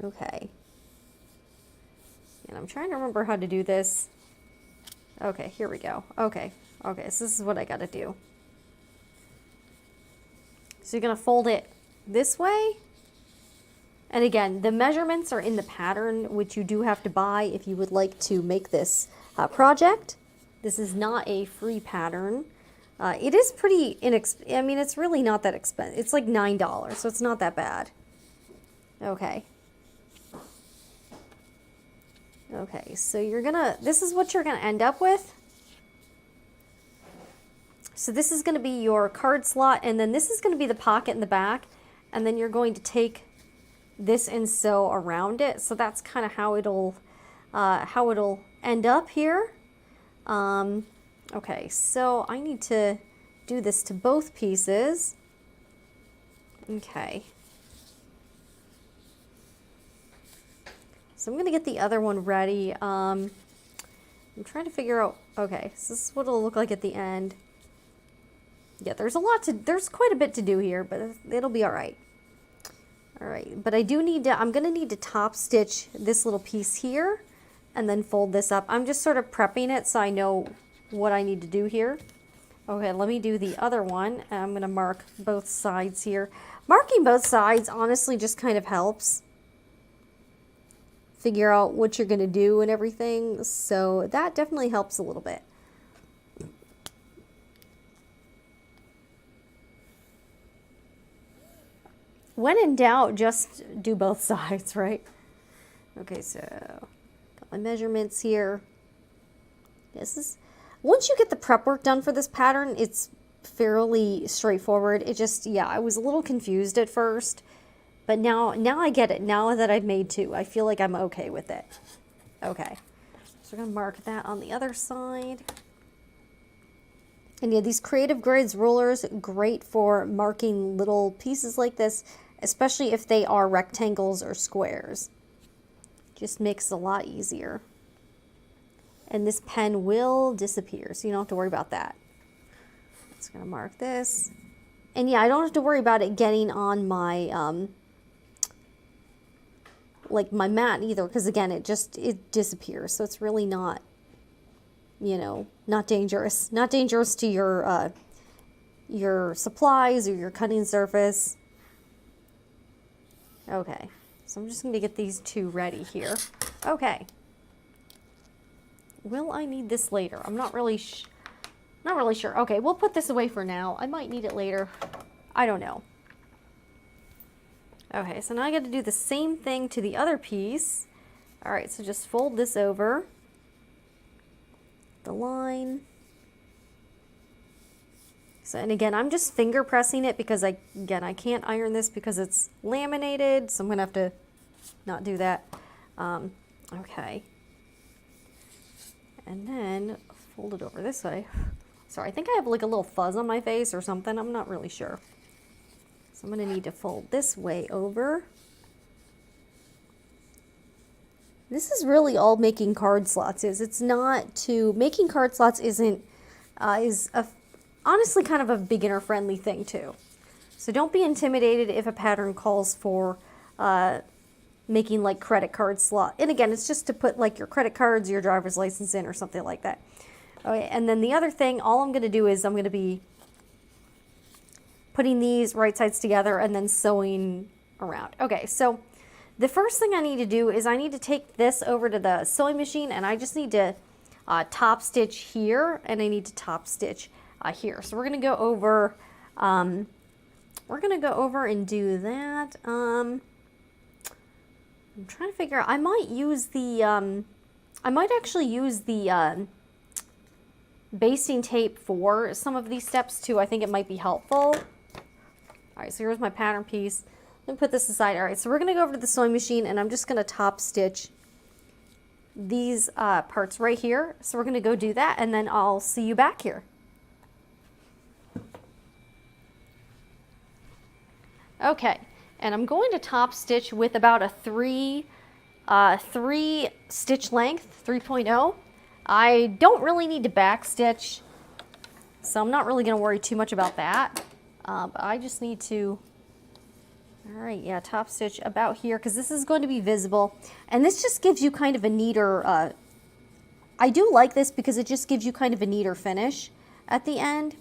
Okay. And I'm trying to remember how to do this. Okay, here we go. Okay. Okay, so this is what I got to do. So you're going to fold it this way. And again, the measurements are in the pattern, which you do have to buy if you would like to make this project. This is not a free pattern. It is pretty inexpensive. I mean, it's really not that expensive. It's like $9, so it's not that bad. Okay. Okay, so this is what you're gonna end up with. So this is gonna be your card slot, and then this is gonna be the pocket in the back, and then you're going to take this and sew around it. So that's kind of how it'll end up here. Okay, so I need to do this to both pieces. Okay. So I'm going to get the other one ready. I'm trying to figure out, okay, so this is what it'll look like at the end. Yeah, there's quite a bit to do here, but it'll be all right. All right, but I'm going to need to top stitch this little piece here and then fold this up. I'm just sort of prepping it so I know what I need to do here. Okay, let me do the other one. I'm going to mark both sides here. Marking both sides honestly just kind of helps figure out what you're going to do and everything. So that definitely helps a little bit. When in doubt, just do both sides, right? Okay, so got my measurements here. Once you get the prep work done for this pattern, it's fairly straightforward. Yeah, I was a little confused at first, but now I get it. Now that I've made two, I feel like I'm okay with it. Okay, so we're gonna mark that on the other side. And yeah, these Creative Grids rulers, great for marking little pieces like this, especially if they are rectangles or squares. Just makes it a lot easier. And this pen will disappear, so you don't have to worry about that. Just gonna mark this. And yeah, I don't have to worry about it getting on my, like my mat either, because again, it disappears. So it's really not, not dangerous. Not dangerous to your supplies or your cutting surface. Okay, so I'm just going to get these two ready here. Okay. Will I need this later? I'm not really sure. Okay, we'll put this away for now. I might need it later. I don't know. Okay, so now I got to do the same thing to the other piece. All right, so just fold this over the line. So, and again, I'm just finger pressing it because I can't iron this because it's laminated, so I'm gonna have to not do that. Okay. And then fold it over this way. Sorry, I think I have like a little fuzz on my face or something. I'm not really sure. So I'm going to need to fold this way over. This is really all making card slots is. It's not to, making card slots isn't, honestly kind of a beginner friendly thing too. So don't be intimidated if a pattern calls for making like credit card slot. And again, it's just to put like your credit cards, your driver's license in or something like that. Okay, and then the other thing, all I'm going to do is I'm going to be putting these right sides together and then sewing around. Okay, so the first thing I need to do is I need to take this over to the sewing machine, and I just need to top stitch here, and I need to top stitch here. So we're going to go over, and do that. I'm trying to figure out, I might use the, I might actually use the basting tape for some of these steps too. I think it might be helpful. All right, so here's my pattern piece. Let me put this aside. All right, so we're gonna go over to the sewing machine, and I'm just gonna top stitch these parts right here. So we're gonna go do that, and then I'll see you back here. Okay, and I'm going to top stitch with about a three stitch length, 3.0. I don't really need to back stitch, so I'm not really going to worry too much about that. But I just need to, all right, yeah, top stitch about here, because this is going to be visible. And this just gives you kind of a neater, I do like this because it just gives you kind of a neater finish at the end.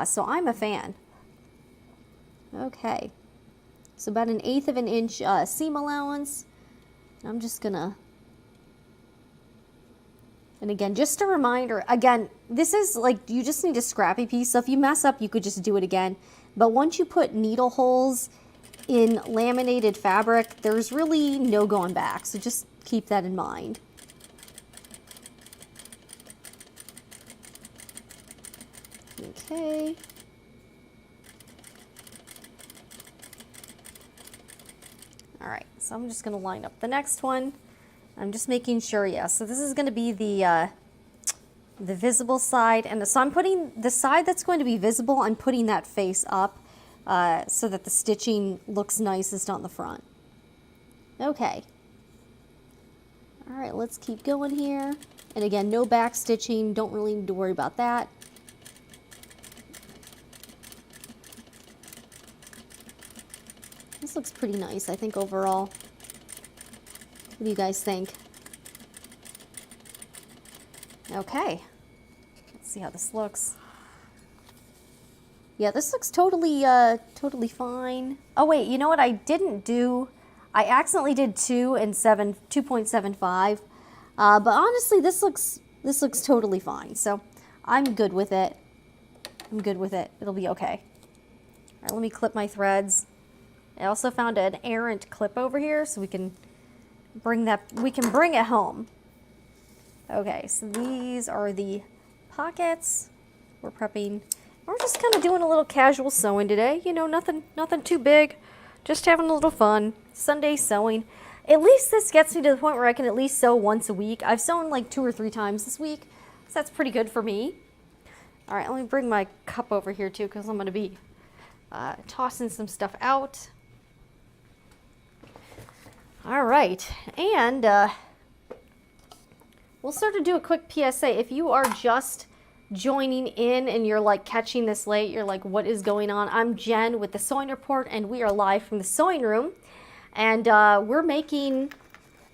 So I'm a fan. Okay, so about 1/8 of an inch seam allowance. I'm just gonna, and again, just a reminder, again, this is like, you just need a scrappy piece, so if you mess up, you could just do it again. But once you put needle holes in laminated fabric, there's really no going back, so just keep that in mind. Okay. All right, so I'm just gonna line up the next one. I'm just making sure, yeah, so this is gonna be the visible side, and so I'm putting the side that's going to be visible, I'm putting that face up so that the stitching looks nicest on the front. Okay. All right, let's keep going here. And again, no back stitching, don't really need to worry about that. This looks pretty nice, I think, overall. What do you guys think? Okay. Let's see how this looks. Yeah, this looks totally, totally fine. Oh wait, you know what I didn't do? I accidentally did 2.75. But honestly, this looks totally fine. So I'm good with it. I'm good with it. It'll be okay. All right, let me clip my threads. I also found an errant clip over here, so we can bring it home. Okay, so these are the pockets. We're prepping. We're just kind of doing a little casual sewing today. You know, nothing too big. Just having a little fun. Sunday sewing. At least this gets me to the point where I can at least sew once a week. I've sewn like 2 or 3 times this week, so that's pretty good for me. All right, let me bring my cup over here too, because I'm going to be tossing some stuff out. All right, and we'll sort of do a quick PSA. If you are just joining in and you're like catching this late, you're like, what is going on? I'm Jen with the Sewing Report, and we are live from the sewing room. And we're making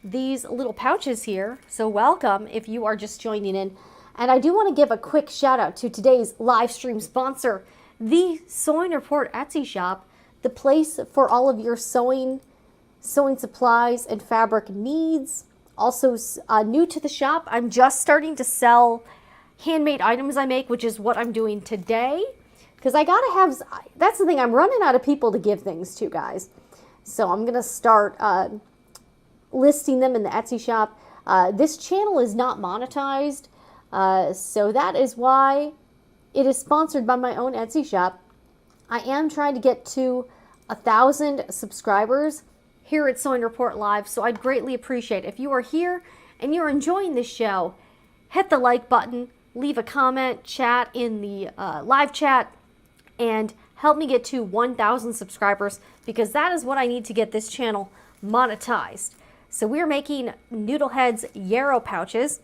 these little pouches here. So welcome if you are just joining in. And I do want to give a quick shout out to today's live stream sponsor, the Sewing Report Etsy shop, the place for all of your sewing supplies and fabric needs. Also new to the shop, I'm just starting to sell handmade items I make, which is what I'm doing today. Because I gotta have, that's the thing, I'm running out of people to give things to, guys. So I'm gonna start listing them in the Etsy shop. This channel is not monetized, so that is why it is sponsored by my own Etsy shop. I am trying to get to 1,000 subscribers. here at Sewing Report Live, so I'd greatly appreciate it. If you are here and you're enjoying this show, hit the like button, leave a comment, chat in the live chat, and help me get to 1,000 subscribers, because that is what I need to get this channel monetized. So we're making Noodlehead's Yarrow pouches,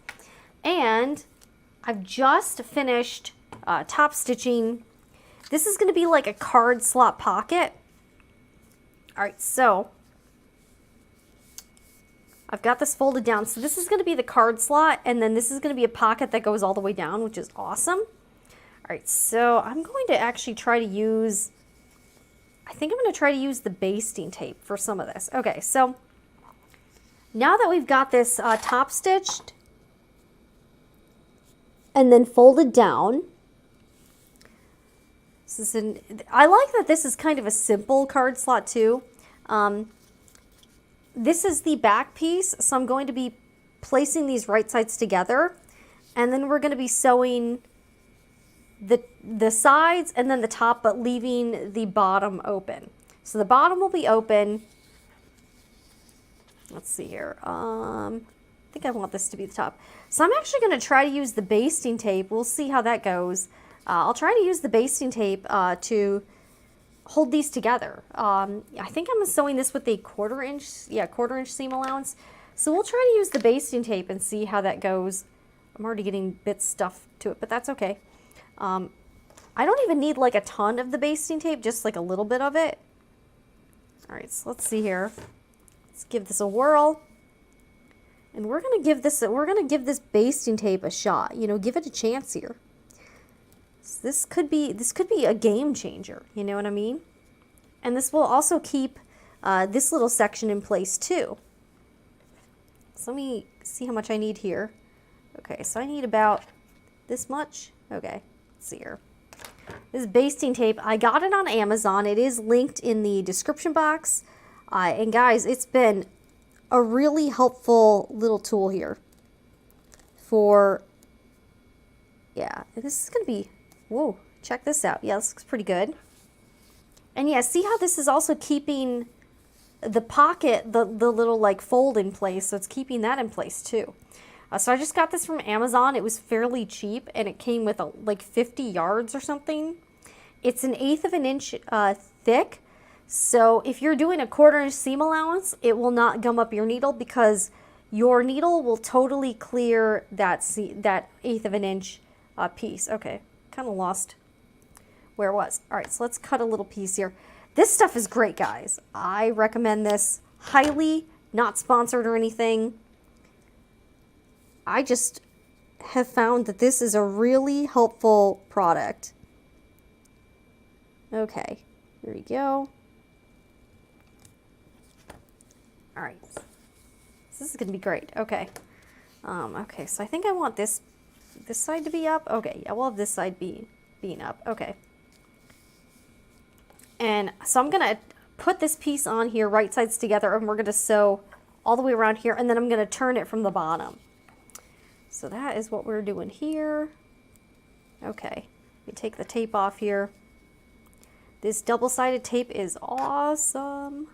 and I've just finished top stitching. This is going to be like a card slot pocket. All right, so I've got this folded down. So this is going to be the card slot, and then this is going to be a pocket that goes all the way down, which is awesome. All right, so I'm going to actually try to use, I think I'm going to try to use the basting tape for some of this. Okay, so now that we've got this top stitched and then folded down, I like that this is kind of a simple card slot too. This is the back piece, so I'm going to be placing these right sides together, and then we're going to be sewing the sides and then the top, but leaving the bottom open. So the bottom will be open. Let's see here. I think I want this to be the top. So I'm actually going to try to use the basting tape. We'll see how that goes. I'll try to use the basting tape to hold these together. I think I'm sewing this with a quarter inch seam allowance. So we'll try to use the basting tape and see how that goes. I'm already getting bits stuff to it, but that's okay. I don't even need like a ton of the basting tape, just like a little bit of it. All right, so let's see here. Let's give this a whirl. And we're gonna give this basting tape a shot. You know, give it a chance here. So this could be a game changer. You know what I mean? And this will also keep this little section in place too. So let me see how much I need here. Okay, so I need about this much. Okay, let's see here. This basting tape, I got it on Amazon. It is linked in the description box. And guys, it's been a really helpful little tool here for, yeah, this is going to be, whoa, check this out. Yeah, this looks pretty good. And yeah, see how this is also keeping the pocket, the little like fold in place. So it's keeping that in place too. So I just got this from Amazon. It was fairly cheap, and it came with like 50 yards or something. It's 1/8 of an inch thick. So if you're doing a 1/4 inch seam allowance, it will not gum up your needle, because your needle will totally clear that 1/8 of an inch piece. Okay, kind of lost where it was. All right, so let's cut a little piece here. This stuff is great, guys. I recommend this highly, not sponsored or anything. I just have found that this is a really helpful product. Okay, here we go. All right, so this is gonna be great. Okay, okay, so I think I want this side to be up. Okay, yeah, we'll have this side being up. Okay, and so I'm gonna put this piece on here, right sides together, and we're gonna sew all the way around here, and then I'm gonna turn it from the bottom. So that is what we're doing here. Okay, let me take the tape off here. This double-sided tape is awesome.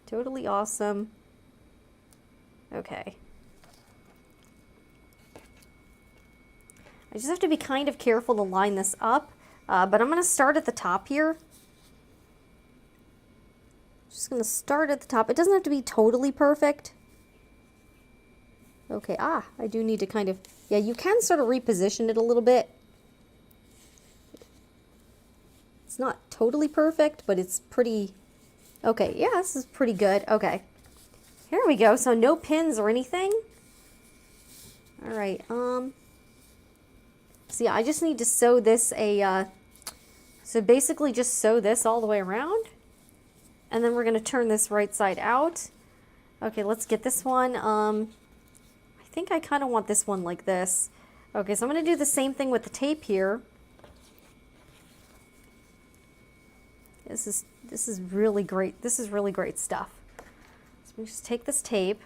Totally awesome. Okay. I just have to be kind of careful to line this up, but I'm going to start at the top here. Just going to start at the top. It doesn't have to be totally perfect. Okay, I do need to kind of, yeah, you can sort of reposition it a little bit. It's not totally perfect, but it's pretty, okay, yeah, this is pretty good. Okay, here we go. So no pins or anything. All right, so yeah, I just need to sew this so basically just sew this all the way around, and then we're going to turn this right side out. Okay, let's get this one. I think I kind of want this one like this. Okay, so I'm going to do the same thing with the tape here. This is really great. This is really great stuff. So let me just take this tape.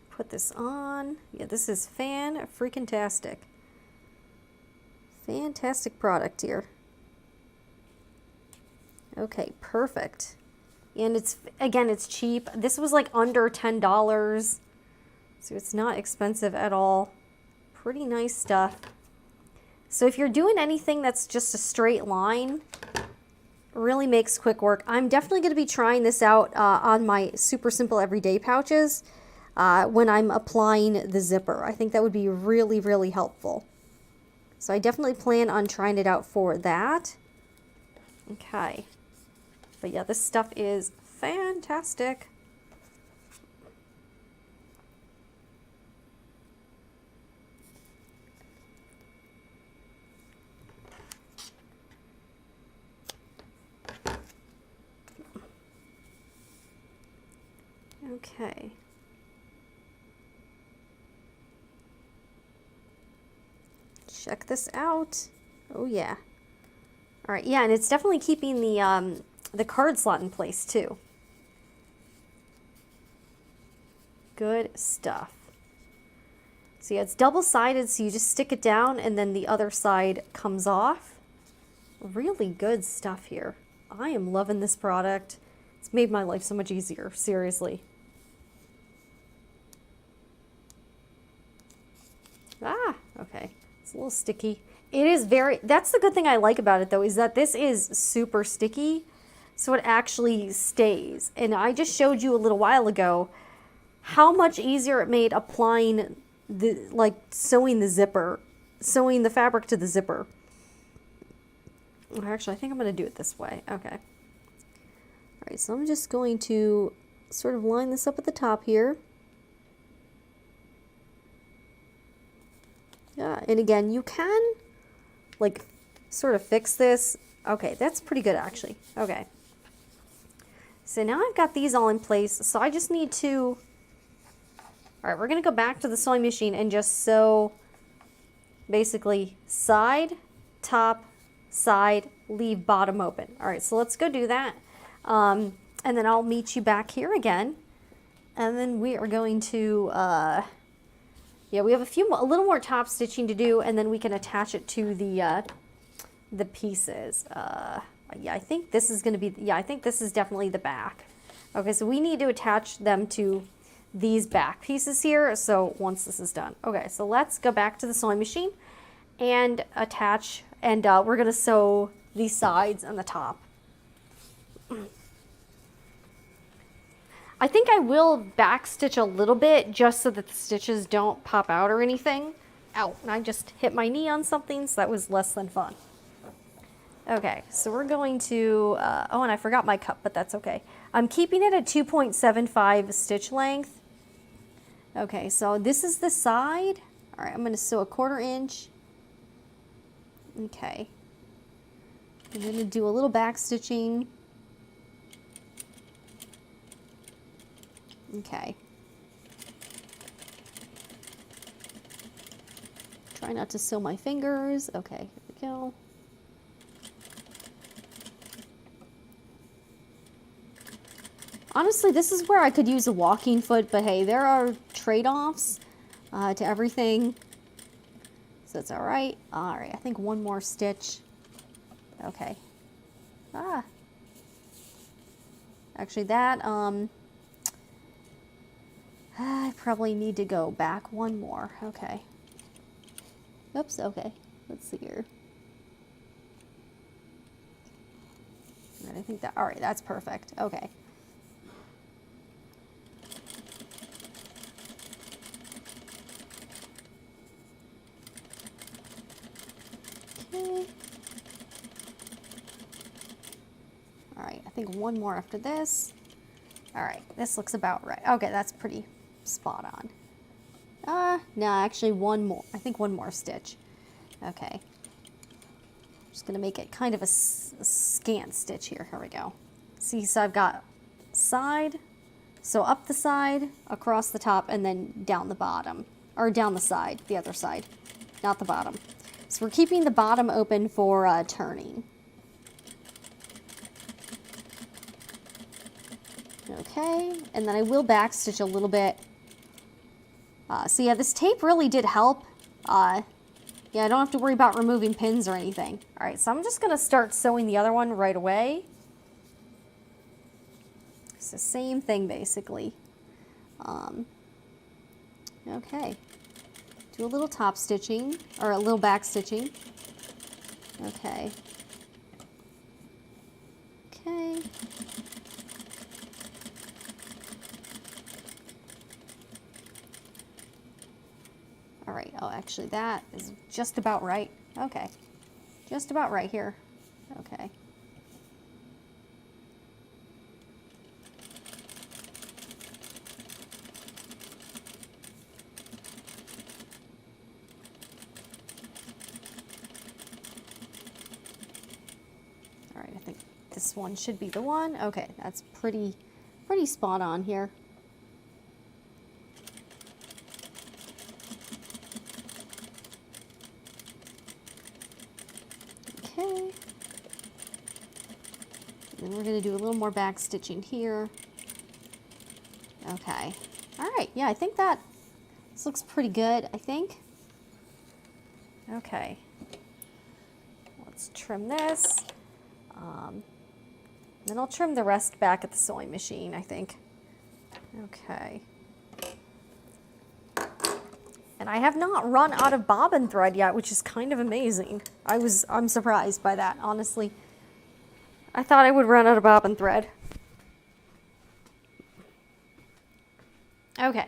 Put this on. Yeah, this is fan-freaking-tastic. Fantastic product here. Okay, perfect. And it's, again, it's cheap. This was like under $10, so it's not expensive at all. Pretty nice stuff. So if you're doing anything that's just a straight line, really makes quick work. I'm definitely going to be trying this out on my super simple everyday pouches when I'm applying the zipper. I think that would be really, really helpful. So I definitely plan on trying it out for that. Okay. But yeah, this stuff is fantastic. Okay. Check this out. Oh yeah. All right, yeah, and it's definitely keeping the card slot in place too. Good stuff. So yeah, it's double-sided, so you just stick it down and then the other side comes off. Really good stuff here. I am loving this product. It's made my life so much easier, seriously. Ah, okay. It's a little sticky. It is very, that's the good thing I like about it though, is that this is super sticky, so it actually stays. And I just showed you a little while ago how much easier it made applying the, like sewing the zipper, sewing the fabric to the zipper. Actually, I think I'm going to do it this way. Okay. All right, so I'm just going to sort of line this up at the top here. Yeah, and again, you can like sort of fix this. Okay, that's pretty good actually. Okay. So now I've got these all in place, so I just need to, all right, we're gonna go back to the sewing machine and just sew basically side, top, side, leave bottom open. All right, so let's go do that. And then I'll meet you back here again. And then we are going to, yeah, we have a little more top stitching to do, and then we can attach it to the pieces. Yeah, I think this is going to be, yeah, I think this is definitely the back. Okay, so we need to attach them to these back pieces here, so once this is done. Okay, so let's go back to the sewing machine and attach, and we're going to sew these sides and the top. I think I will backstitch a little bit just so that the stitches don't pop out or anything. Ow, and I just hit my knee on something, so that was less than fun. Okay, so we're going to, oh, and I forgot my cup, but that's okay. I'm keeping it at 2.75 stitch length. Okay, so this is the side. All right, I'm going to sew a 1/4 inch. Okay. I'm going to do a little back stitching. Okay. Try not to sew my fingers. Okay, here we go. Honestly, this is where I could use a walking foot, but hey, there are trade-offs to everything. So it's all right. All right, I think one more stitch. Okay. Ah. Actually, that, I probably need to go back one more. Okay. Oops, okay. Let's see here. And I think that, all right, that's perfect. Okay. Okay. All right, I think one more after this. All right, this looks about right. Okay, that's pretty spot on. No, actually one more. I think one more stitch. Okay. Just gonna make it kind of a scant stitch here. Here we go. See, so I've got side, so up the side, across the top, and then down the bottom, or down the side, the other side, not the bottom. So we're keeping the bottom open for turning. Okay, and then I will backstitch a little bit. So yeah, this tape really did help. Yeah, I don't have to worry about removing pins or anything. All right, so I'm just gonna start sewing the other one right away. It's the same thing basically. Okay, do a little top stitching, or a little back stitching. Okay. Okay. All right, oh, actually that is just about right. Okay, just about right here. Okay. All right, I think this one should be the one. Okay, that's pretty spot on here. Okay. And we're going to do a little more back stitching here. Okay. All right. Yeah, I think this looks pretty good, I think. Okay. Let's trim this. Then I'll trim the rest back at the sewing machine, I think. Okay. And I have not run out of bobbin thread yet, which is kind of amazing. I'm surprised by that, honestly. I thought I would run out of bobbin thread. Okay.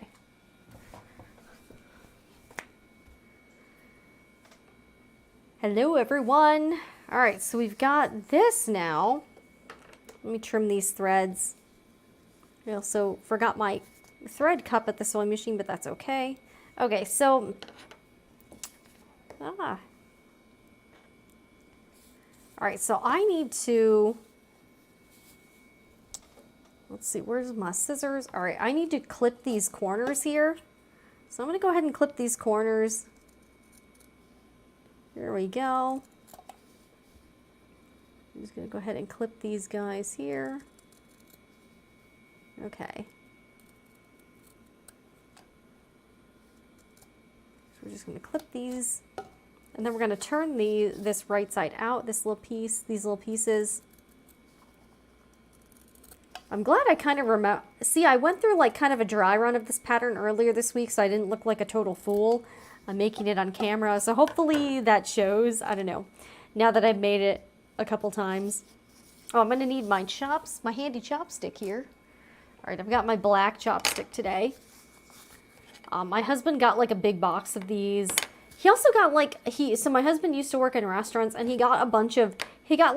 Hello, everyone. All right, so we've got this now. Let me trim these threads. I also forgot my thread cup at the sewing machine, but that's okay. Okay, so, all right, so I need to, let's see, where's my scissors? All right, I need to clip these corners here. So I'm gonna go ahead and clip these corners. There we go. I'm just gonna go ahead and clip these guys here. Okay. We're just going to clip these, and then we're going to turn this right side out, this little piece, these little pieces. I'm glad I kind of remember. See, I went through like kind of a dry run of this pattern earlier this week, so I didn't look like a total fool. I'm making it on camera, so hopefully that shows. I don't know. Now that I've made it a couple times. Oh, I'm going to need my my handy chopstick here. All right, I've got my black chopstick today. My husband got like a big box of these. He also got like, so my husband used to work in restaurants, and he got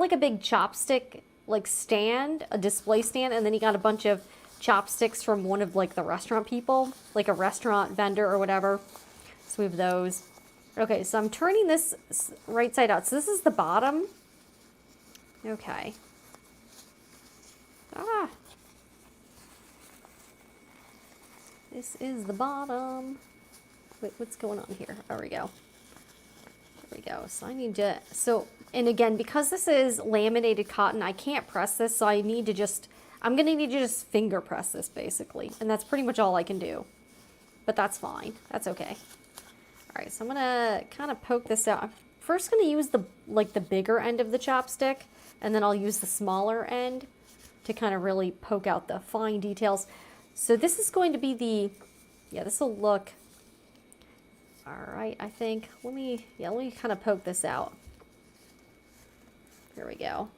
like a big chopstick like stand, a display stand, and then he got a bunch of chopsticks from one of like the restaurant people, like a restaurant vendor or whatever. So we have those. Okay, so I'm turning this right side out. So this is the bottom. Okay. This is the bottom. Wait, what's going on here? There we go. There we go. So I need to, and again, because this is laminated cotton, I can't press this, so I'm going to need to just finger press this basically. And that's pretty much all I can do. But that's fine. That's okay. All right, so I'm going to kind of poke this out. I'm first going to use the bigger end of the chopstick, and then I'll use the smaller end to kind of really poke out the fine details. So this is going to be this will look, all right, I think. Let me kind of poke this out. There we go.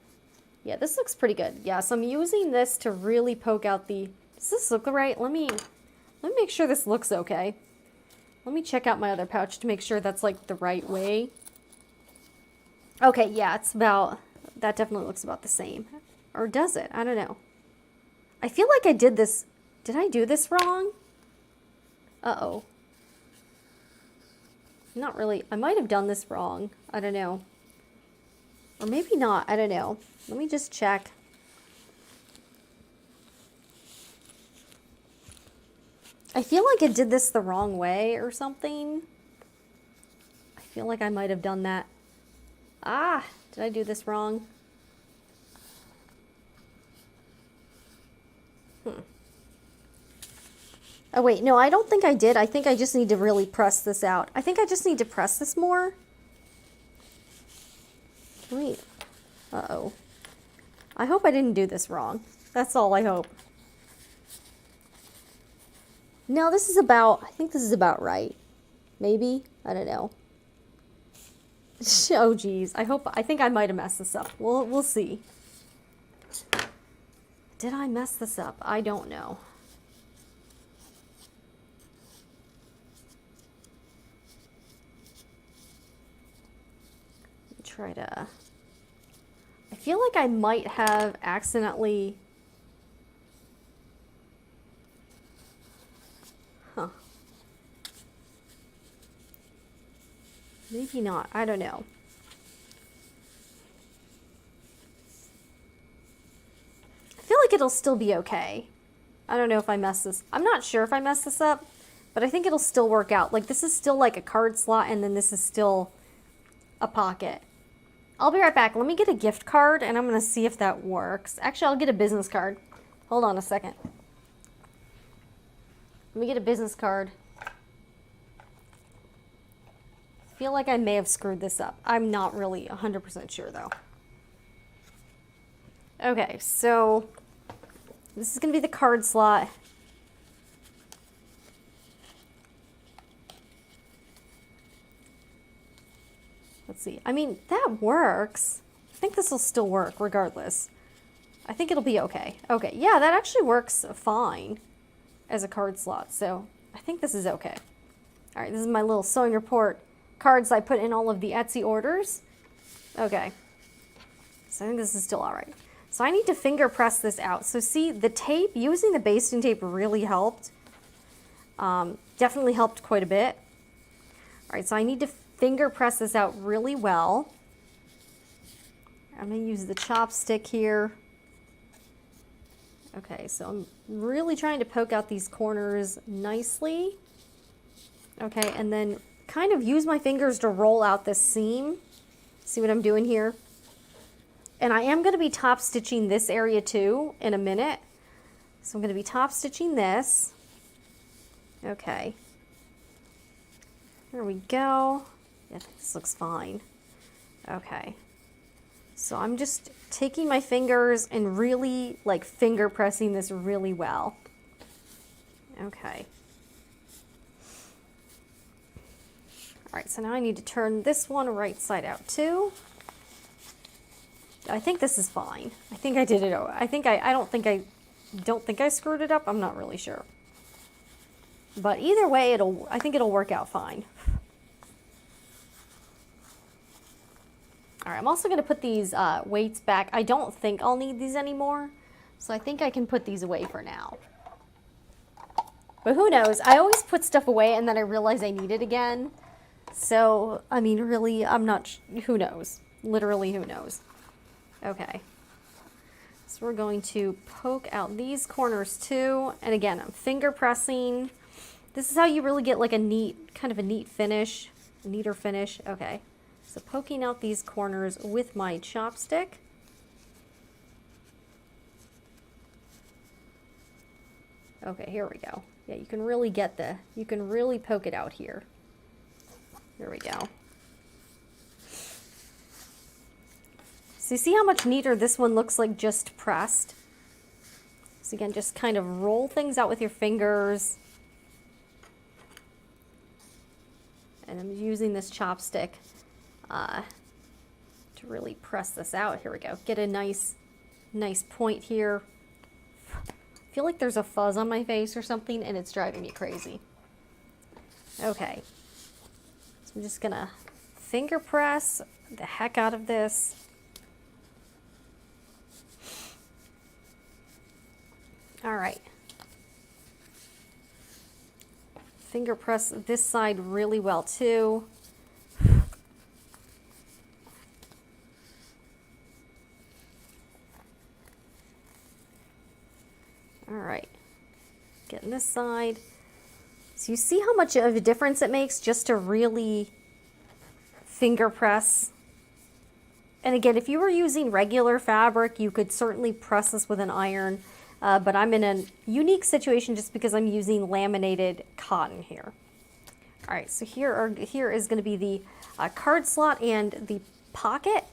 Yeah, this looks pretty good. Yeah, so I'm using this to really poke out does this look right? Let me make sure this looks okay. Let me check out my other pouch to make sure that's like the right way. Okay, yeah, that definitely looks about the same. Or does it? I don't know. I feel like I did this. Did I do this wrong? Uh-oh. Not really. I might have done this wrong. I don't know. Or maybe not. I don't know. Let me just check. I feel like I did this the wrong way or something. I feel like I might have done that. Did I do this wrong? Oh wait, no, I don't think I did. I think I just need to really press this out. I think I just need to press this more. Wait. Uh-oh. I hope I didn't do this wrong. That's all I hope. No, this is about, I think this is about right. Maybe? I don't know. Oh, geez. I think I might have messed this up. We'll see. Did I mess this up? I don't know. Try to... I feel like I might have accidentally... Huh. Maybe not. I don't know. I feel like it'll still be okay. I don't know if I mess this... I'm not sure if I mess this up, but I think it'll still work out. Like, this is still like a card slot, and then this is still a pocket. I'll be right back. Let me get a gift card, and I'm going to see if that works. Actually, I'll get a business card. Hold on a second. Let me get a business card. I feel like I may have screwed this up. I'm not really 100% sure, though. Okay, so this is going to be the card slot. Let's see. I mean, that works. I think this will still work regardless. I think it'll be okay. Okay, yeah, that actually works fine as a card slot. So I think this is okay. All right, this is my little sewing report cards I put in all of the Etsy orders. Okay. So I think this is still all right. So I need to finger press this out. So see, the tape, using the basting tape really helped. Definitely helped quite a bit. All right, so I need to finger press this out really well. I'm going to use the chopstick here. Okay, so I'm really trying to poke out these corners nicely. Okay, and then kind of use my fingers to roll out this seam. See what I'm doing here? And I am going to be top stitching this area too in a minute. So I'm going to be top stitching this. Okay. There we go. Yeah, this looks fine. Okay. So I'm just taking my fingers and really like finger pressing this really well. Okay. All right, so now I need to turn this one right side out too. I think this is fine. I think I did it. I don't think I screwed it up. I'm not really sure. But either way, I think it'll work out fine. All right, I'm also going to put these weights back. I don't think I'll need these anymore, so I think I can put these away for now. But who knows? I always put stuff away and then I realize I need it again. So, I mean, really, I'm not, who knows? Literally, who knows? Okay. So we're going to poke out these corners too. And again, I'm finger pressing. This is how you really get like a neat, kind of a neat finish, a neater finish. Okay. So poking out these corners with my chopstick. Okay, here we go. Yeah, you can really get you can really poke it out here. There we go. So you see how much neater this one looks like just pressed? So again, just kind of roll things out with your fingers. And I'm using this chopstick to really press this out. Here we go. Get a nice point here. I feel like there's a fuzz on my face or something and it's driving me crazy. Okay. So I'm just gonna finger press the heck out of this. All right. Finger press this side really well too. All right, getting this side. So you see how much of a difference it makes just to really finger press. And again, if you were using regular fabric, you could certainly press this with an iron. But I'm in a unique situation just because I'm using laminated cotton here. All right, so here is going to be the card slot and the pocket.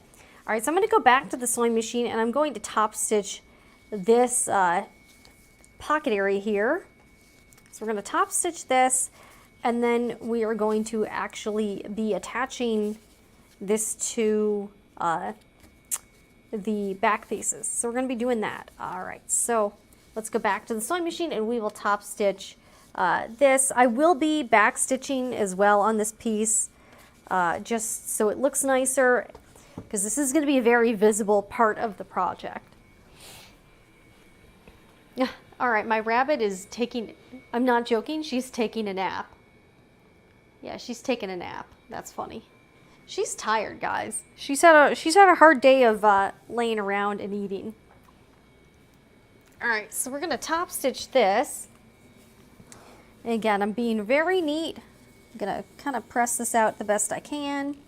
All right, so I'm going to go back to the sewing machine and I'm going to top stitch this pocket area here. So we're going to top stitch this, and then we are going to actually be attaching this to the back pieces. So we're going to be doing that. All right, so let's go back to the sewing machine and we will top stitch this. I will be back stitching as well on this piece, just so it looks nicer, because this is going to be a very visible part of the project. Yeah. All right, my rabbit is taking, I'm not joking, she's taking a nap. Yeah, she's taking a nap. That's funny. She's tired, guys. She's had a hard day of laying around and eating. All right, so we're going to top stitch this. And again, I'm being very neat. I'm going to kind of press this out the best I can.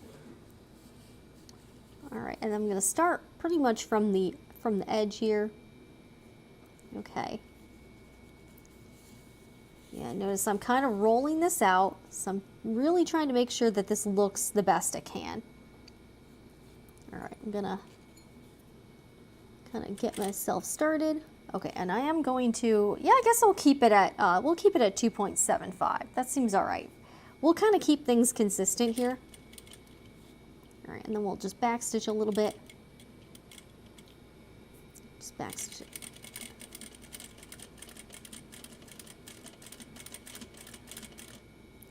All right, and I'm going to start pretty much from the edge here. Okay. Yeah, notice I'm kind of rolling this out, so I'm really trying to make sure that this looks the best it can. All right, I'm gonna kind of get myself started. Okay, and I am going to, yeah, I guess we'll keep it at 2.75. That seems all right. We'll kind of keep things consistent here. All right, and then we'll just backstitch a little bit. Just backstitch it.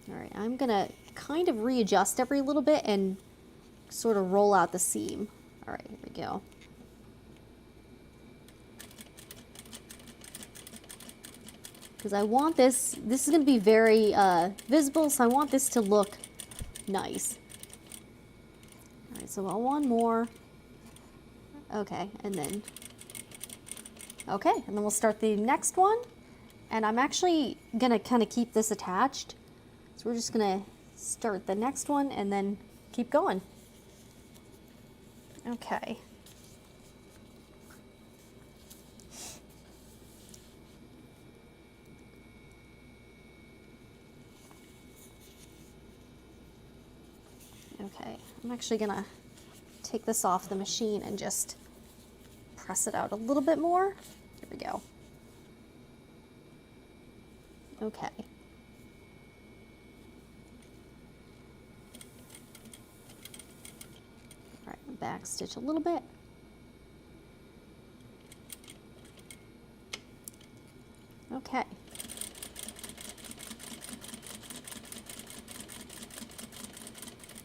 All right, I'm gonna kind of readjust every little bit and sort of roll out the seam. All right, here we go. Because I want this is gonna be very visible, so I want this to look nice. All right, so I'll one more. Okay, and then we'll start the next one. And I'm actually gonna kind of keep this attached. So we're just gonna start the next one and then keep going. Okay. Okay, I'm actually gonna take this off the machine and just press it out a little bit more. Here we go. Okay. All right, back stitch a little bit. Okay.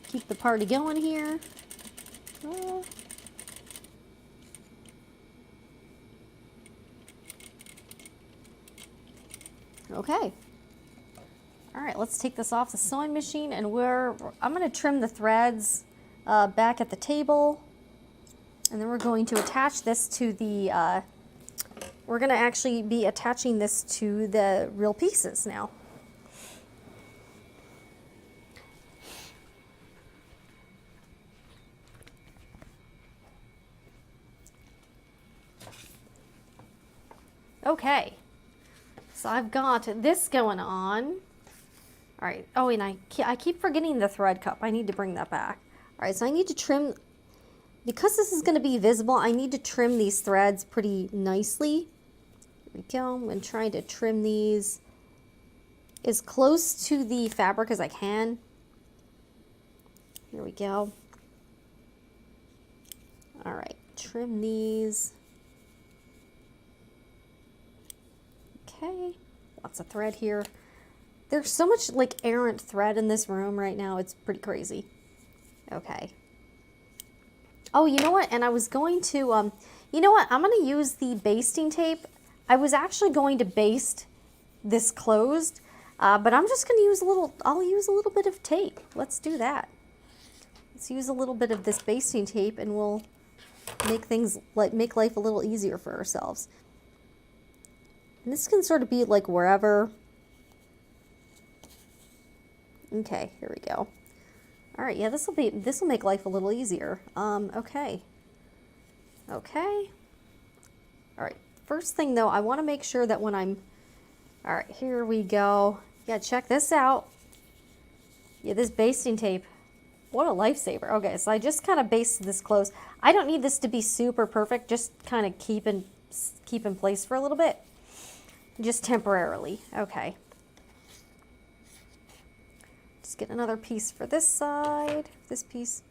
Keep the party going here. Okay. All right, let's take this off the sewing machine, and I'm going to trim the threads back at the table, and then we're going to attach this to the, we're going to actually be attaching this to the real pieces now. Okay, so I've got this going on. All right, oh, and I keep forgetting the thread cup. I need to bring that back. All right, so I need to trim, because this is going to be visible, I need to trim these threads pretty nicely. Here we go. I'm going to try to trim these as close to the fabric as I can. Here we go. All right, trim these. Okay, lots of thread here. There's so much like errant thread in this room right now. It's pretty crazy. Okay. Oh, you know what? And I was going to, you know what? I'm going to use the basting tape. I was actually going to baste this closed, but I'm just going to use I'll use a little bit of tape. Let's do that. Let's use a little bit of this basting tape and we'll make life a little easier for ourselves. And this can sort of be like wherever. Okay, here we go. All right, yeah, this will make life a little easier. Okay. Okay. All right. First thing though, I want to make sure that when all right, here we go. Yeah, check this out. Yeah, this basting tape What a lifesaver. Okay, so I just kind of basted this close. I don't need this to be super perfect, just kind of keep in place for a little bit. Just temporarily. Okay. Just get another piece for this side. This piece.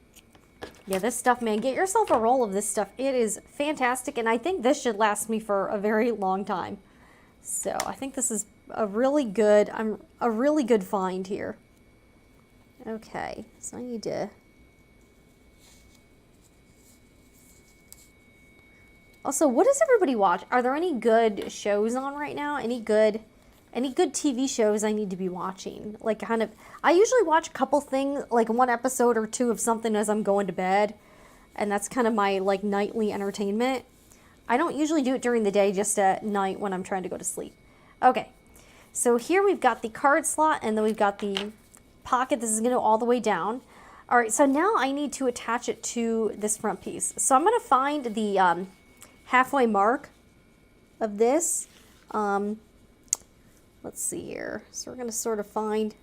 Yeah, this stuff, man, get yourself a roll of this stuff. It is fantastic, and I think this should last me for a very long time. So I think this is a really good find here. Okay, so I need to... Also, what does everybody watch? Are there any good shows on right now? Any good TV shows I need to be watching? Like, kind of, I usually watch a couple things, like one episode or two of something as I'm going to bed, and that's kind of my, like, nightly entertainment. I don't usually do it during the day, just at night when I'm trying to go to sleep. Okay, so here we've got the card slot, and then we've got the pocket. This is going to go all the way down. All right, so now I need to attach it to this front piece. So I'm going to find the halfway mark of this. Let's see here. So we're going to sort of find...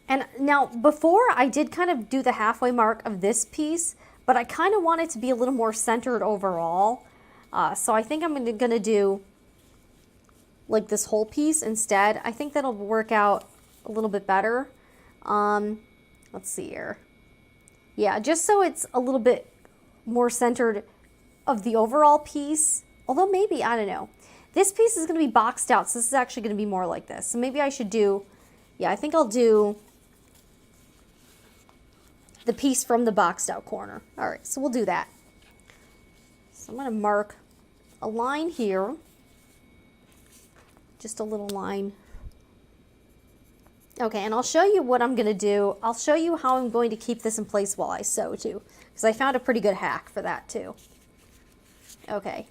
And now, before I did kind of do the halfway mark of this piece, but I kind of want it to be a little more centered overall. So I think I'm going to do like this whole piece instead. I think that'll work out a little bit better. Let's see here. Yeah, just so it's a little bit more centered of the overall piece. Although maybe, I don't know. This piece is going to be boxed out, so this is actually going to be more like this. So maybe I should do, yeah, I think I'll do the piece from the boxed out corner. All right, so we'll do that. So I'm going to mark a line here. Just a little line. Okay, and I'll show you what I'm going to do. I'll show you how I'm going to keep this in place while I sew too, because I found a pretty good hack for that too. Okay.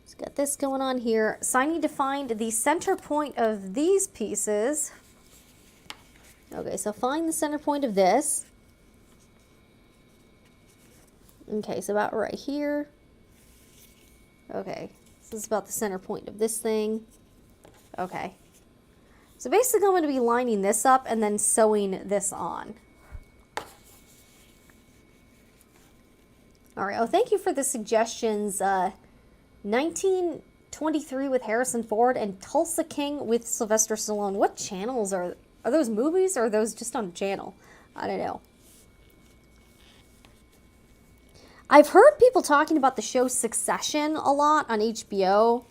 Just got this going on here. So I need to find the center point of these pieces. Okay, so find the center point of this. Okay, so about right here. Okay, so this is about the center point of this thing. Okay. So basically I'm going to be lining this up and then sewing this on. All right, oh, thank you for the suggestions. 1923 with Harrison Ford and Tulsa King with Sylvester Stallone. What channels are those movies, or are those just on a channel? I don't know. I've heard people talking about the show Succession a lot on HBO.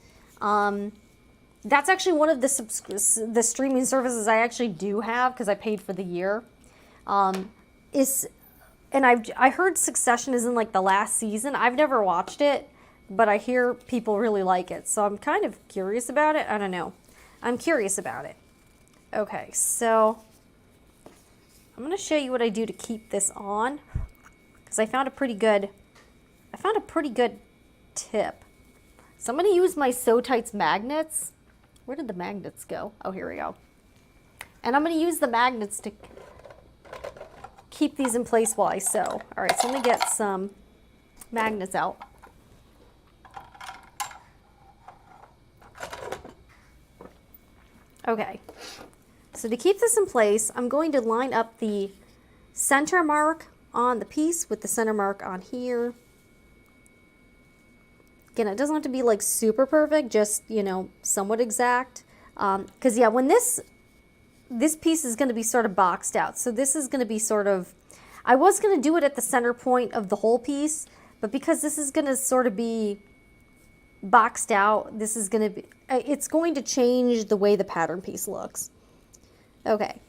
That's actually one of the streaming services I actually do have because I paid for the year. And I heard Succession is in like the last season. I've never watched it, but I hear people really like it. So I'm kind of curious about it. I don't know. I'm curious about it. Okay, so I'm going to show you what I do to keep this on because I found a pretty good tip. So I'm going to use my Sew Tights magnets. Where did the magnets go? Oh, here we go. And I'm going to use the magnets to keep these in place while I sew. All right, so let me get some magnets out. Okay, so to keep this in place, I'm going to line up the center mark on the piece with the center mark on here. Again, it doesn't have to be like super perfect, just, you know, somewhat exact. Because yeah, when this piece is going to be sort of boxed out. So this is going to be sort of, I was going to do it at the center point of the whole piece, but because this is going to sort of be boxed out, this is going to be, it's going to change the way the pattern piece looks. Okay,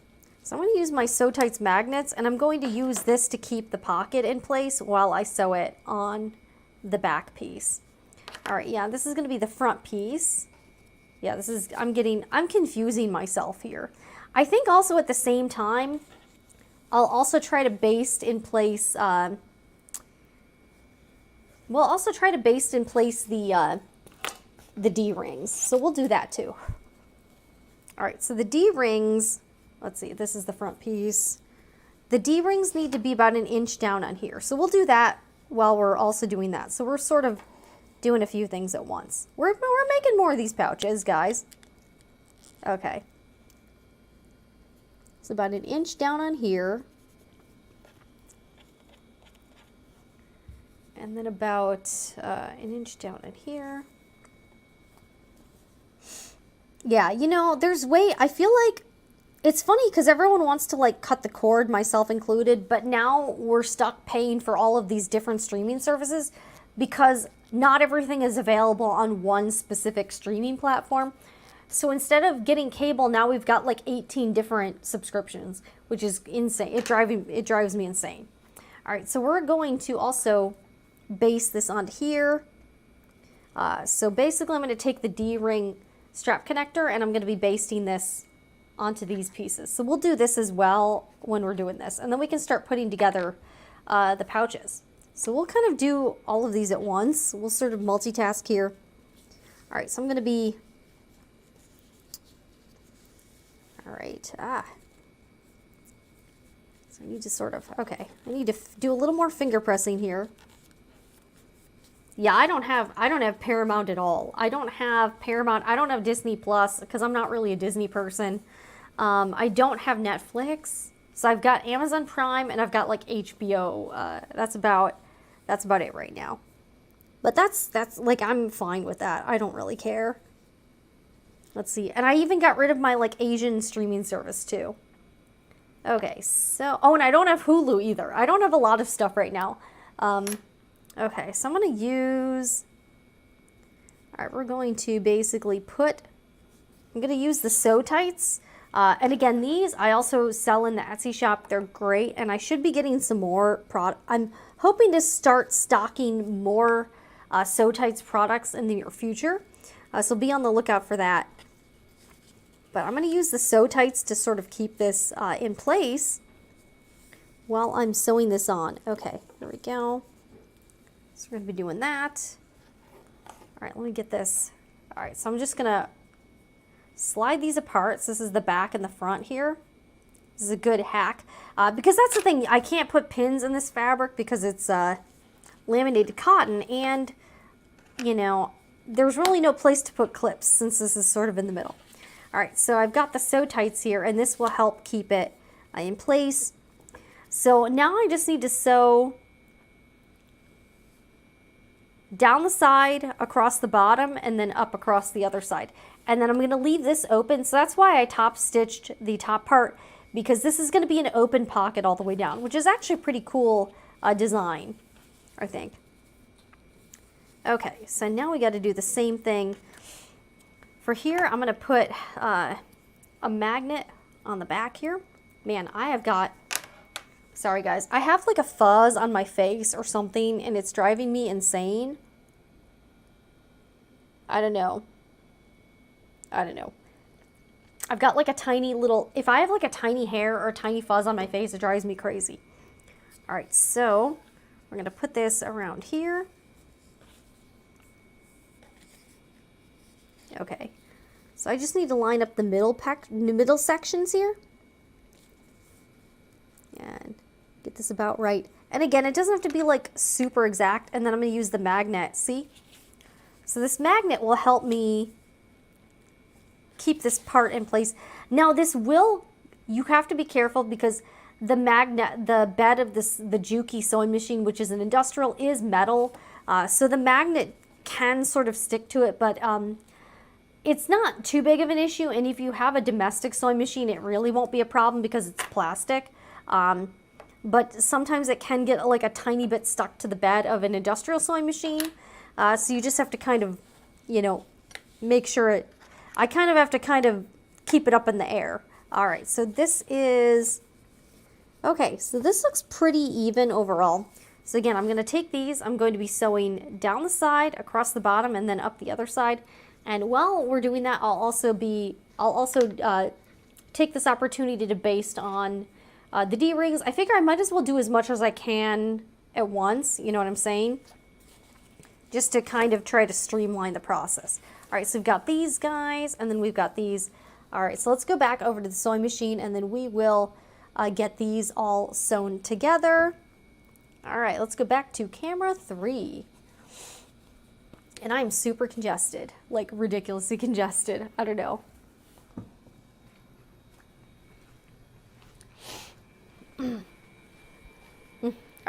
so I'm going to use my Sew Tights magnets, and I'm going to use this to keep the pocket in place while I sew it on the back piece. All right, yeah, this is going to be the front piece. Yeah, this is, I'm confusing myself here. I think also at the same time, I'll also try to baste in place, the D-rings. So we'll do that too. All right, so the D-rings, let's see, this is the front piece. The D-rings need to be about an inch down on here. So we'll do that while we're also doing that. So we're sort of doing a few things at once. We're making more of these pouches, guys. Okay. It's about an inch down on here. And then about an inch down in here. Yeah, you know, I feel like it's funny because everyone wants to like cut the cord, myself included, but now we're stuck paying for all of these different streaming services because not everything is available on one specific streaming platform. So instead of getting cable, now we've got like 18 different subscriptions, which is insane. It drives me insane. All right, so we're going to also baste this onto here. So basically I'm going to take the D-ring strap connector and I'm going to be basting this onto these pieces. So we'll do this as well when we're doing this. And then we can start putting together the pouches. So we'll kind of do all of these at once. We'll sort of multitask here. All right, so I'm going to be... All right. So I need to sort of... Okay, I need to do a little more finger pressing here. Yeah, I don't have Paramount at all. I don't have Paramount. I don't have Disney Plus because I'm not really a Disney person. I don't have Netflix. So I've got Amazon Prime and I've got like HBO. That's about it right now. But that's like, I'm fine with that. I don't really care. Let's see. And I even got rid of my like Asian streaming service too. Okay, so, oh, and I don't have Hulu either. I don't have a lot of stuff right now. Okay, so I'm going to use, all right, we're going to basically I'm going to use the Sew Tights. And again, these I also sell in the Etsy shop. They're great, and I should be getting some more I'm hoping to start stocking more Sew Tights products in the near future. So be on the lookout for that. But I'm going to use the Sew Tights to sort of keep this in place while I'm sewing this on. Okay, there we go. So we're going to be doing that. All right, let me get this. All right, so I'm just going to slide these apart. So this is the back and the front here. This is a good hack. Because that's the thing, I can't put pins in this fabric because it's laminated cotton. And, you know, there's really no place to put clips since this is sort of in the middle. All right, so I've got the Sew Tights here, and this will help keep it in place. So now I just need to sew down the side, across the bottom, and then up across the other side. And then I'm going to leave this open. So that's why I top stitched the top part, because this is going to be an open pocket all the way down, which is actually a pretty cool design, I think. Okay, so now we got to do the same thing. For here, I'm going to put a magnet on the back here. Man, I have got... Sorry guys, I have like a fuzz on my face or something and it's driving me insane. I don't know. I've got like a tiny little, if I have like a tiny hair or a tiny fuzz on my face, it drives me crazy. All right, so we're gonna put this around here. Okay, so I just need to line up the middle sections here. And get this about right. And again, it doesn't have to be like super exact. And then I'm going to use the magnet. See? So this magnet will help me keep this part in place. Now you have to be careful because the bed of the Juki sewing machine, which is an industrial, is metal. So the magnet can sort of stick to it, but it's not too big of an issue. And if you have a domestic sewing machine, it really won't be a problem because it's plastic. But sometimes it can get like a tiny bit stuck to the bed of an industrial sewing machine. So you just have to kind of, you know, make sure I kind of have to kind of keep it up in the air. All right, so this is, okay, so this looks pretty even overall. So again, I'm going to take these, I'm going to be sewing down the side, across the bottom, and then up the other side. And while we're doing that, I'll also take this opportunity to baste on the D-rings. I figure I might as well do as much as I can at once, you know what I'm saying? Just to kind of try to streamline the process. All right, so we've got these guys, and then we've got these. All right, so let's go back over to the sewing machine, and then we will get these all sewn together. All right, let's go back to camera 3. And I'm super congested, like ridiculously congested. I don't know.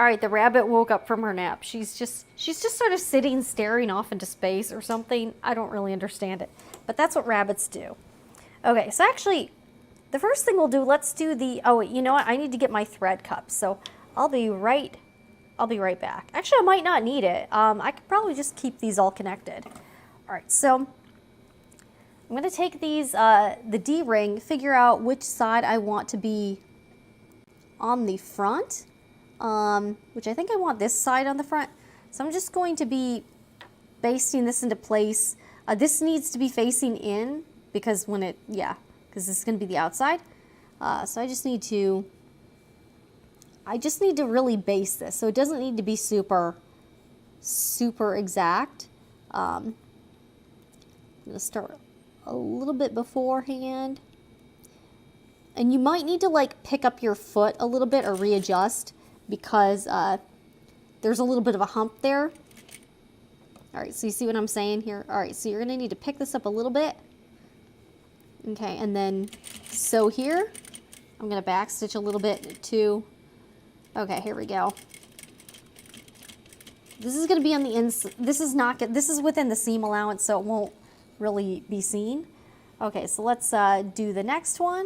right, the rabbit woke up from her nap. She's just sort of sitting, staring off into space or something. I don't really understand it, but that's what rabbits do. Okay, so actually, the first thing we'll do, let's do the, oh wait, you know what? I need to get my thread cup, so I'll be right back. Actually, I might not need it. I could probably just keep these all connected. All right, so I'm gonna take these, the D-ring, figure out which side I want to be on the front, which I think I want this side on the front. So I'm just going to be basting this into place. This needs to be facing in because when it, yeah, because this is going to be the outside. So I just need to really base this. So it doesn't need to be super exact. I'm going to start a little bit beforehand. And you might need to like pick up your foot a little bit or readjust because there's a little bit of a hump there. All right, so you see what I'm saying here? All right, so you're gonna need to pick this up a little bit. Okay, and then sew here. I'm gonna back stitch a little bit too. Okay, here we go. This is gonna be on the inside. This is within the seam allowance, so it won't really be seen. Okay, so let's do the next one.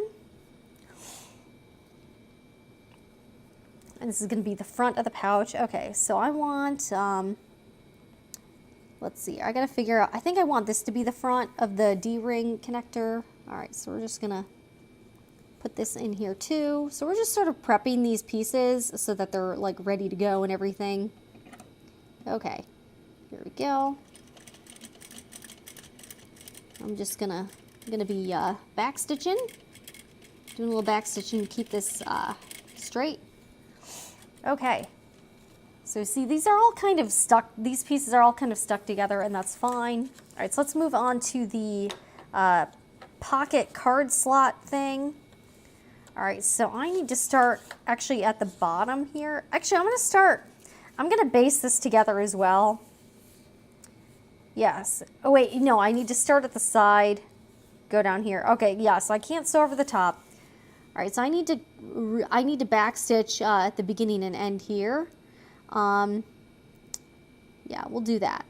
And this is going to be the front of the pouch. Okay, so I want, let's see, I got to figure out, I think I want this to be the front of the D-ring connector. All right, so we're just going to put this in here too. So we're just sort of prepping these pieces so that they're like ready to go and everything. Okay, here we go. I'm just gonna be back stitching, doing a little back stitching to keep this straight. Okay, so see, these are all kind of stuck, these pieces are all kind of stuck together, and that's fine. All right, so let's move on to the pocket card slot thing. All right, so I need to start actually at the bottom here. Actually, I'm gonna base this together as well. Yes, oh wait, no, I need to start at the side, go down here. Okay, yeah, so I can't sew over the top. All right, so I need to back stitch at the beginning and end here. Yeah, we'll do that.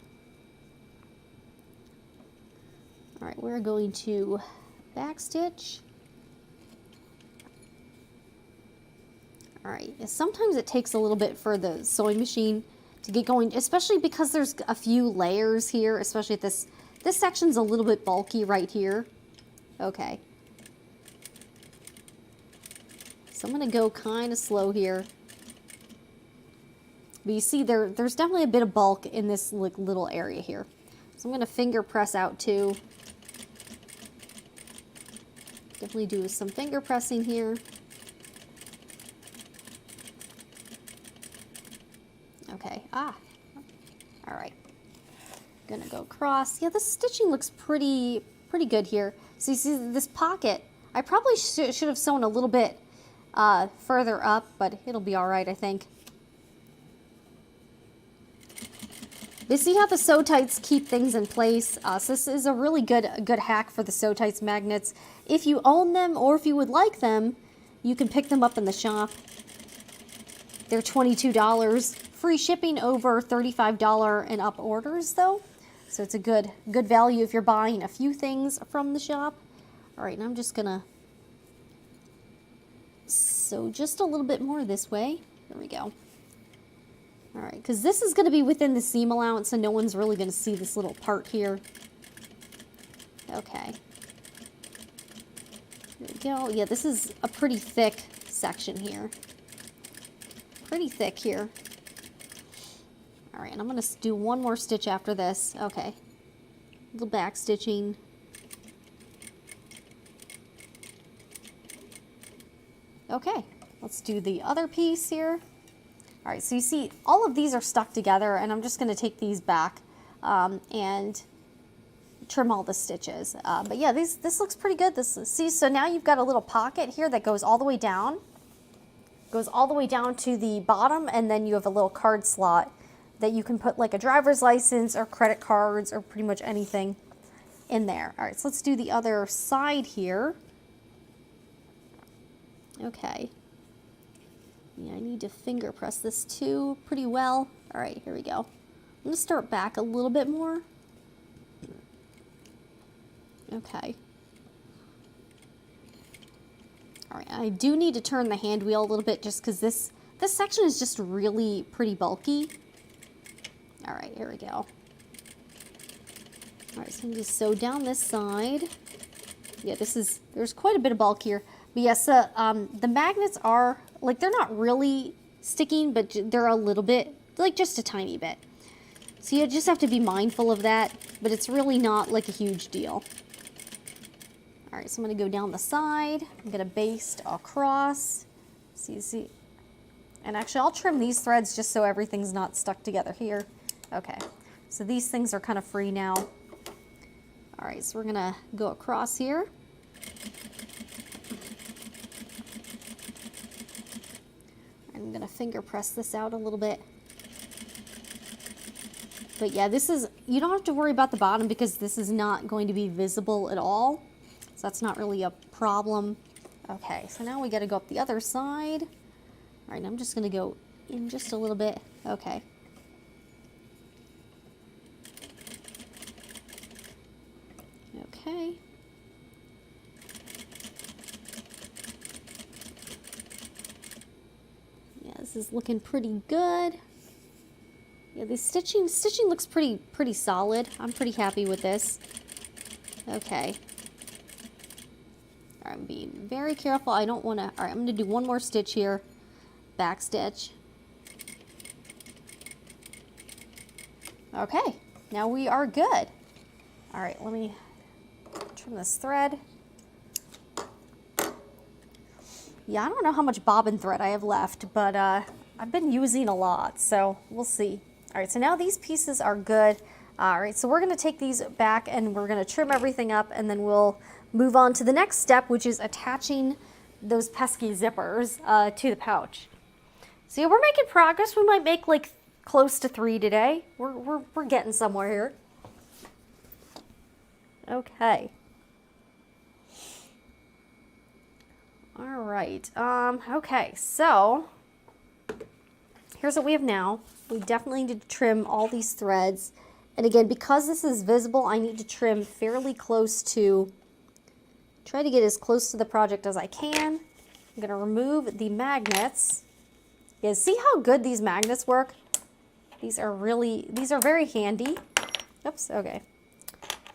All right, we're going to back stitch. All right, sometimes it takes a little bit for the sewing machine to get going, especially because there's a few layers here, especially at this section's a little bit bulky right here. Okay. So I'm going to go kind of slow here. But you see there's definitely a bit of bulk in this like little area here. So I'm going to finger press out too. Definitely do some finger pressing here. Okay, all right. Gonna go across. Yeah, the stitching looks pretty good here. So you see this pocket, I probably should have sewn a little bit further up, but it'll be all right, I think. But see how the sew tights keep things in place? So this is a really good hack for the sew tights magnets. If you own them or if you would like them, you can pick them up in the shop. They're $22. Free shipping over $35 and up orders though. So it's a good value if you're buying a few things from the shop. All right, and I'm just gonna sew just a little bit more this way. There we go. All right, because this is gonna be within the seam allowance and no one's really gonna see this little part here. Okay. There we go. Yeah, this is a pretty thick section here. Pretty thick here. All right, and I'm gonna do one more stitch after this. Okay, a little back stitching. Okay, let's do the other piece here. All right, so you see all of these are stuck together and I'm just gonna take these back and trim all the stitches. But yeah, this looks pretty good. See, so now you've got a little pocket here that goes all the way down. Goes all the way down to the bottom, and then you have a little card slot that you can put like a driver's license or credit cards or pretty much anything in there. All right, so let's do the other side here. Okay. Yeah, I need to finger press this too pretty well. All right, here we go. I'm gonna start back a little bit more. Okay. All right, I do need to turn the hand wheel a little bit just because this section is just really pretty bulky. All right, here we go. All right, so I'm just sew down this side. Yeah, there's quite a bit of bulk here. But yes, the magnets are, like, they're not really sticking, but they're a little bit, like just a tiny bit. So you just have to be mindful of that, but it's really not like a huge deal. All right, so I'm gonna go down the side. I'm gonna baste across. See. And actually, I'll trim these threads just so everything's not stuck together here. Okay, so these things are kind of free now. All right, so we're gonna go across here. I'm gonna finger press this out a little bit. But yeah, you don't have to worry about the bottom because this is not going to be visible at all. So that's not really a problem. Okay, so now we gotta go up the other side. All right, I'm just gonna go in just a little bit. Okay. Okay. Yeah, this is looking pretty good. Yeah, the stitching looks pretty solid. I'm pretty happy with this. Okay. All right, I'm being very careful. I don't want to. All right, I'm going to do one more stitch here. Back stitch. Okay, now we are good. All right, let me trim this thread. Yeah, I don't know how much bobbin thread I have left, but I've been using a lot, so we'll see. All right, so now these pieces are good. All right, so we're gonna take these back and we're gonna trim everything up, and then we'll move on to the next step, which is attaching those pesky zippers to the pouch. So yeah, we're making progress. We might make like close to 3 today. We're getting somewhere here. Okay. All right, okay, so here's what we have now. We definitely need to trim all these threads. And again, because this is visible, I need to trim fairly close to, try to get as close to the project as I can. I'm gonna remove the magnets. Yeah, see how good these magnets work? These are very handy. Oops, okay.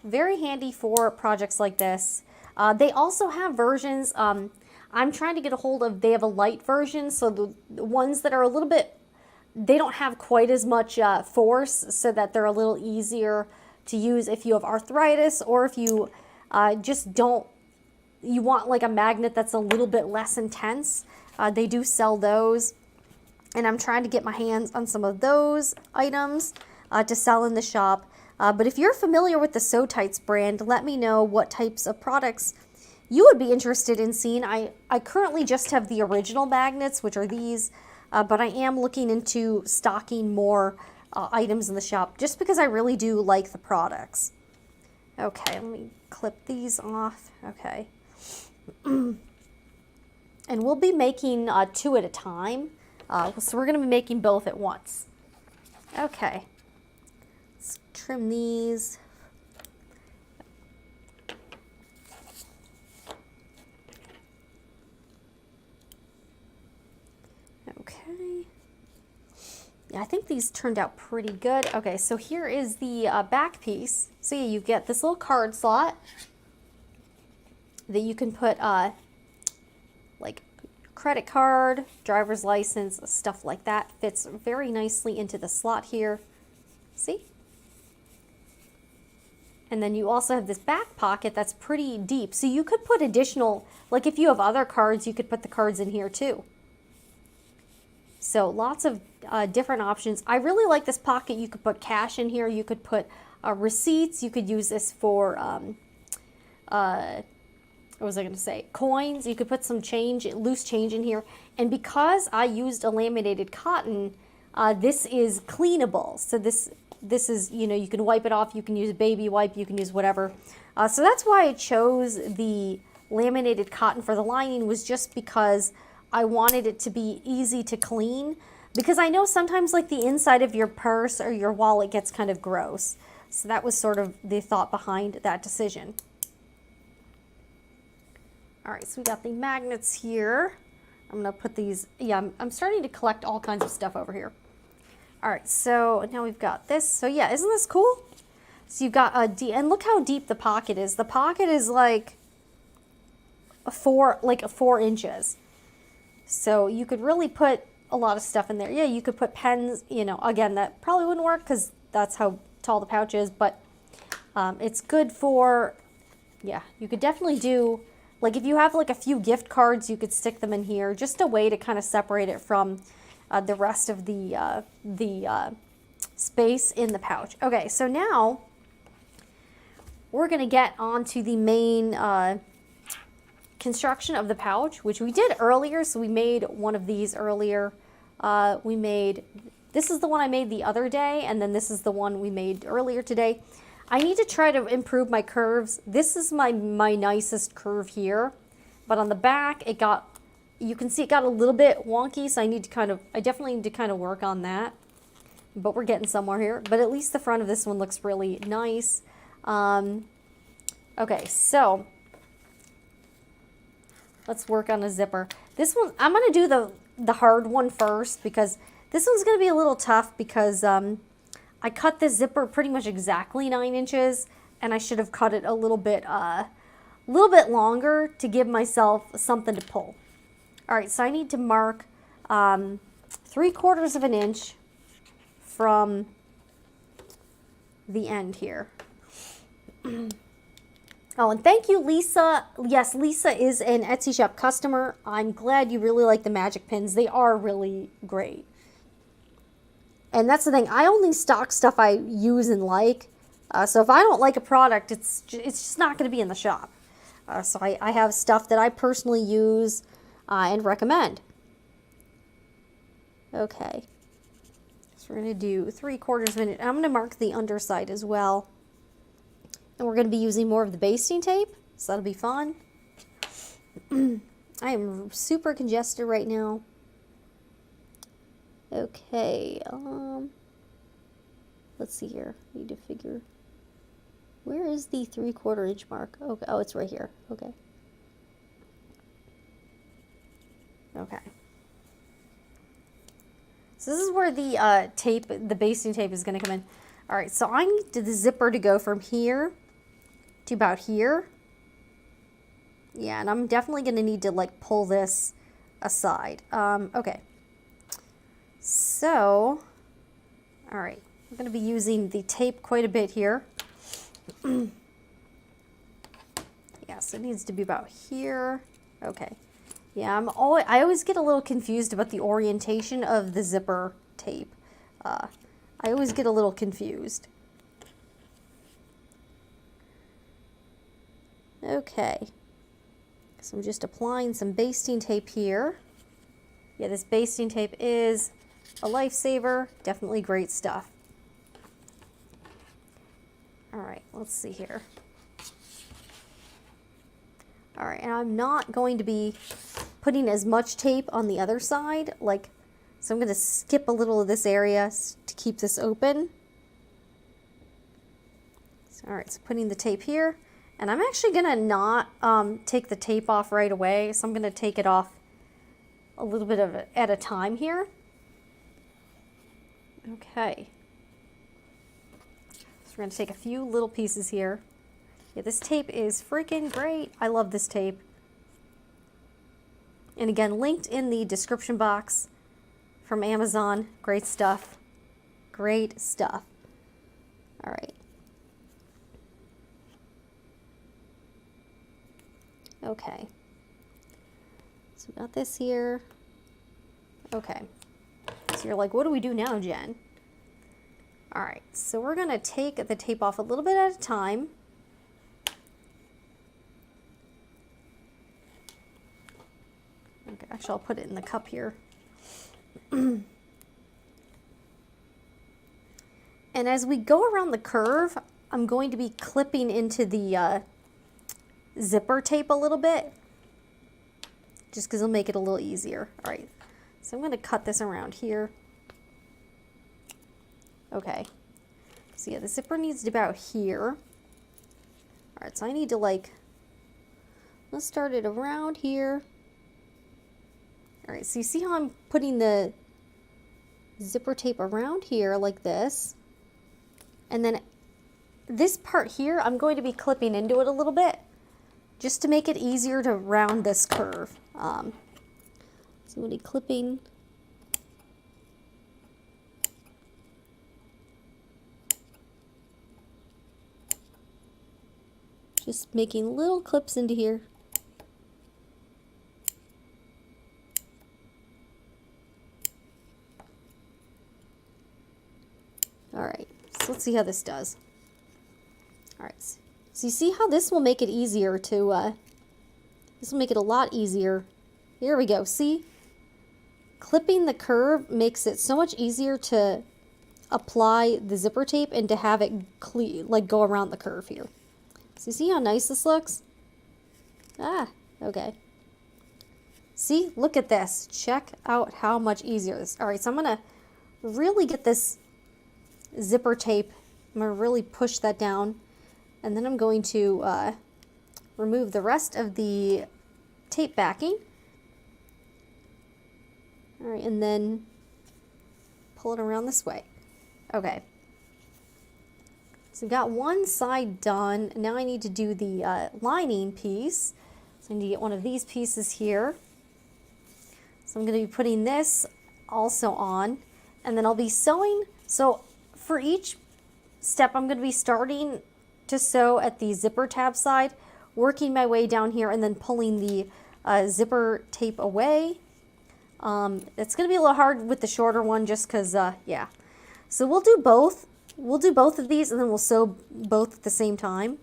Very handy for projects like this. They also have versions, I'm trying to get a hold of, they have a light version, so the ones that are a little bit, they don't have quite as much force, so that they're a little easier to use if you have arthritis, or if you you want like a magnet that's a little bit less intense. They do sell those, and I'm trying to get my hands on some of those items to sell in the shop. But if you're familiar with the Sew Tights brand, let me know what types of products you would be interested in seeing. I currently just have the original magnets, which are these, but I am looking into stocking more items in the shop just because I really do like the products. Okay, let me clip these off. Okay. And we'll be making 2 at a time. So we're going to be making both at once. Okay. Let's trim these. Okay. Yeah, I think these turned out pretty good. Okay, so here is the back piece. So yeah, you get this little card slot that you can put like credit card, driver's license, stuff like that. Fits very nicely into the slot here. See? And then you also have this back pocket that's pretty deep. So you could put additional, like if you have other cards, you could put the cards in here too. So lots of different options. I really like this pocket. You could put cash in here. You could put receipts. You could use this for, what was I going to say? Coins. You could put some change, loose change in here. And because I used a laminated cotton, this is cleanable. So this is, you know, you can wipe it off. You can use a baby wipe. You can use whatever. So that's why I chose the laminated cotton for the lining, was just because I wanted it to be easy to clean because I know sometimes like the inside of your purse or your wallet gets kind of gross. So that was sort of the thought behind that decision. All right, so we got the magnets here. I'm gonna put these, yeah, I'm starting to collect all kinds of stuff over here. All right, so now we've got this. So yeah, isn't this cool? So you've got a and look how deep the pocket is. The pocket is like four inches. So you could really put a lot of stuff in there. Yeah, you could put pens, you know, again, that probably wouldn't work because that's how tall the pouch is, but it's good for, yeah, you could definitely do, like if you have like a few gift cards, you could stick them in here, just a way to kind of separate it from the rest of the space in the pouch. Okay, so now we're gonna get onto the main construction of the pouch, which we did earlier. So we made one of these earlier. This is the one I made the other day, and then this is the one we made earlier today. I need to try to improve my curves. This is my nicest curve here, but on the back it got, you can see it got a little bit wonky, so I definitely need to kind of work on that, but we're getting somewhere here. But at least the front of this one looks really nice. Okay, so let's work on a zipper. This one, I'm gonna do the hard one first because this one's gonna be a little tough because I cut this zipper pretty much exactly 9 inches, and I should have cut it a little bit longer to give myself something to pull. All right, so I need to mark 3/4 of an inch from the end here. Oh, and thank you, Lisa. Yes, Lisa is an Etsy shop customer. I'm glad you really like the magic pins. They are really great. And that's the thing. I only stock stuff I use and like. So if I don't like a product, it's just not going to be in the shop. So I have stuff that I personally use and recommend. Okay. So we're going to do 3/4 of an inch. I'm going to mark the underside as well. And we're going to be using more of the basting tape, so that'll be fun. I am super congested right now. Okay, let's see here. I need to figure, where is the 3/4 inch mark? Okay, oh, it's right here. Okay. Okay. So this is where the tape, the basting tape is going to come in. All right, so I need the zipper to go from here to about here. Yeah, and I'm definitely going to need to like pull this aside. Okay. So, all right, I'm going to be using the tape quite a bit here. Yes, it needs to be about here. Okay. Yeah, I always get a little confused about the orientation of the zipper tape. I always get a little confused. Okay. So I'm just applying some basting tape here. Yeah, this basting tape is a lifesaver. Definitely great stuff. All right, let's see here. All right, and I'm not going to be putting as much tape on the other side, so I'm going to skip a little of this area to keep this open. So, all right, so putting the tape here, and I'm actually going to not take the tape off right away, so I'm going to take it off a little bit of it at a time here. Okay. So we're going to take a few little pieces here. Yeah, this tape is freaking great. I love this tape. And again, linked in the description box from Amazon. Great stuff. Great stuff. All right. Okay. So we got this here. Okay. So you're like, what do we do now, Jen? All right. So we're going to take the tape off a little bit at a time. Okay, actually, I'll put it in the cup here. And as we go around the curve, I'm going to be clipping into the zipper tape a little bit, just because it'll make it a little easier. All right, so I'm going to cut this around here. Okay, so yeah, the zipper needs to be about here. All right, so I need to like, let's start it around here. All right, so you see how I'm putting the zipper tape around here like this, and then this part here I'm going to be clipping into it a little bit just to make it easier to round this curve. So I'm going to be clipping just making little clips into here. Alright, so let's see how this does. Alright, so you see how this will make it easier to, this will make it a lot easier. Here we go, see? Clipping the curve makes it so much easier to apply the zipper tape and to have it like go around the curve here. So you see how nice this looks? Ah, okay. See, look at this. Check out how much easier this. Alright, so I'm going to really get this zipper tape. I'm going to really push that down, and then I'm going to remove the rest of the tape backing. All right, and then pull it around this way. Okay, so I've got one side done. Now I need to do the lining piece. So I need to get one of these pieces here. So I'm going to be putting this also on, and then I'll be sewing. So for each step, I'm going to be starting to sew at the zipper tab side, working my way down here, and then pulling the zipper tape away. It's going to be a little hard with the shorter one just because, yeah. So we'll do both. We'll do both of these, and then we'll sew both at the same time,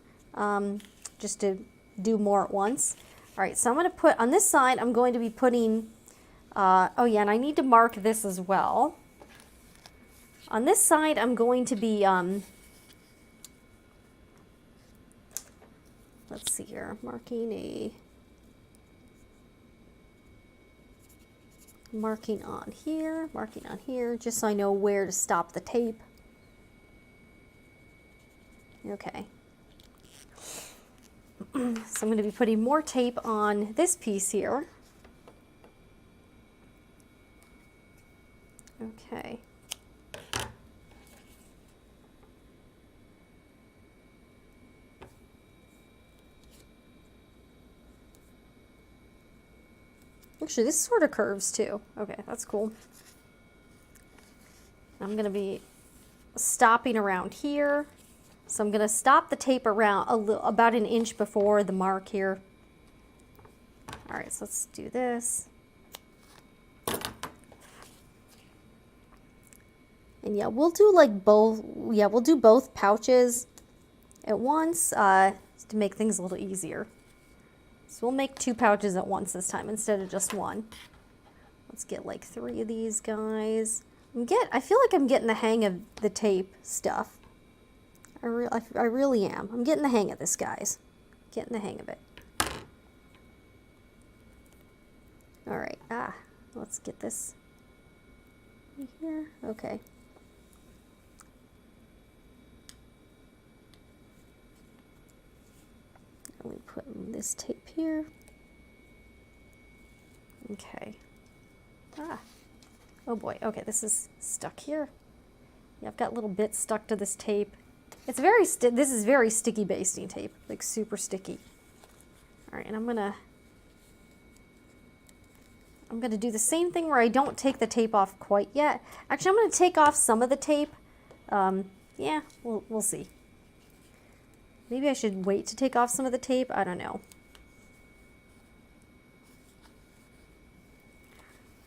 just to do more at once. All right, so I'm going to put, on this side, I'm going to be putting, oh yeah, and I need to mark this as well. On this side, I'm going to be, let's see here, marking on here, just so I know where to stop the tape. Okay. So I'm going to be putting more tape on this piece here. Okay. Actually, this sort of curves too. Okay, that's cool. I'm going to be stopping around here. So I'm going to stop the tape around about an inch before the mark here. All right, so let's do this. And yeah, we'll do like both. Yeah, we'll do both pouches at once to make things a little easier. So we'll make 2 pouches at once this time instead of just 1. Let's get like 3 of these guys. I feel like I'm getting the hang of the tape stuff. I really am. I'm getting the hang of this, guys. Getting the hang of it. All right. Let's get this here. Okay. Let me put this tape here. Okay. Oh boy. Okay, this is stuck here. Yeah, I've got little bits stuck to this tape. It's very this is very sticky basting tape, like super sticky. All right, and I'm gonna do the same thing where I don't take the tape off quite yet. Actually, I'm gonna take off some of the tape. Yeah, we'll see. Maybe I should wait to take off some of the tape. I don't know.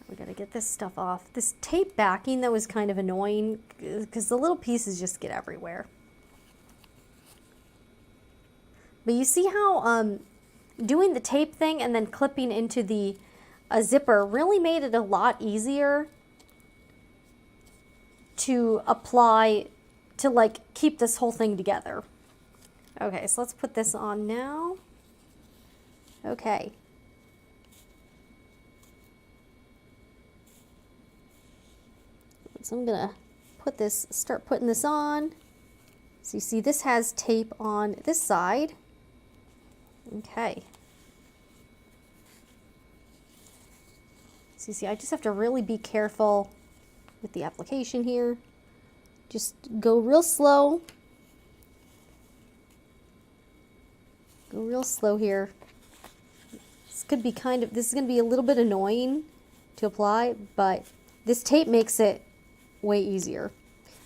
We gotta get this stuff off. This tape backing, that was kind of annoying because the little pieces just get everywhere. But you see how doing the tape thing and then clipping into the zipper really made it a lot easier to apply, to like keep this whole thing together. Okay, so let's put this on now. Okay. so I'm gonna start putting this on. So you see this has tape on this side. Okay. So you see, I just have to really be careful with the application here. Just go real slow. Go real slow here. This is gonna be a little bit annoying to apply, but this tape makes it way easier.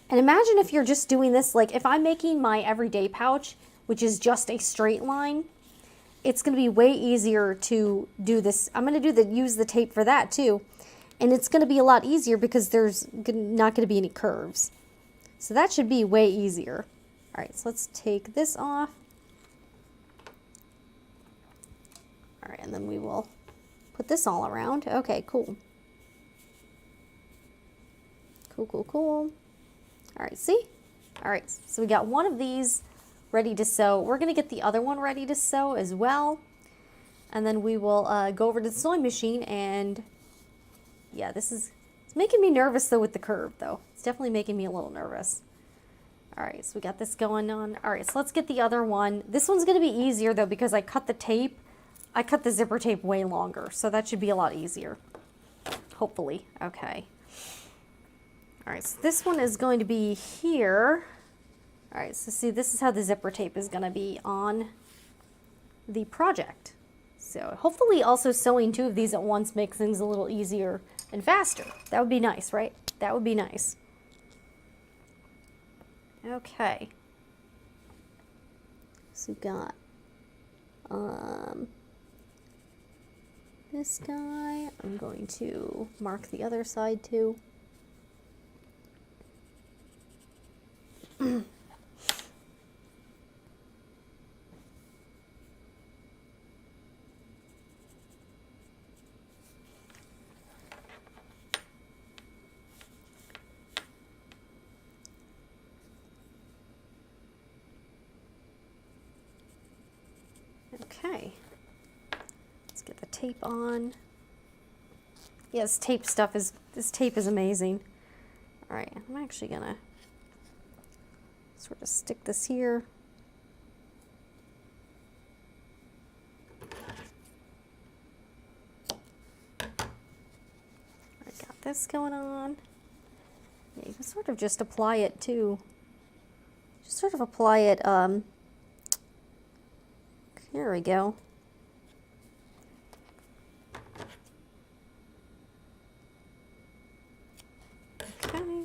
And imagine if you're just doing this, like if I'm making my everyday pouch, which is just a straight line, it's going to be way easier to do this. I'm going to use the tape for that too. And it's going to be a lot easier because there's not going to be any curves. So that should be way easier. All right, so let's take this off. All right, and then we will put this all around. Okay, cool. Cool. All right, see? All right, so we got one of these ready to sew. We're gonna get the other one ready to sew as well. And then we will go over to the sewing machine and yeah, it's making me nervous though with the curve though. It's definitely making me a little nervous. All right, so we got this going on. All right, so let's get the other one. This one's gonna be easier though because I cut the zipper tape way longer, so that should be a lot easier, hopefully. Okay. All right, so this one is going to be here. All right, so see, this is how the zipper tape is going to be on the project. So hopefully also sewing two of these at once makes things a little easier and faster. That would be nice, right? That would be nice. Okay. So we've got this guy. I'm going to mark the other side too. Okay, let's get the tape on. Yeah, this tape is amazing. All right, I'm actually gonna sort of stick this here. I got this going on. Yeah, you can sort of just apply it too. Just sort of apply it, there we go. Okay.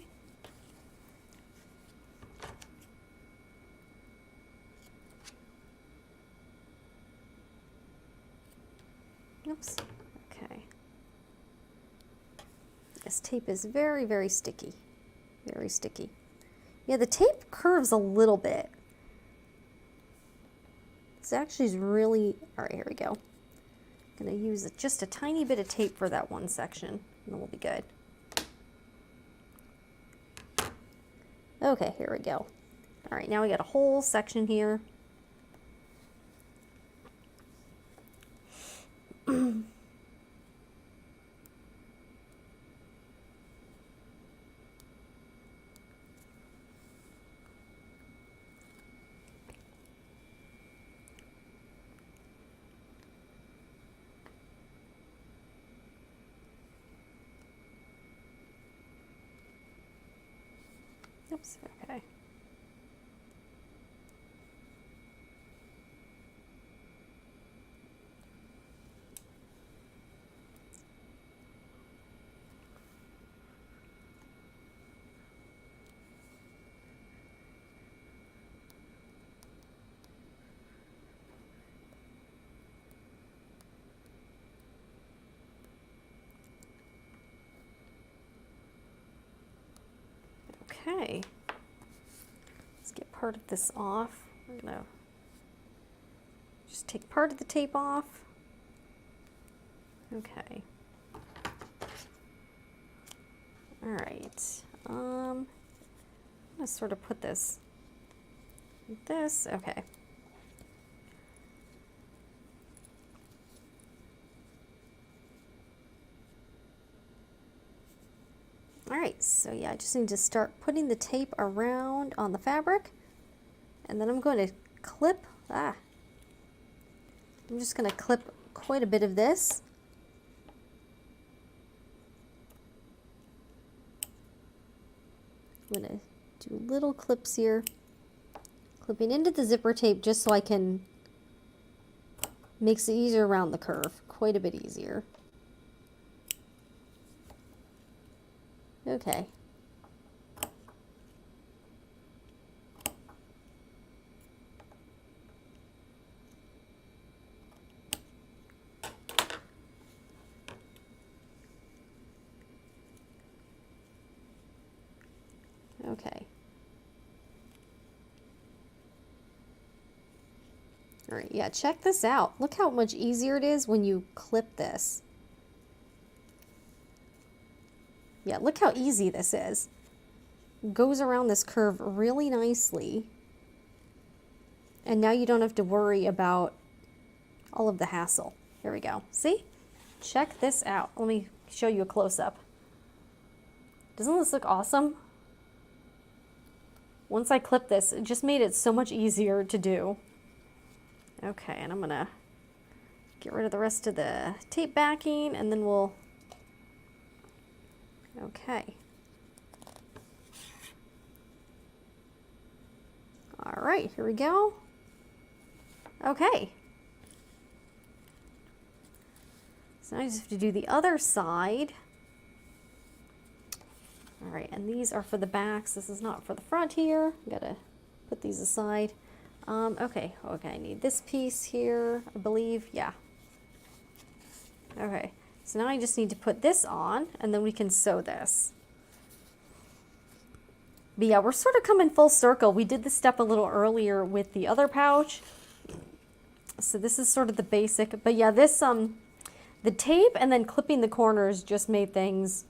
Oops. Okay. This tape is very, very sticky. Very sticky. Yeah, the tape curves a little bit. This actually is really, all right, here we go. I'm gonna use just a tiny bit of tape for that one section, and then we'll be good. Okay, here we go. All right, now we got a whole section here. Oops, okay. Okay, let's get part of this off. I'm gonna just take part of the tape off. Okay. All right. I'm gonna sort of put this like this. Okay. All right, so yeah, I just need to start putting the tape around on the fabric, and then I'm going to clip, I'm just going to clip quite a bit of this. I'm going to do little clips here, clipping into the zipper tape just so I can, makes it easier around the curve, quite a bit easier. Okay. Okay. All right, yeah, check this out. Look how much easier it is when you clip this. Yeah, look how easy this is. Goes around this curve really nicely. And now you don't have to worry about all of the hassle. Here we go. See? Check this out. Let me show you a close-up. Doesn't this look awesome? Once I clip this, it just made it so much easier to do. Okay, and I'm gonna get rid of the rest of the tape backing, and then we'll, okay. All right, here we go. Okay. So now I just have to do the other side. All right, and these are for the backs. This is not for the front here. Gotta put these aside. Okay, I need this piece here, I believe, yeah. Okay, so now I just need to put this on, and then we can sew this. But yeah, we're sort of coming full circle. We did this step a little earlier with the other pouch. So this is sort of the basic, but yeah, this, the tape and then clipping the corners just made things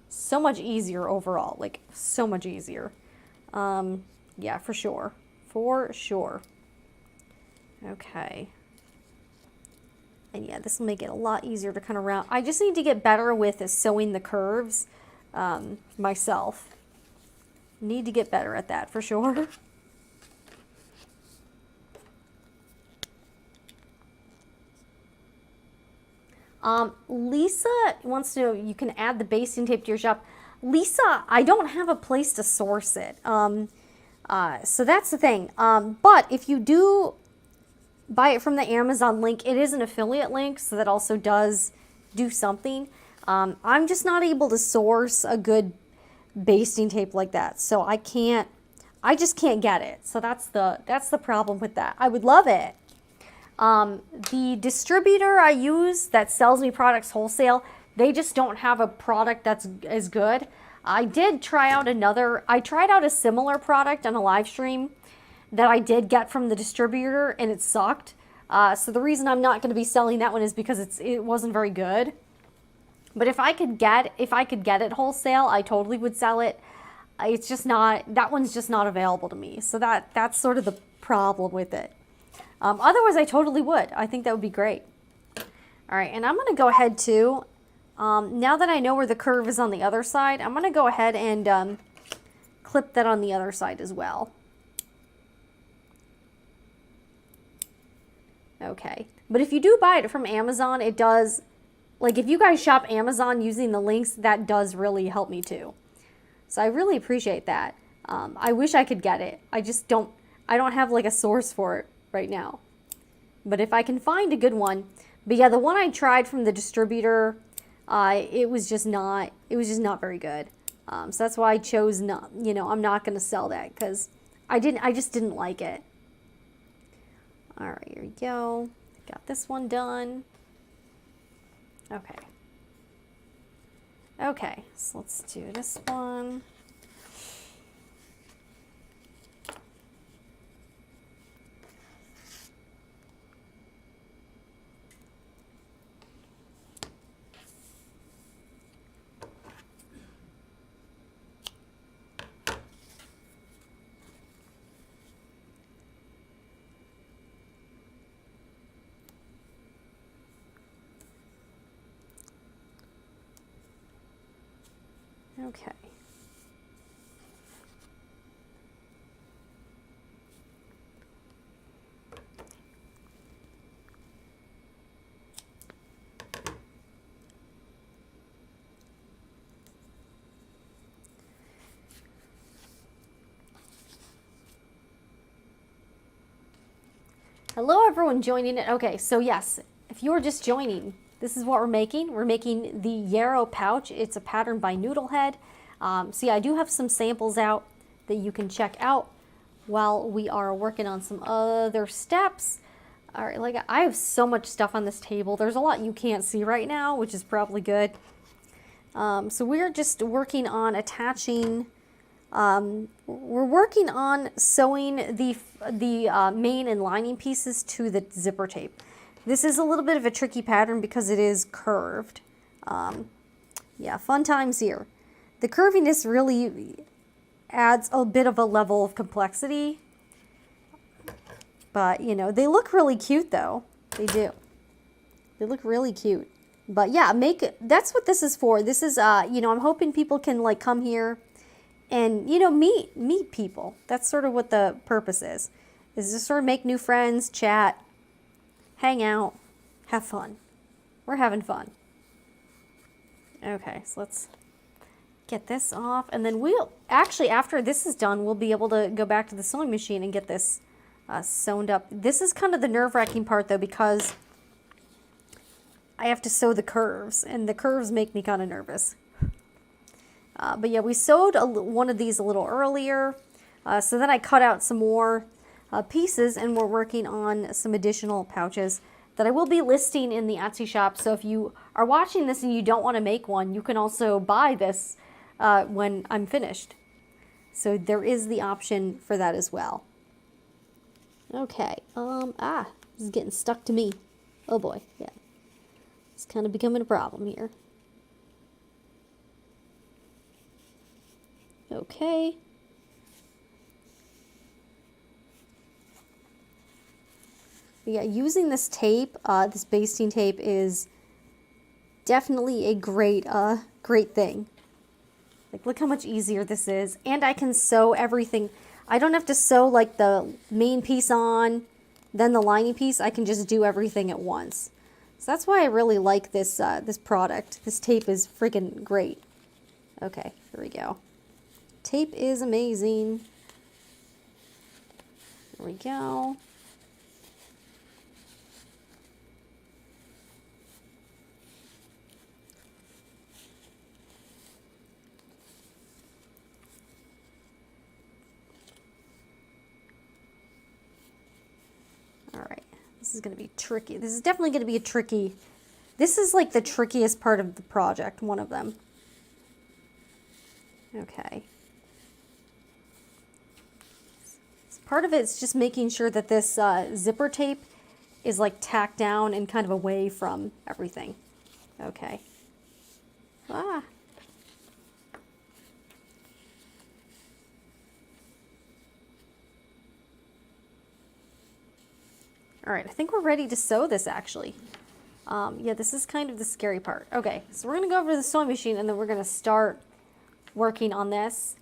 so much easier overall, like so much easier. Yeah, for sure. For sure. Okay. And yeah, this will make it a lot easier to kind of round. I just need to get better with sewing the curves myself. Need to get better at that for sure. Lisa wants to know, you can add the basting tape to your shop. Lisa, I don't have a place to source it. So that's the thing. But if you do buy it from the Amazon link, it is an affiliate link, so that also does do something. I'm just not able to source a good basting tape like that, so I just can't get it. So that's the problem with that. I would love it. The distributor I use that sells me products wholesale, they just don't have a product that's as good. I did try out I tried out a similar product on a live stream that I did get from the distributor, and it sucked. So the reason I'm not going to be selling that one is because it wasn't very good. But if I could get it wholesale, I totally would sell it. It's just not, that one's just not available to me. So that's sort of the problem with it. Otherwise, I totally would. I think that would be great. All right, and I'm going to go ahead too. Now that I know where the curve is on the other side, I'm going to go ahead and clip that on the other side as well. Okay, but if you do buy it from Amazon, it does, like if you guys shop Amazon using the links, that does really help me too. So I really appreciate that. I wish I could get it. I don't have like a source for it right now. But if I can find a good one, but yeah, the one I tried from the distributor, it was just not very good. So that's why I chose not, I'm not going to sell that because I just didn't like it. All right, here we go. Got this one done. Okay. Okay, so let's do this one. Okay. Hello everyone joining it. Okay, so yes, if you're just joining, this is what we're making. We're making the Yarrow pouch. It's a pattern by Noodlehead. So yeah, I do have some samples out that you can check out while we are working on some other steps. All right, like I have so much stuff on this table. There's a lot you can't see right now, which is probably good. So we're just working on attaching, we're working on sewing the main and lining pieces to the zipper tape. This is a little bit of a tricky pattern because it is curved. Yeah, fun times here. The curviness really adds a bit of a level of complexity. But, you know, they look really cute though. They do. They look really cute. But yeah, that's what this is for. This is, you know, I'm hoping people can like come here and, you know, meet people. That's sort of what the purpose is to sort of make new friends, chat, hang out, have fun. We're having fun. Okay, so let's get this off. And then we'll, actually, after this is done, we'll be able to go back to the sewing machine and get this sewn up. This is kind of the nerve-wracking part though, because I have to sew the curves, and the curves make me kind of nervous. But yeah, we sewed one of these a little earlier. So then I cut out some more pieces, and we're working on some additional pouches that I will be listing in the Etsy shop. So if you are watching this and you don't want to make one, you can also buy this when I'm finished. So there is the option for that as well. Okay, this is getting stuck to me. Oh boy, yeah. It's kind of becoming a problem here. Okay. Yeah, using this tape, this basting tape, is definitely a great thing. Like, look how much easier this is. And I can sew everything. I don't have to sew like the main piece on, then the lining piece. I can just do everything at once. So that's why I really like this this product. This tape is freaking great. Okay, here we go. Tape is amazing. There we go. All right. This is going to be tricky. This is definitely going to be a tricky. This is like the trickiest part of the project, one of them. Okay. Part of it's just making sure that this zipper tape is like tacked down and kind of away from everything. Okay. Ah. All right, I think we're ready to sew this actually. Yeah, this is kind of the scary part. Okay, so we're gonna go over to the sewing machine and then we're gonna start working on this.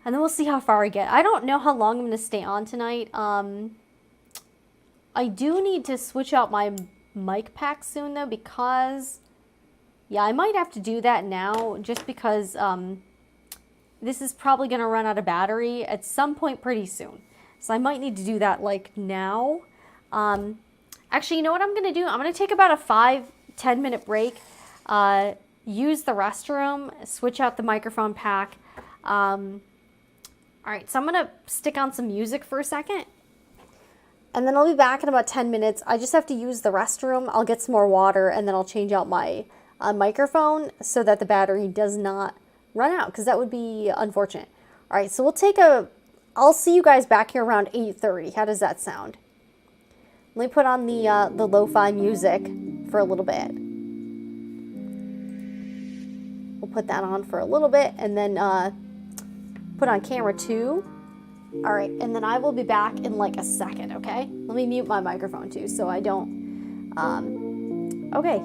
And then we'll see how far I get. I don't know how long I'm gonna stay on tonight. I do need to switch out my mic pack soon though, because, yeah, I might have to do that now just because this is probably gonna run out of battery at some point pretty soon. So I might need to do that like now. Actually, you know what I'm gonna do? I'm gonna take about a 5-10 minute break, use the restroom, switch out the microphone pack. All right, so I'm gonna stick on some music for a second, and then I'll be back in about 10 minutes. I just have to use the restroom. I'll get some more water, and then I'll change out my microphone so that the battery does not run out, because that would be unfortunate. All right, so I'll see you guys back here around 8:30. How does that sound? Let me put on the lo-fi music for a little bit. We'll put that on for a little bit, and then put on camera 2. All right, and then I will be back in like a second, okay? Let me mute my microphone too so I don't, okay.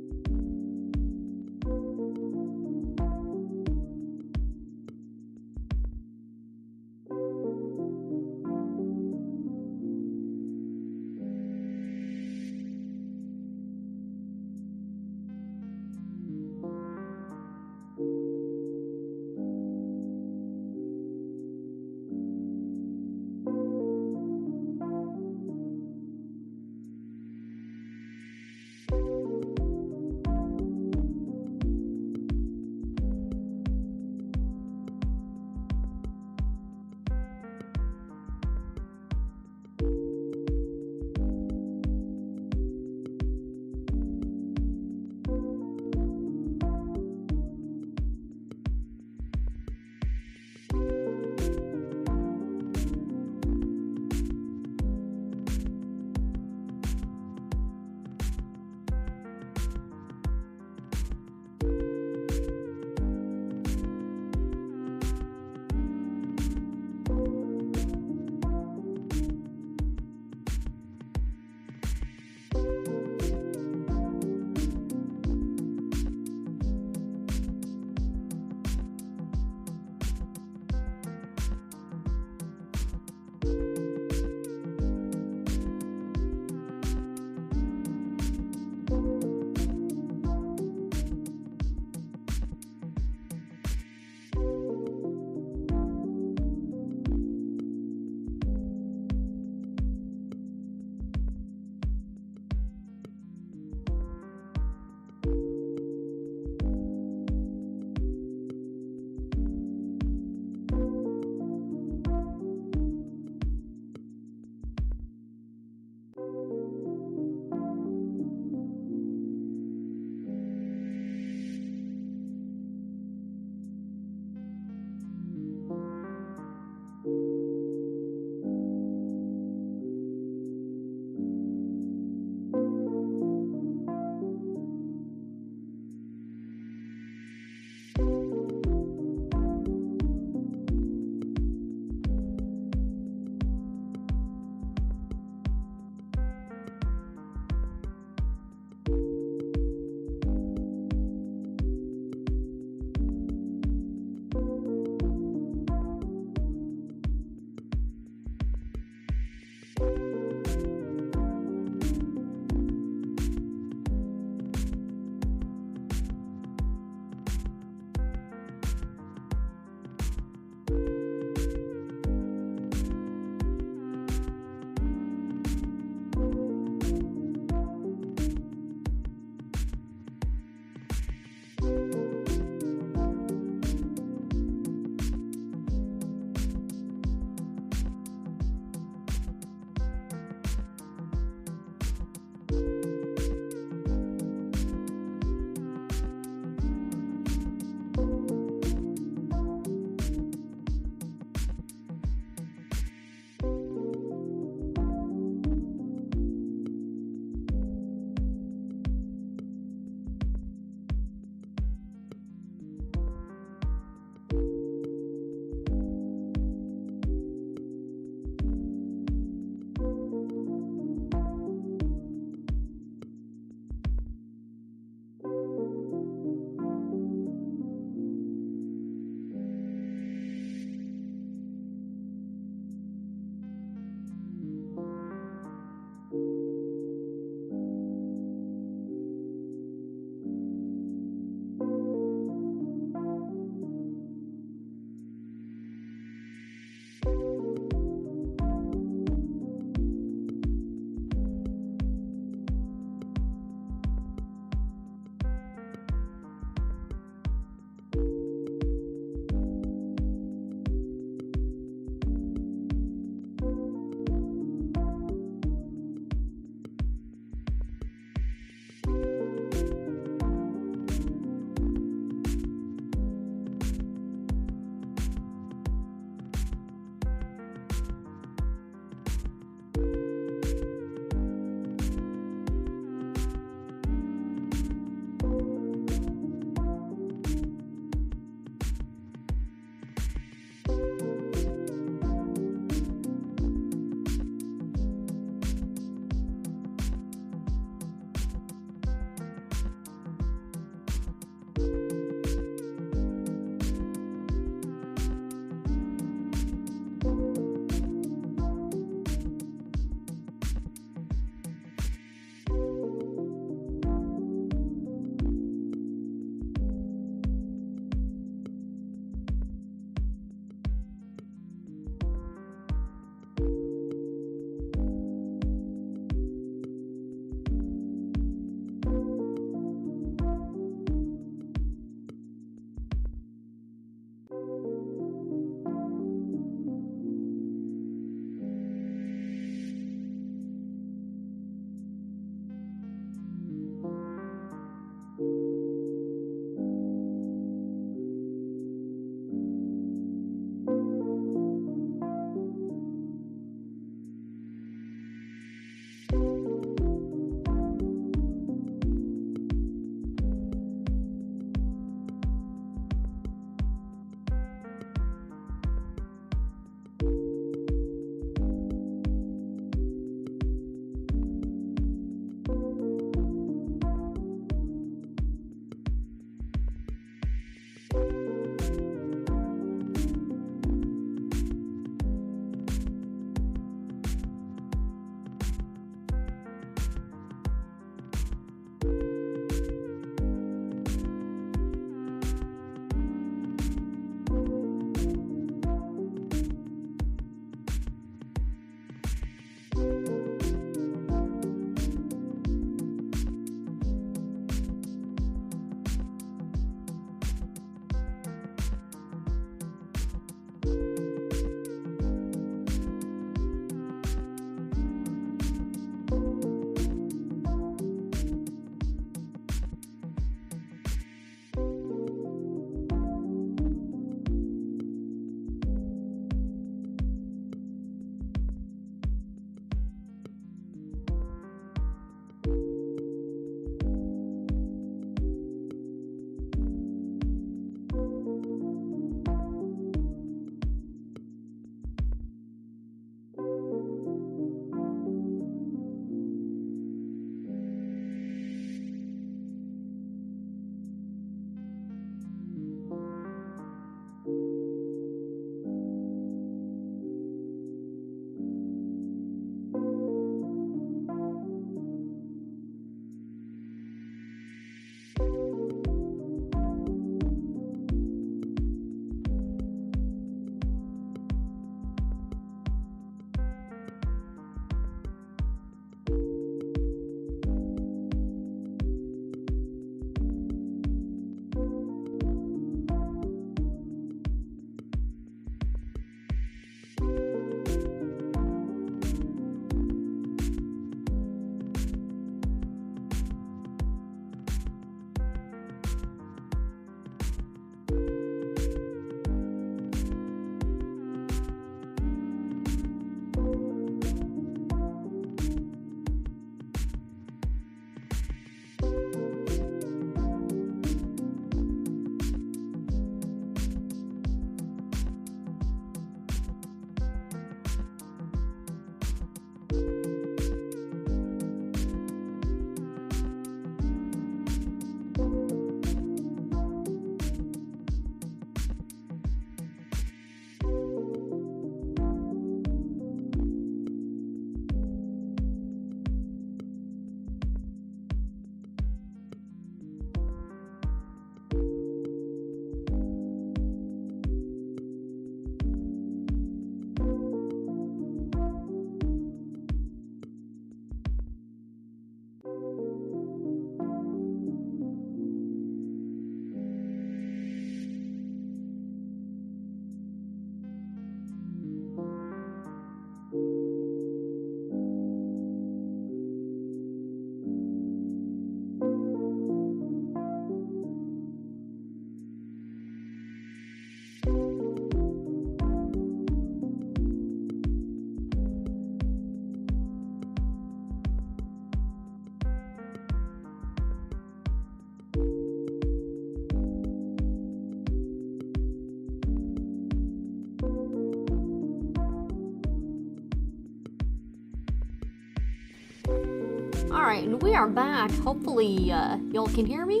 Alright, and we are back. Hopefully, y'all can hear me.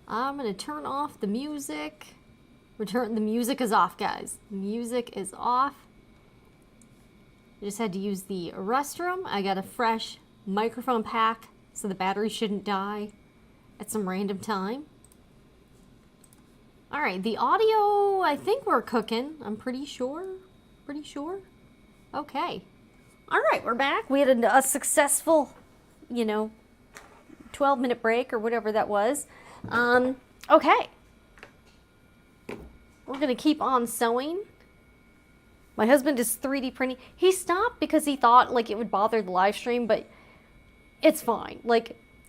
I'm gonna turn off the music. The music is off, guys. The music is off. I just had to use the restroom. I got a fresh microphone pack so the battery shouldn't die at some random time. Alright, the audio, I think we're cooking. I'm pretty sure. Pretty sure. Okay. Alright, we're back. We had a successful, 12-minute break or whatever that was. Okay. We're going to keep on sewing. My husband is 3D printing. He stopped because he thought, it would bother the live stream, but it's fine.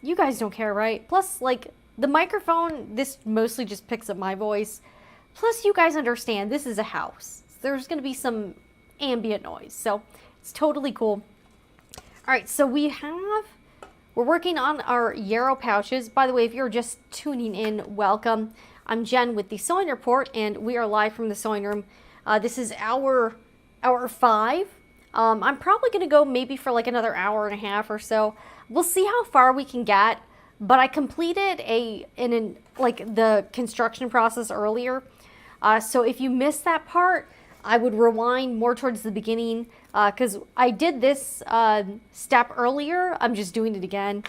You guys don't care, right? Plus, the microphone, this mostly just picks up my voice. Plus, you guys understand, this is a house. There's going to be some ambient noise, so it's totally cool. All right, so we're working on our Yarrow pouches. By the way, if you're just tuning in, welcome. I'm Jen with the Sewing Report, and we are live from the sewing room. This is hour 5. I'm probably going to go maybe for another hour and a half or so. We'll see how far we can get, but I completed the construction process earlier. So if you missed that part, I would rewind more towards the beginning because I did this step earlier. I'm just doing it again.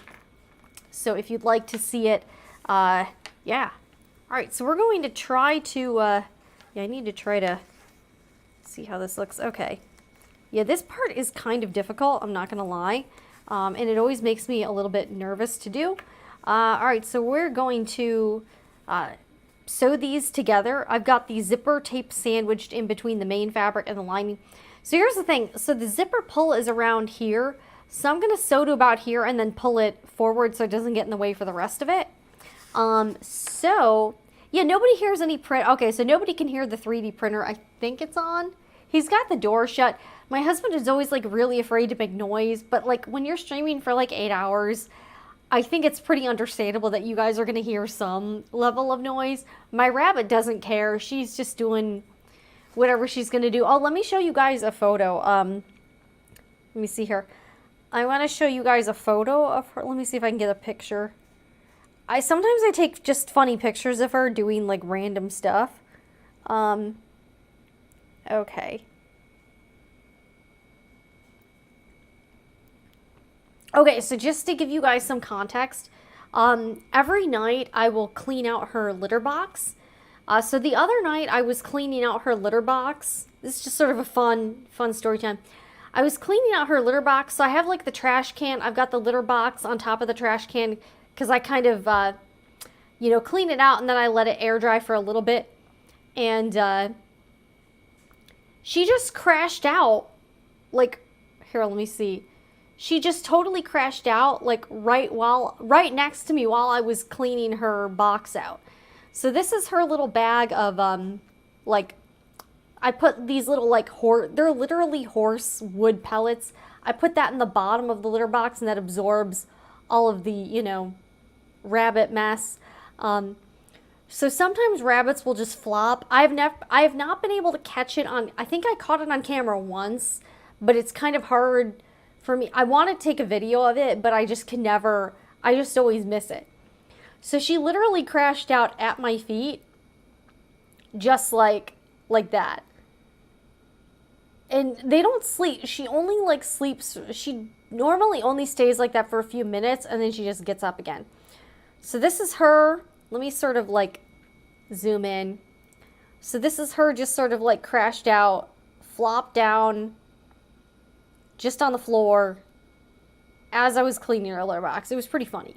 So if you'd like to see it, yeah. All right, so we're going to try to, I need to try to see how this looks. Okay. Yeah, this part is kind of difficult, I'm not going to lie. And it always makes me a little bit nervous to do. All right, so we're going to sew these together. I've got the zipper tape sandwiched in between the main fabric and the lining. So here's the thing. So the zipper pull is around here. So I'm going to sew to about here and then pull it forward so it doesn't get in the way for the rest of it. So, yeah, nobody hears any print. Okay, so nobody can hear the 3D printer. I think it's on. He's got the door shut. My husband is always really afraid to make noise, but when you're streaming for 8 hours, I think it's pretty understandable that you guys are going to hear some level of noise. My rabbit doesn't care. She's just doing whatever she's going to do. Oh, let me show you guys a photo. Let me see here. I want to show you guys a photo of her. Let me see if I can get a picture. Sometimes I take just funny pictures of her doing random stuff. Okay. Okay, so just to give you guys some context, every night I will clean out her litter box. So the other night I was cleaning out her litter box. This is just sort of a fun story time. I was cleaning out her litter box. So I have the trash can. I've got the litter box on top of the trash can because I kind of, clean it out and then I let it air dry for a little bit. And she just crashed out. Here, let me see. She just totally crashed out, right next to me while I was cleaning her box out. So this is her little bag of, I put these little, they're literally horse wood pellets. I put that in the bottom of the litter box, and that absorbs all of the, rabbit mess. So sometimes rabbits will just flop. I have not been able to catch it on, I think I caught it on camera once, but it's kind of hard for me. I want to take a video of it, but I just can never, I just always miss it. So she literally crashed out at my feet, just like that. And they don't sleep. She only sleeps, she normally only stays like that for a few minutes and then she just gets up again. So this is her. Let me sort of zoom in. So this is her just sort of crashed out, flopped down, just on the floor as I was cleaning her litter box. It was pretty funny.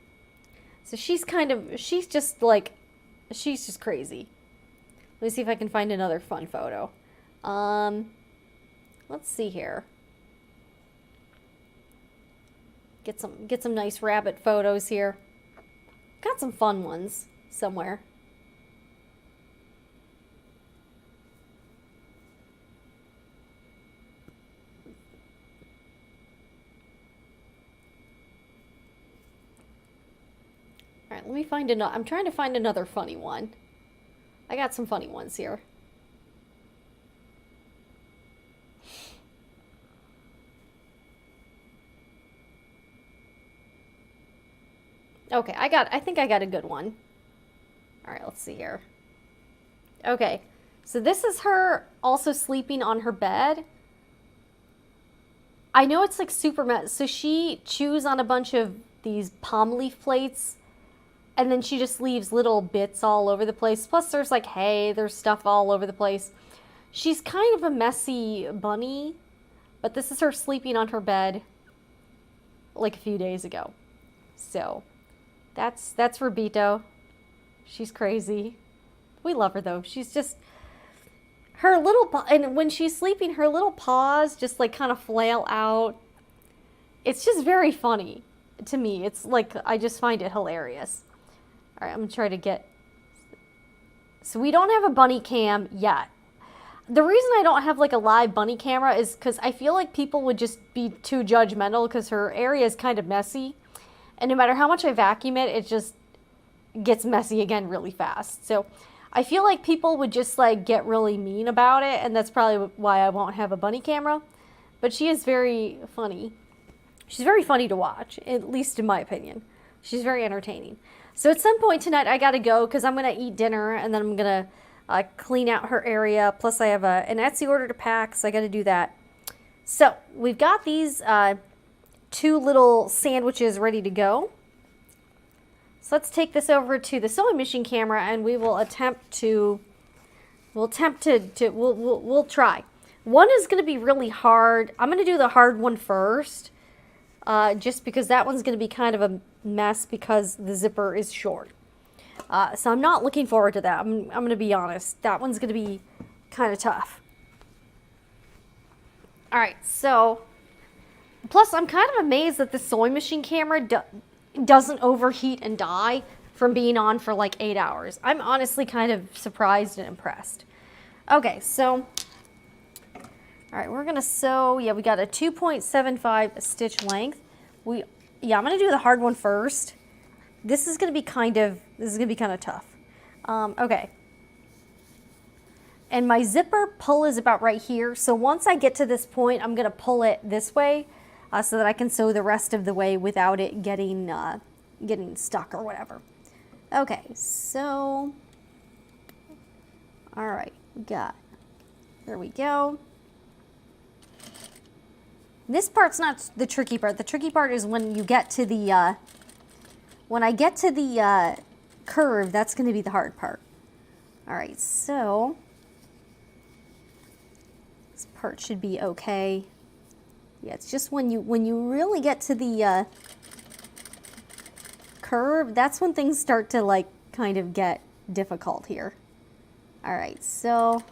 So she's just crazy. Let me see if I can find another fun photo. Let's see here. Get some nice rabbit photos here. Got some fun ones somewhere. All right, let me find another. I'm trying to find another funny one. I got some funny ones here. Okay, I think I got a good one. All right, let's see here. Okay, so this is her also sleeping on her bed. I know it's like super mess. So she chews on a bunch of these palm leaf plates, and then she just leaves little bits all over the place. Plus there's like hay, there's stuff all over the place. She's kind of a messy bunny, but this is her sleeping on her bed like a few days ago. So that's Rubito. She's crazy. We love her though. She's just her little and when she's sleeping, her little paws just like kind of flail out. It's just very funny to me. It's like I just find it hilarious. All right, I'm gonna try to get. So we don't have a bunny cam yet. The reason I don't have like a live bunny camera is because I feel like people would just be too judgmental because her area is kind of messy. And no matter how much I vacuum it, it just gets messy again really fast. So I feel like people would just like get really mean about it. And that's probably why I won't have a bunny camera. But she is very funny. She's very funny to watch, at least in my opinion. She's very entertaining. So at some point tonight, I got to go because I'm going to eat dinner and then I'm going to clean out her area. Plus I have an Etsy order to pack, so I got to do that. So we've got these two little sandwiches ready to go. So let's take this over to the sewing machine camera and we will we'll try. One is going to be really hard. I'm going to do the hard one first, just because that one's going to be kind of a mess because the zipper is short. So I'm not looking forward to that. I'm going to be honest. That one's going to be kind of tough. All right, so plus I'm kind of amazed that the sewing machine camera doesn't overheat and die from being on for like 8 hours. I'm honestly kind of surprised and impressed. Okay, so all right, we're going to sew. Yeah, we got a 2.75 stitch length. I'm going to do the hard one first. This is going to be kind of tough. Okay. And my zipper pull is about right here. So once I get to this point, I'm going to pull it this way so that I can sew the rest of the way without it getting stuck or whatever. Okay, so, all right, there we go. This part's not the tricky part. The tricky part is when you get to the, when I get to the curve, that's going to be the hard part. All right, so this part should be okay. Yeah, it's just when you really get to the curve, that's when things start to like kind of get difficult here. All right, so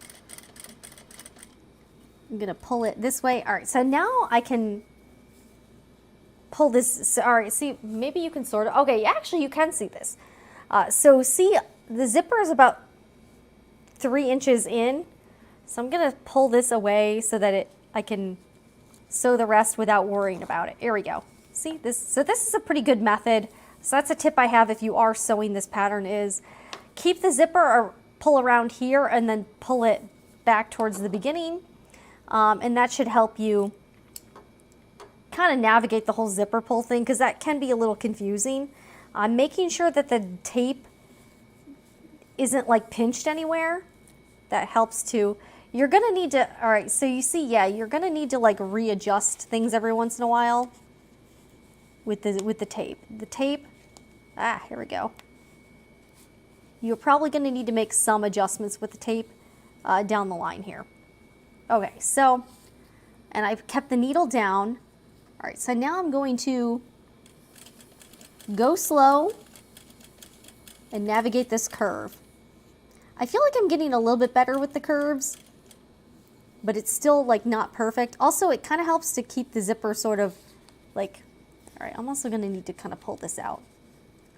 I'm going to pull it this way. All right, so now I can pull this. All right, see, maybe you can sort of, okay, actually you can see this. So see, the zipper is about 3 inches in. So I'm going to pull this away so that I can sew the rest without worrying about it. Here we go. See this? So this is a pretty good method. So that's a tip I have if you are sewing this pattern is keep the zipper or pull around here and then pull it back towards the beginning. And that should help you kind of navigate the whole zipper pull thing because that can be a little confusing. Making sure that the tape isn't like pinched anywhere. That helps too. You're going to need to, all right, so you see, yeah, you're going to need to like readjust things every once in a while with the tape. The tape, here we go. You're probably going to need to make some adjustments with the tape down the line here. Okay, so, and I've kept the needle down. All right, so now I'm going to go slow and navigate this curve. I feel like I'm getting a little bit better with the curves, but it's still like not perfect. Also, it kind of helps to keep the zipper sort of like, all right, I'm also going to need to kind of pull this out.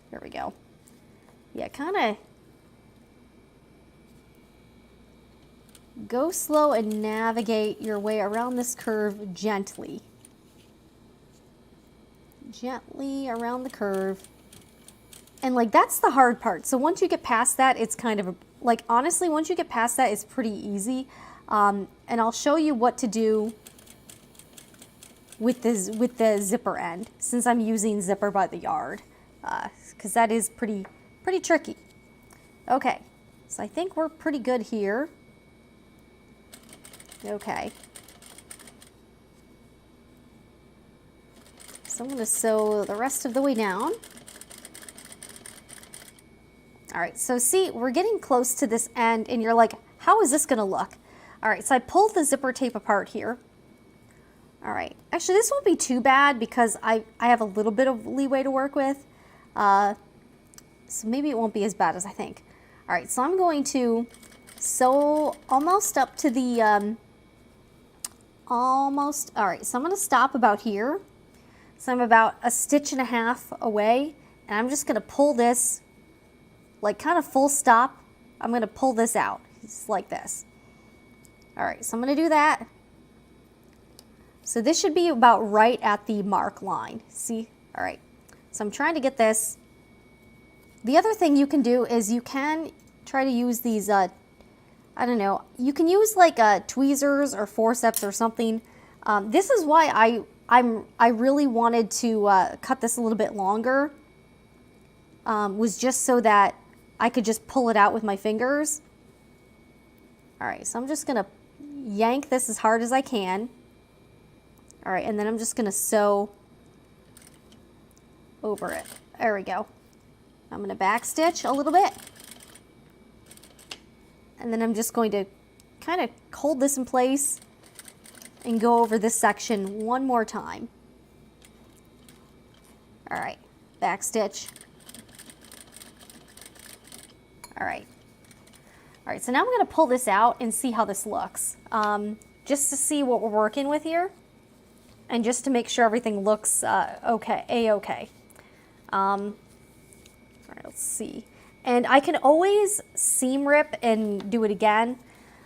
There we go. Yeah, kind of go slow and navigate your way around this curve gently. Gently around the curve. And like that's the hard part. So once you get past that, it's kind of like honestly, once you get past that, it's pretty easy. And I'll show you what to do with the zipper end since I'm using Zipper by the Yard. because that is pretty tricky. Okay, so I think we're pretty good here. Okay. So I'm going to sew the rest of the way down. All right, so see, we're getting close to this end, and you're like, how is this going to look? All right, so I pulled the zipper tape apart here. All right, actually this won't be too bad because I have a little bit of leeway to work with. So maybe it won't be as bad as I think. All right, so I'm going to sew almost up to the, all right, so I'm gonna stop about here. So I'm about 1.5 stitches away, and I'm just gonna pull this, like kind of full stop. I'm gonna pull this out, just like this. All right, so I'm gonna do that. So this should be about right at the mark line, see? All right, so I'm trying to get this. The other thing you can do is you can try to use these, I don't know, you can use like tweezers or forceps or something. This is why I really wanted to cut this a little bit longer, was just so that I could just pull it out with my fingers. All right, so I'm just gonna yank this as hard as I can. All right, and then I'm just gonna sew over it. There we go. I'm gonna back stitch a little bit. And then I'm just going to kind of hold this in place and go over this section one more time. All right, back stitch. All right. All right, so now I'm gonna pull this out and see how this looks. Just to see what we're working with here and just to make sure everything looks okay, A-okay. All right, let's see. And I can always seam rip and do it again,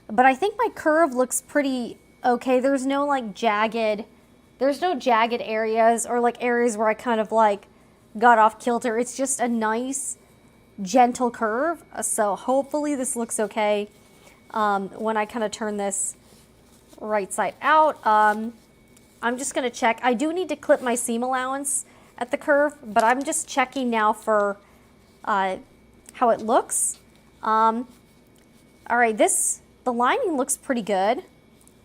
but I think my curve looks pretty okay. There's no like jagged areas or like areas where I kind of like got off kilter. It's just a nice, gentle curve. So hopefully this looks okay when I kind of turn this right side out. I'm just gonna check. I do need to clip my seam allowance at the curve, but I'm just checking now for how it looks. All right, the lining looks pretty good.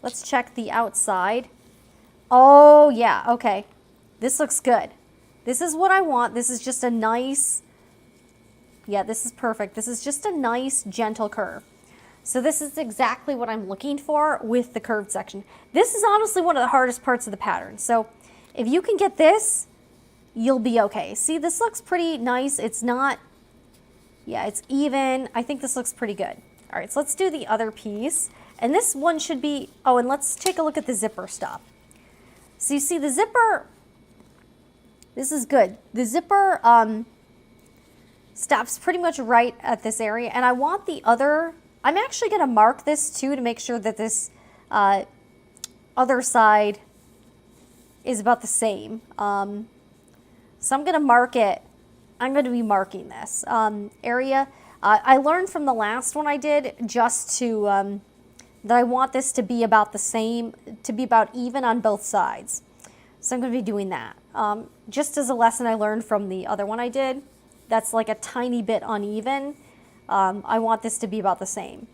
Let's check the outside. Oh yeah, okay. This looks good. This is what I want. This is just a nice, yeah, this is perfect. This is just a nice, gentle curve. So this is exactly what I'm looking for with the curved section. This is honestly one of the hardest parts of the pattern. So if you can get this, you'll be okay. See, this looks pretty nice. It's not, yeah, it's even. I think this looks pretty good. All right, so let's do the other piece. And this one should be, oh, and let's take a look at the zipper stop. So you see the zipper, this is good. The zipper stops pretty much right at this area. And I want the other, I'm actually gonna mark this too to make sure that this other side is about the same. So I'm gonna mark it. I'm gonna be marking this area. I learned from the last one I did just to, that I want this to be about the same, to be about even on both sides. So I'm gonna be doing that. Just as a lesson I learned from the other one I did, that's like a tiny bit uneven. I want this to be about the same.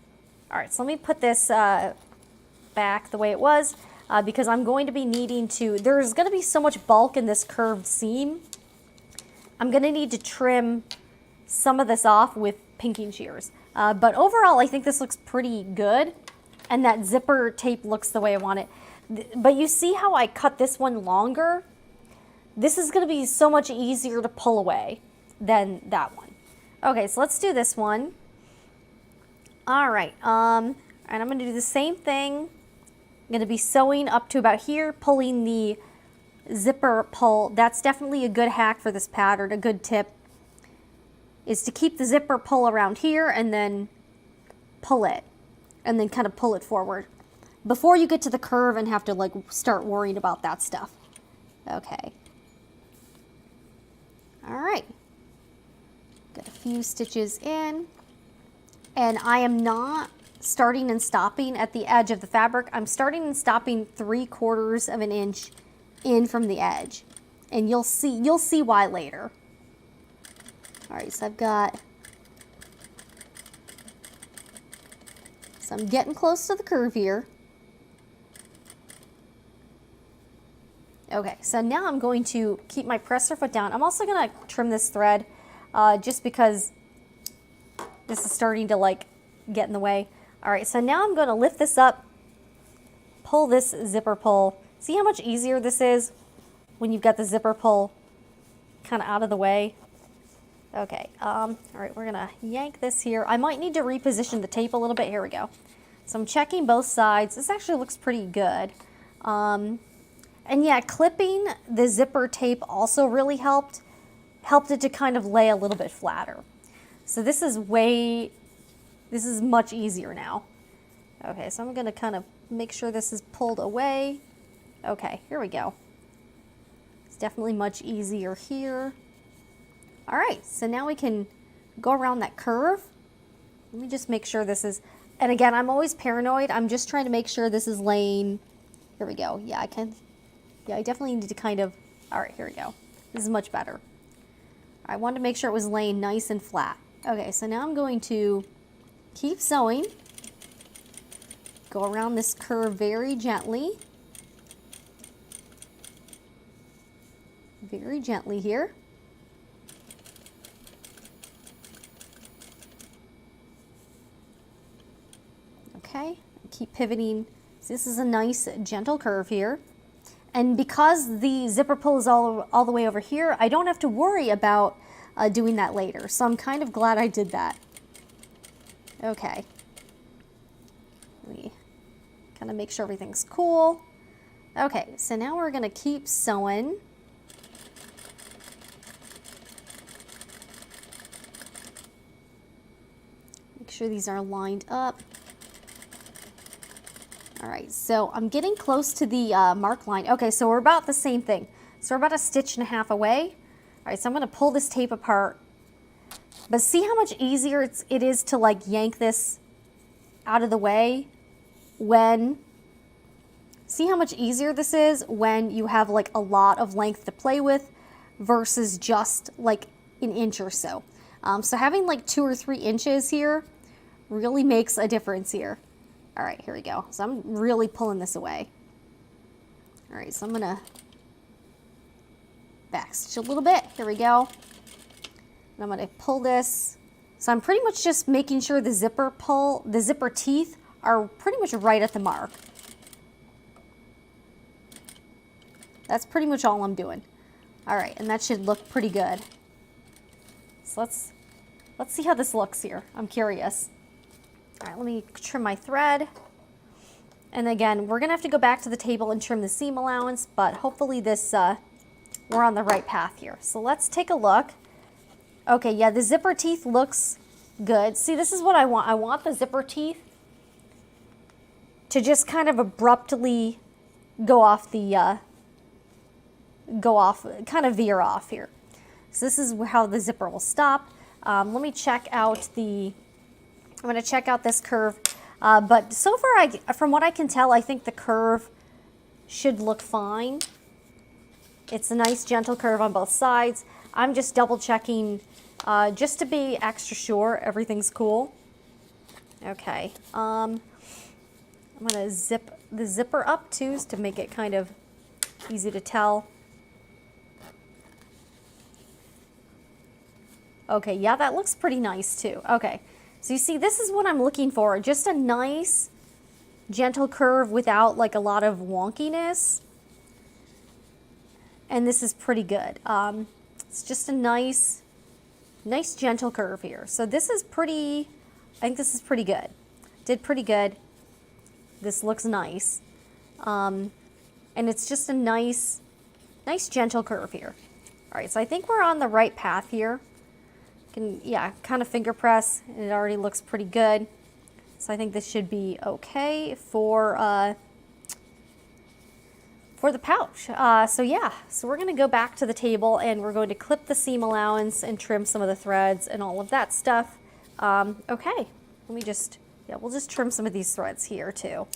All right, so let me put this back the way it was because I'm going to be needing to, there's gonna be so much bulk in this curved seam. I'm gonna need to trim some of this off with pinking shears. But overall, I think this looks pretty good. And that zipper tape looks the way I want it. But you see how I cut this one longer? This is gonna be so much easier to pull away than that one. Okay, so let's do this one. All right, and I'm gonna do the same thing. I'm gonna be sewing up to about here, pulling the zipper pull. That's definitely a good hack for this pattern. A good tip is to keep the zipper pull around here and then pull it. And then kind of pull it forward before you get to the curve and have to like start worrying about that stuff. Okay. All right. Got a few stitches in. And I am not starting and stopping at the edge of the fabric. I'm starting and stopping 3/4 of an inch in from the edge. And you'll see why later. All right, so I'm getting close to the curve here. Okay, so now I'm going to keep my presser foot down. I'm also gonna trim this thread just because this is starting to like get in the way. All right, so now I'm gonna lift this up, pull this zipper pull. See how much easier this is when you've got the zipper pull kind of out of the way? Okay, all right, we're gonna yank this here. I might need to reposition the tape a little bit. Here we go. So I'm checking both sides. This actually looks pretty good. And yeah, clipping the zipper tape also really helped it to kind of lay a little bit flatter. So this is much easier now. Okay, so I'm gonna kind of make sure this is pulled away. Okay, here we go. It's definitely much easier here. All right, so now we can go around that curve. Let me just make sure this is, and again, I'm always paranoid. I'm just trying to make sure this is laying. Here we go. Yeah, I definitely need to kind of, all right, here we go. This is much better. I wanted to make sure it was laying nice and flat. Okay, so now I'm going to keep sewing. Go around this curve very gently. Very gently here. Okay, keep pivoting. So this is a nice gentle curve here. And because the zipper pull is all the way over here, I don't have to worry about doing that later. So I'm kind of glad I did that. Okay. Let me kind of make sure everything's cool. Okay, so now we're gonna keep sewing. Make sure these are lined up. All right, so I'm getting close to the mark line. Okay, so we're about the same thing. So we're about 1.5 stitches away. All right, so I'm gonna pull this tape apart. But see how much easier it is to like yank this out of the way see how much easier this is when you have like a lot of length to play with versus just like an inch or so. So having like 2 or 3 inches here really makes a difference here. All right, here we go. So I'm really pulling this away. All right, so I'm gonna back stitch a little bit. Here we go. And I'm gonna pull this. So I'm pretty much just making sure the zipper teeth are pretty much right at the mark. That's pretty much all I'm doing. All right, and that should look pretty good. So let's see how this looks here. I'm curious. All right, let me trim my thread. And again, we're gonna have to go back to the table and trim the seam allowance, but hopefully we're on the right path here. So let's take a look. Okay, yeah, the zipper teeth looks good. See, this is what I want. I want the zipper teeth to just kind of abruptly kind of veer off here. So this is how the zipper will stop. Let me check out I'm gonna check out this curve. But so far, from what I can tell, I think the curve should look fine. It's a nice gentle curve on both sides. I'm just double checking just to be extra sure everything's cool. Okay, I'm gonna zip the zipper up too, to make it kind of easy to tell. Okay, yeah, that looks pretty nice too. Okay, so you see, this is what I'm looking for. Just a nice, gentle curve without like a lot of wonkiness. And this is pretty good. It's just a nice gentle curve here. So this is I think this is pretty good. Did pretty good. This looks nice. And it's just a nice gentle curve here. All right, so I think we're on the right path here. Kind of finger press, and it already looks pretty good. So I think this should be okay for the pouch. So we're gonna go back to the table and we're going to clip the seam allowance and trim some of the threads and all of that stuff. Okay, we'll just trim some of these threads here too.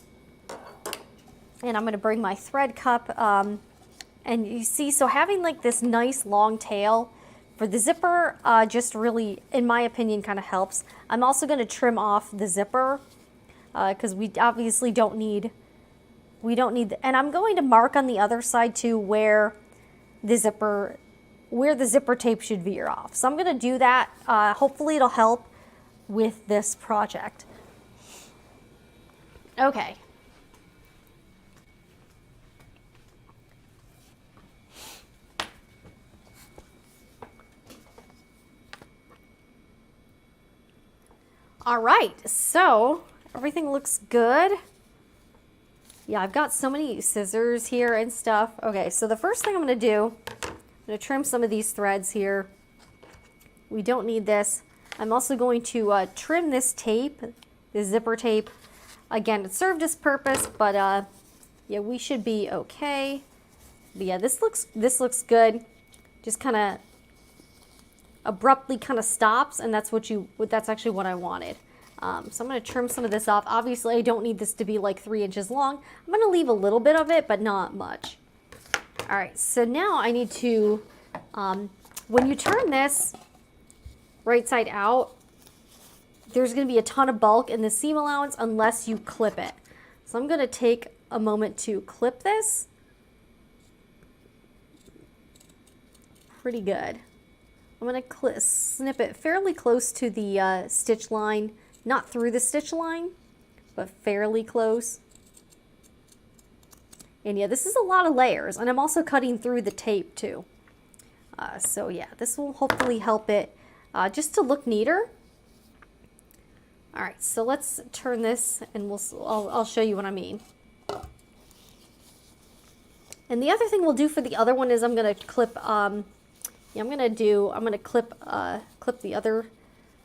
And I'm gonna bring my thread cup, and you see, so having like this nice long tail For the zipper, just really, in my opinion, kind of helps. I'm also going to trim off the zipper because we obviously don't need, and I'm going to mark on the other side too where the zipper tape should veer off. So I'm going to do that. Hopefully it'll help with this project. Okay. All right, so everything looks good. Yeah, I've got so many scissors here and stuff. Okay, so the first thing I'm gonna do, I'm gonna trim some of these threads here. We don't need this. I'm also going to trim this tape, the zipper tape. Again, it served its purpose, but yeah, we should be okay. But yeah, this looks good. Just kind of abruptly kind of stops, and that's actually what I wanted. So I'm going to trim some of this off. Obviously, I don't need this to be like 3 inches long. I'm going to leave a little bit of it, but not much. All right, so now I need to, when you turn this right side out, there's going to be a ton of bulk in the seam allowance unless you clip it. So I'm going to take a moment to clip this. Pretty good. I'm going to snip it fairly close to the stitch line, not through the stitch line, but fairly close. And yeah, this is a lot of layers, and I'm also cutting through the tape too. So yeah, this will hopefully help it just to look neater. All right, so let's turn this, and I'll show you what I mean. And the other thing we'll do for the other one is I'm going to clip. I'm going to clip the other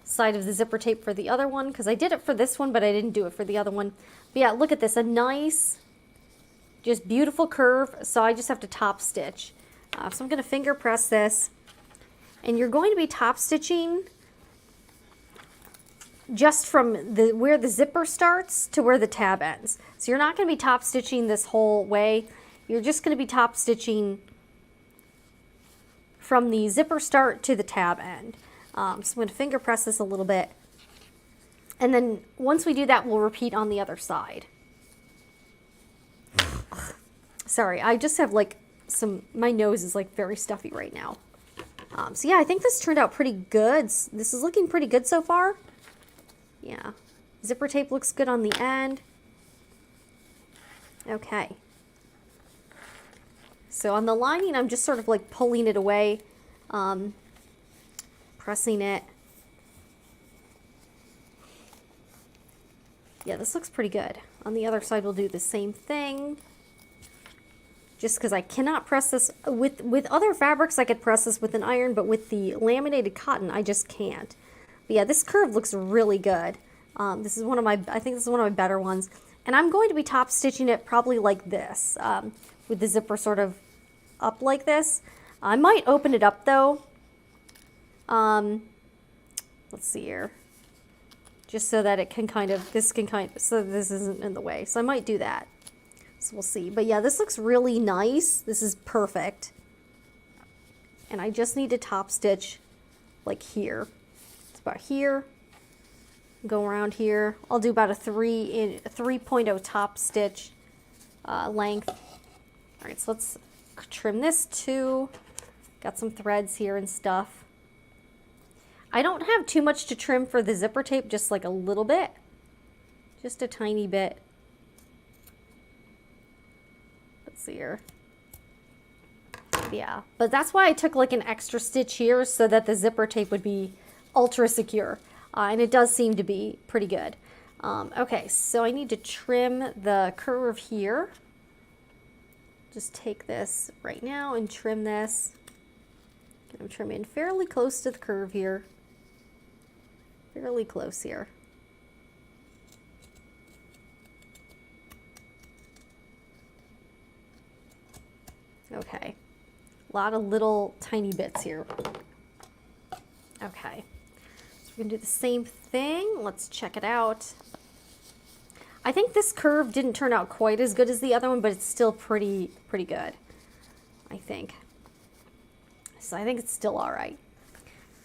side of the zipper tape for the other one, because I did it for this one, but I didn't do it for the other one. But yeah, look at this, a nice, just beautiful curve. So I just have to top stitch. So I'm going to finger press this, and you're going to be top stitching just from where the zipper starts to where the tab ends. So you're not going to be top stitching this whole way. You're just going to be top stitching from the zipper start to the tab end. So I'm going to finger press this a little bit. And then once we do that, we'll repeat on the other side. Sorry, I just have like my nose is like very stuffy right now. So yeah, I think this turned out pretty good. This is looking pretty good so far. Yeah, zipper tape looks good on the end. Okay. So on the lining, I'm just sort of like pulling it away, pressing it. Yeah, this looks pretty good. On the other side, we'll do the same thing. Just because I cannot press this with other fabrics, I could press this with an iron, but with the laminated cotton, I just can't. But yeah, this curve looks really good. I think this is one of my better ones. And I'm going to be top stitching it probably like this, with the zipper sort of up like this. I might open it up though. Let's see here. Just so that it can so this isn't in the way. So I might do that. So we'll see. But yeah, this looks really nice. This is perfect. And I just need to top stitch like here. It's about here. Go around here. I'll do about a 3.0 top stitch length. All right, so let's trim this too. Got some threads here and stuff. I don't have too much to trim for the zipper tape, just like a little bit. Just a tiny bit. Let's see here. Yeah, but that's why I took like an extra stitch here so that the zipper tape would be ultra secure. And it does seem to be pretty good. Okay, so I need to trim the curve here. Just take this right now and trim this. I'm trimming fairly close to the curve here. Fairly close here. Okay. A lot of little tiny bits here. Okay. So we're going to do the same thing. Let's check it out. I think this curve didn't turn out quite as good as the other one, but it's still pretty good, I think. So I think it's still all right.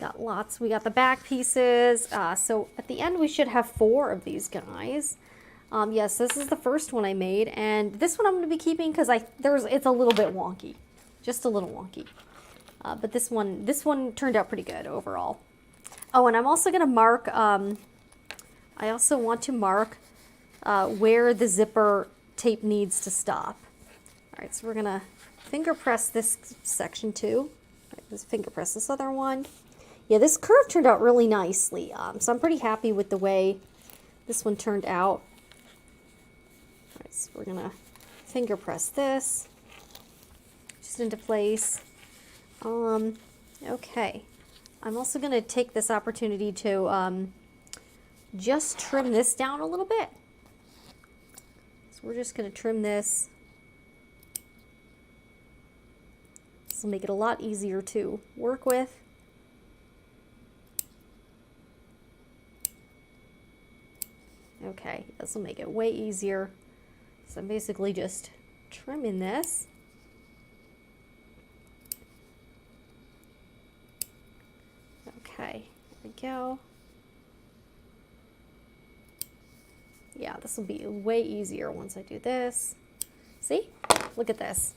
Got lots. We got the back pieces. So at the end we should have 4 of these guys. Yes, this is the first one I made, and this one I'm going to be keeping because it's a little bit wonky, just a little wonky. But this one turned out pretty good overall. Oh, and I'm also going to mark. I also want to mark where the zipper tape needs to stop. All right, so we're going to finger press this section too. All right, let's finger press this other one. Yeah, this curve turned out really nicely. So I'm pretty happy with the way this one turned out. All right, so we're gonna finger press this just into place. Okay. I'm also gonna take this opportunity to just trim this down a little bit. So we're just gonna trim this. This will make it a lot easier to work with. Okay, this will make it way easier. So I'm basically just trimming this. Okay, there we go. Yeah, this will be way easier once I do this. See? Look at this.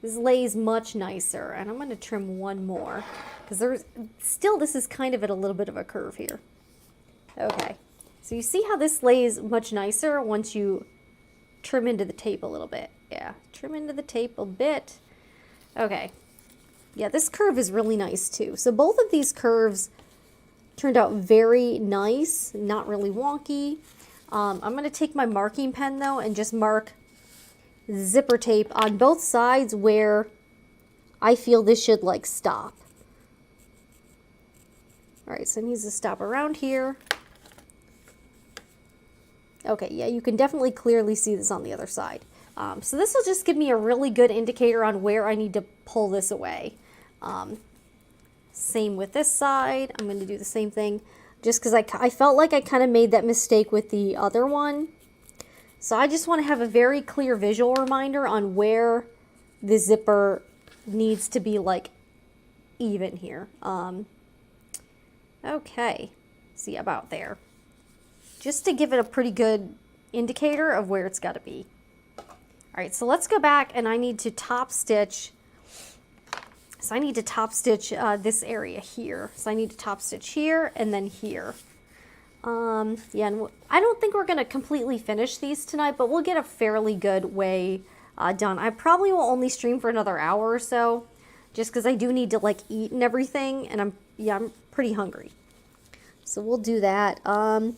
This lays much nicer, and I'm going to trim one more because this is kind of at a little bit of a curve here. Okay. So you see how this lays much nicer once you trim into the tape a little bit. Yeah, trim into the tape a bit. Okay. Yeah, this curve is really nice too. So both of these curves turned out very nice, not really wonky. I'm going to take my marking pen though and just mark zipper tape on both sides where I feel this should like stop. All right, so it needs to stop around here. Okay, yeah, you can definitely clearly see this on the other side. So this will just give me a really good indicator on where I need to pull this away. Same with this side. I'm going to do the same thing just because I felt like I kind of made that mistake with the other one. So I just want to have a very clear visual reminder on where the zipper needs to be like even here. Okay, see about there. Just to give it a pretty good indicator of where it's got to be. All right, so let's go back and I need to top stitch. So I need to top stitch this area here. So I need to top stitch here and then here. Yeah, and I don't think we're going to completely finish these tonight, but we'll get a fairly good way done. I probably will only stream for another hour or so, just because I do need to like eat and everything, and I'm pretty hungry. So we'll do that. All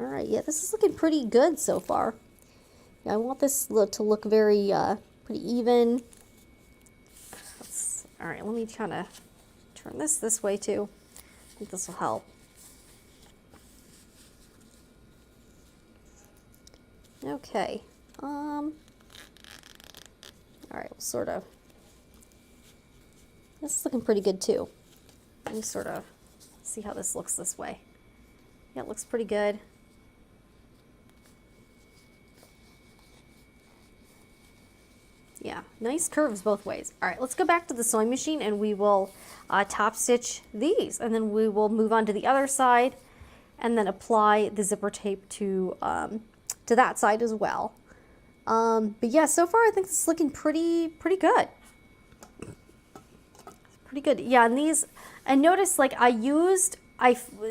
right, yeah, this is looking pretty good so far. Yeah, I want this to look very pretty even. All right, let me kind of turn this way too. I think this will help. Okay. All right, we'll sort of. This is looking pretty good too. Let me sort of see how this looks this way. Yeah, it looks pretty good. Yeah, nice curves both ways. All right, let's go back to the sewing machine and we will top stitch these, and then we will move on to the other side and then apply the zipper tape to that side as well. But yeah, so far I think this is looking pretty good. Pretty good. Yeah, and these, and notice like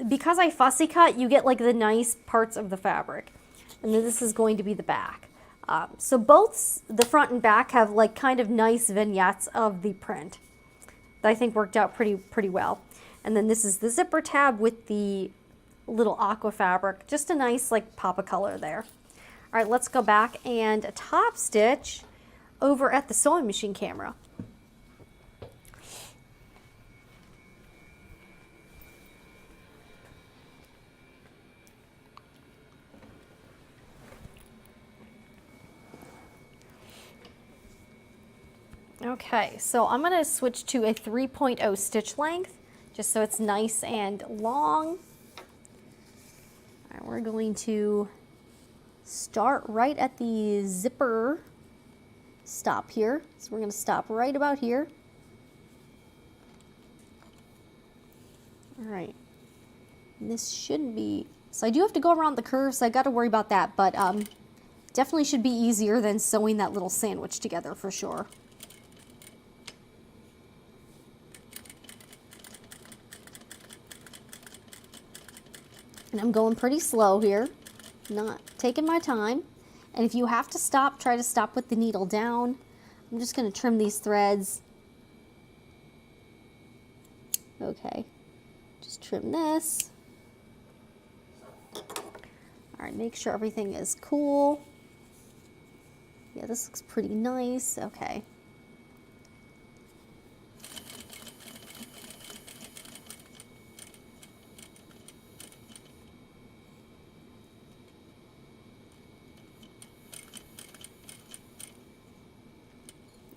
because I fussy cut, you get like the nice parts of the fabric, and then this is going to be the back. So both the front and back have like kind of nice vignettes of the print that I think worked out pretty well. And then this is the zipper tab with the little aqua fabric, just a nice like pop of color there. All right, let's go back and top stitch over at the sewing machine camera. Okay, so I'm going to switch to a 3.0 stitch length, just so it's nice and long. All right, we're going to start right at the zipper stop here. So we're going to stop right about here. right. And this shouldn't be, so I do have to go around the curve, so I got to worry about that, but definitely should be easier than sewing that little sandwich together for sure. And I'm going pretty slow here, not taking my time. And if you have to stop, try to stop with the needle down. I'm just going to trim these threads. Okay, just trim this. All right, make sure everything is cool. Yeah, this looks pretty nice. Okay.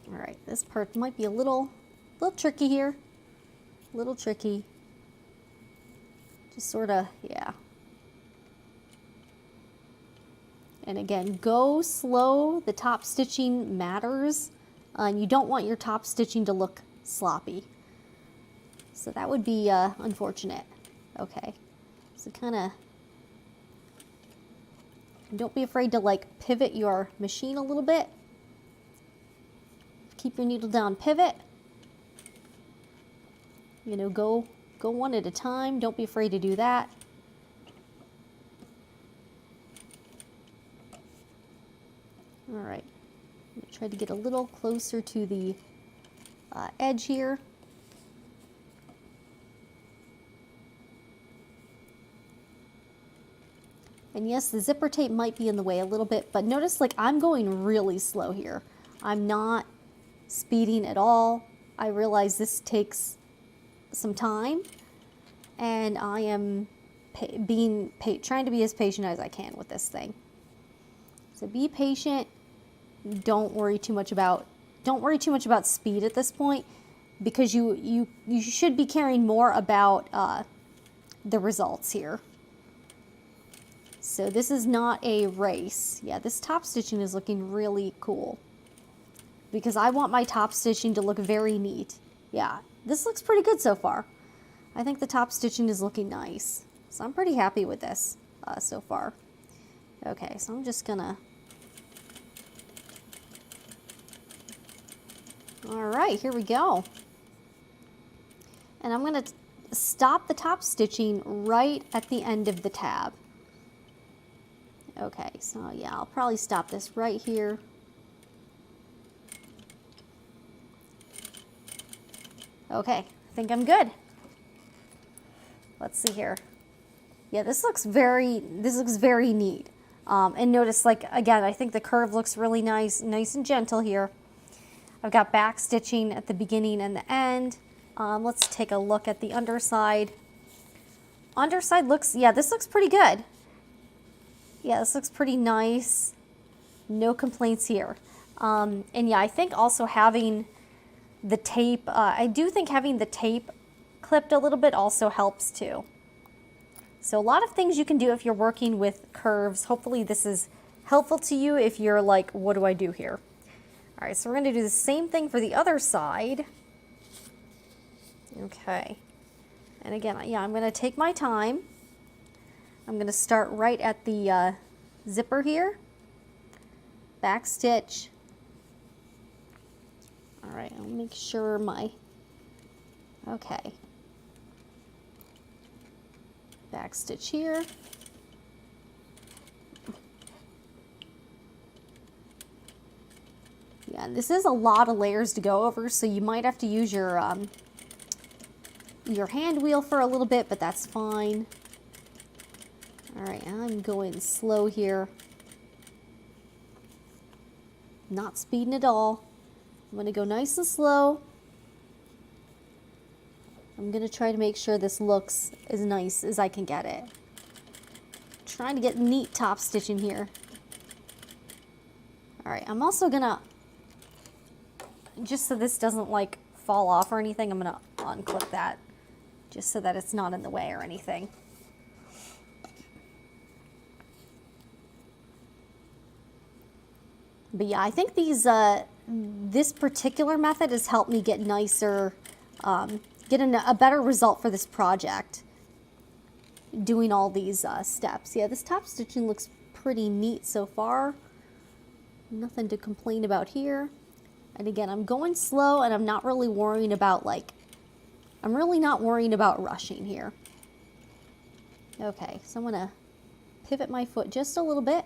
All right, this part might be a little tricky here. A little tricky. Just sort of, yeah. And again, go slow. The top stitching matters. And you don't want your top stitching to look sloppy. So that would be unfortunate. Okay, so kind of, don't be afraid to like pivot your machine a little bit. Keep your needle down, pivot. You know, go one at a time. Don't be afraid to do that. All right, I'm gonna try to get a little closer to the edge here. And yes, the zipper tape might be in the way a little bit, but notice like I'm going really slow here. I'm not speeding at all. I realize this takes some time, and I am trying to be as patient as I can with this thing. So be patient. Don't worry too much about speed at this point, because you should be caring more about the results here. So this is not a race. Yeah, this top stitching is looking really cool, because I want my top stitching to look very neat. Yeah, this looks pretty good so far. I think the top stitching is looking nice. So I'm pretty happy with this so far. Okay, so I'm just gonna, all right, here we go. And I'm gonna stop the top stitching right at the end of the tab. Okay, so yeah, I'll probably stop this right here. Okay, I think I'm good. Let's see here. Yeah, this looks very neat. And notice, like, again, I think the curve looks really nice and gentle here. I've got back stitching at the beginning and the end. Let's take a look at the underside. Underside looks, yeah, this looks pretty good. Yeah, this looks pretty nice. No complaints here. And yeah, I think also having the tape, I do think having the tape clipped a little bit also helps too. So a lot of things you can do if you're working with curves. Hopefully this is helpful to you if you're like, what do I do here? All right, so we're going to do the same thing for the other side. Okay. And again, yeah, I'm going to take my time. I'm going to start right at the zipper here. Back stitch. All right, I'll make sure my, okay. Back stitch here. Yeah, this is a lot of layers to go over, so you might have to use your hand wheel for a little bit, but that's fine. All right, I'm going slow here. Not speeding at all. I'm going to go nice and slow. I'm going to try to make sure this looks as nice as I can get it. Trying to get neat top stitching here. All right, I'm also going to, just so this doesn't like fall off or anything, I'm going to unclip that just so that it's not in the way or anything. But yeah, I think these this particular method has helped me get nicer, get a better result for this project. doing all these steps. Yeah, this top stitching looks pretty neat so far. Nothing to complain about here. And again, I'm going slow and I'm not really worrying about I'm really not worrying about rushing here. Okay, so I'm gonna pivot my foot just a little bit.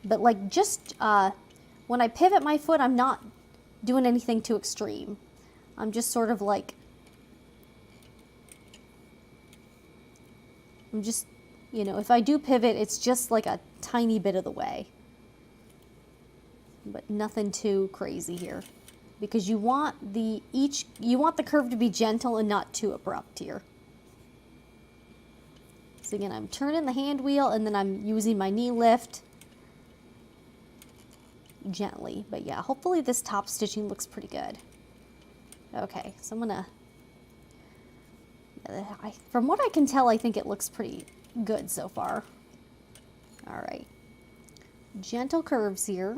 But when I pivot my foot, I'm not doing anything too extreme. I'm just sort of if I do pivot, it's just like a tiny bit of the way. But nothing too crazy here. Because you want the curve to be gentle and not too abrupt here. So again, I'm turning the hand wheel and then I'm using my knee lift gently. But yeah, hopefully this top stitching looks pretty good. Okay, so I'm gonna, from what I can tell, I think it looks pretty good so far. All right, gentle curves here.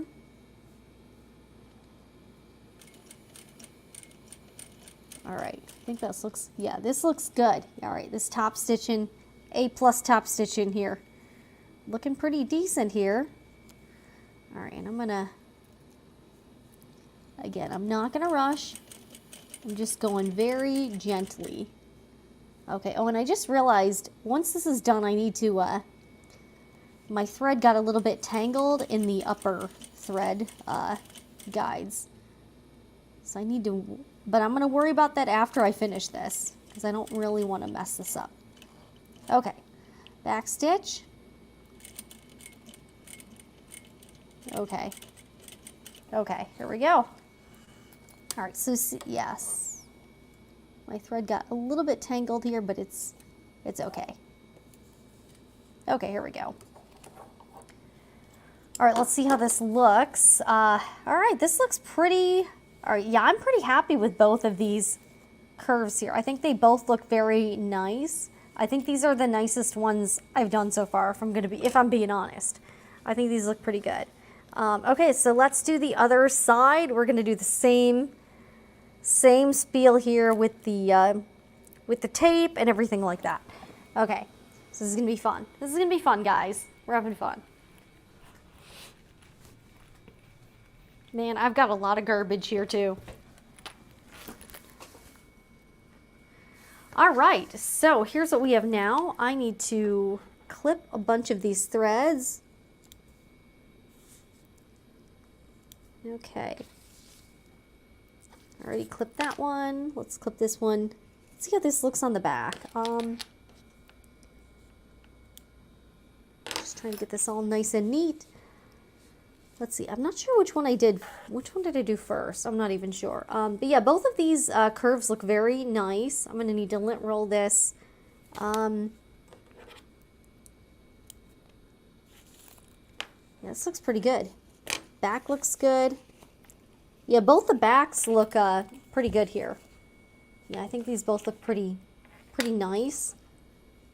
All right, I think this looks, yeah, this looks good. All right, this top stitching, A+ top stitching here. Looking pretty decent here. All right, and I'm gonna, again, I'm not gonna rush. I'm just going very gently. Okay, oh, and I just realized once this is done, I need to, my thread got a little bit tangled in the upper thread guides. So I need to, but I'm gonna worry about that after I finish this because I don't really want to mess this up. Okay, back stitch. Okay, here we go. All right, so yes, my thread got a little bit tangled here, but it's okay. Okay, here we go. All right, let's see how this looks. All right, this looks pretty, all right, yeah, I'm pretty happy with both of these curves here. I think they both look very nice. I think these are the nicest ones I've done so far, if I'm being honest. I think these look pretty good. Okay, so let's do the other side. We're gonna do the same spiel here with the tape and everything like that. Okay, so this is gonna be fun. This is gonna be fun, guys. We're having fun. Man, I've got a lot of garbage here too. All right, so here's what we have now. I need to clip a bunch of these threads. Okay. I already clipped that one. Let's clip this one. Let's see how this looks on the back. Just trying to get this all nice and neat. Let's see. I'm not sure which one I did. Which one did I do first? I'm not even sure. But yeah, both of these curves look very nice. I'm going to need to lint roll this. Yeah, this looks pretty good. Back looks good. Yeah, both the backs look pretty good here. Yeah, I think these both look pretty nice.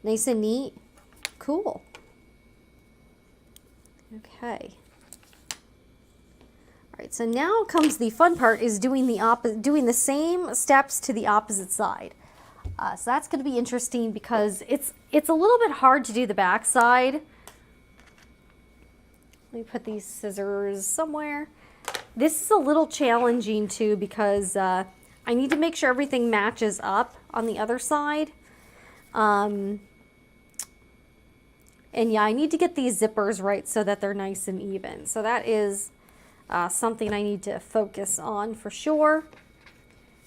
Nice and neat. Cool. Okay. All right, so now comes the fun part, is doing the same steps to the opposite side. So that's going to be interesting because it's a little bit hard to do the back side. Let me put these scissors somewhere. This is a little challenging too because I need to make sure everything matches up on the other side. And yeah, I need to get these zippers right so that they're nice and even. So that is something I need to focus on for sure.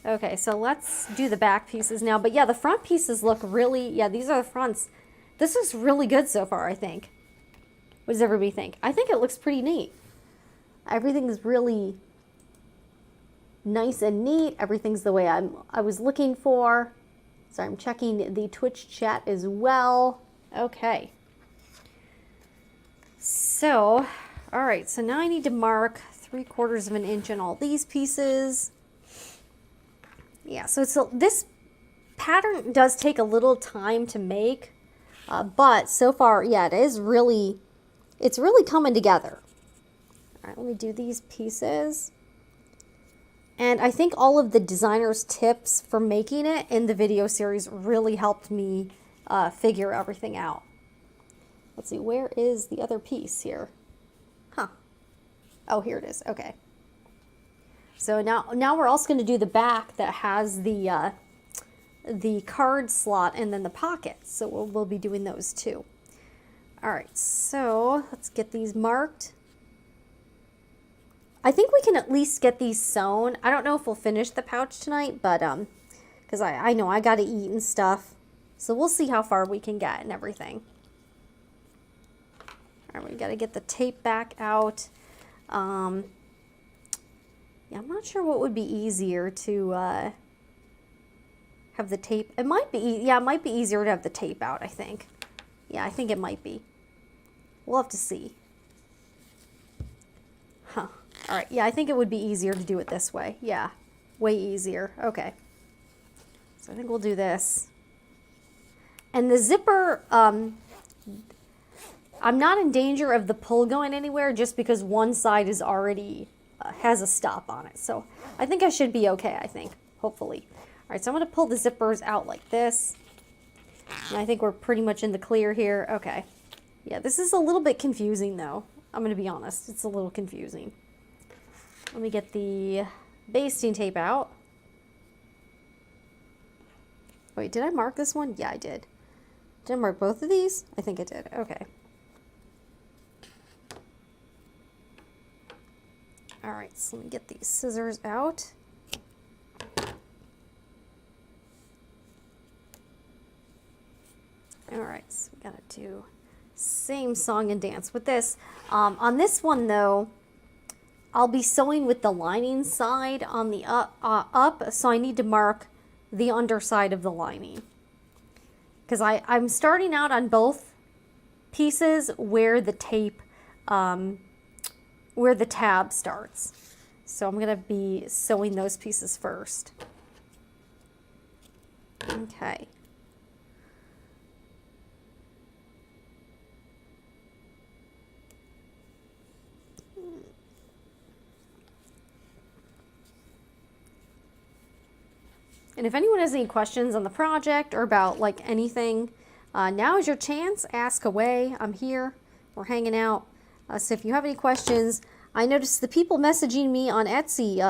Okay, so let's do the back pieces now. But yeah, the front pieces look really, yeah, these are the fronts. This is really good so far, I think. What does everybody think? I think it looks pretty neat. Everything is really nice and neat. Everything's the way I was looking for. So I'm checking the Twitch chat as well. Okay. So, all right, so now I need to mark 3/4 of an inch on all these pieces. Yeah, so this pattern does take a little time to make, but so far, yeah, it's really coming together. All right, let me do these pieces. And I think all of the designer's tips for making it in the video series really helped me figure everything out. Let's see, where is the other piece here? Huh. Oh, here it is. Okay. So now we're also going to do the back that has the card slot and then the pockets. So we'll be doing those too. All right, so let's get these marked. I think we can at least get these sewn. I don't know if we'll finish the pouch tonight, but because I know I got to eat and stuff. So we'll see how far we can get and everything. All right, we got to get the tape back out. Yeah, I'm not sure what would be easier to have the tape. It might be, yeah, it might be easier to have the tape out, I think. Yeah, I think it might be. We'll have to see. Huh. All right, yeah, I think it would be easier to do it this way. Yeah, way easier. Okay. So I think we'll do this. And the zipper, I'm not in danger of the pull going anywhere just because one side is already, has a stop on it. So I think I should be okay, I think, hopefully. All right, so I'm going to pull the zippers out like this. And I think we're pretty much in the clear here. Okay. Yeah, this is a little bit confusing though. I'm going to be honest. It's a little confusing. Let me get the basting tape out. Wait, did I mark this one? Yeah, I did. Did I mark both of these? I think I did. Okay. All right, so let me get these scissors out. All right, so we gotta do same song and dance with this. On this one though, I'll be sewing with the lining side on the up, so I need to mark the underside of the lining. Because I'm starting out on both pieces where the tape, where the tab starts. So I'm gonna be sewing those pieces first. Okay. And if anyone has any questions on the project or about like anything, now is your chance. Ask away. I'm here. We're hanging out. So if you have any questions, I noticed the people messaging me on Etsy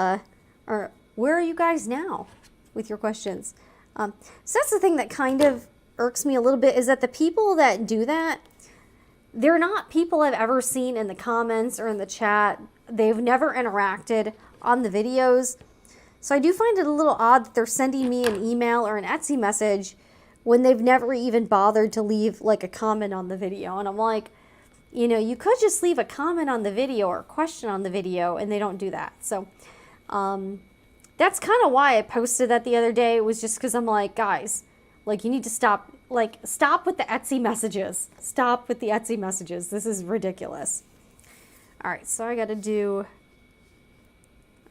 are, where are you guys now with your questions? So that's the thing that kind of irks me a little bit, is that the people that do that, they're not people I've ever seen in the comments or in the chat. They've never interacted on the videos. So I do find it a little odd that they're sending me an email or an Etsy message when they've never even bothered to leave like a comment on the video. And I'm like, you know, you could just leave a comment on the video or a question on the video, and they don't do that. So that's kind of why I posted that the other day. It was just because I'm like, guys, like, you need to stop, like, stop with the Etsy messages. Stop with the Etsy messages. This is ridiculous. All right, so I got to do,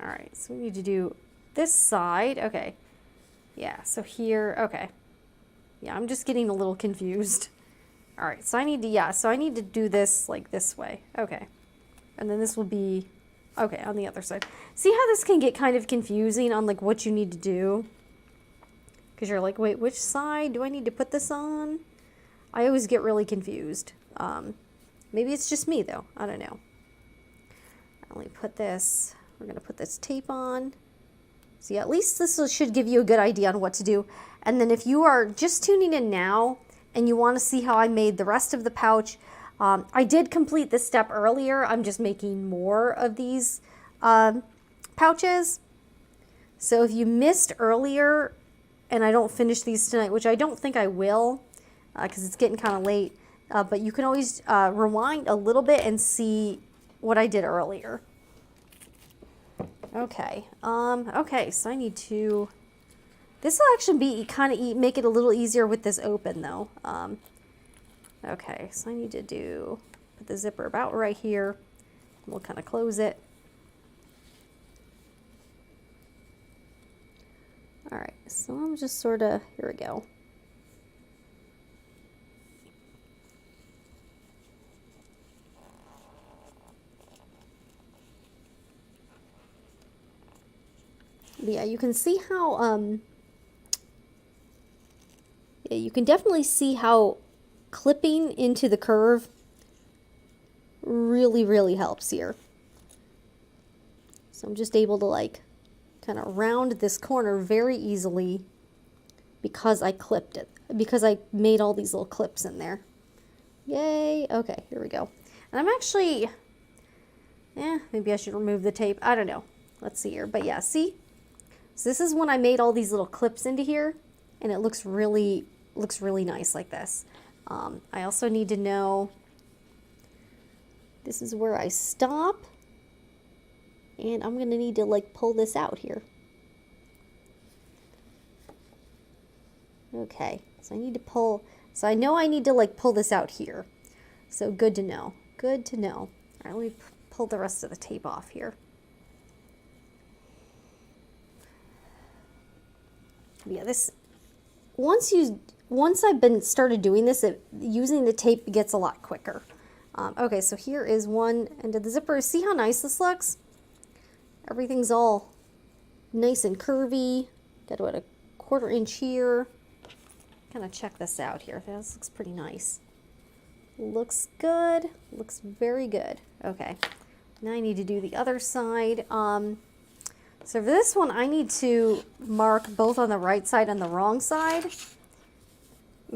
all right, so we need to do this side. Okay. Yeah, so here, okay. Yeah, I'm just getting a little confused. All right, so I need to, yeah, so I need to do this like this way. Okay. And then this will be, okay, on the other side. See how this can get kind of confusing on like what you need to do? Because you're like, wait, which side do I need to put this on? I always get really confused. Maybe it's just me though. I don't know. Let me put this, we're gonna put this tape on. So yeah, at least this should give you a good idea on what to do. And then if you are just tuning in now and you want to see how I made the rest of the pouch, I did complete this step earlier. I'm just making more of these pouches. So if you missed earlier and I don't finish these tonight, which I don't think I will because it's getting kind of late, but you can always rewind a little bit and see what I did earlier. Okay, okay, so I need to, this will actually be kind of, make it a little easier with this open though. Okay, so I need to put the zipper about right here. We'll kind of close it. All right, so I'm just sort of, here we go. Yeah, you can see how, Yeah, you can definitely see how clipping into the curve really, really helps here. So I'm just able to like kind of round this corner very easily because I clipped it, because I made all these little clips in there. Yay. Okay, here we go. And I'm actually, maybe I should remove the tape. I don't know. Let's see here. But yeah, see? So this is when I made all these little clips into here, and it looks really nice like this. I also need to know, this is where I stop, and I'm gonna need to like pull this out here. Okay, so I need to pull, so I know I need to like pull this out here. So good to know, good to know. All right, let me pull the rest of the tape off here. Yeah, this, once I've started doing this, using the tape gets a lot quicker. Okay, so here is one end of the zipper. See how nice this looks? Everything's all nice and curvy. Got about a 1/4 inch here. Kind of check this out here. This looks pretty nice. Looks good. Looks very good. Okay, now I need to do the other side. So for this one, I need to mark both on the right side and the wrong side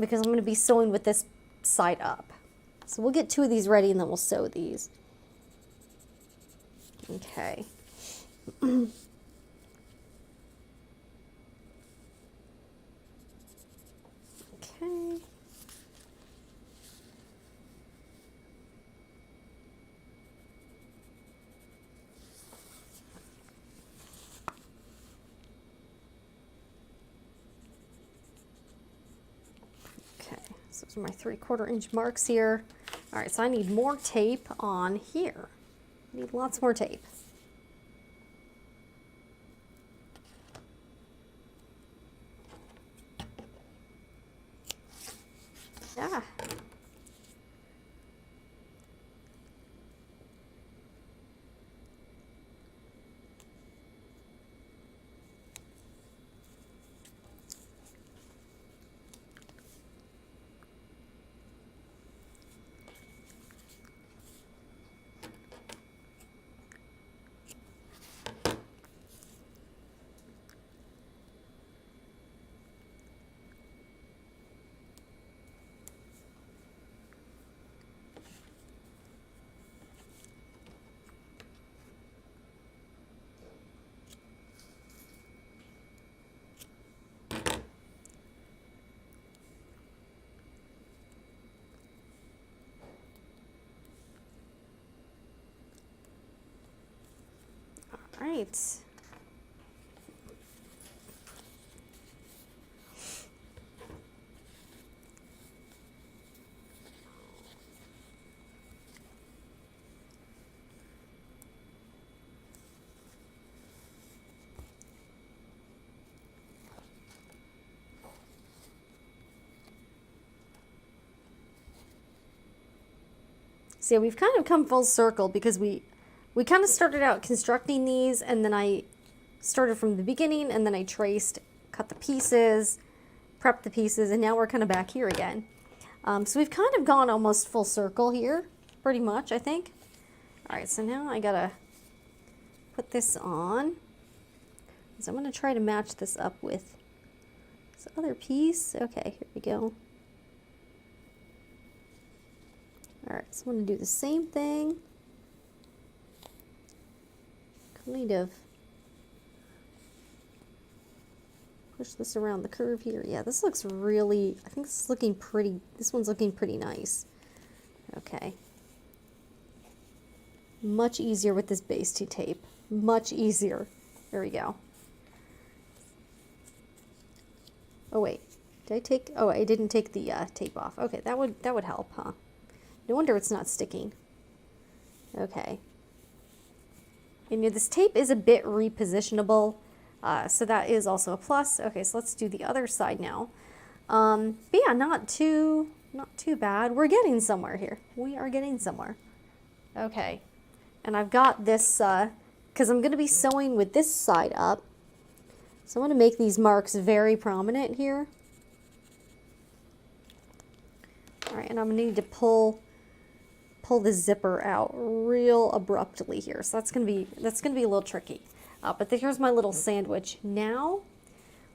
because I'm going to be sewing with this side up. So we'll get 2 of these ready and then we'll sew these. Okay. Okay. So those are my 3/4 inch marks here. All right, so I need more tape on here. I need lots more tape. Yeah. All right. So we've kind of come full circle because we kind of started out constructing these, and then I started from the beginning, and then I traced, cut the pieces, prepped the pieces, and now we're kind of back here again. So we've kind of gone almost full circle here, pretty much, I think. All right, so now I gotta put this on. So I'm gonna try to match this up with this other piece. Okay, here we go. All right, so I'm going to do the same thing. Kind of push this around the curve here. Yeah, this looks really, I think this is looking pretty, this one's looking pretty nice. Okay. Much easier with this Basting tape. Much easier. There we go. Oh wait, did I take, oh I didn't take the tape off. Okay, that would help, huh? No wonder it's not sticking. Okay. And yeah, this tape is a bit repositionable, so that is also a plus. Okay, so let's do the other side now. But yeah, not too bad. We're getting somewhere here. We are getting somewhere. Okay, and I've got this, because I'm going to be sewing with this side up. So I'm going to make these marks very prominent here. right, and I'm gonna need to pull the zipper out real abruptly here. So that's gonna be a little tricky. But here's my little sandwich. Now,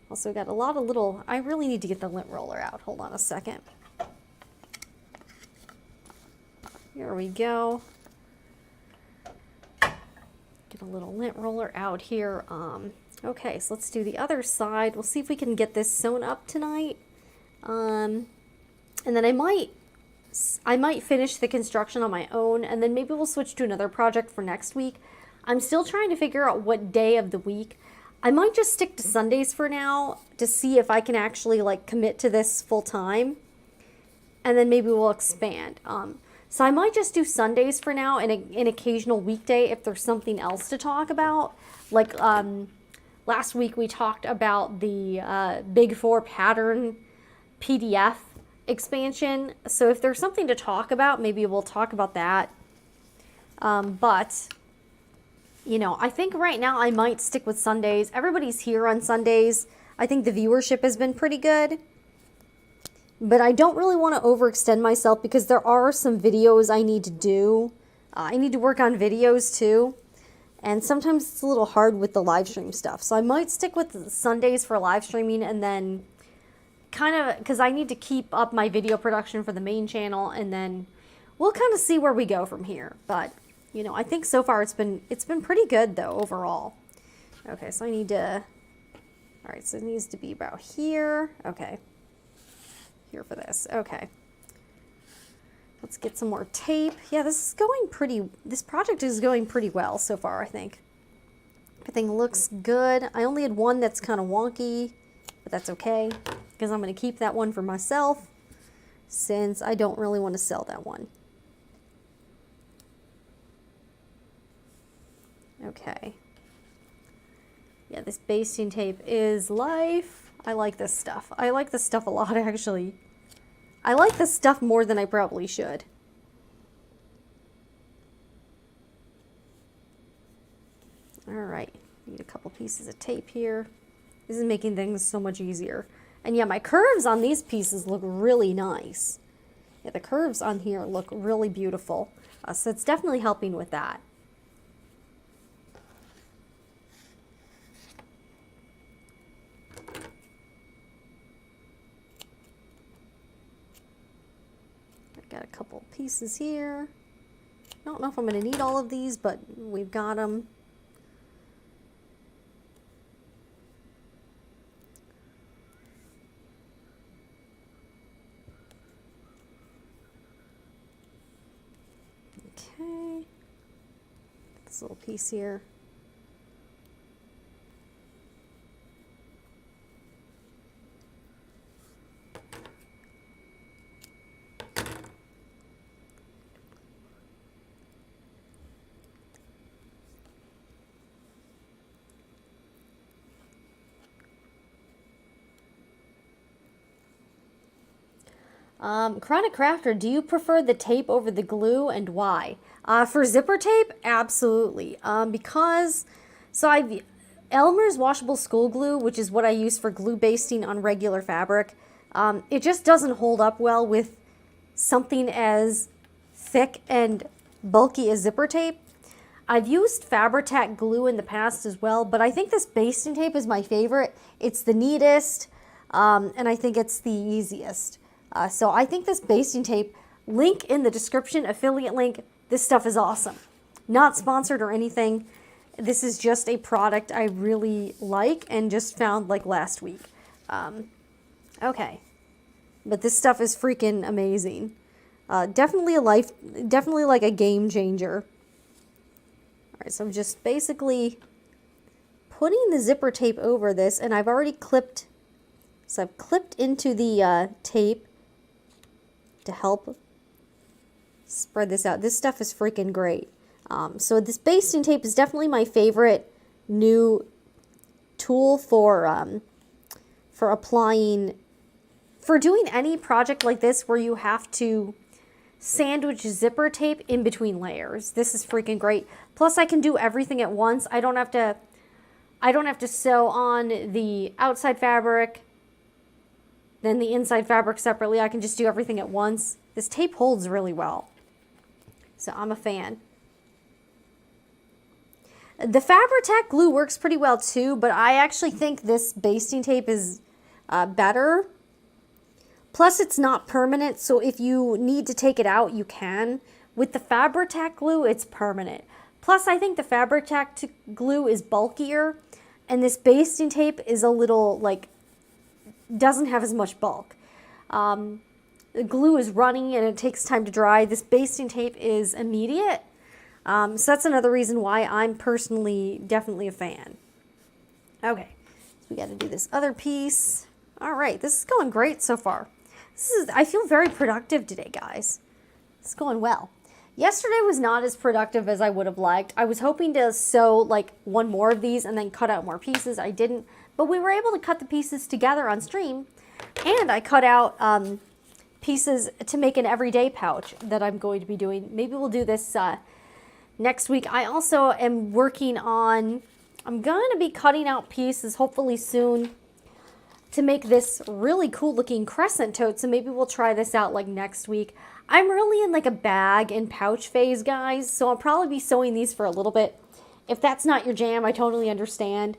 also got a lot of little, I really need to get the lint roller out. Hold on a second. Here we go. Get a little lint roller out here. Okay, so let's do the other side. We'll see if we can get this sewn up tonight. And then I might finish the construction on my own, and then maybe we'll switch to another project for next week. I'm still trying to figure out what day of the week. I might just stick to Sundays for now to see if I can actually like commit to this full time, and then maybe we'll expand. So I might just do Sundays for now and an occasional weekday if there's something else to talk about. Like last week we talked about the Big Four pattern PDF expansion. So if there's something to talk about, maybe we'll talk about that. But, you know, I think right now I might stick with Sundays. Everybody's here on Sundays. I think the viewership has been pretty good. But I don't really want to overextend myself because there are some videos I need to do. I need to work on videos too. And sometimes it's a little hard with the live stream stuff. So I might stick with Sundays for live streaming, and then kind of, because I need to keep up my video production for the main channel, and then we'll kind of see where we go from here. But, you know, I think so far it's been pretty good though overall. Okay, so I need to, all right, so it needs to be about here. Okay. Here for this. Okay. Let's get some more tape. Yeah, this project is going pretty well so far, I think. Everything looks good. I only had one that's kind of wonky, but that's okay, because I'm going to keep that one for myself since I don't really want to sell that one. Okay. Yeah, this basting tape is life. I like this stuff. I like this stuff a lot, actually. I like this stuff more than I probably should. All right, need a couple pieces of tape here. This is making things so much easier. And yeah, my curves on these pieces look really nice. Yeah, the curves on here look really beautiful. So it's definitely helping with that. Got a couple pieces here. I don't know if I'm going to need all of these, but we've got them. Okay. This little piece here. Chronic Crafter, do you prefer the tape over the glue, and why? For zipper tape, absolutely. I've Elmer's washable school glue, which is what I use for glue basting on regular fabric. It just doesn't hold up well with something as thick and bulky as zipper tape. I've used Fabri-Tac glue in the past as well, but I think this basting tape is my favorite. It's the neatest, and I think it's the easiest. So I think this basting tape, link in the description, affiliate link, this stuff is awesome. Not sponsored or anything. This is just a product I really like and just found like last week. Okay. But this stuff is freaking amazing. Definitely like a game changer. All right, so I'm just basically putting the zipper tape over this, and I've already clipped, so I've clipped into the tape to help spread this out. This stuff is freaking great. So this basting tape is definitely my favorite new tool for applying, for doing any project like this where you have to sandwich zipper tape in between layers. This is freaking great. Plus I can do everything at once. I don't have to sew on the outside fabric then the inside fabric separately. I can just do everything at once. This tape holds really well, so I'm a fan. The Fabri-Tac glue works pretty well too, but I actually think this basting tape is better. Plus, it's not permanent, so if you need to take it out, you can. With the Fabri-Tac glue, it's permanent. Plus, I think the Fabri-Tac glue is bulkier, and this basting tape is a little, like, doesn't have as much bulk. The glue is runny and it takes time to dry. This basting tape is immediate. So that's another reason why I'm personally definitely a fan. Okay, so we got to do this other piece. All right, this is going great so far. I feel very productive today, guys. It's going well. Yesterday was not as productive as I would have liked. I was hoping to sew like one more of these and then cut out more pieces. I didn't, but we were able to cut the pieces together on stream, and I cut out pieces to make an everyday pouch that I'm going to be doing. Maybe we'll do this next week. I also am working on, I'm going to be cutting out pieces hopefully soon to make this really cool looking crescent tote. So maybe we'll try this out like next week. I'm really in like a bag and pouch phase, guys. So I'll probably be sewing these for a little bit. If that's not your jam, I totally understand.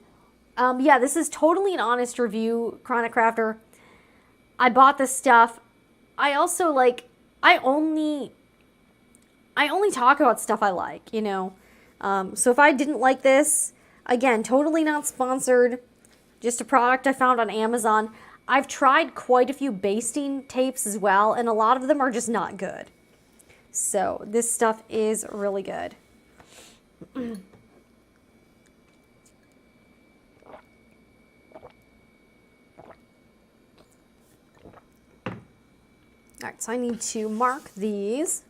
Yeah, this is totally an honest review, Chronic Crafter. I bought this stuff. I also like, I only talk about stuff I like, you know. So if I didn't like this, again, totally not sponsored, just a product I found on Amazon. I've tried quite a few basting tapes as well, and a lot of them are just not good. So this stuff is really good. All right, so I need to mark these.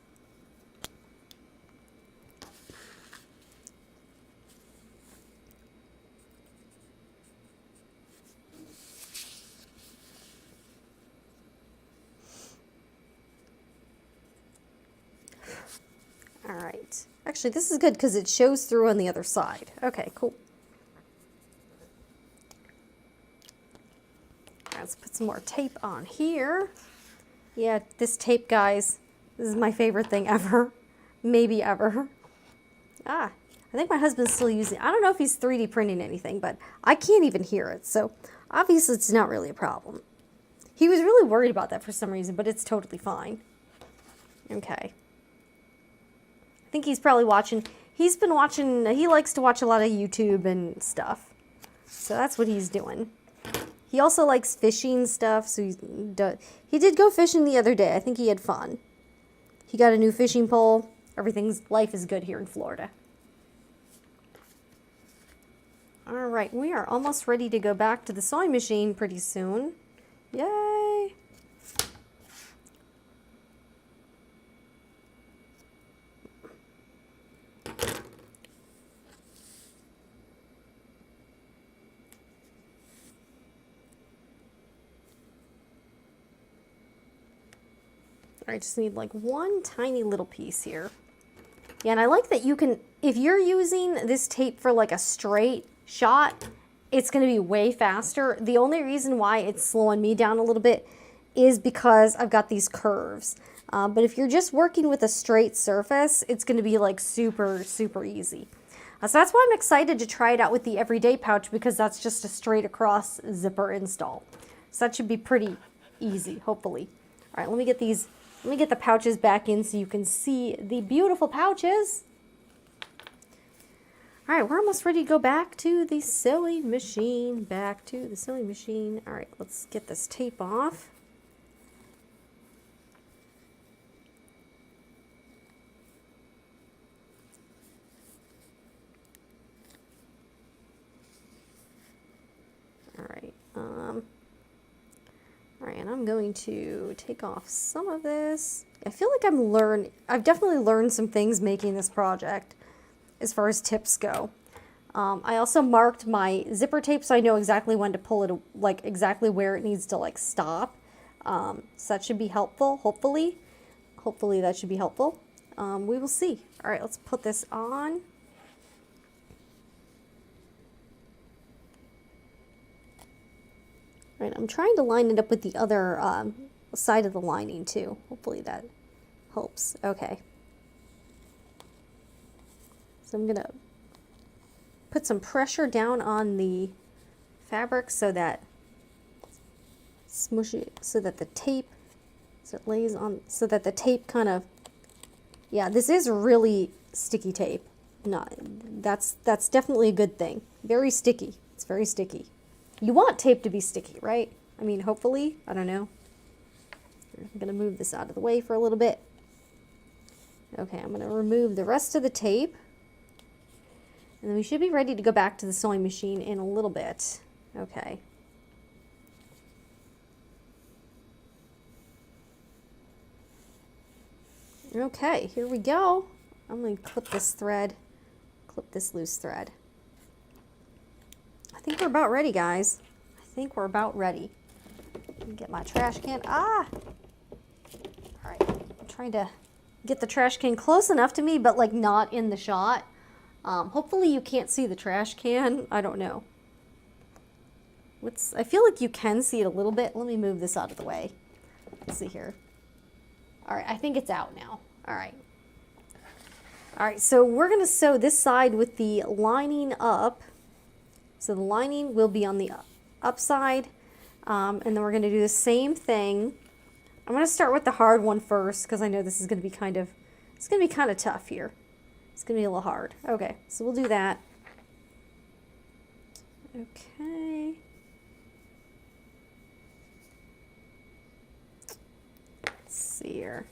All right. Actually, this is good because it shows through on the other side. Okay, cool. Let's put some more tape on here. Yeah, this tape, guys, this is my favorite thing ever. Maybe ever. I think my husband's still using it. I don't know if he's 3D printing anything, but I can't even hear it. So obviously it's not really a problem. He was really worried about that for some reason, but it's totally fine. Okay. I think he's probably watching. He's been watching, he likes to watch a lot of YouTube and stuff. So that's what he's doing. He also likes fishing stuff, so he did go fishing the other day. I think he had fun. He got a new fishing pole. Life is good here in Florida. All right, we are almost ready to go back to the sewing machine pretty soon. Yay! I just need like one tiny little piece here. Yeah, and I like that you can, if you're using this tape for like a straight shot, it's going to be way faster. The only reason why it's slowing me down a little bit is because I've got these curves. But if you're just working with a straight surface, it's going to be like super, super easy. So that's why I'm excited to try it out with the everyday pouch, because that's just a straight across zipper install. So that should be pretty easy, hopefully. All right, let me get the pouches back in so you can see the beautiful pouches. All right, we're almost ready to go back to the sewing machine. Back to the sewing machine. All right, let's get this tape off. All right. All right, and I'm going to take off some of this. I feel like I've definitely learned some things making this project as far as tips go. I also marked my zipper tape so I know exactly when to pull it, like exactly where it needs to like stop. So that should be helpful, hopefully. Hopefully that should be helpful. We will see. All right, let's put this on. Right, I'm trying to line it up with the other side of the lining too. Hopefully that helps. Okay. So I'm gonna put some pressure down on the fabric so that smush it, so that the tape, so it lays on, so that the tape kind of, yeah, this is really sticky tape. Not, that's definitely a good thing. Very sticky. It's very sticky. You want tape to be sticky, right? I mean, hopefully, I don't know. I'm gonna move this out of the way for a little bit. Okay, I'm gonna remove the rest of the tape. And then we should be ready to go back to the sewing machine in a little bit. Okay. Okay, here we go. I'm going to clip this thread, clip this loose thread. I think we're about ready, guys. I think we're about ready. Let me get my trash can. Ah! All right, I'm trying to get the trash can close enough to me, but like not in the shot. Hopefully you can't see the trash can. I don't know. I feel like you can see it a little bit. Let me move this out of the way. Let's see here. All right, I think it's out now. All right. All right, so we're going to sew this side with the lining up. So the lining will be on the up side, and then we're going to do the same thing. I'm going to start with the hard one first because I know this is going to be kind of tough here. It's going to be a little hard. Okay, so we'll do that. Okay. Let's see here.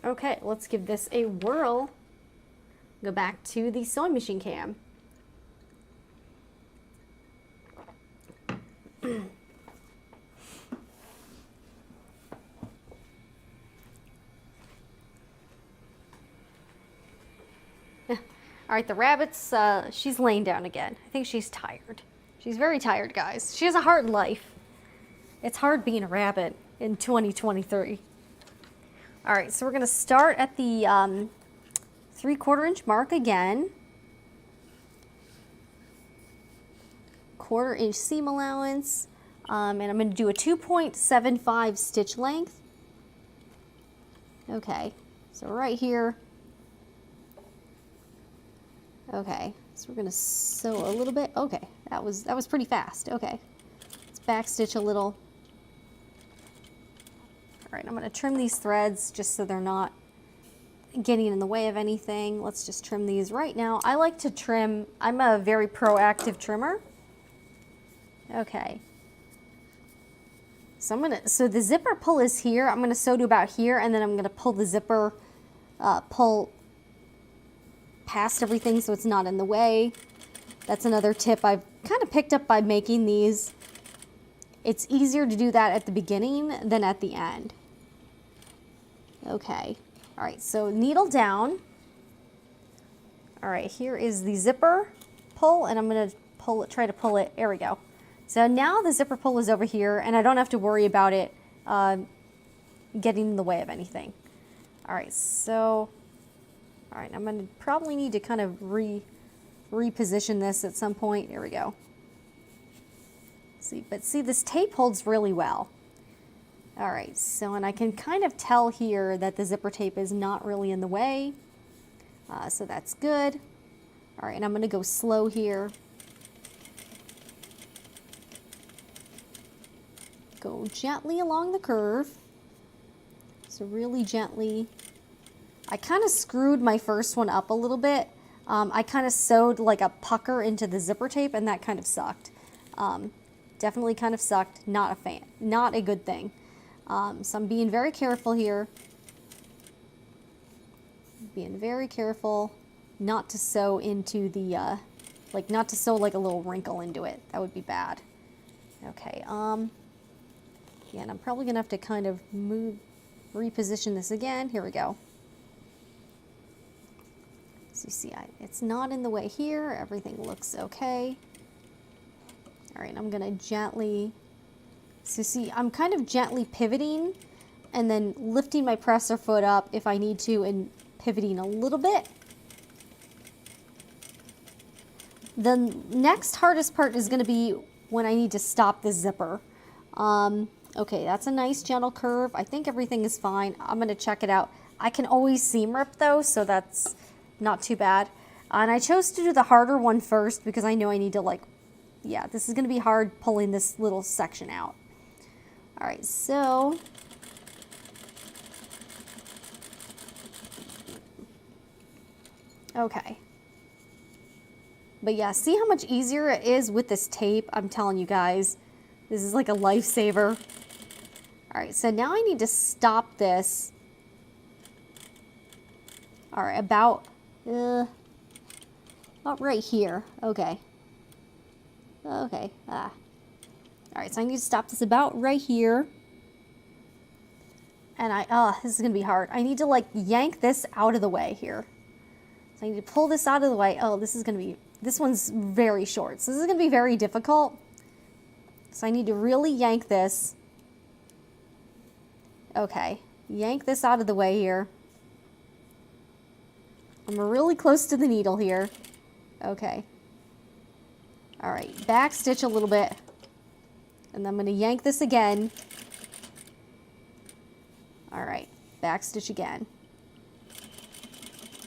Okay, let's give this a whirl. Go back to the sewing machine cam. All right, the rabbit's, she's laying down again. I think she's tired. She's very tired, guys. She has a hard life. It's hard being a rabbit in 2023. All right, so we're gonna start at the 3/4 inch mark again. 1/4 inch seam allowance, and I'm gonna do a 2.75 stitch length. Okay, so right here. Okay, so we're gonna sew a little bit. Okay, that was pretty fast. Okay, let's back stitch a little. All right, I'm gonna trim these threads just so they're not getting in the way of anything. Let's just trim these right now. I like to trim, I'm a very proactive trimmer. Okay. So the zipper pull is here. I'm gonna sew to about here, and then I'm gonna pull the zipper, pull past everything so it's not in the way. That's another tip I've kind of picked up by making these. It's easier to do that at the beginning than at the end. Okay, all right, so needle down. All right, here is the zipper pull, and I'm gonna try to pull it, there we go. So now the zipper pull is over here, and I don't have to worry about it getting in the way of anything. All right, so, all right, I'm gonna probably need to kind of reposition this at some point. There we go. See, but see, this tape holds really well. All right, so, and I can kind of tell here that the zipper tape is not really in the way. So that's good. All right, and I'm gonna go slow here. Go gently along the curve. So really gently. I kind of screwed my first one up a little bit. I kind of sewed like a pucker into the zipper tape, and that kind of sucked. Definitely kind of sucked. Not a fan. Not a good thing. So I'm being very careful here. Being very careful not to sew into the, not to sew like a little wrinkle into it. That would be bad. Okay, yeah, and I'm probably gonna have to kind of reposition this again. Here we go. So you see, it's not in the way here. Everything looks okay. All right, I'm gonna gently, so see, I'm kind of gently pivoting and then lifting my presser foot up if I need to and pivoting a little bit. The next hardest part is going to be when I need to stop the zipper. Okay, that's a nice gentle curve. I think everything is fine. I'm going to check it out. I can always seam rip though, so that's not too bad. And I chose to do the harder one first because I know I need to like, yeah, this is going to be hard pulling this little section out. All right, so okay. But yeah, see how much easier it is with this tape? I'm telling you guys, this is like a lifesaver. All right, so now I need to stop this. All right, about right here. Okay. Okay. All right, so I need to stop this about right here. And this is gonna be hard. I need to like yank this out of the way here. So I need to pull this out of the way. Oh, this one's very short. So this is gonna be very difficult. So I need to really yank this. Okay, yank this out of the way here. I'm really close to the needle here. Okay. All right, back stitch a little bit. And I'm gonna yank this again. All right, back stitch again.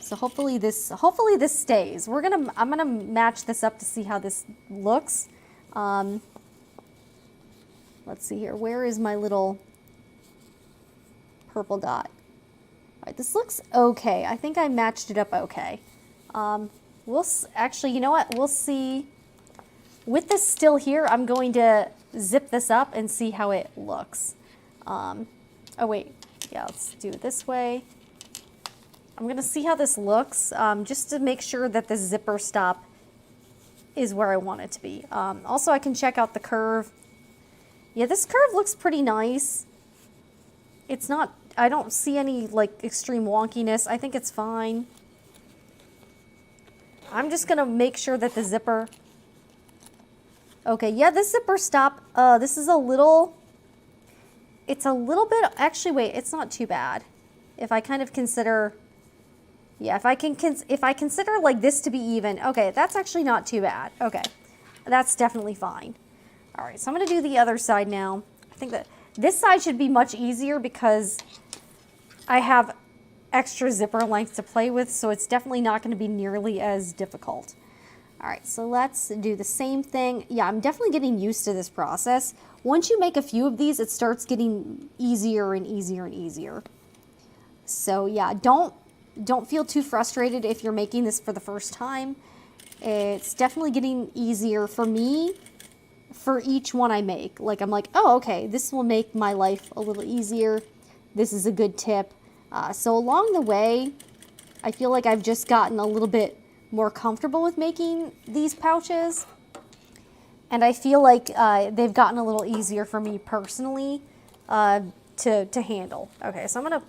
So hopefully this stays. I'm gonna match this up to see how this looks. Let's see here. Where is my little purple dot? All right, this looks okay. I think I matched it up okay. Actually, you know what? We'll see. With this still here, I'm going to zip this up and see how it looks. Oh wait, yeah, let's do it this way. I'm gonna see how this looks, just to make sure that the zipper stop is where I want it to be. Also, I can check out the curve. Yeah, this curve looks pretty nice. It's not, I don't see any like extreme wonkiness. I think it's fine. I'm just gonna make sure that the zipper, okay, yeah, this zipper stop, this is it's a little bit, actually wait, it's not too bad. If I kind of consider, yeah, if I consider like this to be even, okay, that's actually not too bad. Okay, that's definitely fine. All right, so I'm gonna do the other side now. I think that this side should be much easier because I have extra zipper length to play with, so it's definitely not gonna be nearly as difficult. All right, so let's do the same thing. Yeah, I'm definitely getting used to this process. Once you make a few of these, it starts getting easier and easier and easier. So yeah, don't feel too frustrated if you're making this for the first time. It's definitely getting easier for me for each one I make. Like I'm like, oh, okay, this will make my life a little easier. This is a good tip. So along the way, I feel like I've just gotten a little bit more comfortable with making these pouches. And I feel like they've gotten a little easier for me personally to handle. Okay, so I'm gonna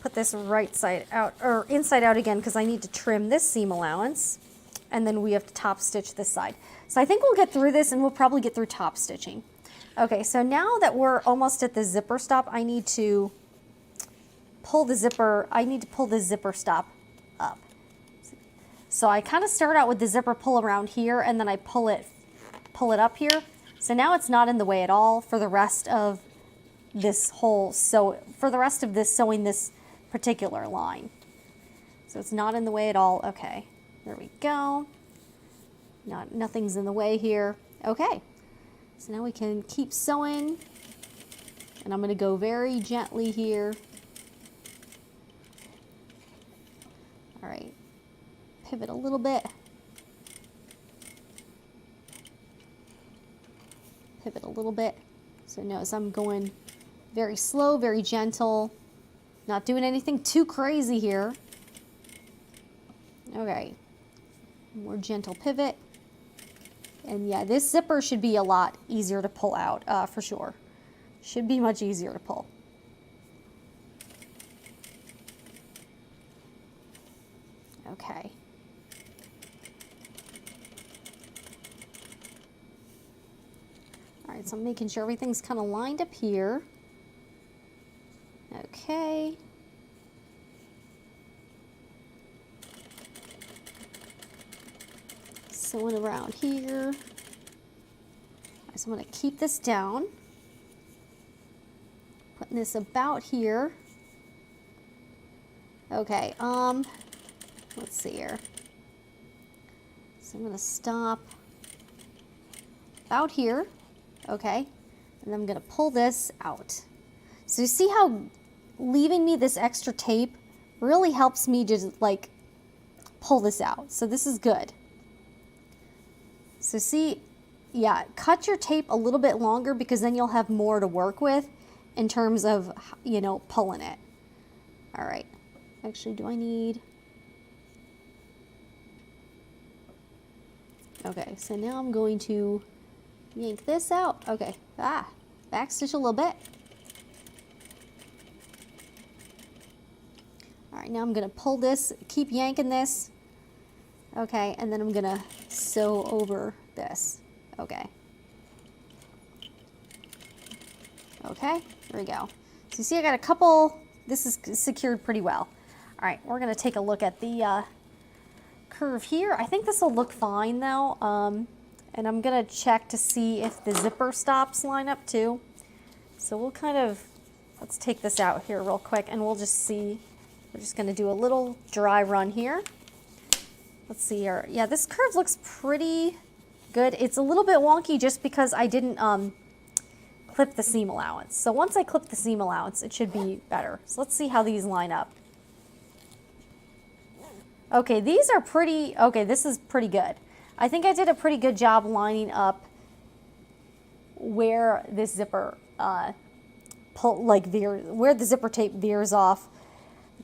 put this right side out, or inside out again, because I need to trim this seam allowance. And then we have to top stitch this side. So I think we'll get through this and we'll probably get through top stitching. Okay, so now that we're almost at the zipper stop, I need to pull the zipper stop up. So I kind of start out with the zipper pull around here and then I pull it up here. So now it's not in the way at all for the rest of this sewing this particular line. So it's not in the way at all. Okay, there we go. Nothing's in the way here. Okay, so now we can keep sewing, and I'm going to go very gently here. All right, pivot a little bit. Pivot a little bit. So notice I'm going very slow, very gentle, not doing anything too crazy here. Okay, more gentle pivot. And yeah, this zipper should be a lot easier to pull out, for sure. Should be much easier to pull. Okay. All right, so I'm making sure everything's kind of lined up here. Okay. sewing around here. So I'm going to keep this down. Putting this about here. Okay, let's see here. So I'm going to stop about here. Okay, and I'm going to pull this out. So you see how leaving me this extra tape really helps me just like pull this out. So this is good. So see, yeah, cut your tape a little bit longer because then you'll have more to work with in terms of, you know, pulling it. All right. Actually, do I need... Okay, so now I'm going to yank this out. Okay, backstitch a little bit. All right, now I'm gonna pull this, keep yanking this. Okay, and then I'm gonna sew over this. Okay. Okay, there we go. So you see I got a couple, this is secured pretty well. All right, we're gonna take a look at the curve here. I think this will look fine though. And I'm gonna check to see if the zipper stops line up too. So we'll kind of, let's take this out here real quick and we'll just see. We're just gonna do a little dry run here. Let's see here. Yeah, this curve looks pretty good. It's a little bit wonky just because I didn't clip the seam allowance. So once I clip the seam allowance, it should be better. So let's see how these line up. Okay, these are pretty, okay, this is pretty good. I think I did a pretty good job lining up where this zipper where the zipper tape veers off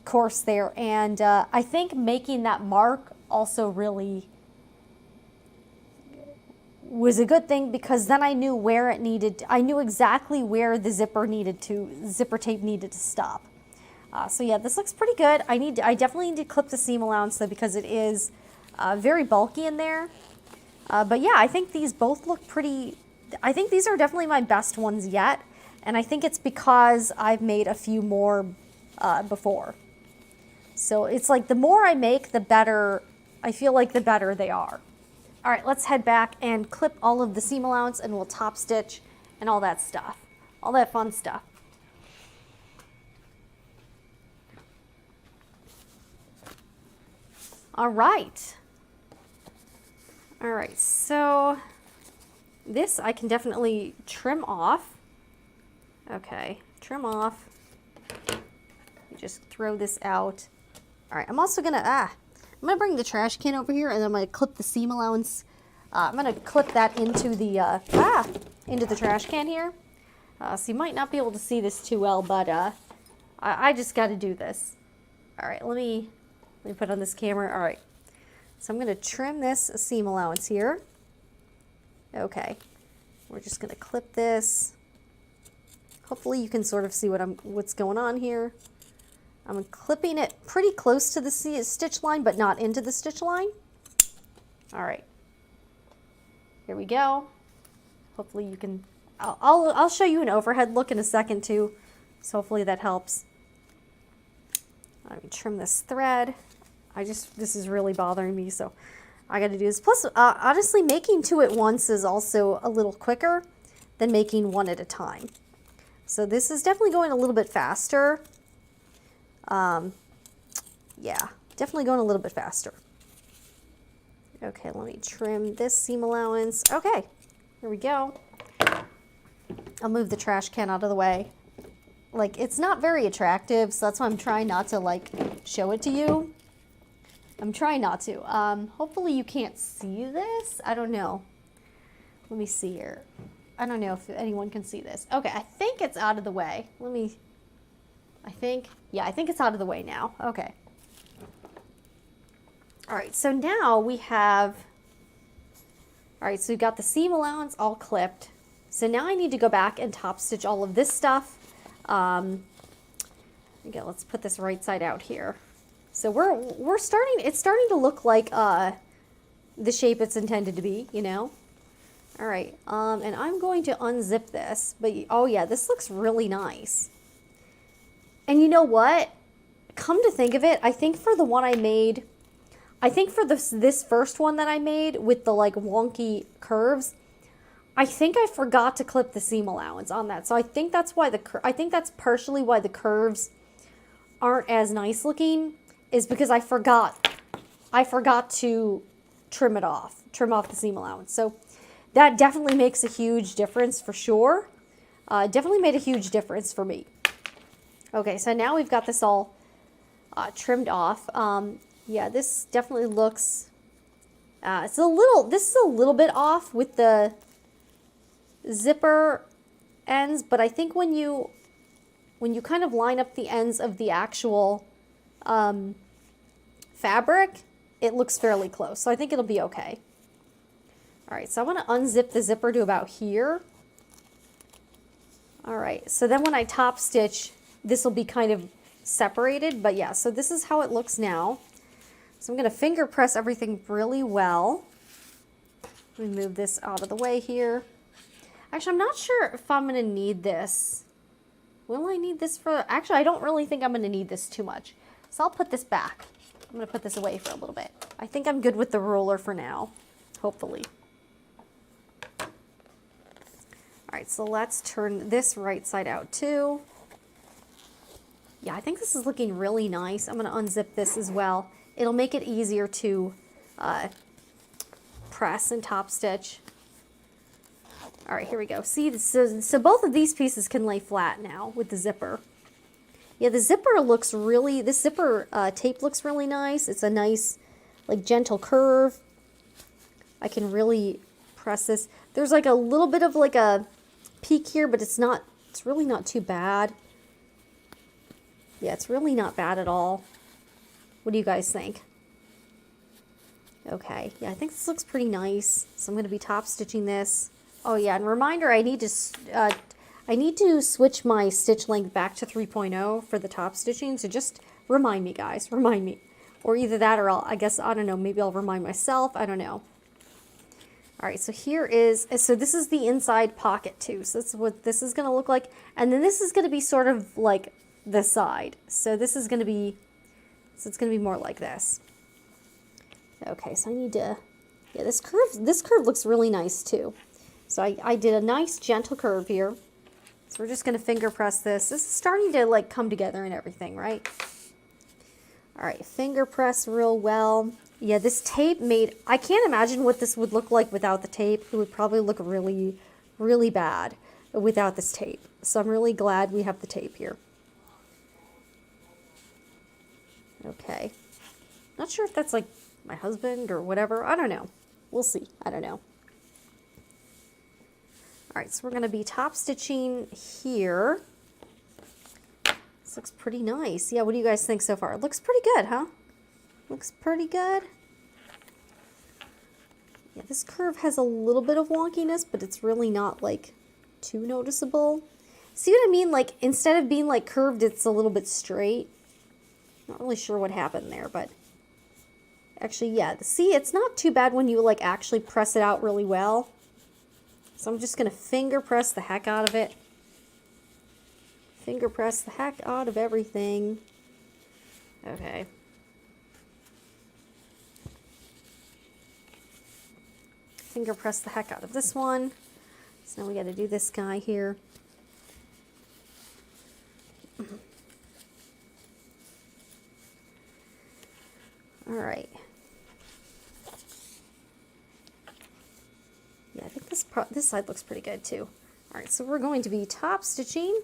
course there. And I think making that mark also really was a good thing because then I knew where it needed, I knew exactly where the zipper tape needed to stop. So yeah, this looks pretty good. I definitely need to clip the seam allowance though because it is very bulky in there. But yeah, I think these both look pretty, I think these are definitely my best ones yet. And I think it's because I've made a few more before. So it's like the more I make, the better, I feel like the better they are. All right, let's head back and clip all of the seam allowance and we'll top stitch and all that stuff, all that fun stuff. All right, so this I can definitely trim off. Okay, trim off. Just throw this out. All right, I'm also gonna, I'm gonna bring the trash can over here and I'm gonna clip the seam allowance. I'm gonna clip that into the trash can here. So you might not be able to see this too well, but I just gotta do this. All right, let me put on this camera. All right, so I'm gonna trim this seam allowance here. Okay, we're just gonna clip this. Hopefully you can sort of see what's going on here. I'm clipping it pretty close to the stitch line, but not into the stitch line. All right, here we go. Hopefully you can, I'll show you an overhead look in a second too. So hopefully that helps. Let me trim this thread. This is really bothering me, so I got to do this. Plus, honestly, making two at once is also a little quicker than making one at a time. So this is definitely going a little bit faster. Yeah, definitely going a little bit faster. Okay, let me trim this seam allowance. Okay, here we go. I'll move the trash can out of the way. Like, it's not very attractive, so that's why I'm trying not to, like, show it to you. I'm trying not to. Hopefully you can't see this. I don't know. Let me see here. I don't know if anyone can see this. Okay, I think it's out of the way. Yeah, I think it's out of the way now. Okay. All right, so now we have, all right, so we've got the seam allowance all clipped. So now I need to go back and top stitch all of this stuff. Okay, let's put this right side out here. So it's starting to look like the shape it's intended to be, you know? All right, and I'm going to unzip this, but oh yeah, this looks really nice. And you know what? Come to think of it, I think for the one I made, I think for this first one that I made with the like wonky curves, I think I forgot to clip the seam allowance on that. So I think that's why I think that's partially why the curves aren't as nice looking, is because I forgot to trim off the seam allowance. So that definitely makes a huge difference for sure. Definitely made a huge difference for me. Okay, so now we've got this all trimmed off. Yeah, this definitely looks, this is a little bit off with the zipper ends, but I think when you kind of line up the ends of the actual fabric, it looks fairly close. So I think it'll be okay. All right, so I want to unzip the zipper to about here. All right, so then when I top stitch, this will be kind of separated, but yeah, so this is how it looks now. So I'm going to finger press everything really well. Let me move this out of the way here. Actually, I'm not sure if I'm going to need this. Will I need this for... Actually, I don't really think I'm going to need this too much. So I'll put this back. I'm going to put this away for a little bit. I think I'm good with the ruler for now, hopefully. All right, so let's turn this right side out too. Yeah, I think this is looking really nice. I'm going to unzip this as well. It'll make it easier to press and top stitch. All right, here we go. See, so both of these pieces can lay flat now with the zipper. Yeah, the zipper looks really, this zipper tape looks really nice. It's a nice, like, gentle curve. I can really press this. There's like a little bit of like a peak here, but it's really not too bad. Yeah, it's really not bad at all. What do you guys think? Okay, yeah, I think this looks pretty nice. So I'm going to be top stitching this. Oh yeah, and reminder, I need to switch my stitch length back to 3.0 for the top stitching. So just remind me, guys, remind me. Or either that, or I don't know, maybe I'll remind myself. I don't know. All right, so this is the inside pocket too. So this is what this is going to look like. And then this is going to be sort of like the side. So it's going to be more like this. Okay, so I need to, yeah, this curve looks really nice too. So I did a nice gentle curve here. So we're just going to finger press this. This is starting to like come together and everything, right? All right, finger press real well. Yeah, this tape I can't imagine what this would look like without the tape. It would probably look really, really bad without this tape. So I'm really glad we have the tape here. Okay. Not sure if that's like my husband or whatever. I don't know. We'll see. I don't know. All right, so we're going to be top stitching here. This looks pretty nice. Yeah, what do you guys think so far? It looks pretty good, huh? Looks pretty good. Yeah, this curve has a little bit of wonkiness, but it's really not like too noticeable. See what I mean? Like instead of being like curved, it's a little bit straight. Not really sure what happened there, but actually, yeah. See, it's not too bad when you like actually press it out really well. So I'm just going to finger press the heck out of it. Finger press the heck out of everything. Okay. Finger press the heck out of this one. So now we got to do this guy here. All right. Yeah, I think this side looks pretty good too. All right, so we're going to be top stitching.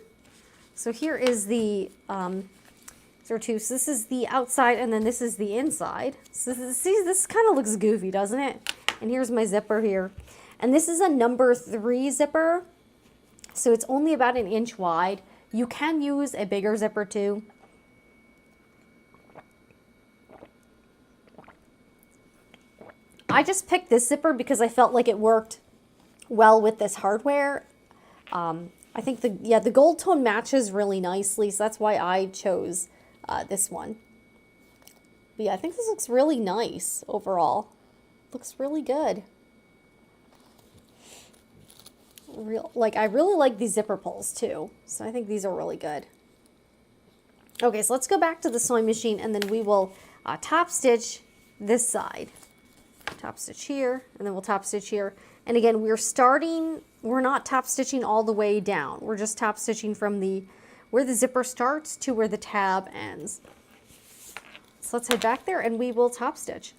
So here is the, so this is the outside and then this is the inside. So this kind of looks goofy, doesn't it? And here's my zipper here. And this is a number 3 zipper. So it's only about 1 inch wide. You can use a bigger zipper too. I just picked this zipper because I felt like it worked well with this hardware. I think the gold tone matches really nicely, so that's why I chose this one. But yeah, I think this looks really nice overall. Looks really good. I really like these zipper pulls too, so I think these are really good. Okay, so let's go back to the sewing machine and then we will top stitch this side. Top stitch here, and then we'll top stitch here. And again, we're not top stitching all the way down. We're just top stitching from where the zipper starts to where the tab ends. So let's head back there and we will top stitch.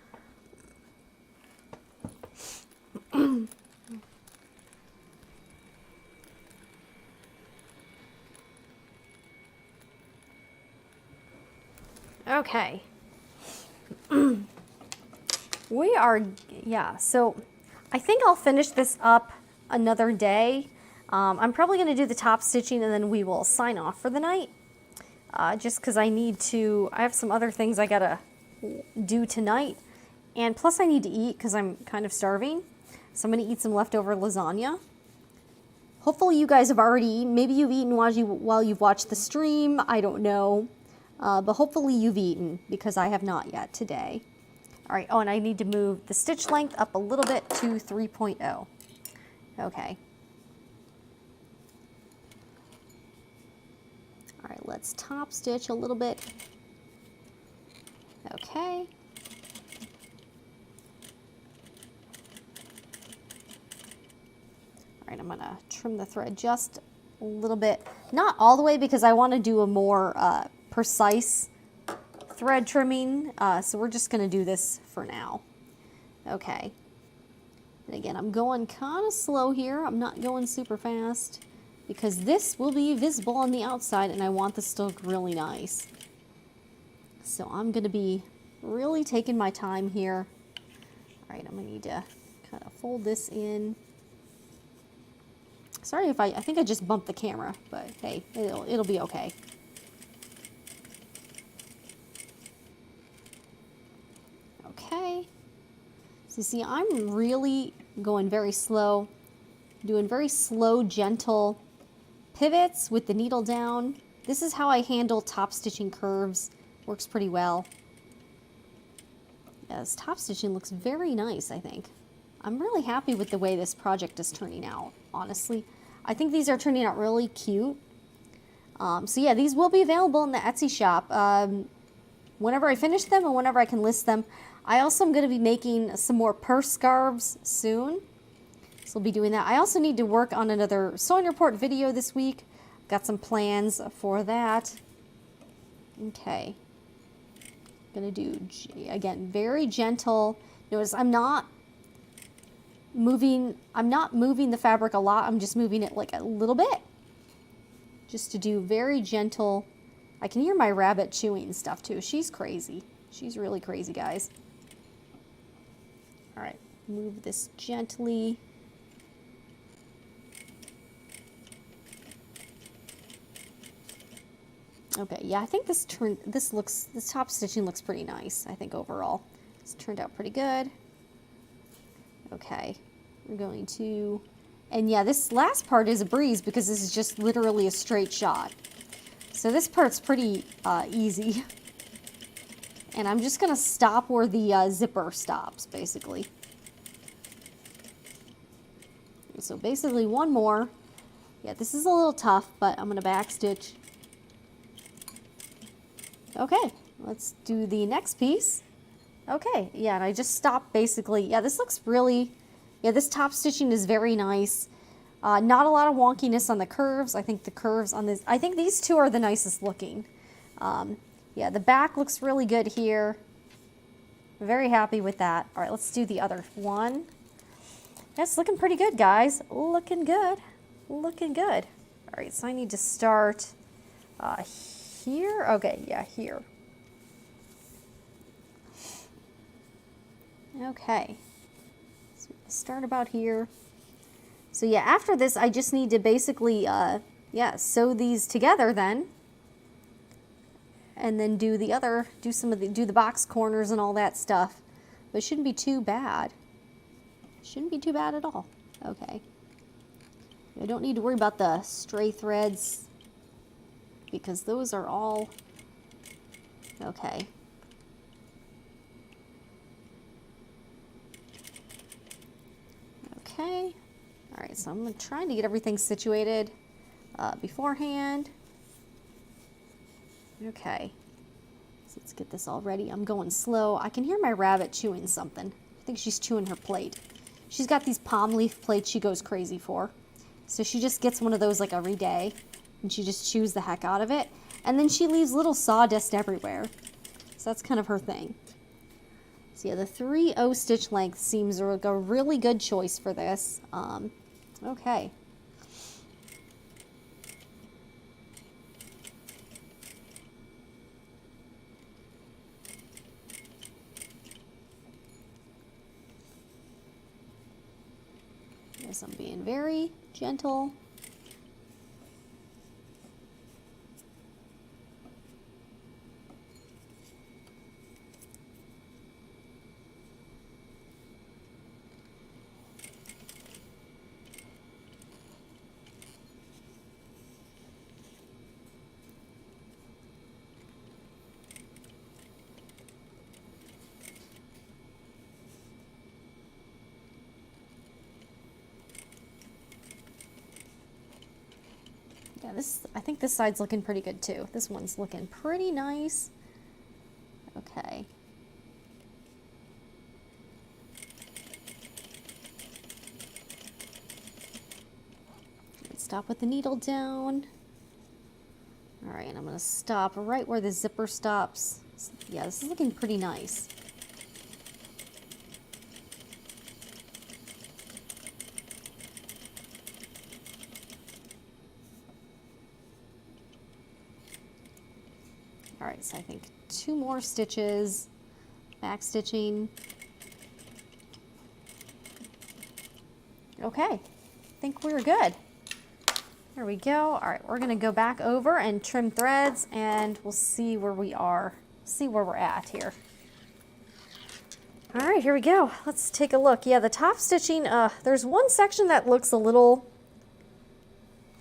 Okay. So I think I'll finish this up another day. I'm probably going to do the top stitching and then we will sign off for the night. Just because I have some other things I gotta do tonight. And plus I need to eat because I'm kind of starving. So I'm going to eat some leftover lasagna. Hopefully you guys have already eaten. Maybe you've eaten while you've watched the stream. I don't know. But hopefully you've eaten because I have not yet today. All right, oh, and I need to move the stitch length up a little bit to 3.0. Okay. All right, let's top stitch a little bit. Okay. All right, I'm gonna trim the thread just a little bit. Not all the way because I wanna do a more precise thread trimming, so we're just gonna do this for now. Okay. And again, I'm going kind of slow here. I'm not going super fast because this will be visible on the outside and I want this to look really nice. So I'm gonna be really taking my time here. All right, I'm gonna need to kind of fold this in. Sorry if I think I just bumped the camera, but hey, it'll be okay. Okay. So see, I'm really going very slow, doing very slow, gentle pivots with the needle down. This is how I handle top stitching curves. Works pretty well. Yeah, this top stitching looks very nice, I think. I'm really happy with the way this project is turning out, honestly. I think these are turning out really cute. So yeah, these will be available in the Etsy shop whenever I finish them and whenever I can list them. I also am going to be making some more purse scarves soon. So we'll be doing that. I also need to work on another sewing report video this week. Got some plans for that. Okay. Gonna do, again, very gentle. Notice I'm not moving the fabric a lot. I'm just moving it like a little bit. Just to do very gentle. I can hear my rabbit chewing stuff too. She's crazy. She's really crazy, guys. All right, move this gently. Okay, yeah, I think this top stitching looks pretty nice, I think overall. It's turned out pretty good. Okay, we're going to, and yeah, this last part is a breeze because this is just literally a straight shot. So this part's pretty easy. And I'm just gonna stop where the zipper stops, basically. So basically one more. Yeah, this is a little tough, but I'm gonna backstitch. Okay, let's do the next piece. Okay, yeah, and I just stopped basically. Yeah, this looks really, yeah, this top stitching is very nice. Not a lot of wonkiness on the curves. I think the curves on this, I think these two are the nicest looking. Yeah, the back looks really good here. Very happy with that. All right, let's do the other one. That's looking pretty good, guys. Looking good. Looking good. All right, so I need to start here. Okay, yeah, here. Okay. So start about here. So yeah, after this, I just need to basically, yeah, sew these together then. And then do the box corners and all that stuff. But it shouldn't be too bad. Shouldn't be too bad at all. Okay. I don't need to worry about the stray threads because those are all okay. Okay. All right, so I'm trying to get everything situated beforehand. Okay. So let's get this all ready. I'm going slow. I can hear my rabbit chewing something. I think she's chewing her plate. She's got these palm leaf plates she goes crazy for. So she just gets one of those like every day, and she just chews the heck out of it. And then she leaves little sawdust everywhere. So that's kind of her thing. So yeah, the 3/0 stitch length seems like a really good choice for this. Okay. Yes, I'm being very gentle. Yeah, I think this side's looking pretty good too. This one's looking pretty nice. Okay. Let's stop with the needle down. All right, and I'm gonna stop right where the zipper stops. Yeah, this is looking pretty nice. All right, so I think 2 more stitches, back stitching. Okay, I think we're good. There we go. All right, we're gonna go back over and trim threads, and we'll see where we are, see where we're at here. All right, here we go. Let's take a look. Yeah, the top stitching, there's one section that looks a little,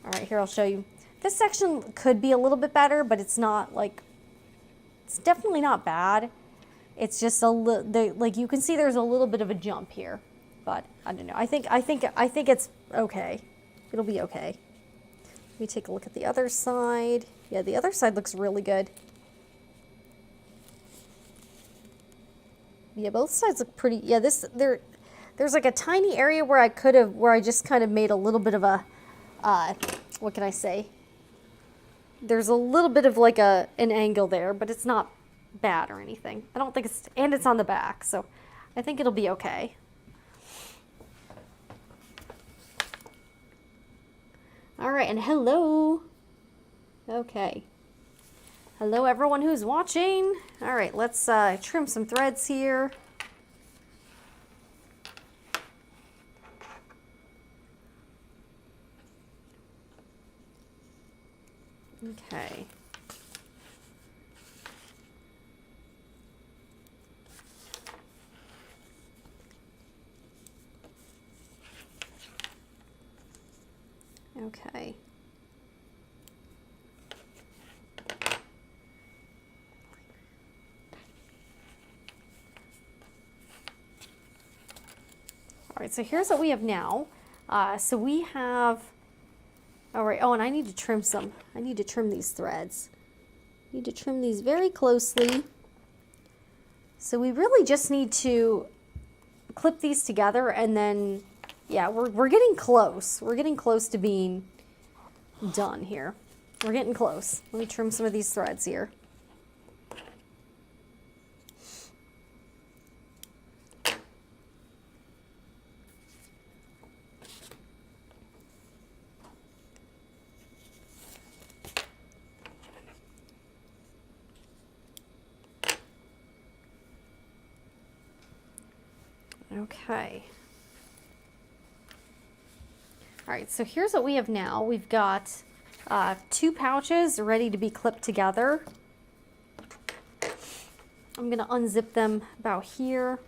all right, here I'll show you. This section could be a little bit better, but it's not like, it's definitely not bad. It's just a little, like you can see there's a little bit of a jump here, but I don't know. I think it's okay. It'll be okay. Let me take a look at the other side. Yeah, the other side looks really good. Yeah, both sides look pretty. Yeah, there's like a tiny area where I just kind of made a little bit of a, what can I say? There's a little bit of like an angle there, but it's not bad or anything. I don't think and it's on the back, so I think it'll be okay. All right, and hello. Okay. Hello everyone who's watching. All right, let's trim some threads here. Okay. Okay. All right, so here's what we have now. So we have, all right, oh, and I need to trim I need to trim these threads. I need to trim these very closely. So we really just need to clip these together, and then, yeah, we're getting close. We're getting close to being done here. We're getting close. Let me trim some of these threads here. Okay. All right, so here's what we have now. We've got 2 pouches ready to be clipped together. I'm gonna unzip them about here.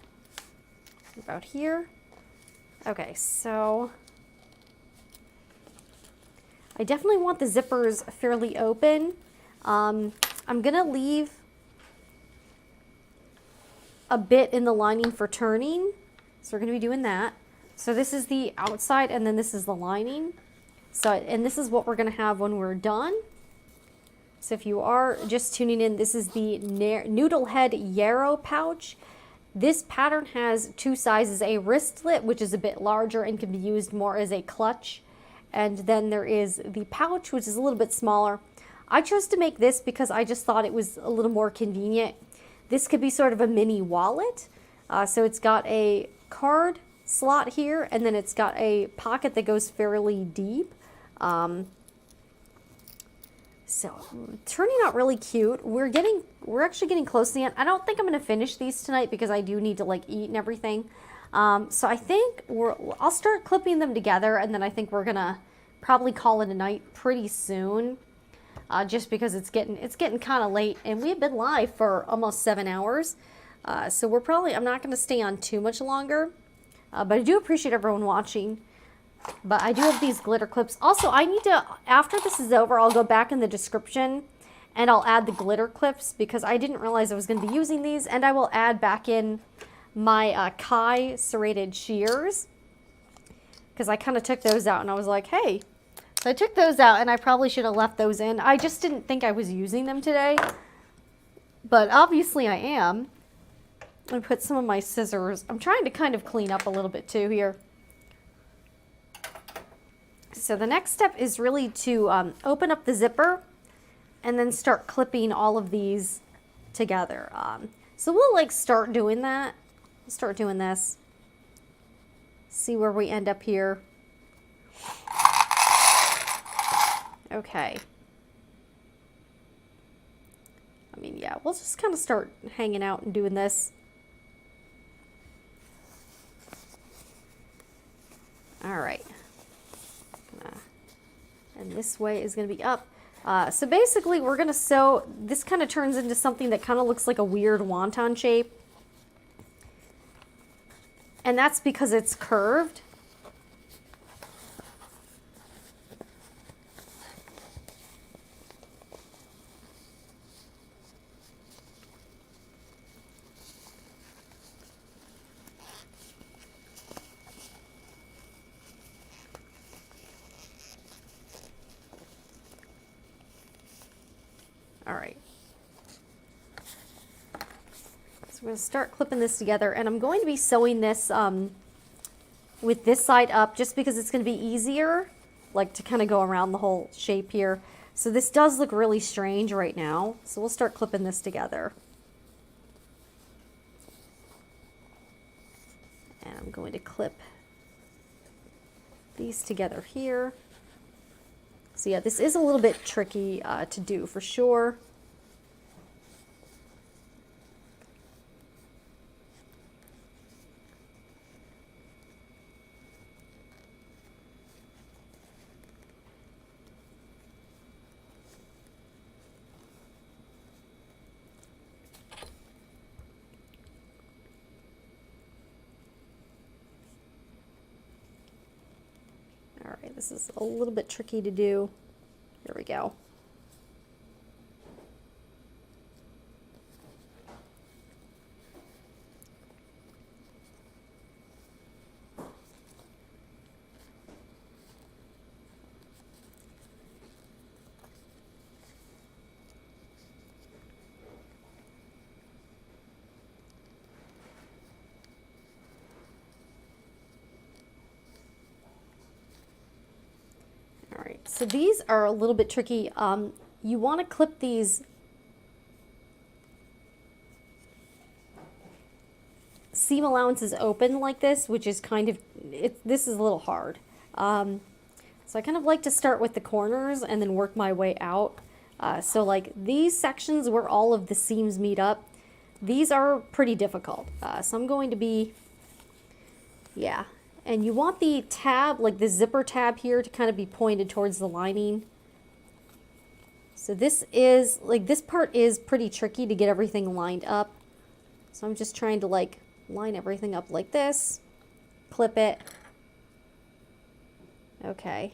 Okay, so I definitely want the zippers fairly open. I'm gonna leave a bit in the lining for turning. So we're gonna be doing that. So this is the outside, and then this is the lining. So, and this is what we're gonna have when we're done. So if you are just tuning in, this is the Noodlehead Yarrow pouch. This pattern has two sizes, a wristlet, which is a bit larger and can be used more as a clutch. And then there is the pouch, which is a little bit smaller. I chose to make this because I just thought it was a little more convenient. This could be sort of a mini wallet. So it's got a card slot here, and then it's got a pocket that goes fairly deep. So turning out really cute. We're actually getting close to the end. I don't think I'm going to finish these tonight because I do need to like eat and everything. So I think I'll start clipping them together, and then I think we're gonna probably call it a night pretty soon. Just because it's getting kind of late, and we've been live for almost 7 hours. So I'm not going to stay on too much longer. But I do appreciate everyone watching. But I do have these glitter clips. Also, after this is over, I'll go back in the description and I'll add the glitter clips because I didn't realize I was going to be using these. And I will add back in my Kai serrated shears because I kind of took those out and I was like, hey. So I took those out and I probably should have left those in. I just didn't think I was using them today. But obviously I am. I put some of my scissors. I'm trying to kind of clean up a little bit too here. So the next step is really to open up the zipper and then start clipping all of these together. So we'll like start doing that. We'll start doing this. See where we end up here. Okay. I mean, yeah, we'll just kind of start hanging out and doing this. All right. And this way is going to be up. So basically we're going to sew, this kind of turns into something that kind of looks like a weird wonton shape. And that's because it's curved. All right. So we're going to start clipping this together, and I'm going to be sewing this with this side up just because it's going to be easier, like to kind of go around the whole shape here. So this does look really strange right now. So we'll start clipping this together. And I'm going to clip these together here. So yeah, this is a little bit tricky to do for sure. All right, this is a little bit tricky to do. Here we go. So these are a little bit tricky. You want to clip these seam allowances open like this, which is kind of, this is a little hard. So I kind of like to start with the corners and then work my way out. So like these sections where all of the seams meet up, these are pretty difficult. So I'm going to be, yeah. And you want the tab, like the zipper tab here, to kind of be pointed towards the lining. So this is, like this part is pretty tricky to get everything lined up. So I'm just trying to like line everything up like this, clip it. Okay.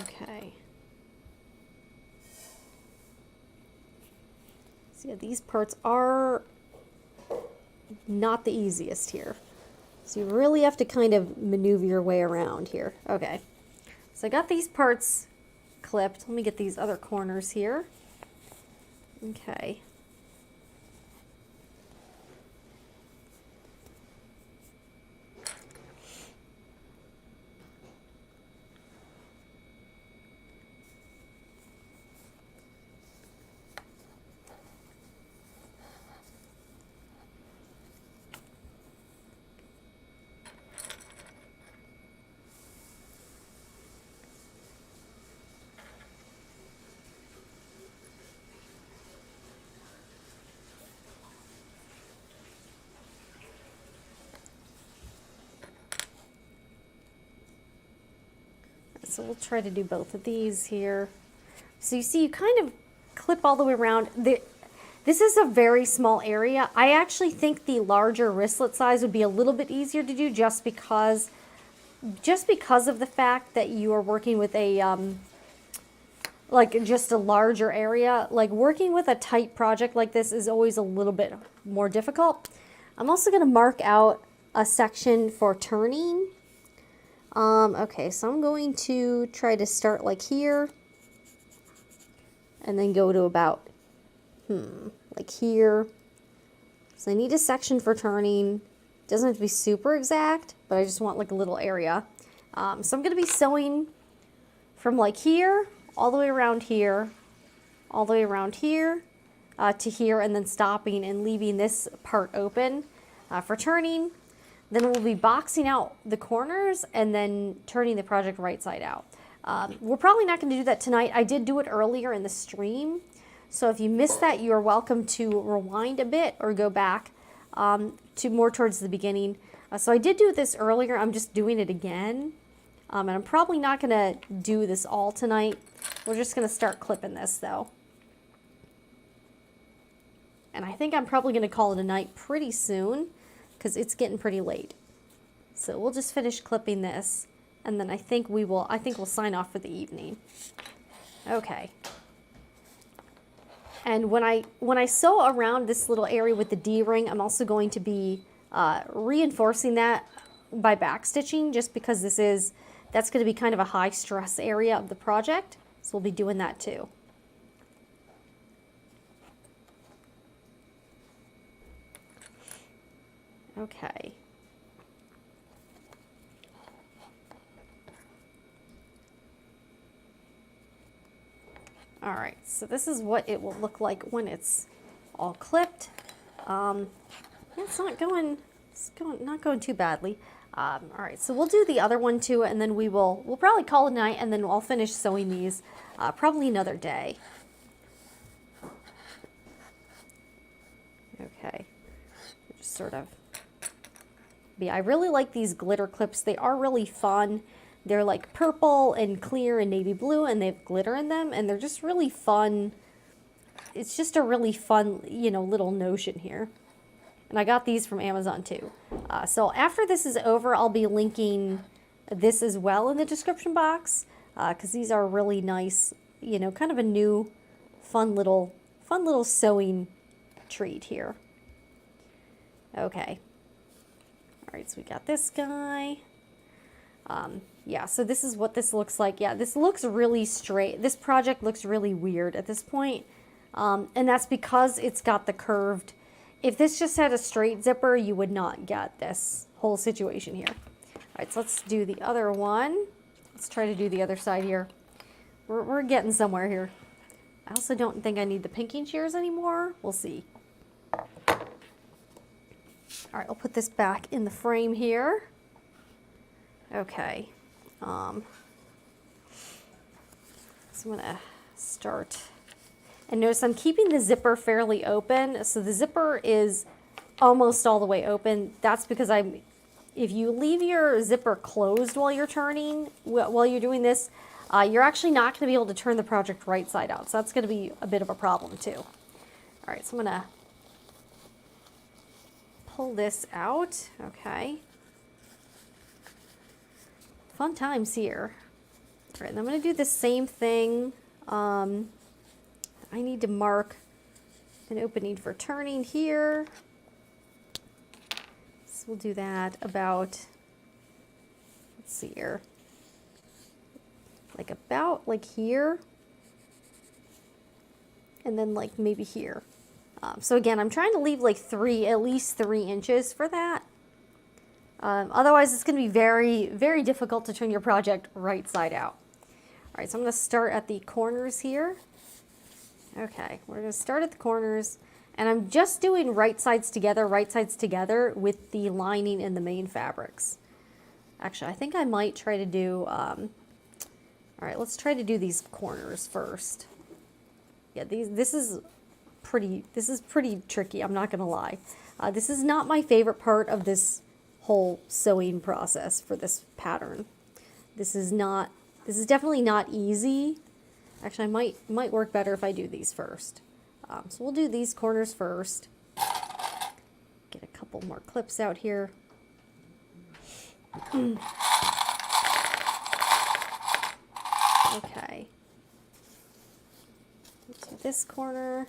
Okay. So yeah, these parts are not the easiest here. So you really have to kind of maneuver your way around here. Okay. So I got these parts clipped. Let me get these other corners here. Okay. So we'll try to do both of these here. So you see, you kind of clip all the way around. This is a very small area. I actually think the larger wristlet size would be a little bit easier to do just because of the fact that you are working with a, like just a larger area. Like working with a tight project like this is always a little bit more difficult. I'm also gonna mark out a section for turning. Okay, so I'm going to try to start like here and then go to about, like here. So I need a section for turning. Doesn't have to be super exact, but I just want like a little area. So I'm going to be sewing from like here, all the way around here, all the way around here, to here, and then stopping and leaving this part open for turning. Then we'll be boxing out the corners and then turning the project right side out. We're probably not going to do that tonight. I did do it earlier in the stream. So if you missed that, you are welcome to rewind a bit or go back to more towards the beginning. So I did do this earlier. I'm just doing it again. And I'm probably not going to do this all tonight. We're just going to start clipping this though. And I think I'm probably going to call it a night pretty soon, because it's getting pretty late. So we'll just finish clipping this, and then I think we'll sign off for the evening. Okay. And when I sew around this little area with the D-ring, I'm also going to be reinforcing that by backstitching, just because that's going to be kind of a high stress area of the project. So we'll be doing that too. Okay. All right, so this is what it will look like when it's all clipped. It's not going too badly. All right, so we'll do the other one too, and then we'll probably call it a night, and then I'll finish sewing these probably another day. Okay, just sort of. I really like these glitter clips. They are really fun. They're like purple and clear and navy blue, and they have glitter in them, and they're just really fun. It's just a really fun, little notion here. And I got these from Amazon too. So after this is over, I'll be linking this as well in the description box, because these are really nice, kind of a new, fun little sewing treat here. Okay. All right, so we got this guy. Yeah, so this is what this looks like. Yeah, this looks really straight. This project looks really weird at this point. And that's because it's got the curved. If this just had a straight zipper, you would not get this whole situation here. All right, so let's do the other one. Let's try to do the other side here. We're getting somewhere here. I also don't think I need the pinking shears anymore. We'll see. All right, I'll put this back in the frame here. Okay. So I'm gonna start. And notice I'm keeping the zipper fairly open. So the zipper is almost all the way open. That's because if you leave your zipper closed while you're turning, while you're doing this, you're actually not gonna be able to turn the project right side out. So that's gonna be a bit of a problem too. All right, so I'm gonna pull this out. Okay. Fun times here. All right, and I'm going to do the same thing. I need to mark an opening for turning here. So we'll do that about, let's see here, like about like here, and then like maybe here. So again, I'm trying to leave like at least 3 inches for that. Otherwise, it's going to be very, very difficult to turn your project right side out. All right, so I'm going to start at the corners here. Okay, we're going to start at the corners, and I'm just doing right sides together with the lining and the main fabrics. Actually, I think I might try to do, all right, let's try to do these corners first. Yeah, this is pretty tricky, I'm not going to lie. This is not my favorite part of this whole sewing process for this pattern. This is definitely not easy. Actually, I might work better if I do these first. So we'll do these corners first. Get a couple more clips out here. Okay. Let's do this corner.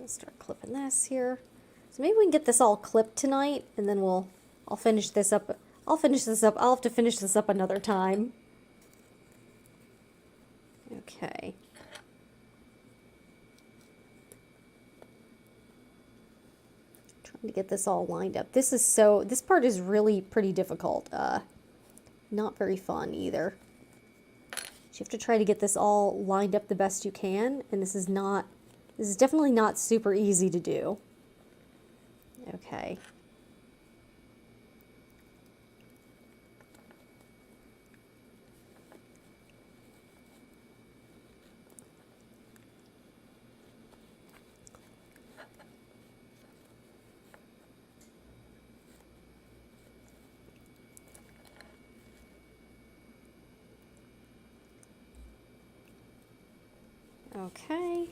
Start clipping this here. So maybe we can get this all clipped tonight, and then I'll finish this up. I'll have to finish this up another time. Okay. Trying to get this all lined up. This part is really pretty difficult. Not very fun either. You have to try to get this all lined up the best you can, and this is definitely not super easy to do. Okay. Okay.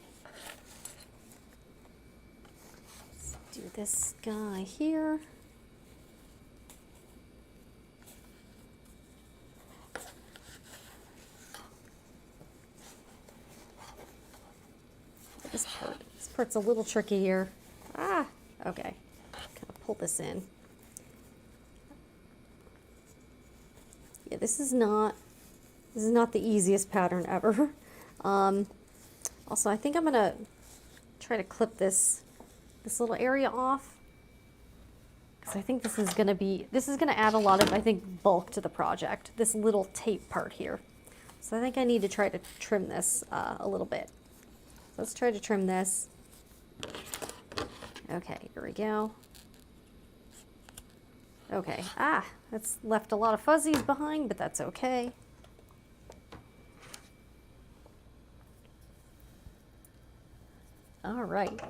Do this guy here. This part's a little tricky here. Ah, okay. Kind of pull this in. Yeah, this is not the easiest pattern ever. Also, I think I'm gonna try to clip this little area off, because I think this is gonna add a lot of, I think, bulk to the project, this little tape part here. So I think I need to try to trim this a little bit. Let's try to trim this. Okay, here we go. Okay, that's left a lot of fuzzies behind, but that's okay. All right.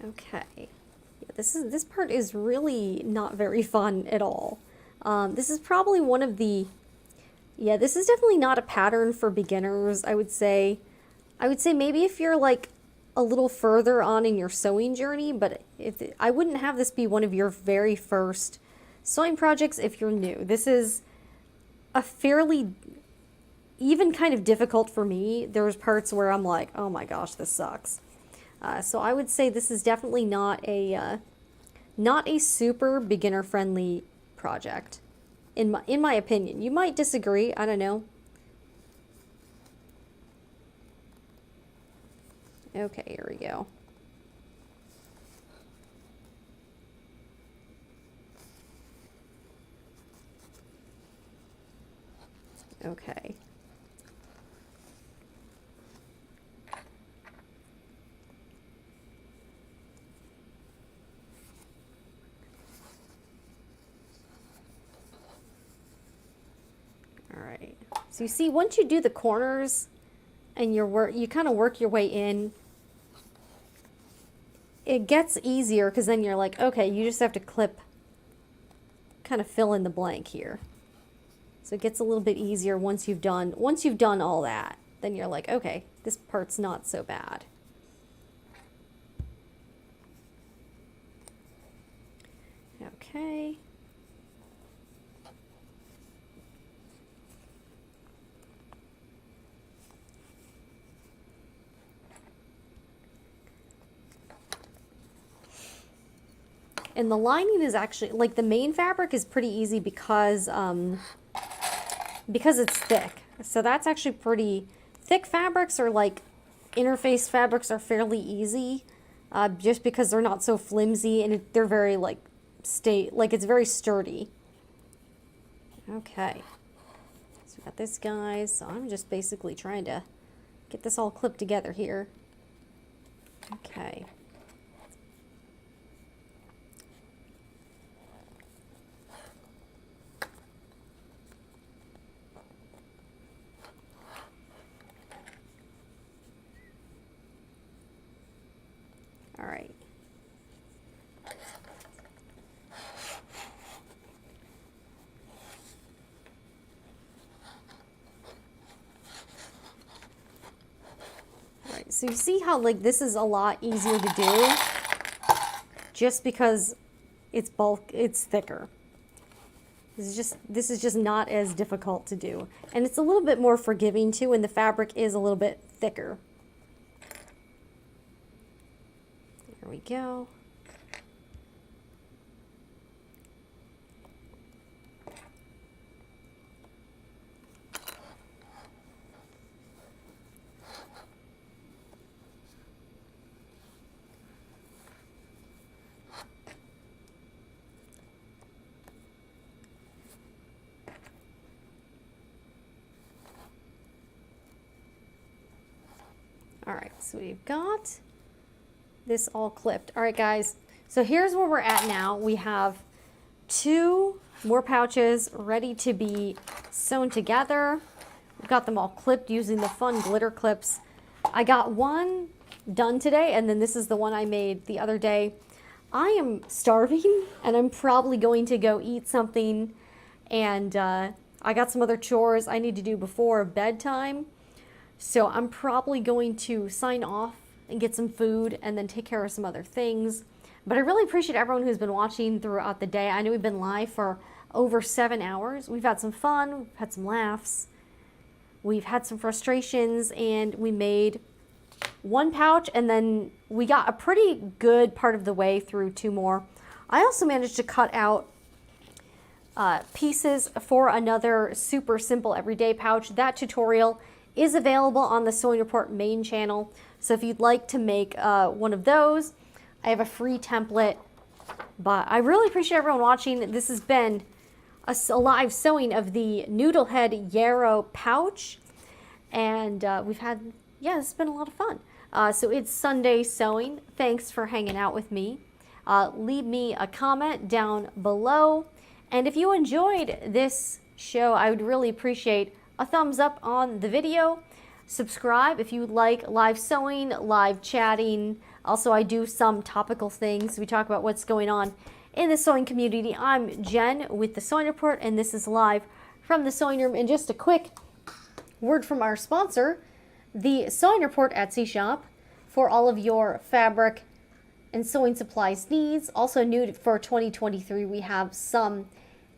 Okay. Yeah, this part is really not very fun at all. This is probably one of the, yeah, this is definitely not a pattern for beginners, I would say. I would say maybe if you're like a little further on in your sewing journey, but I wouldn't have this be one of your very first sewing projects if you're new. This is a fairly, even kind of difficult for me. There's parts where I'm like, oh my gosh, this sucks. So I would say this is definitely not a super beginner friendly project, in my opinion. You might disagree, I don't know. Okay, here we go. Okay. All right. So you see, once you do the corners and you kind of work your way in, it gets easier because then you're like, okay, you just have to clip, kind of fill in the blank here. So it gets a little bit easier once you've done all that. Then you're like, okay, this part's not so bad. Okay. And the lining is actually, like, the main fabric is pretty easy because it's thick. So that's actually pretty, thick fabrics are like, interface fabrics are fairly easy, just because they're not so flimsy and they're very like, it's very sturdy. Okay. So we got this, guys. So I'm just basically trying to get this all clipped together here. Okay. All right. All right, so you see how like this is a lot easier to do just because it's thicker. This is just not as difficult to do. And it's a little bit more forgiving too, and the fabric is a little bit thicker. There we go. All right, so we've got this all clipped. All right, guys, so here's where we're at now. We have 2 more pouches ready to be sewn together. We've got them all clipped using the fun glitter clips. I got one done today, and then this is the one I made the other day. I am starving, and I'm probably going to go eat something, and I got some other chores I need to do before bedtime. So I'm probably going to sign off and get some food and then take care of some other things. But I really appreciate everyone who's been watching throughout the day. I know we've been live for over 7 hours. We've had some fun, we've had some laughs, we've had some frustrations, and we made 1 pouch, and then we got a pretty good part of the way through 2 more. I also managed to cut out pieces for another super simple everyday pouch. That tutorial is available on the Sewing Report main channel. So if you'd like to make one of those, I have a free template. But I really appreciate everyone watching. This has been a live sewing of the Noodlehead Yarrow pouch. And we've had, yeah, it's been a lot of fun. So it's Sunday sewing. Thanks for hanging out with me. Leave me a comment down below. And if you enjoyed this show, I would really appreciate a thumbs up on the video. Subscribe if you like live sewing, live chatting. Also, I do some topical things. We talk about what's going on in the sewing community. I'm Jen with the Sewing Report, and this is live from the sewing room. And just a quick word from our sponsor, the Sewing Report Etsy shop, for all of your fabric and sewing supplies needs. Also new for 2023, we have some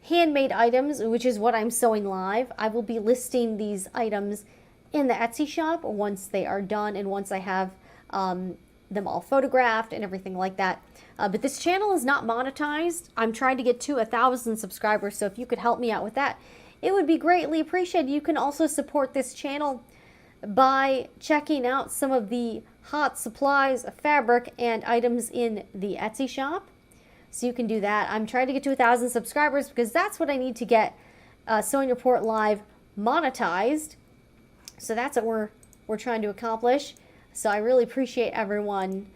handmade items, which is what I'm sewing live. I will be listing these items in the Etsy shop once they are done and once I have them all photographed and everything like that. But this channel is not monetized. I'm trying to get to 1,000 subscribers, so if you could help me out with that, it would be greatly appreciated. You can also support this channel by checking out some of the hot supplies, fabric, and items in the Etsy shop. So you can do that. I'm trying to get to 1,000 subscribers because that's what I need to get Sewing Report Live monetized. So that's what we're trying to accomplish. So I really appreciate everyone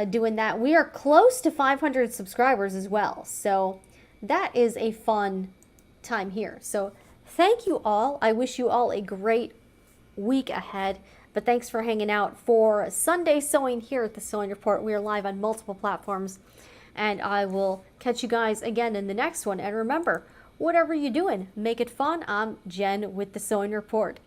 doing that. We are close to 500 subscribers as well. So that is a fun time here. So Thank you all. I wish you all a great week ahead. But thanks for hanging out for Sunday Sewing here at the Sewing Report. We are live on multiple platforms. And I will catch you guys again in the next one. And remember, whatever you're doing, make it fun. I'm Jen with the Sewing Report.